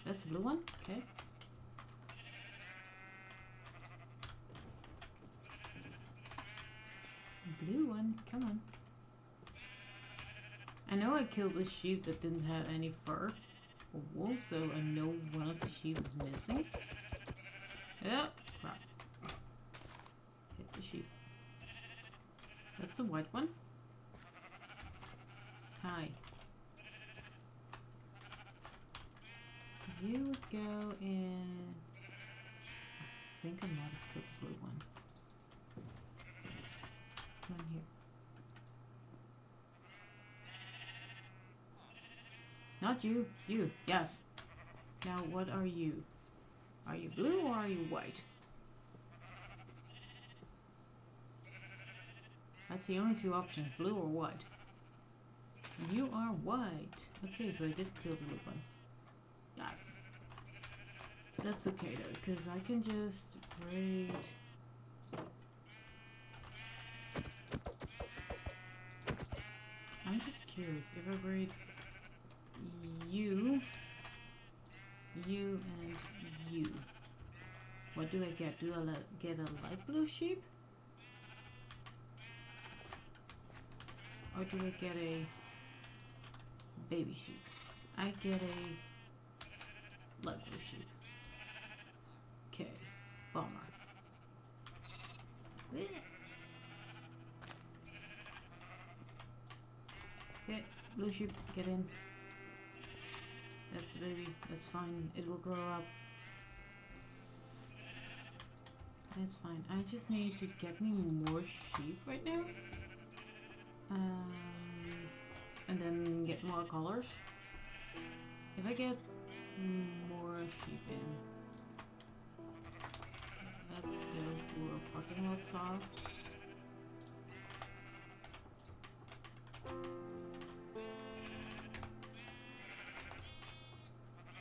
Speaker 1: That's the blue one. Okay. Blue one. Come on. I know I killed a sheep that didn't have any fur or wool, so I know one of the sheep is missing. Oh, crap. Hit the sheep. That's a white one. Hi. You would go in... I think I might have killed the blue one. Come on here. Not you. You. Yes. Now what are you? Are you blue or are you white? That's the only two options, blue or white. You are white. Okay, so I did kill the blue one. Yes. That's okay though, because I can just braid... I'm just curious, if I braid you, and you, what do I get? Do I get a light blue sheep? Or do I get a baby sheep? I get a light blue sheep. Okay, bummer. Okay, blue sheep, get in. That's the baby, that's fine, it will grow up. That's fine, I just need to get me more sheep right now. And then get more colors. If I get more sheep in, okay, let's go for a parking lot style.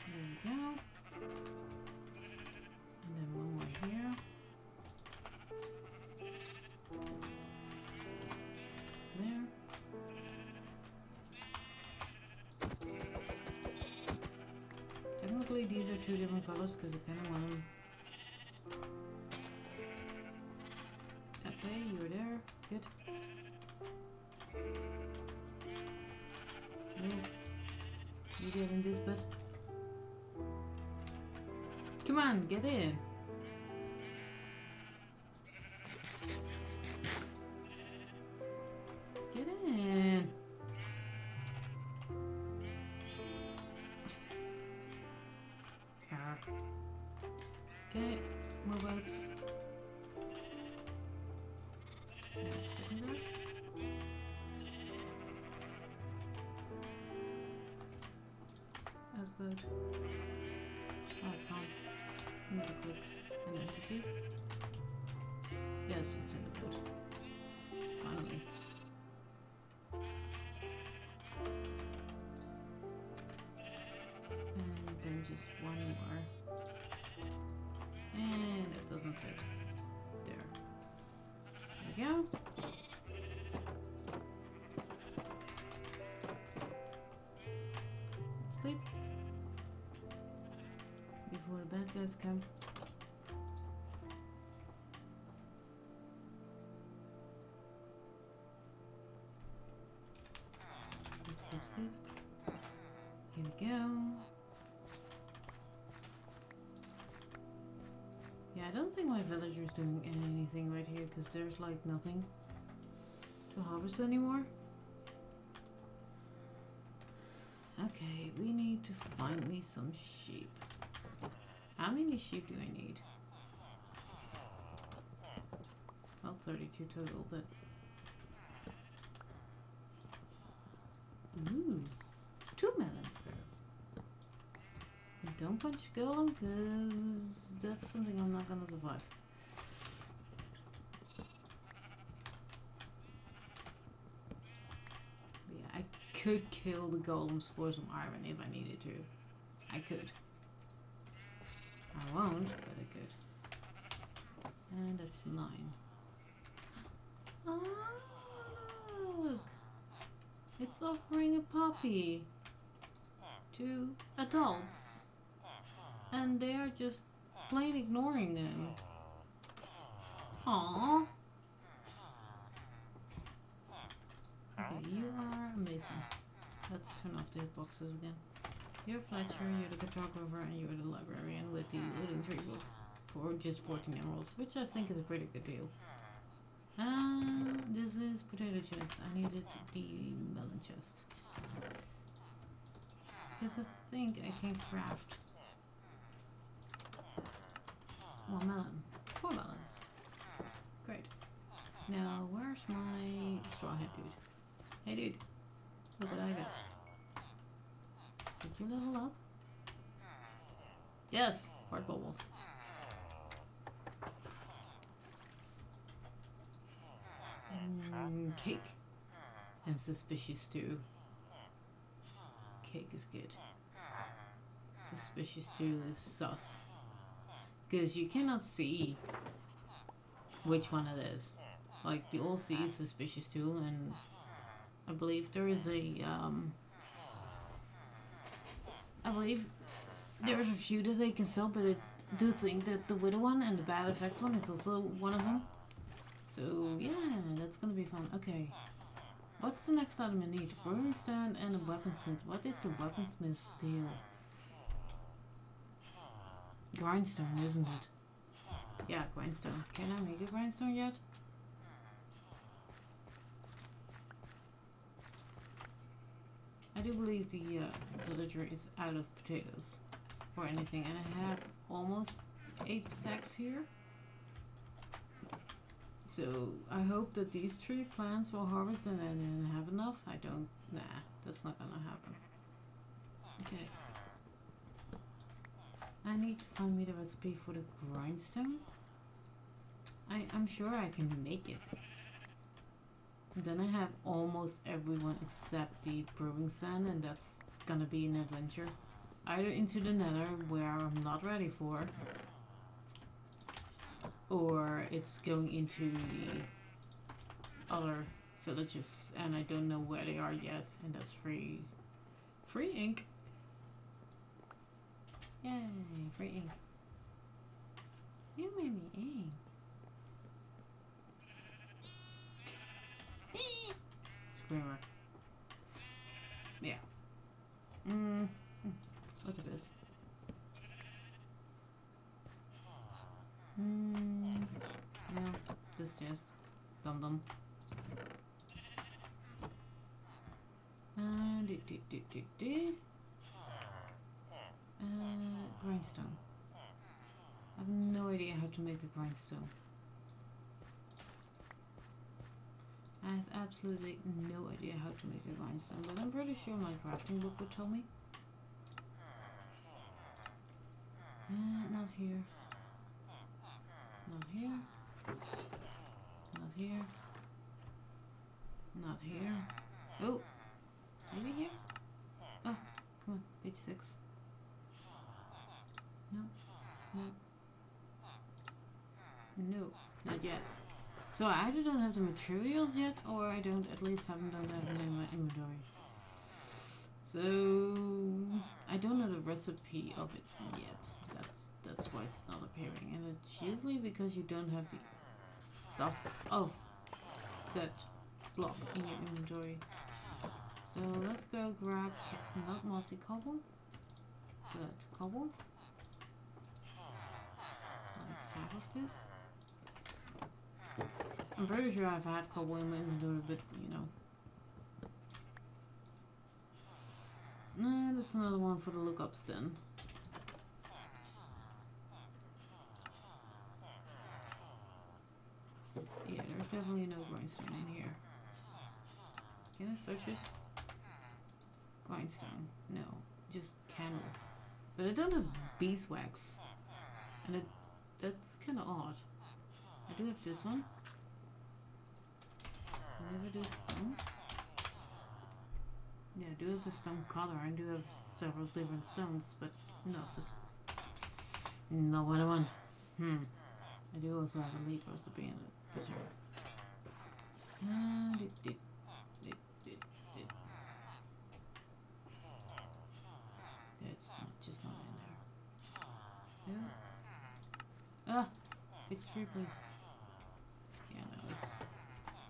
Speaker 1: There we go. And then one more here. There. Technically these are two different colors because I kind of want them. Okay, you're there. Good. Move. You get in this bit. Come on, get in. Get in. Okay, mobiles. Second. Oh, good. Oh, I can't. I need to click an entity. Yes, it's in the boat. Finally. And then just one more. And it doesn't fit. There. There we go. Sleep. Before the bad guys come. Sleep, sleep, sleep. Here we go. Yeah, I don't think my villager's doing anything right here because there's like nothing to harvest anymore. Okay, we need to find me some sheep. How many sheep do I need? Well, 32 total, but... Ooh, 2 melons per. Don't punch golem, because that's something I'm not gonna survive. But yeah, I could kill the golems for some iron if I needed to. I could. I won't, but I could. And that's 9. Oh, look! It's offering a puppy to adults. And they're just plain ignoring him. Aww. Okay, you are amazing. Let's turn off the hitboxes again. You're Fletcher, you're the cartographer, and you're the librarian with the wooden tree book. For just 14 emeralds, which I think is a pretty good deal. This is potato chest. I needed the melon chest. Because I think I can craft 1 melon. 4 melons. Great. Now, where's my straw hat dude? Hey dude, look what I got. Did you level up? Yes! Heart bubbles. Cake. And suspicious too. Cake is good. Suspicious too is sus. Because you cannot see which one it is. Like, you all see suspicious too, and I believe there is a, I believe there's a few that they can sell, but I do think that the Widow one and the Bad Effects one is also one of them. So, yeah, that's gonna be fun. Okay. What's the next item I need? Brewing stand and a weaponsmith. What is the weaponsmith's deal? Grindstone, isn't it? Yeah, grindstone. Can I make a grindstone yet? I do believe the villager is out of potatoes or anything, and I have almost 8 stacks here. So I hope that these 3 plants will harvest and then have enough. I don't. Nah, that's not gonna happen. Okay. I need to find me the recipe for the grindstone. I'm sure I can make it. And then I have almost everyone except the brewing stand, and that's gonna be an adventure. Either into the nether, where I'm not ready for, or it's going into the other villages, and I don't know where they are yet, and that's free ink. Yay, free ink. You made me ink. Screamer. Yeah. Look at this. No, this just dum. Grindstone. I have no idea how to make a grindstone. I have absolutely no idea how to make a grindstone, but I'm pretty sure my crafting book would tell me. Not here. Not here. Not here. Not here. Oh! Maybe here? Oh, come on, page 6. No. No. No, not yet. So I either don't have the materials yet, or I don't at least don't have them in my inventory. So I don't know the recipe of it yet. That's why it's not appearing, and it's usually because you don't have the stuff of said block in your inventory. So let's go grab not mossy cobble, but cobble. Like half of this. I'm pretty sure I've had cobble in my inventory, but you know. Nah, that's another one for the lookups then. Yeah, there's definitely no grindstone in here. Can I search it? Grindstone. No, just candle. But I don't have beeswax. And that's kind of odd. I do have this one. I never do stone. Yeah, I do have a stone color. I do have several different stones, but not this. Not what I want. I do also have a lead recipe in it. This year. And it. It's just not in there. Yeah. Ah! It's 3, please. Yeah,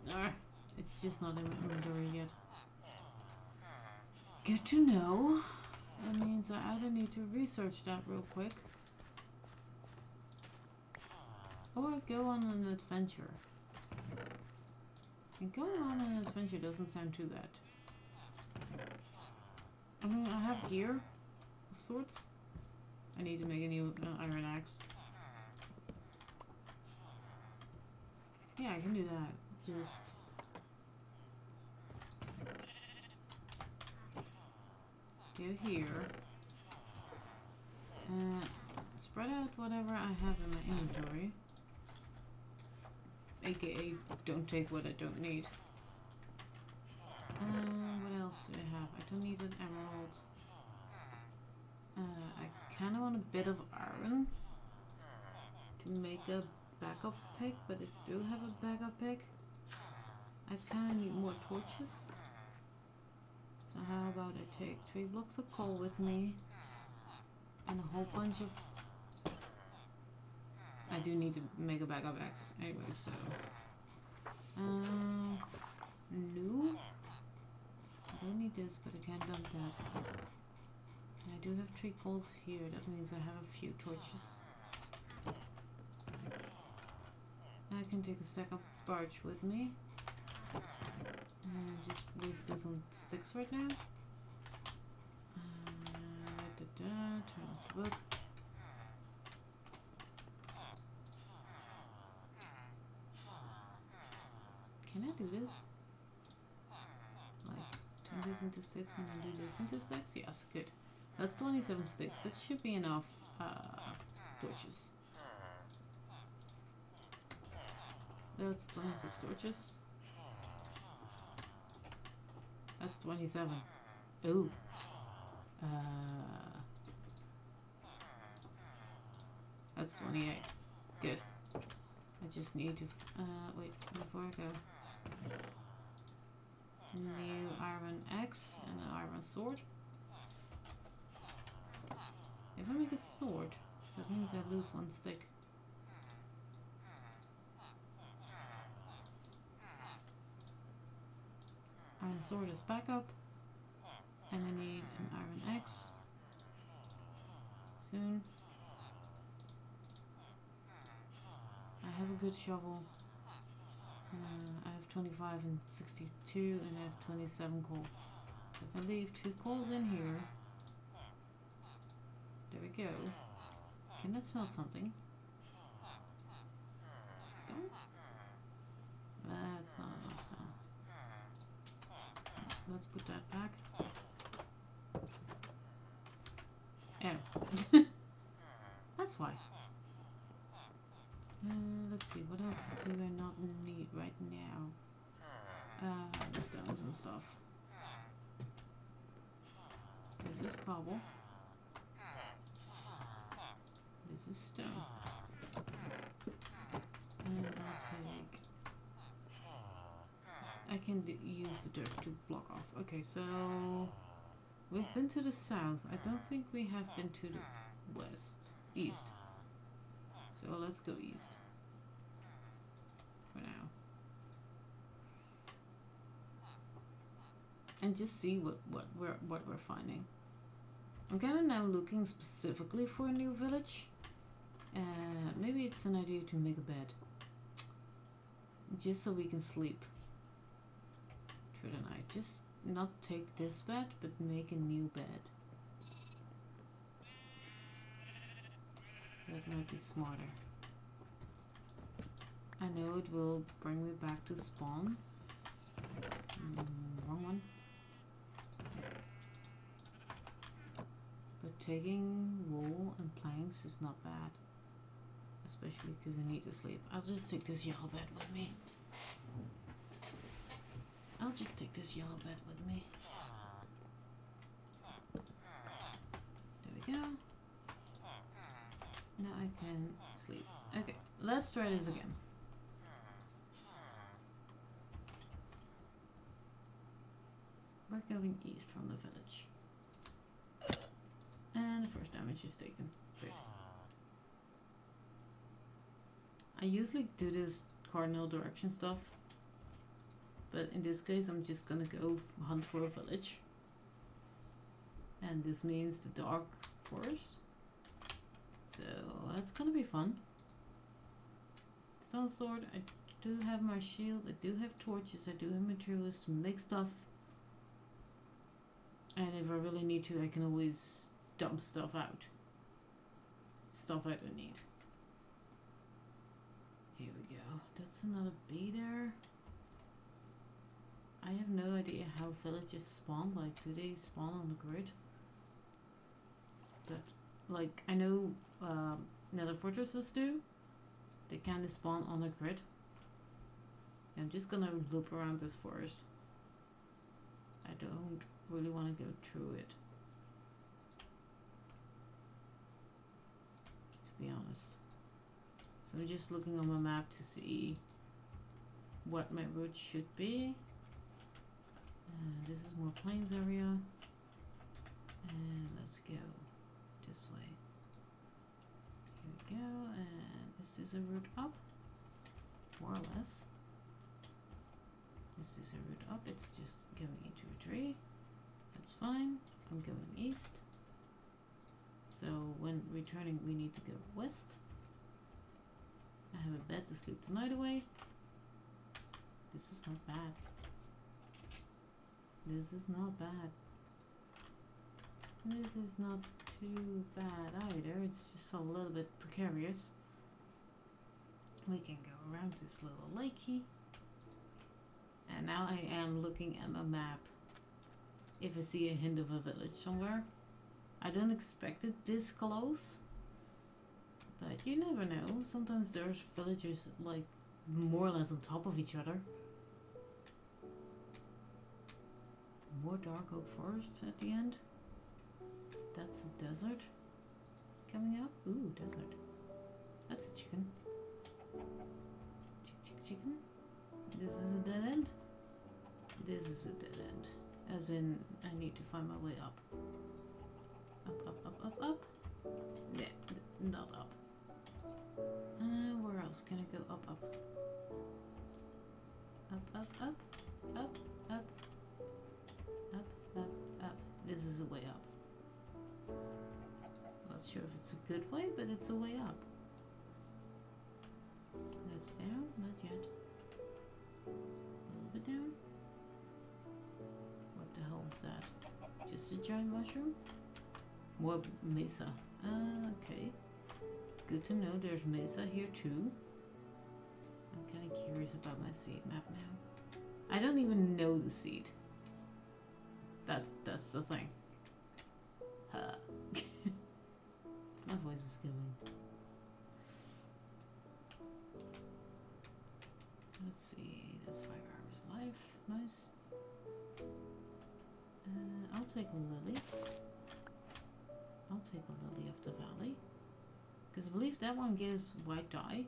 Speaker 1: no, it's just not in my inventory yet. Good to know. That means I either need to research that real quick, or go on an adventure. And going on an adventure doesn't sound too bad. I mean, I have gear of sorts. I need to make a new iron axe. Yeah, I can do that. Just go here. Spread out whatever I have in my inventory. AKA, don't take what I don't need. What else do I have? I don't need an emerald. I kind of want a bit of iron to make a backup pick, but I do have a backup pick. I kind of need more torches. So how about I take 3 blocks of coal with me and a whole bunch of... I do need to make a backup axe anyway, so... no. I don't need this, but I can't dump that. I do have 3 coals here, that means I have a few torches. I can take a stack of birch with me. And just waste this on sticks right now. Turn off the book. Can I do this? Like, turn this into sticks and then do this into sticks? Yes, good. That's 27 sticks. That should be enough torches. That's 26 torches. That's 27. Oh. That's 28. Good. I just need to... wait, before I go. New iron axe and an iron sword. If I make a sword, that means I lose 1 stick. Iron sword is back up. And I need an iron axe. Soon. I have a good shovel. I have 25 and 62 and I have 27 coal. If I leave 2 coals in here. There we go. Can that smell something? Stone? That's not enough stone. Let's put that back. Oh. That's why. Let's see, what else do I not need right now? The stones and stuff. This is cobble. This is stone. And I'll take... I can use the dirt to block off. Okay, so... We've been to the south. I don't think we have been to the west. East. So let's go east. For now. And just see what we're finding. I'm kinda now looking specifically for a new village. Maybe it's an idea to make a bed. Just so we can sleep through the night. Just not take this bed, but make a new bed. That might be smarter. I know it will bring me back to spawn. Wrong one. But taking wool and planks is not bad. Especially because I need to sleep. I'll just take this yellow bed with me. I'll just take this yellow bed with me. There we go. Now I can sleep. Okay, let's try this again. We're going east from the village. And the first damage is taken. Great. I usually do this cardinal direction stuff. But in this case, I'm just gonna go hunt for a village. And this means the dark forest. So that's gonna be fun. Stone sword, I do have my shield, I do have torches, I do have materials to make stuff. And if I really need to, I can always dump stuff out. Stuff I don't need. Here we go. That's another bee there. I have no idea how villagers spawn. Like, do they spawn on the grid? But, like, I know nether fortresses do. They kind of spawn on a grid. I'm just gonna loop around this forest. I don't really want to go through it, to be honest. So I'm just looking on my map to see what my route should be. This is more plains area. And let's go this way. Here we go. And is this a route up? More or less. Is this a route up? It's just going into a tree. That's fine. I'm going east. So when returning, we need to go west. I have a bed to sleep the night away. This is not bad. This is not bad. This is not too bad either. It's just a little bit precarious. We can go around this little lakey. And now I am looking at my map. If I see a hint of a village somewhere. I don't expect it this close. But you never know. Sometimes there's villages like more or less on top of each other. More dark oak forest at the end. That's a desert coming up. Ooh, desert. That's a chicken. Chicken. This is a dead end. This is a dead end. As in, I need to find my way up. Up, up, up, up, up. Yeah, not up. Where else can I go? Up, up. Up, up, up. Up, up. Up, up, up. This is a way up. Not sure if it's a good way, but it's a way up. That's down? Not yet. A little bit down. What the hell is that? Just a giant mushroom? More mesa. Okay. Good to know there's mesa here too. I'm kind of curious about my seed map now. I don't even know the seed. That's the thing. Huh. My voice is going. Let's see. That's 5 hours life. Nice. I'll take a lily. I'll take a lily of the valley. Because I believe that one gives white dye.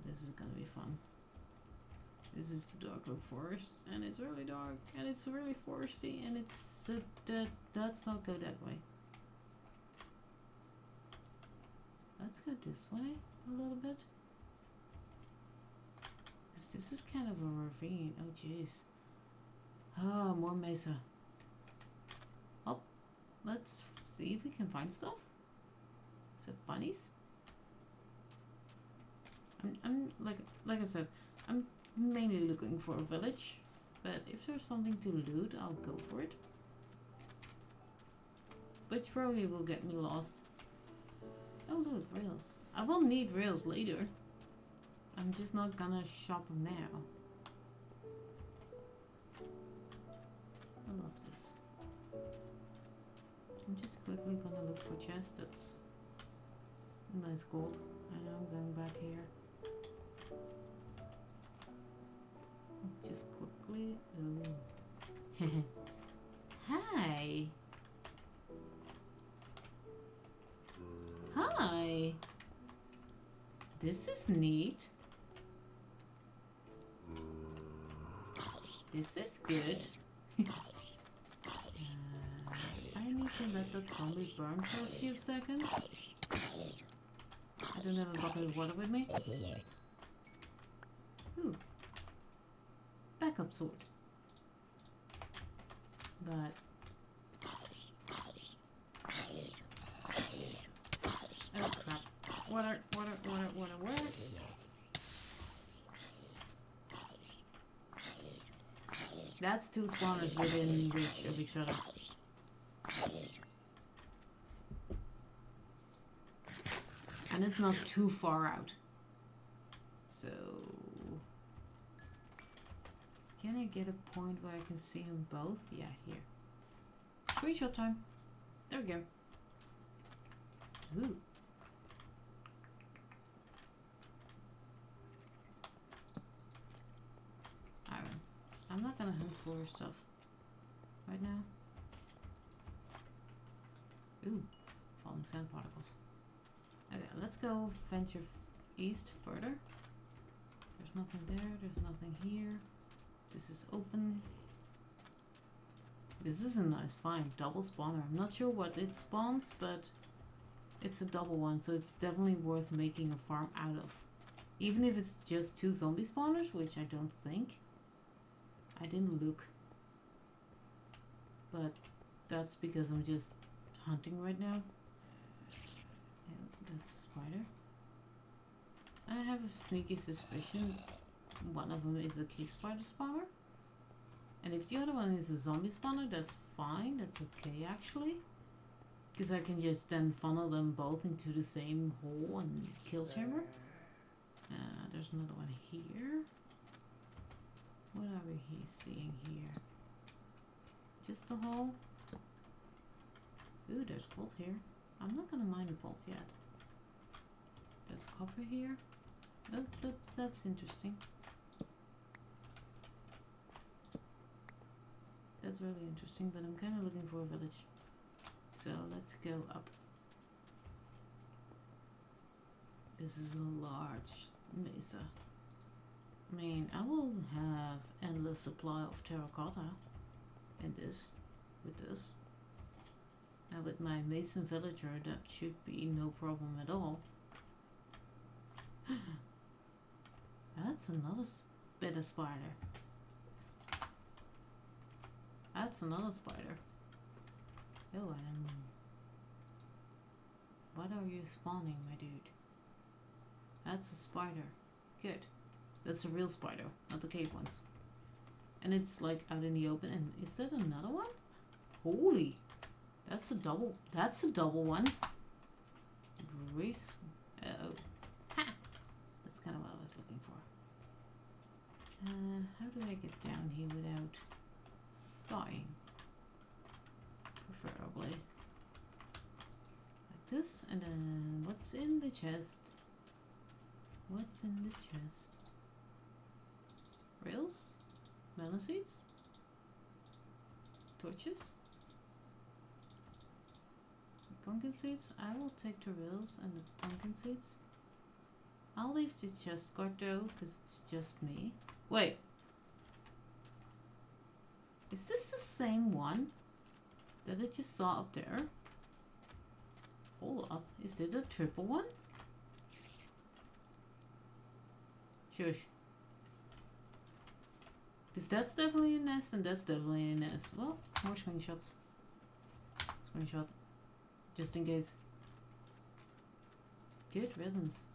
Speaker 1: This is gonna be fun. This is the dark oak forest, and it's really dark, and it's really foresty, and it's let's not go that way. Let's go this way a little bit. This is kind of a ravine. Oh jeez. Oh, more mesa. Oh, let's see if we can find stuff. Is it bunnies? I'm like I said, I'm mainly looking for a village, but if there's something to loot, I'll go for it. Which probably will get me lost. Oh look, rails. I will need rails later. I'm just not gonna shop them now. I love this. I'm just quickly gonna look for chests. That's nice gold. I know, I'm going back here. Just quickly. Ooh. Hi. Hi. This is neat. This is good. I need to let that zombie burn for a few seconds. I don't have a bucket of water with me. Ooh. Backup sword. But oh crap. Water, water, water, water, water. That's 2 spawners within reach of each other. And it's not too far out. So... Can I get a point where I can see them both? Yeah, here. Screenshot time. There we go. Ooh. Iron. I'm not gonna hunt for stuff right now. Ooh, falling sand particles. Okay, let's go venture east further. There's nothing there, there's nothing here. This is open. This is a nice find, double spawner. I'm not sure what it spawns, but it's a double one, so it's definitely worth making a farm out of. Even if it's just 2 zombie spawners, which I don't think. I didn't look. But that's because I'm just hunting right now. And that's a spider. I have a sneaky suspicion one of them is a cave spider spawner. And if the other one is a zombie spawner, that's fine. That's okay, actually. Because I can just then funnel them both into the same hole and kill chamber. There's another one here. What are we seeing here? Just a hole. Ooh, there's gold here. I'm not gonna mine the gold yet. There's copper here. That's interesting. That's really interesting, but I'm kind of looking for a village. So let's go up. This is a large mesa. I mean, I will have endless supply of terracotta in this, with this. And with my mason villager, that should be no problem at all. That's another bit of spider. That's another spider. Oh, and what are you spawning, my dude? That's a spider. Good. That's a real spider, not the cave ones. And it's like out in the open. And is that another one? Holy! That's a double. That's a double one. Grace. Oh. Ha! That's kind of what I was looking for. How do I get down here without dying? Preferably. Like this. And then what's in the chest? What's in this chest? Rails? Melon seeds? Torches? Pumpkin seeds? I will take the rails and the pumpkin seeds. I'll leave the chest guard though, because it's just me. Wait. Is this the same one that I just saw up there? Hold up. Is it a triple one? Shush. Because that's definitely a nest and that's definitely a nest. Well, more screenshots. Screenshot. Just in case. Good riddance.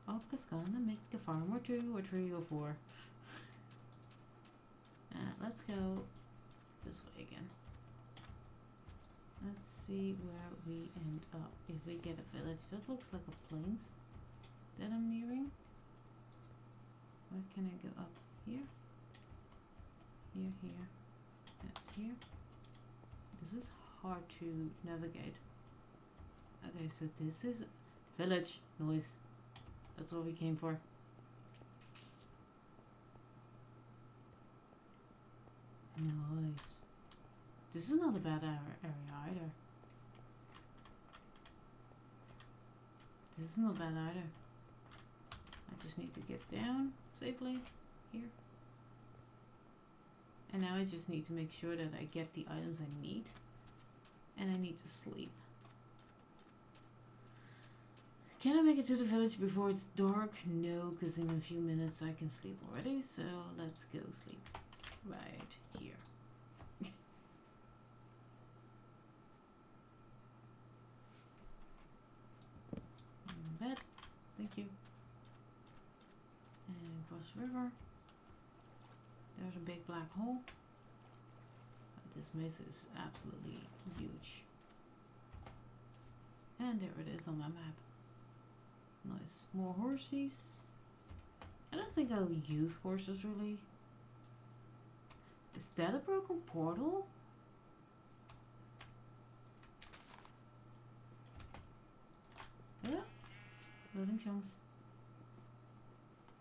Speaker 1: Orca's gonna make a farm or 2 or 3 or 4. Let's go this way again. Let's see where we end up. If we get a village, that looks like a plains that I'm nearing. Where can I go up? Here? Here, here, and here. This is hard to navigate. Okay, so this is village noise. That's what we came for. Nice. This is not a bad area either. This is not bad either. I just need to get down safely here. And now I just need to make sure that I get the items I need. And I need to sleep. Can I make it to the village before it's dark? No, because in a few minutes I can sleep already. So let's go sleep right here. In bed. Thank you. And cross the river. There's a big black hole. This maze is absolutely huge. And there it is on my map. Nice. More horses. I don't think I'll use horses really. Is that a broken portal? Yeah. Loading chunks.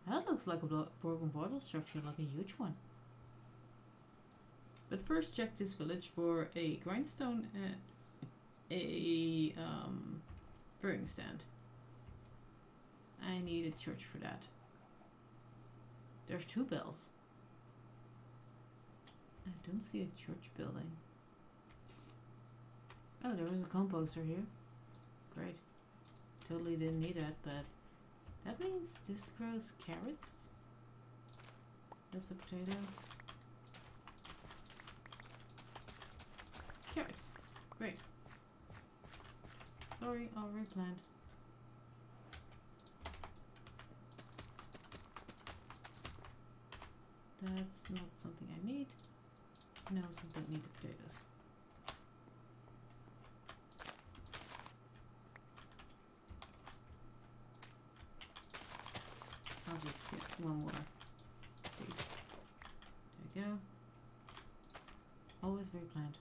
Speaker 1: That looks like a broken portal structure, like a huge one. But first check this village for a grindstone and a brewing stand. I need a church for that. There's 2 bells. I don't see a church building. Oh, there was a composter here. Great. Totally didn't need that, but that means this grows carrots. That's a potato. Carrots. Great. Sorry, I'll replant. That's not something I need. No, so don't need the potatoes. I'll just get one more seed. There we go. Always replant.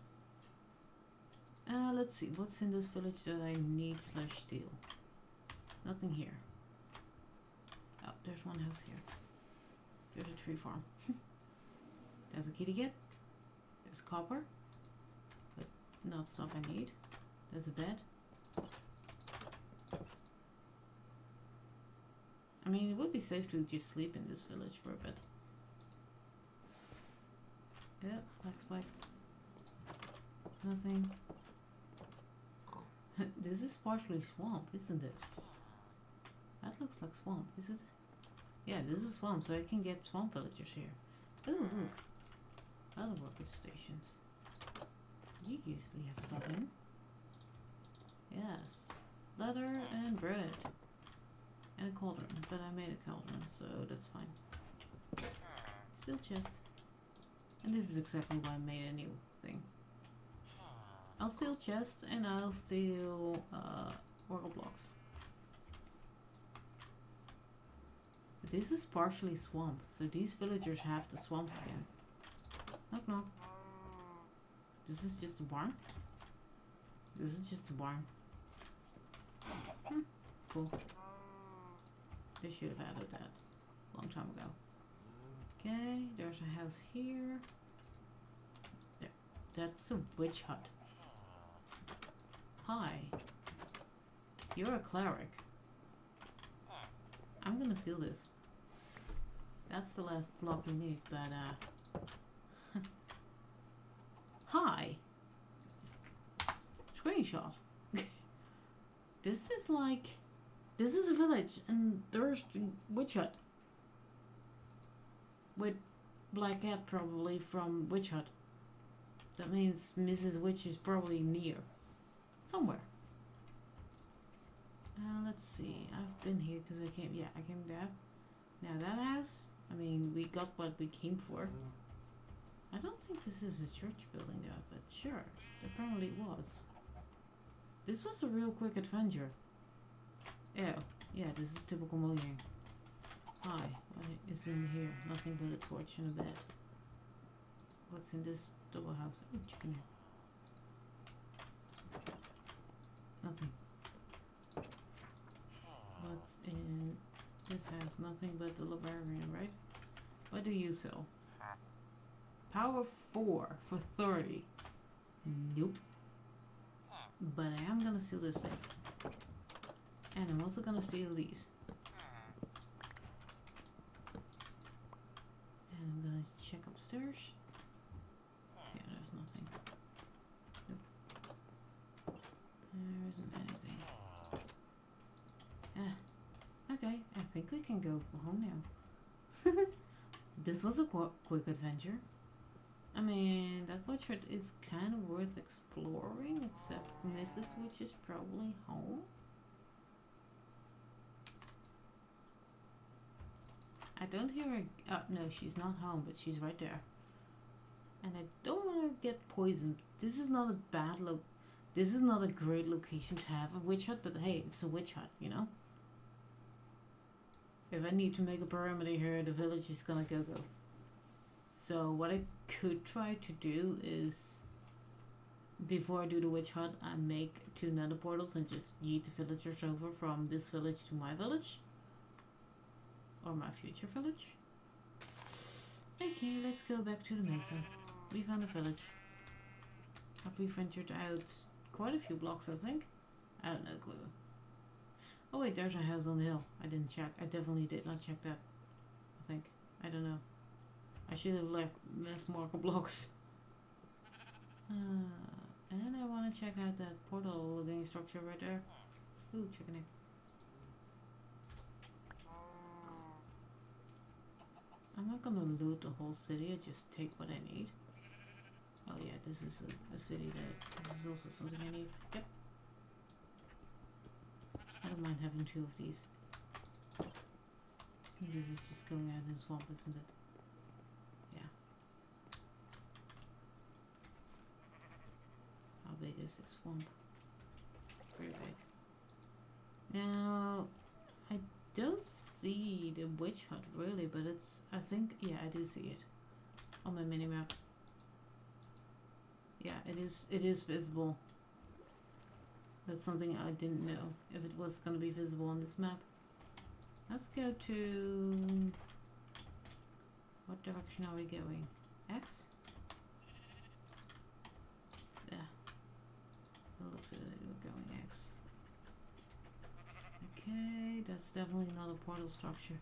Speaker 1: Let's see, what's in this village that I need / steal? Nothing here. Oh, there's one house here. There's a tree farm. There's a kitty cat. There's copper. But not stuff I need. There's a bed. I mean, it would be safe to just sleep in this village for a bit. Yeah, black spike. Nothing. This is partially swamp, isn't it? That looks like swamp, is it? Yeah, this is swamp, so I can get swamp villagers here. Oh, look. Other worker stations. You usually have stuff in. Yes. Leather and bread. And a cauldron, but I made a cauldron, so that's fine. Still chest. And this is exactly why I made a new thing. I'll steal chests and I'll steal Orca blocks. But this is partially swamp, so these villagers have the swamp skin. Knock knock. This is just a barn. This is just a barn. Cool. They should have added that a long time ago. Okay, there's a house here. There. That's a witch hut. Hi. You're a cleric. I'm gonna steal this. That's the last block we need, but hi. Screenshot. This is like, this is a village and there's a witch hut. With Black Cat probably from Witch Hut. That means Mrs. Witch is probably near. Somewhere. Let's see. I've been here because I came. Yeah, I came there. Now that house. I mean, we got what we came for. I don't think this is a church building though, but sure, it probably was. This was a real quick adventure. Oh, yeah, this is typical Mojang. Hi, what is in here? Nothing but a torch and a bed. What's in this double house? Oh, chicken here. Nothing. What's in this house? Nothing but the librarian, right? What do you sell? Power 4 for 30. Nope. But I am gonna steal this thing. And I'm also gonna steal these. And I'm gonna check upstairs. Yeah, there's nothing. Nope. There isn't anything. Okay, I think we can go home now. This was a quick adventure. I mean, that portrait is kind of worth exploring, except Mrs. Witch is probably home. I don't hear her. No, she's not home, but she's right there. And I don't want to get poisoned. This is not a bad This is not a great location to have a witch hut, but hey, it's a witch hut, you know? If I need to make a perimeter here, the village is gonna go. So what I could try to do is, before I do the witch hut, I make 2 nether portals and just yeet the villagers over from this village to my village. Or my future village. Okay, let's go back to the mesa. We found a village. Have we ventured out quite a few blocks, I think? I have no clue. Oh wait, there's a house on the hill. I didn't check. I definitely did not check that. I think. I don't know. I should have left marker blocks. And I want to check out that portal looking structure right there. Ooh, chicken egg. I'm not gonna loot the whole city, I just take what I need. Oh yeah, this is a city this is also something I need. Yep. I don't mind having 2 of these. This is just going out in the swamp, isn't it? Yeah. How big is this swamp? Very big. Now, I don't see the witch hut really, but it's, I think, yeah, I do see it on my minimap. Yeah, it is visible. That's something I didn't know, if it was going to be visible on this map. Let's go to... What direction are we going? X? Yeah. It looks like we're going X. Okay, that's definitely not a portal structure.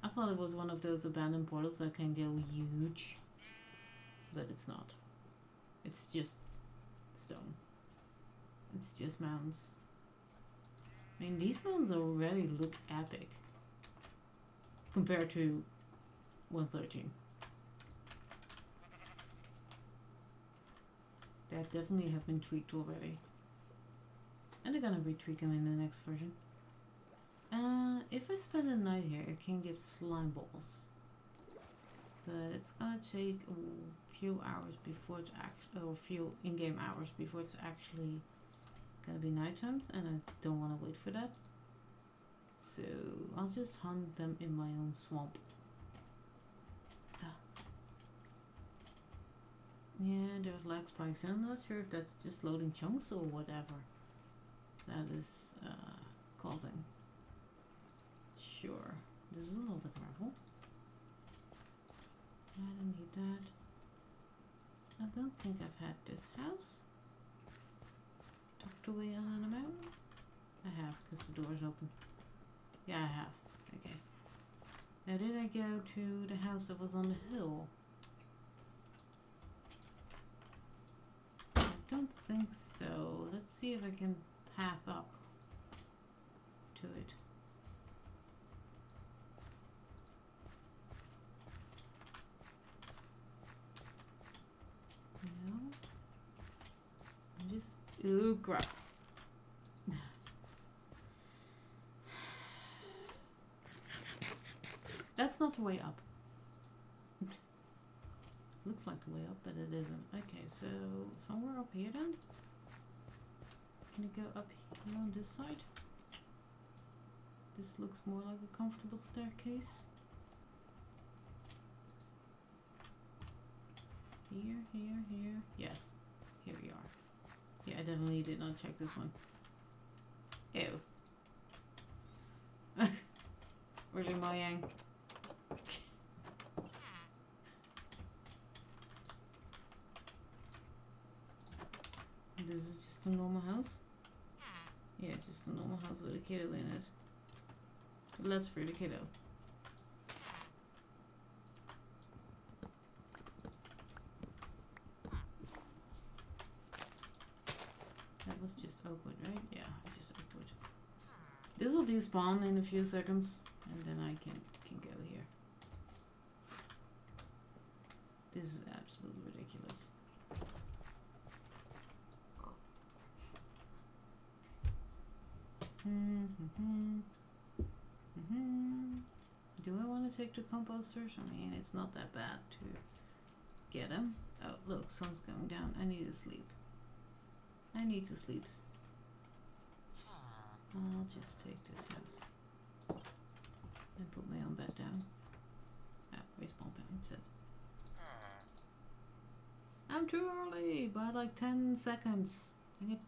Speaker 1: I thought it was one of those abandoned portals that can go huge. But it's not. It's just stone. It's just mountains. I mean, these mountains already look epic. Compared to 113. That definitely have been tweaked already. And they're gonna retweak them in the next version. If I spend a night here, I can get slime balls. But it's gonna take a few hours before it's actually, or a few in-game hours before it's actually gonna be night times, and I don't want to wait for that. So I'll just hunt them in my own swamp. Yeah, there's lag spikes. I'm not sure if that's just loading chunks or whatever that is causing. Sure, this is a lot of gravel. I don't need that. I don't think I've had this house tucked away under the mountain. I have, because the door is open. Yeah, I have. Okay. Now, did I go to the house that was on the hill? I don't think so. Let's see if I can path up to it. No. I'm just... Ooh, crap. That's not the way up. Looks like the way up, but it isn't. Okay, so somewhere up here then? Can I go up here on this side? This looks more like a comfortable staircase. Here, here, here. Yes, here we are. Yeah, I definitely did not check this one. Ew. Really, Mojang? This is just a normal house? Yeah, just a normal house with a kiddo in it. Let's free the kiddo. That was just oakwood, right? Yeah, just oakwood. This will despawn in a few seconds, and then I can go here. This is absolutely ridiculous. Do I want to take the composters? I mean, it's not that bad to get them. Oh, look, sun's going down. I need to sleep. I need to sleep. I'll just take this house and put my own bed down. Ah, respawn point set. I'm too early by like 10 seconds. Dang it.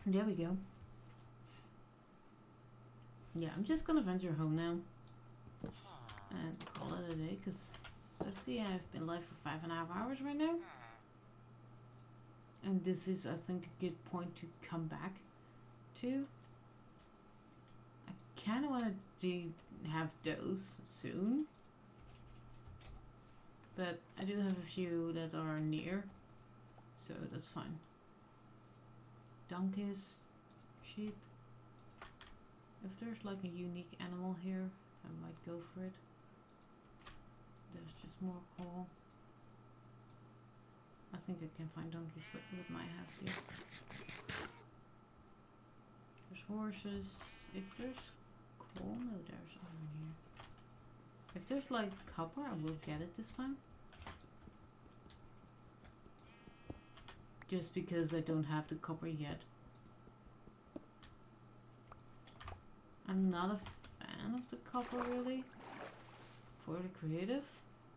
Speaker 1: There we go. Yeah, I'm just gonna venture home now and call it a day, because let's see, I've been live for 5.5 hours right now, and this is, I think, a good point to come back to. I kind of want to have those soon, but I do have a few that are near, so that's fine. Donkeys, sheep. If there's like a unique animal here, I might go for it. There's just more coal. I think I can find donkeys, but with my house here. There's horses. If there's coal, no, there's iron here. If there's like copper, I will get it this time. Just because I don't have the copper yet. I'm not a fan of the copper really for the creative,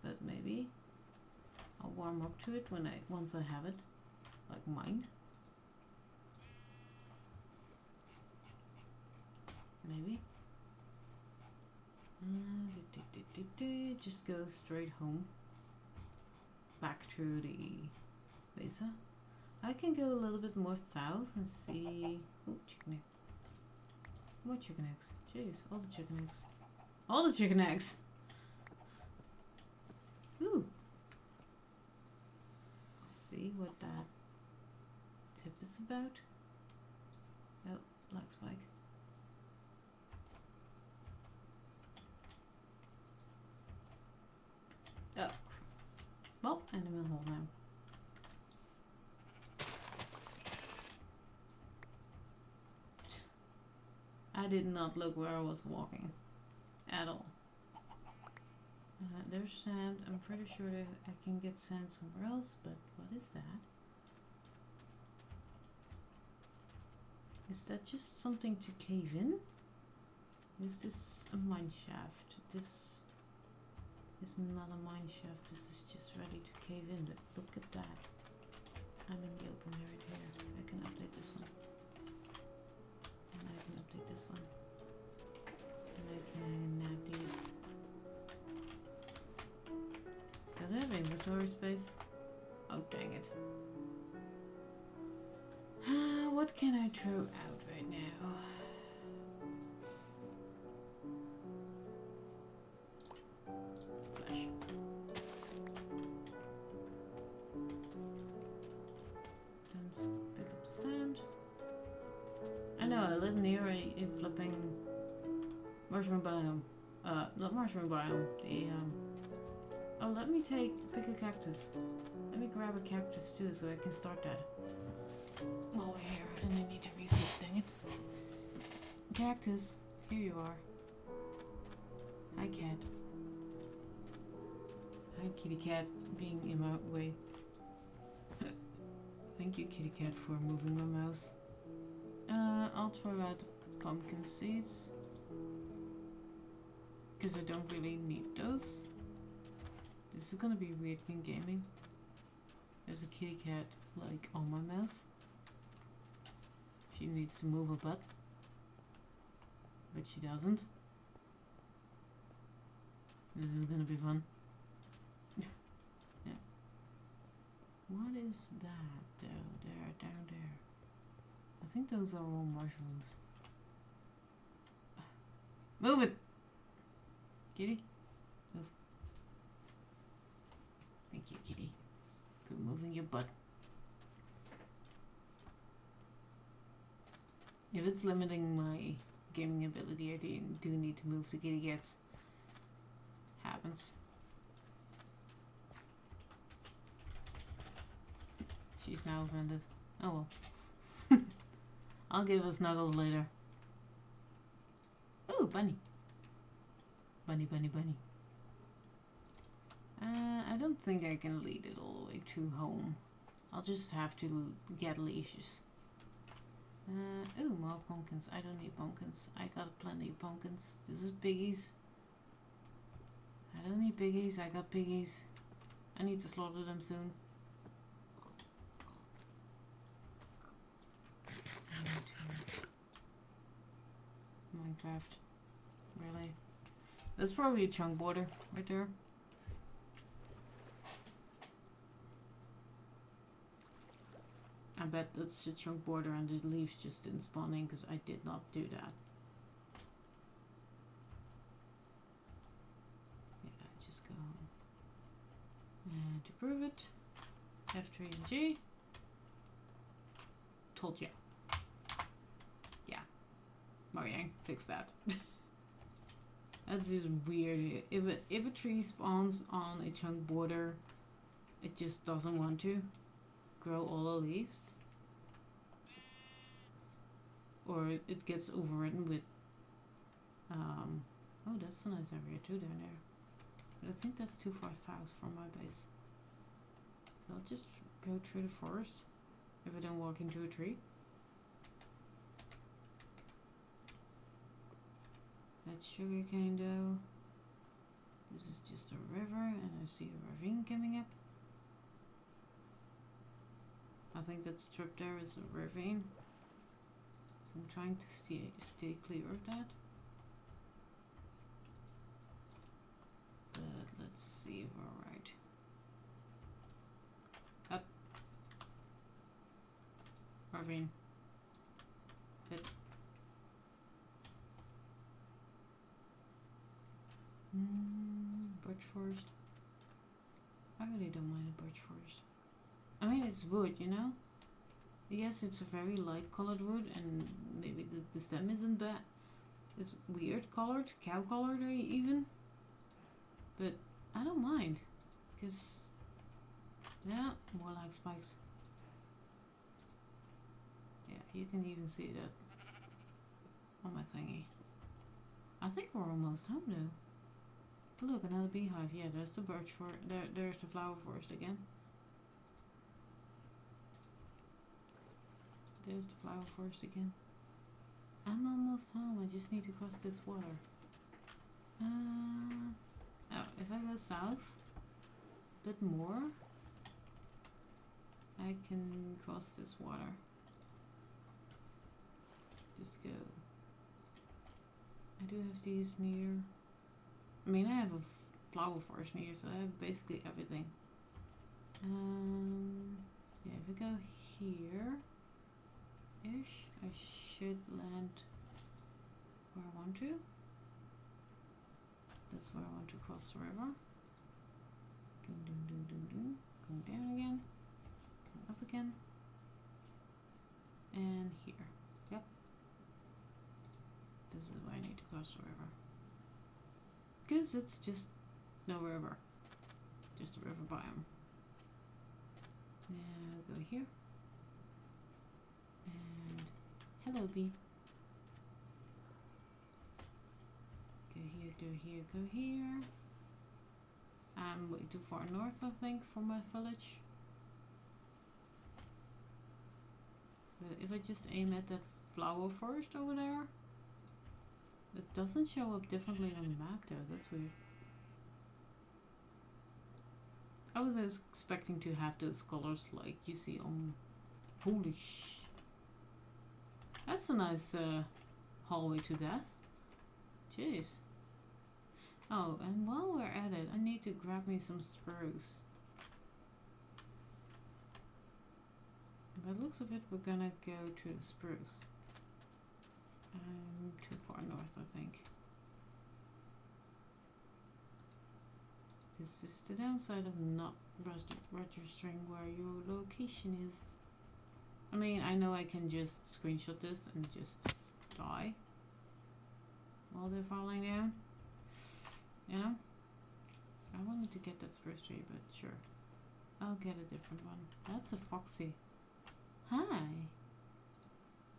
Speaker 1: but maybe I'll warm up to it once I have it, like mine. Maybe. Just go straight home, back through the mesa. I can go a little bit more south and see. Oh, chicken egg. More chicken eggs. Jeez, all the chicken eggs. All the chicken eggs! Ooh. Let's see what that tip is about. Oh, black spike. Oh. Well, and I'm in a hole now. I did not look where I was walking at all. There's sand. I'm pretty sure that I can get sand somewhere else, but what is that? Is that just something to cave in? Is this a mine shaft? This is not a mine shaft. This is just ready to cave in, but look at that. I'm in the open right here. I can update this one. And I can update this one. And I can nab these. Does it have inventory space? Oh, dang it. What can I throw out right now? Flash. Then pick up the sand. I know, I live near a flipping mushroom biome. Not mushroom biome. Oh, let me pick a cactus. Let me grab a cactus too, so I can start that. While we're here, and I need to reset, dang it. Cactus, here you are. Hi, cat. Hi, kitty cat, being in my way. Thank you, kitty cat, for moving my mouse. I'll throw out pumpkin seeds, because I don't really need those. This is gonna be weird in gaming. There's a kitty cat, like, on my mouse. She needs to move her butt, but she doesn't. This is gonna be fun. Yeah. What is that, though? Down there. I think those are all mushrooms. Move it! Kitty? Move. Thank you, kitty. For moving your butt. If it's limiting my gaming ability, I do need to move the kitty cats. Happens. She's now offended. Oh well. I'll give her snuggles later. Ooh, bunny. Bunny, bunny, bunny. I don't think I can lead it all the way to home. I'll just have to get leashes. Ooh, more pumpkins. I don't need pumpkins. I got plenty of pumpkins. This is piggies. I don't need piggies. I got piggies. I need to slaughter them soon. Minecraft. Really? That's probably a chunk border right there. I bet that's a chunk border and the leaves just didn't spawn in because I did not do that. Yeah, just go home. And to prove it, F3 and G. Told ya. Yeah. Mojang, fix that. That's just weird. If a tree spawns on a chunk border, it just doesn't want to grow all the leaves. Or it gets overridden with oh, that's a nice area too down there. But I think that's too far south from my base. So I'll just go through the forest if I don't walk into a tree. That's sugarcane though. This is just a river and I see a ravine coming up. I think that strip there is a ravine. So I'm trying to stay clear of that. But let's see if we're right. Up. Ravine. Fit. Birch forest. I really don't mind a birch forest. I mean, it's wood, you know? Yes, it's a very light colored wood, and maybe the stem isn't bad. It's weird colored, cow colored even. But I don't mind. Because, yeah, more like spikes. Yeah, you can even see that on my thingy. I think we're almost home though. Look, another beehive. Yeah, there's the birch forest. There's the flower forest again. There's the flower forest again. I'm almost home. I just need to cross this water. Oh, if I go south a bit more, I can cross this water. Just go. I do have these near. I mean, I have a flower forest near, so I have basically everything. Yeah, if we go here-ish, I should land where I want to. That's where I want to cross the river. Doom, doom, doom, doom, doom. Going down again. Going up again. And here. Yep. This is where I need to cross the river. Because it's just no river. Just a river biome. Now go here. And hello bee. Go here, go here, go here. I'm way too far north, I think, from my village. But if I just aim at that flower forest over there, it doesn't show up differently on the map though, that's weird. I was expecting to have those colors like you see on... Holy sh... That's a nice hallway to death. Jeez. Oh, and while we're at it, I need to grab me some spruce. By the looks of it, we're gonna go to the spruce. Too far north, I think. This is the downside of not registering where your location is. I mean, I know I can just screenshot this and just die while they're falling down. You know? I wanted to get that spruce tree, but sure. I'll get a different one. That's a foxy. Hi.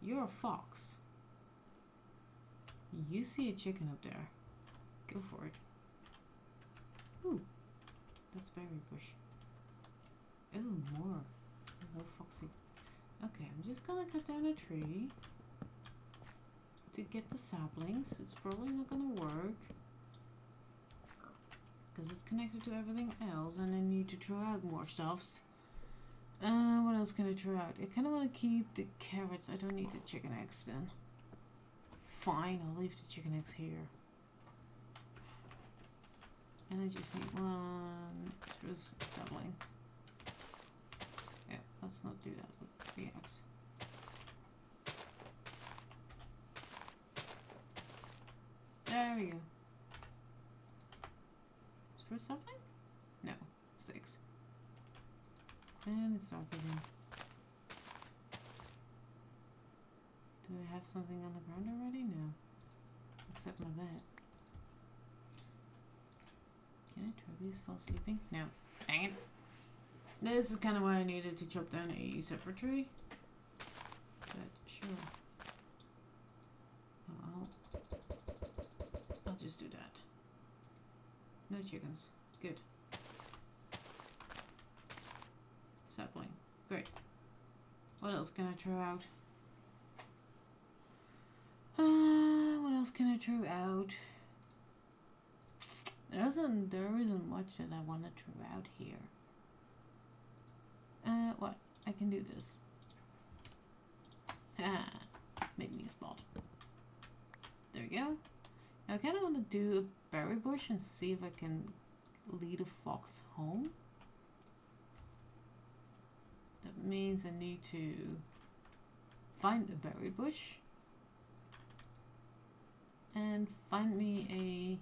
Speaker 1: You're a fox. You see a chicken up there. Go for it. Ooh. That's berry bush. Ooh, more. Hello, foxy. Okay, I'm just gonna cut down a tree to get the saplings. It's probably not gonna work because it's connected to everything else, and I need to throw out more stuffs. What else can I throw out? I kind of want to keep the carrots. I don't need the chicken eggs then. Fine, I'll leave the chicken eggs here. And I just need one spruce sapling. Yeah, let's not do that with the eggs. There we go. Spruce sapling? No, sticks. And it's dark again. Do I have something on the ground already? No. Except my bed. Can I throw these while sleeping? No. Dang it. This is kind of why I needed to chop down a separate tree. But sure. Oh, I'll just do that. No chickens. Good. Sapling. Great. What else can I throw out? What else can I throw out? There isn't much that I want to throw out here. What? I can do this. Make me a spot. There we go. Now I kind of want to do a berry bush and see if I can lead a fox home. That means I need to find a berry bush and find me a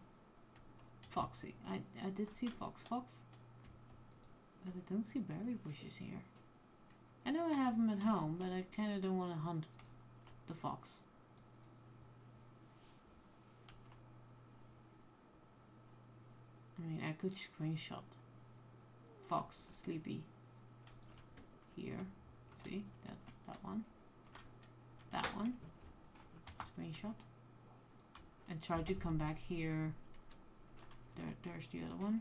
Speaker 1: foxy. I did see fox, but I don't see berry bushes here. I know I have them at home, but I kind of don't want to hunt the fox. I mean, I could screenshot fox sleepy here. See that one, screenshot, and try to come back here. There's the other one.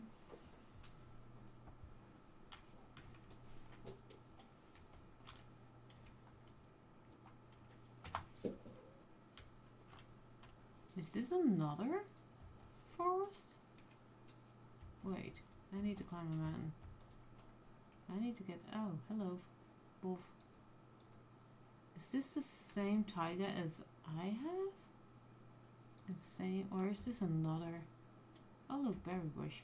Speaker 1: Is this another forest? Wait, I need to climb a mountain. I need to get... Oh, hello, wolf. Is this the same taiga as I have? Insane, or is this another... Oh look, berry bush.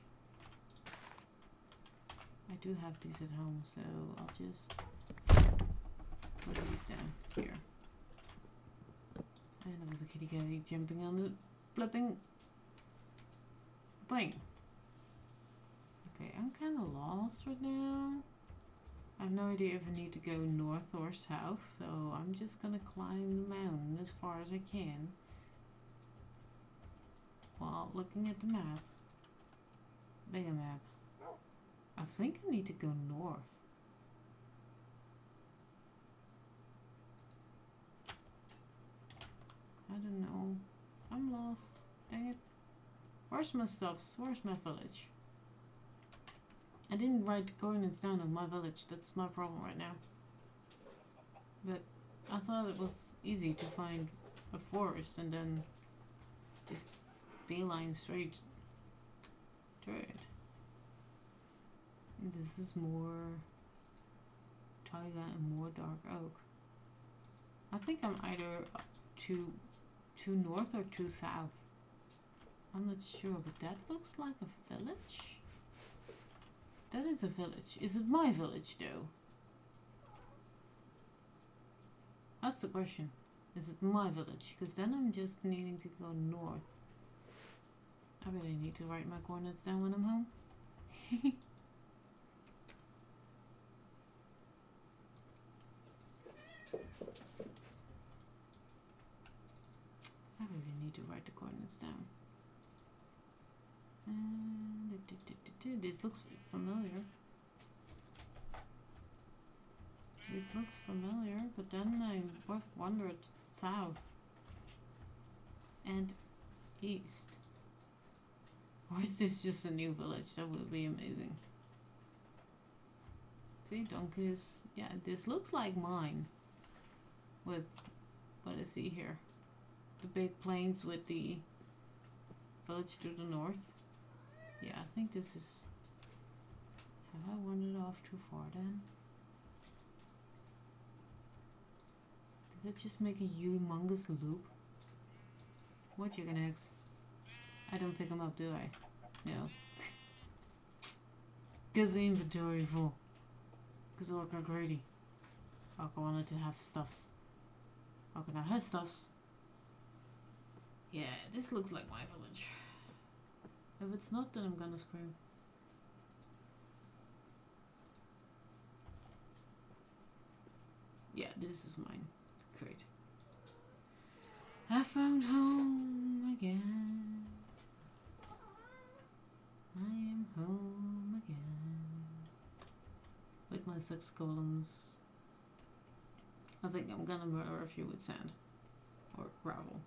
Speaker 1: I do have these at home, so I'll just put these down here. And there was a kitty cat jumping on the flipping plane. Okay, I'm kind of lost right now. I have no idea if I need to go north or south, so I'm just gonna climb the mountain as far as I can while looking at the map. Bigger map. I think I need to go north. I don't know. I'm lost. Dang it. Where's my stuffs? Where's my village? I didn't write coordinates down on my village. That's my problem right now. But I thought it was easy to find a forest and then just beeline straight through it. And this is more taiga and more dark oak. I think I'm either too north or too south. I'm not sure, but that looks like a village. That is a village. Is it my village though? That's the question. Is it my village? Because then I'm just needing to go north. I really need to write my coordinates down when I'm home. I really need to write the coordinates down. This looks familiar. This looks familiar, but then I wandered south and east. Or is this just a new village? That would be amazing. See, donkeys. Yeah, this looks like mine. With what I see here. The big plains with the village to the north. Yeah, I think this is... Have I wandered off too far then? Did that just make a humongous loop? What chicken eggs? I don't pick them up, do I? No. Cause the inventory full. Cause Orca greedy. Orca wanted to have stuffs. Orca now has stuffs. Yeah, this looks like my village. If it's not, then I'm gonna scream. Yeah, this is mine. Great. I found home again. I am home again. With my 6 golems. I think I'm gonna murder a few with sand. Or gravel.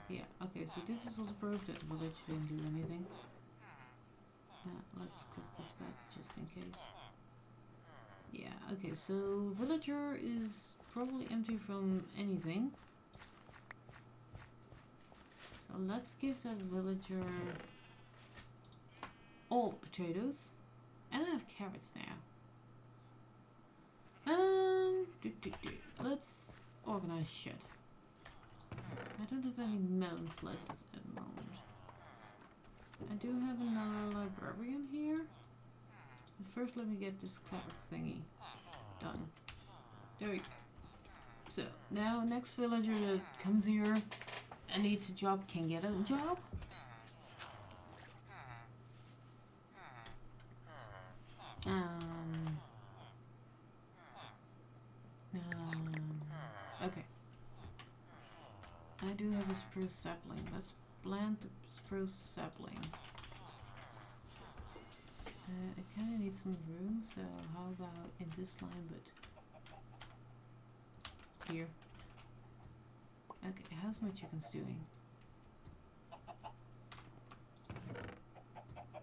Speaker 1: Yeah, okay, so this is also proof that the village didn't do anything. Let's click this back just in case. Yeah, okay, so villager is probably empty from anything. So let's give that villager all potatoes. And I have carrots now. Let's organize shit. I don't have any melons left at the moment. I do have another librarian here. But first let me get this clever thingy done. There we go. So, now next villager that comes here and needs a job can get a job. Okay. I do have a spruce sapling. Let's plant the spruce sapling. It kind of needs some room, so how about in this line, but here. Okay, how's my chickens doing?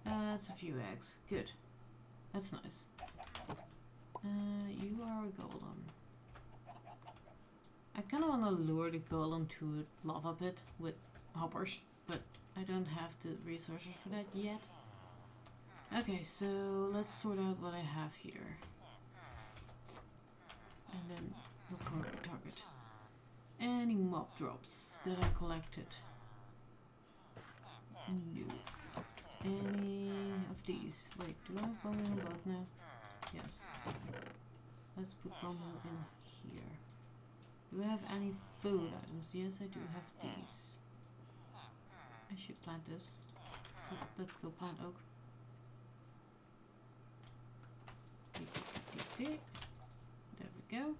Speaker 1: That's a few eggs. Good. That's nice. You are a golem. I kind of want to lure the golem to a lava pit with hoppers, but I don't have the resources for that yet. Okay, so let's sort out what I have here. And then look for a target. Any mob drops that I collected? No. Any of these? Wait, do I have bone meal both now? Yes. Let's put bone meal in here. Do I have any food items? Yes, I do have these. I should plant this. Oh, let's go plant oak. There we go.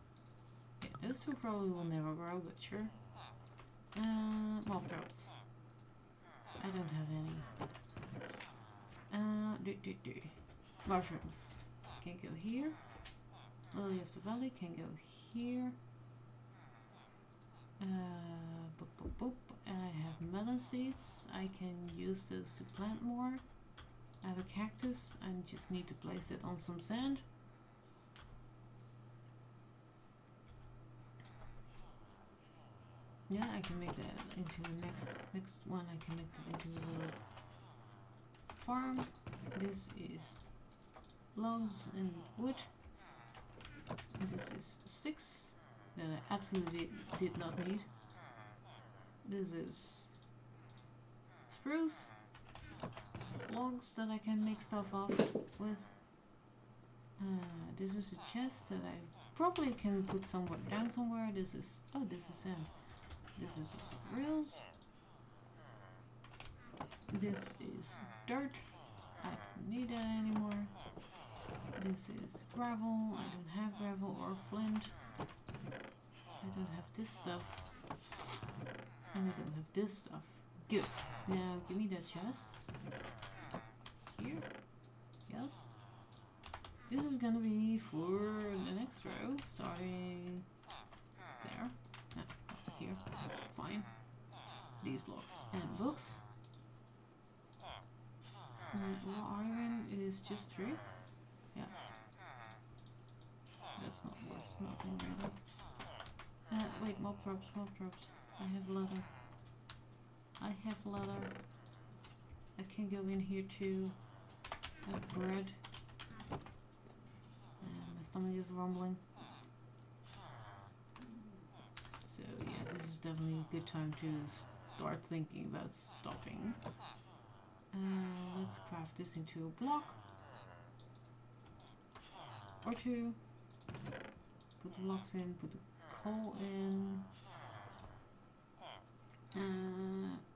Speaker 1: Yeah, those two probably will never grow, but sure. Mob drops. I don't have any. Mushrooms. Can go here. Lily of the Valley can go here. Boop, boop, boop. I have melon seeds. I can use those to plant more. I have a cactus. I just need to place it on some sand. Yeah, I can make that into the next one. I can make that into a little farm. This is logs and wood. And this is sticks that I absolutely did not need. This is spruce logs that I can make stuff off with. This is a chest that I probably can put somewhere down somewhere. This is sand. This is also rails. This is dirt. I don't need that anymore. This is gravel. I don't have gravel or flint. I don't have this stuff. And I don't have this stuff. Good. Now give me that chest. Here. Yes. This is gonna be for the next row, starting there. No, not here. Fine. These blocks and books. Raw iron is just 3. Yeah. That's not worth nothing really. Wait, mob traps, mob traps. I have leather. I have leather. I can go in here too. Have bread. My stomach is rumbling. So yeah, this is definitely a good time to start thinking about stopping. Let's craft this into a block. Or 2. Put the blocks in, put the coal in.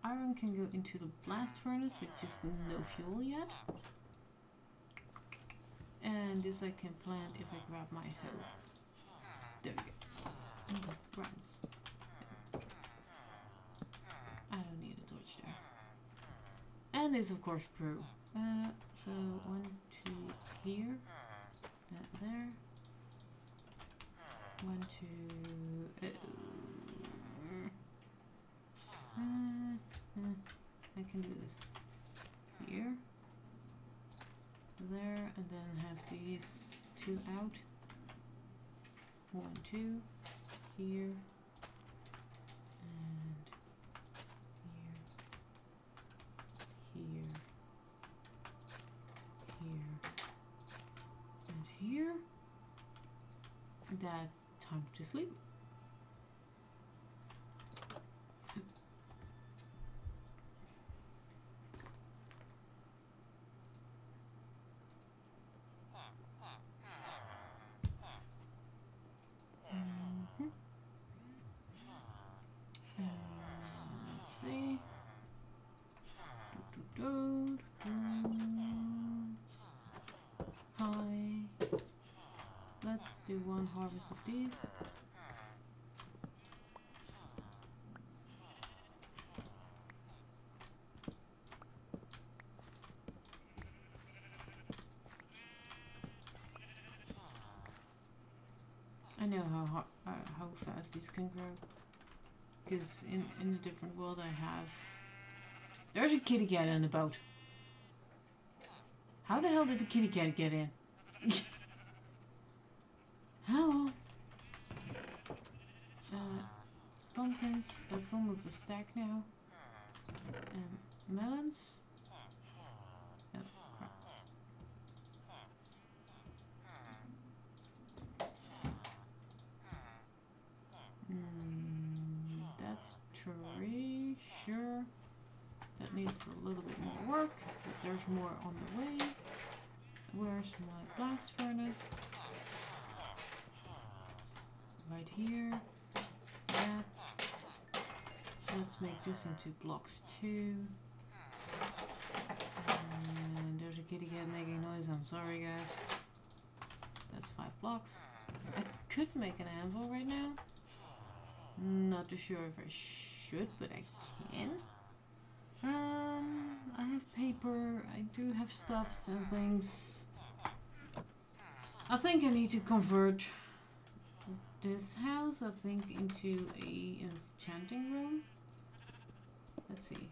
Speaker 1: Iron can go into the blast furnace with just no fuel yet. And this I can plant if I grab my hoe. There we go. Grabs. I don't need a torch there. And this of course brew. So 1, 2 here. There. 1, 2. I can do this here, there, and then have these 2 out. 1, 2 here, and here, and here. That's time to sleep. Let's see. Hi. Let's do 1 harvest of these. I know how fast these can grow. Because in a different world I have... There's a kitty cat in the boat. How the hell did the kitty cat get in? How? Pumpkins, that's almost a stack now. And melons. Oh, crap. That's tree, sure. That needs a little bit more work, but there's more on the way. Where's my blast furnace? Right here. Yeah. Let's make this into blocks 2. And there's a kitty cat making noise. I'm sorry, guys. That's 5 blocks. I could make an anvil right now. Not too sure if I should, but I can. I have paper. I do have stuffs and things. I think I need to convert this house, I think, into a enchanting room. Let's see.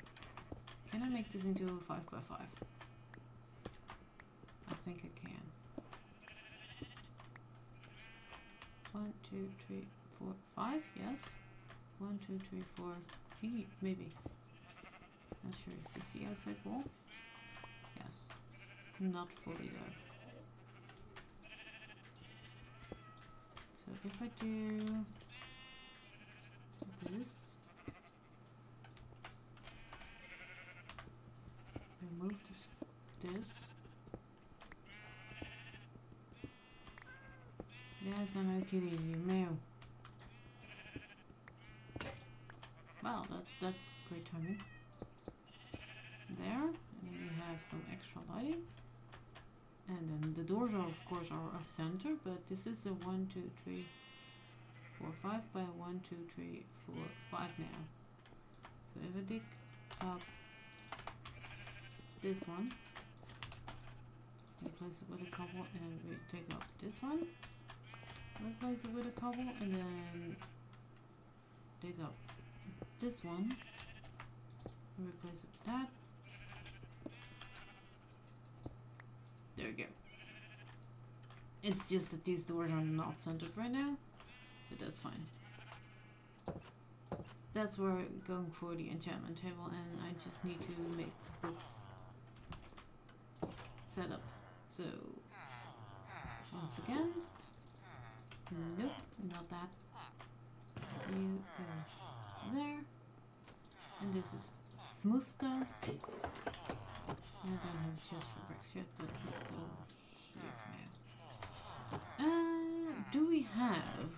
Speaker 1: Can I make this into a 5x5? I think I can. 1, 2, 3, 4, 5. Yes. 1, 2, 3, 4. Maybe. Not sure. Is this the outside wall? Yes. Not fully there. So if I do this, remove this. Yes, I know, kitty, you meow. Wow, that's great timing. There, and then we have some extra lighting. And then the doors are, of course, are off center, but this is a 1, 2, 3, 4, 5 by 1, 2, 3, 4, 5 now. So if I dig up this one, we replace it with a cobble, and we take out this one, replace it with a cobble, and then take out this one, and replace it with that. There we go. It's just that these doors are not centered right now, but that's fine. That's where I'm going for the enchantment table, and I just need to make the books set up. So, once again, nope, not that. You go there, and this is smooth stone. I don't have a chest for bricks yet, but let's go here for now. Do we have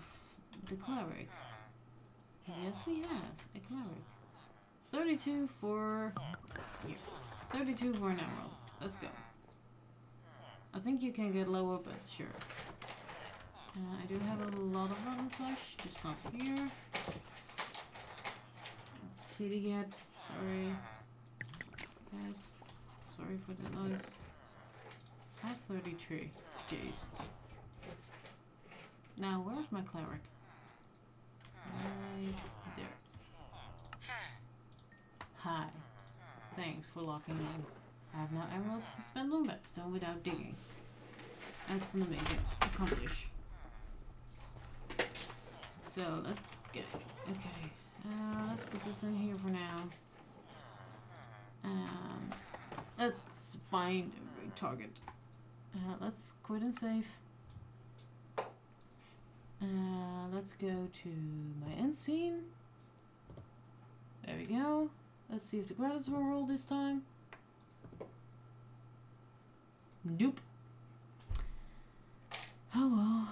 Speaker 1: the cleric? Yes, we have a cleric. 32 for here. 32 for an emerald. Let's go. I think you can get lower, but sure. I do have a lot of rotten flesh, just not here. Kitty cat, sorry. Yes, sorry for the noise. I have 33. Jeez. Now, where's my cleric? Right there. Hi. Thanks for locking in. I have no emeralds to spend on redstone without digging. That's an amazing accomplish. So let's get it. Okay. Let's put this in here for now. Let's find a target. Let's quit and save. Let's go to my end scene. There we go. Let's see if the credits will roll this time. Nope. Oh well.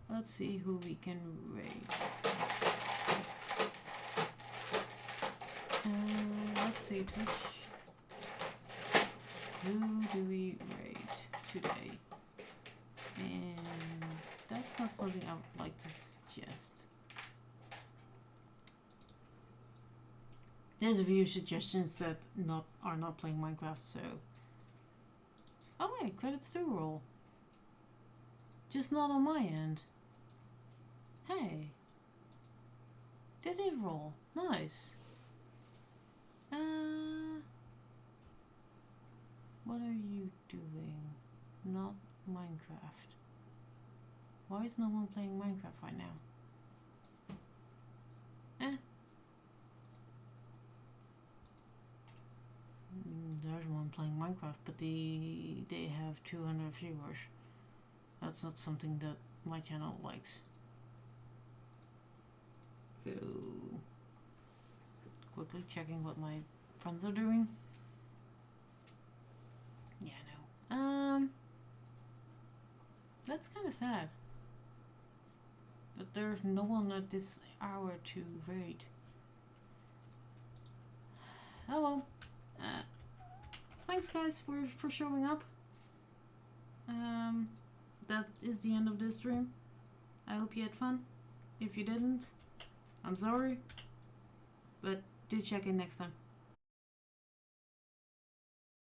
Speaker 1: Let's see who we can raid. Let's see, Twitch. Who do we raid today? And that's not something I would like to suggest. There's a few suggestions that are not playing Minecraft, so... Oh wait, credits do roll. Just not on my end. Hey. They did roll. Nice. What are you doing? Not Minecraft. Why is no one playing Minecraft right now? There's one playing Minecraft, but they have 200 viewers. That's not something that my channel likes. So, quickly checking what my friends are doing. Yeah, I know. That's kind of sad. But there's no one at this hour to raid. Oh well. Thanks guys for showing up. That is the end of this stream. I hope you had fun. If you didn't, I'm sorry. But do check in next time.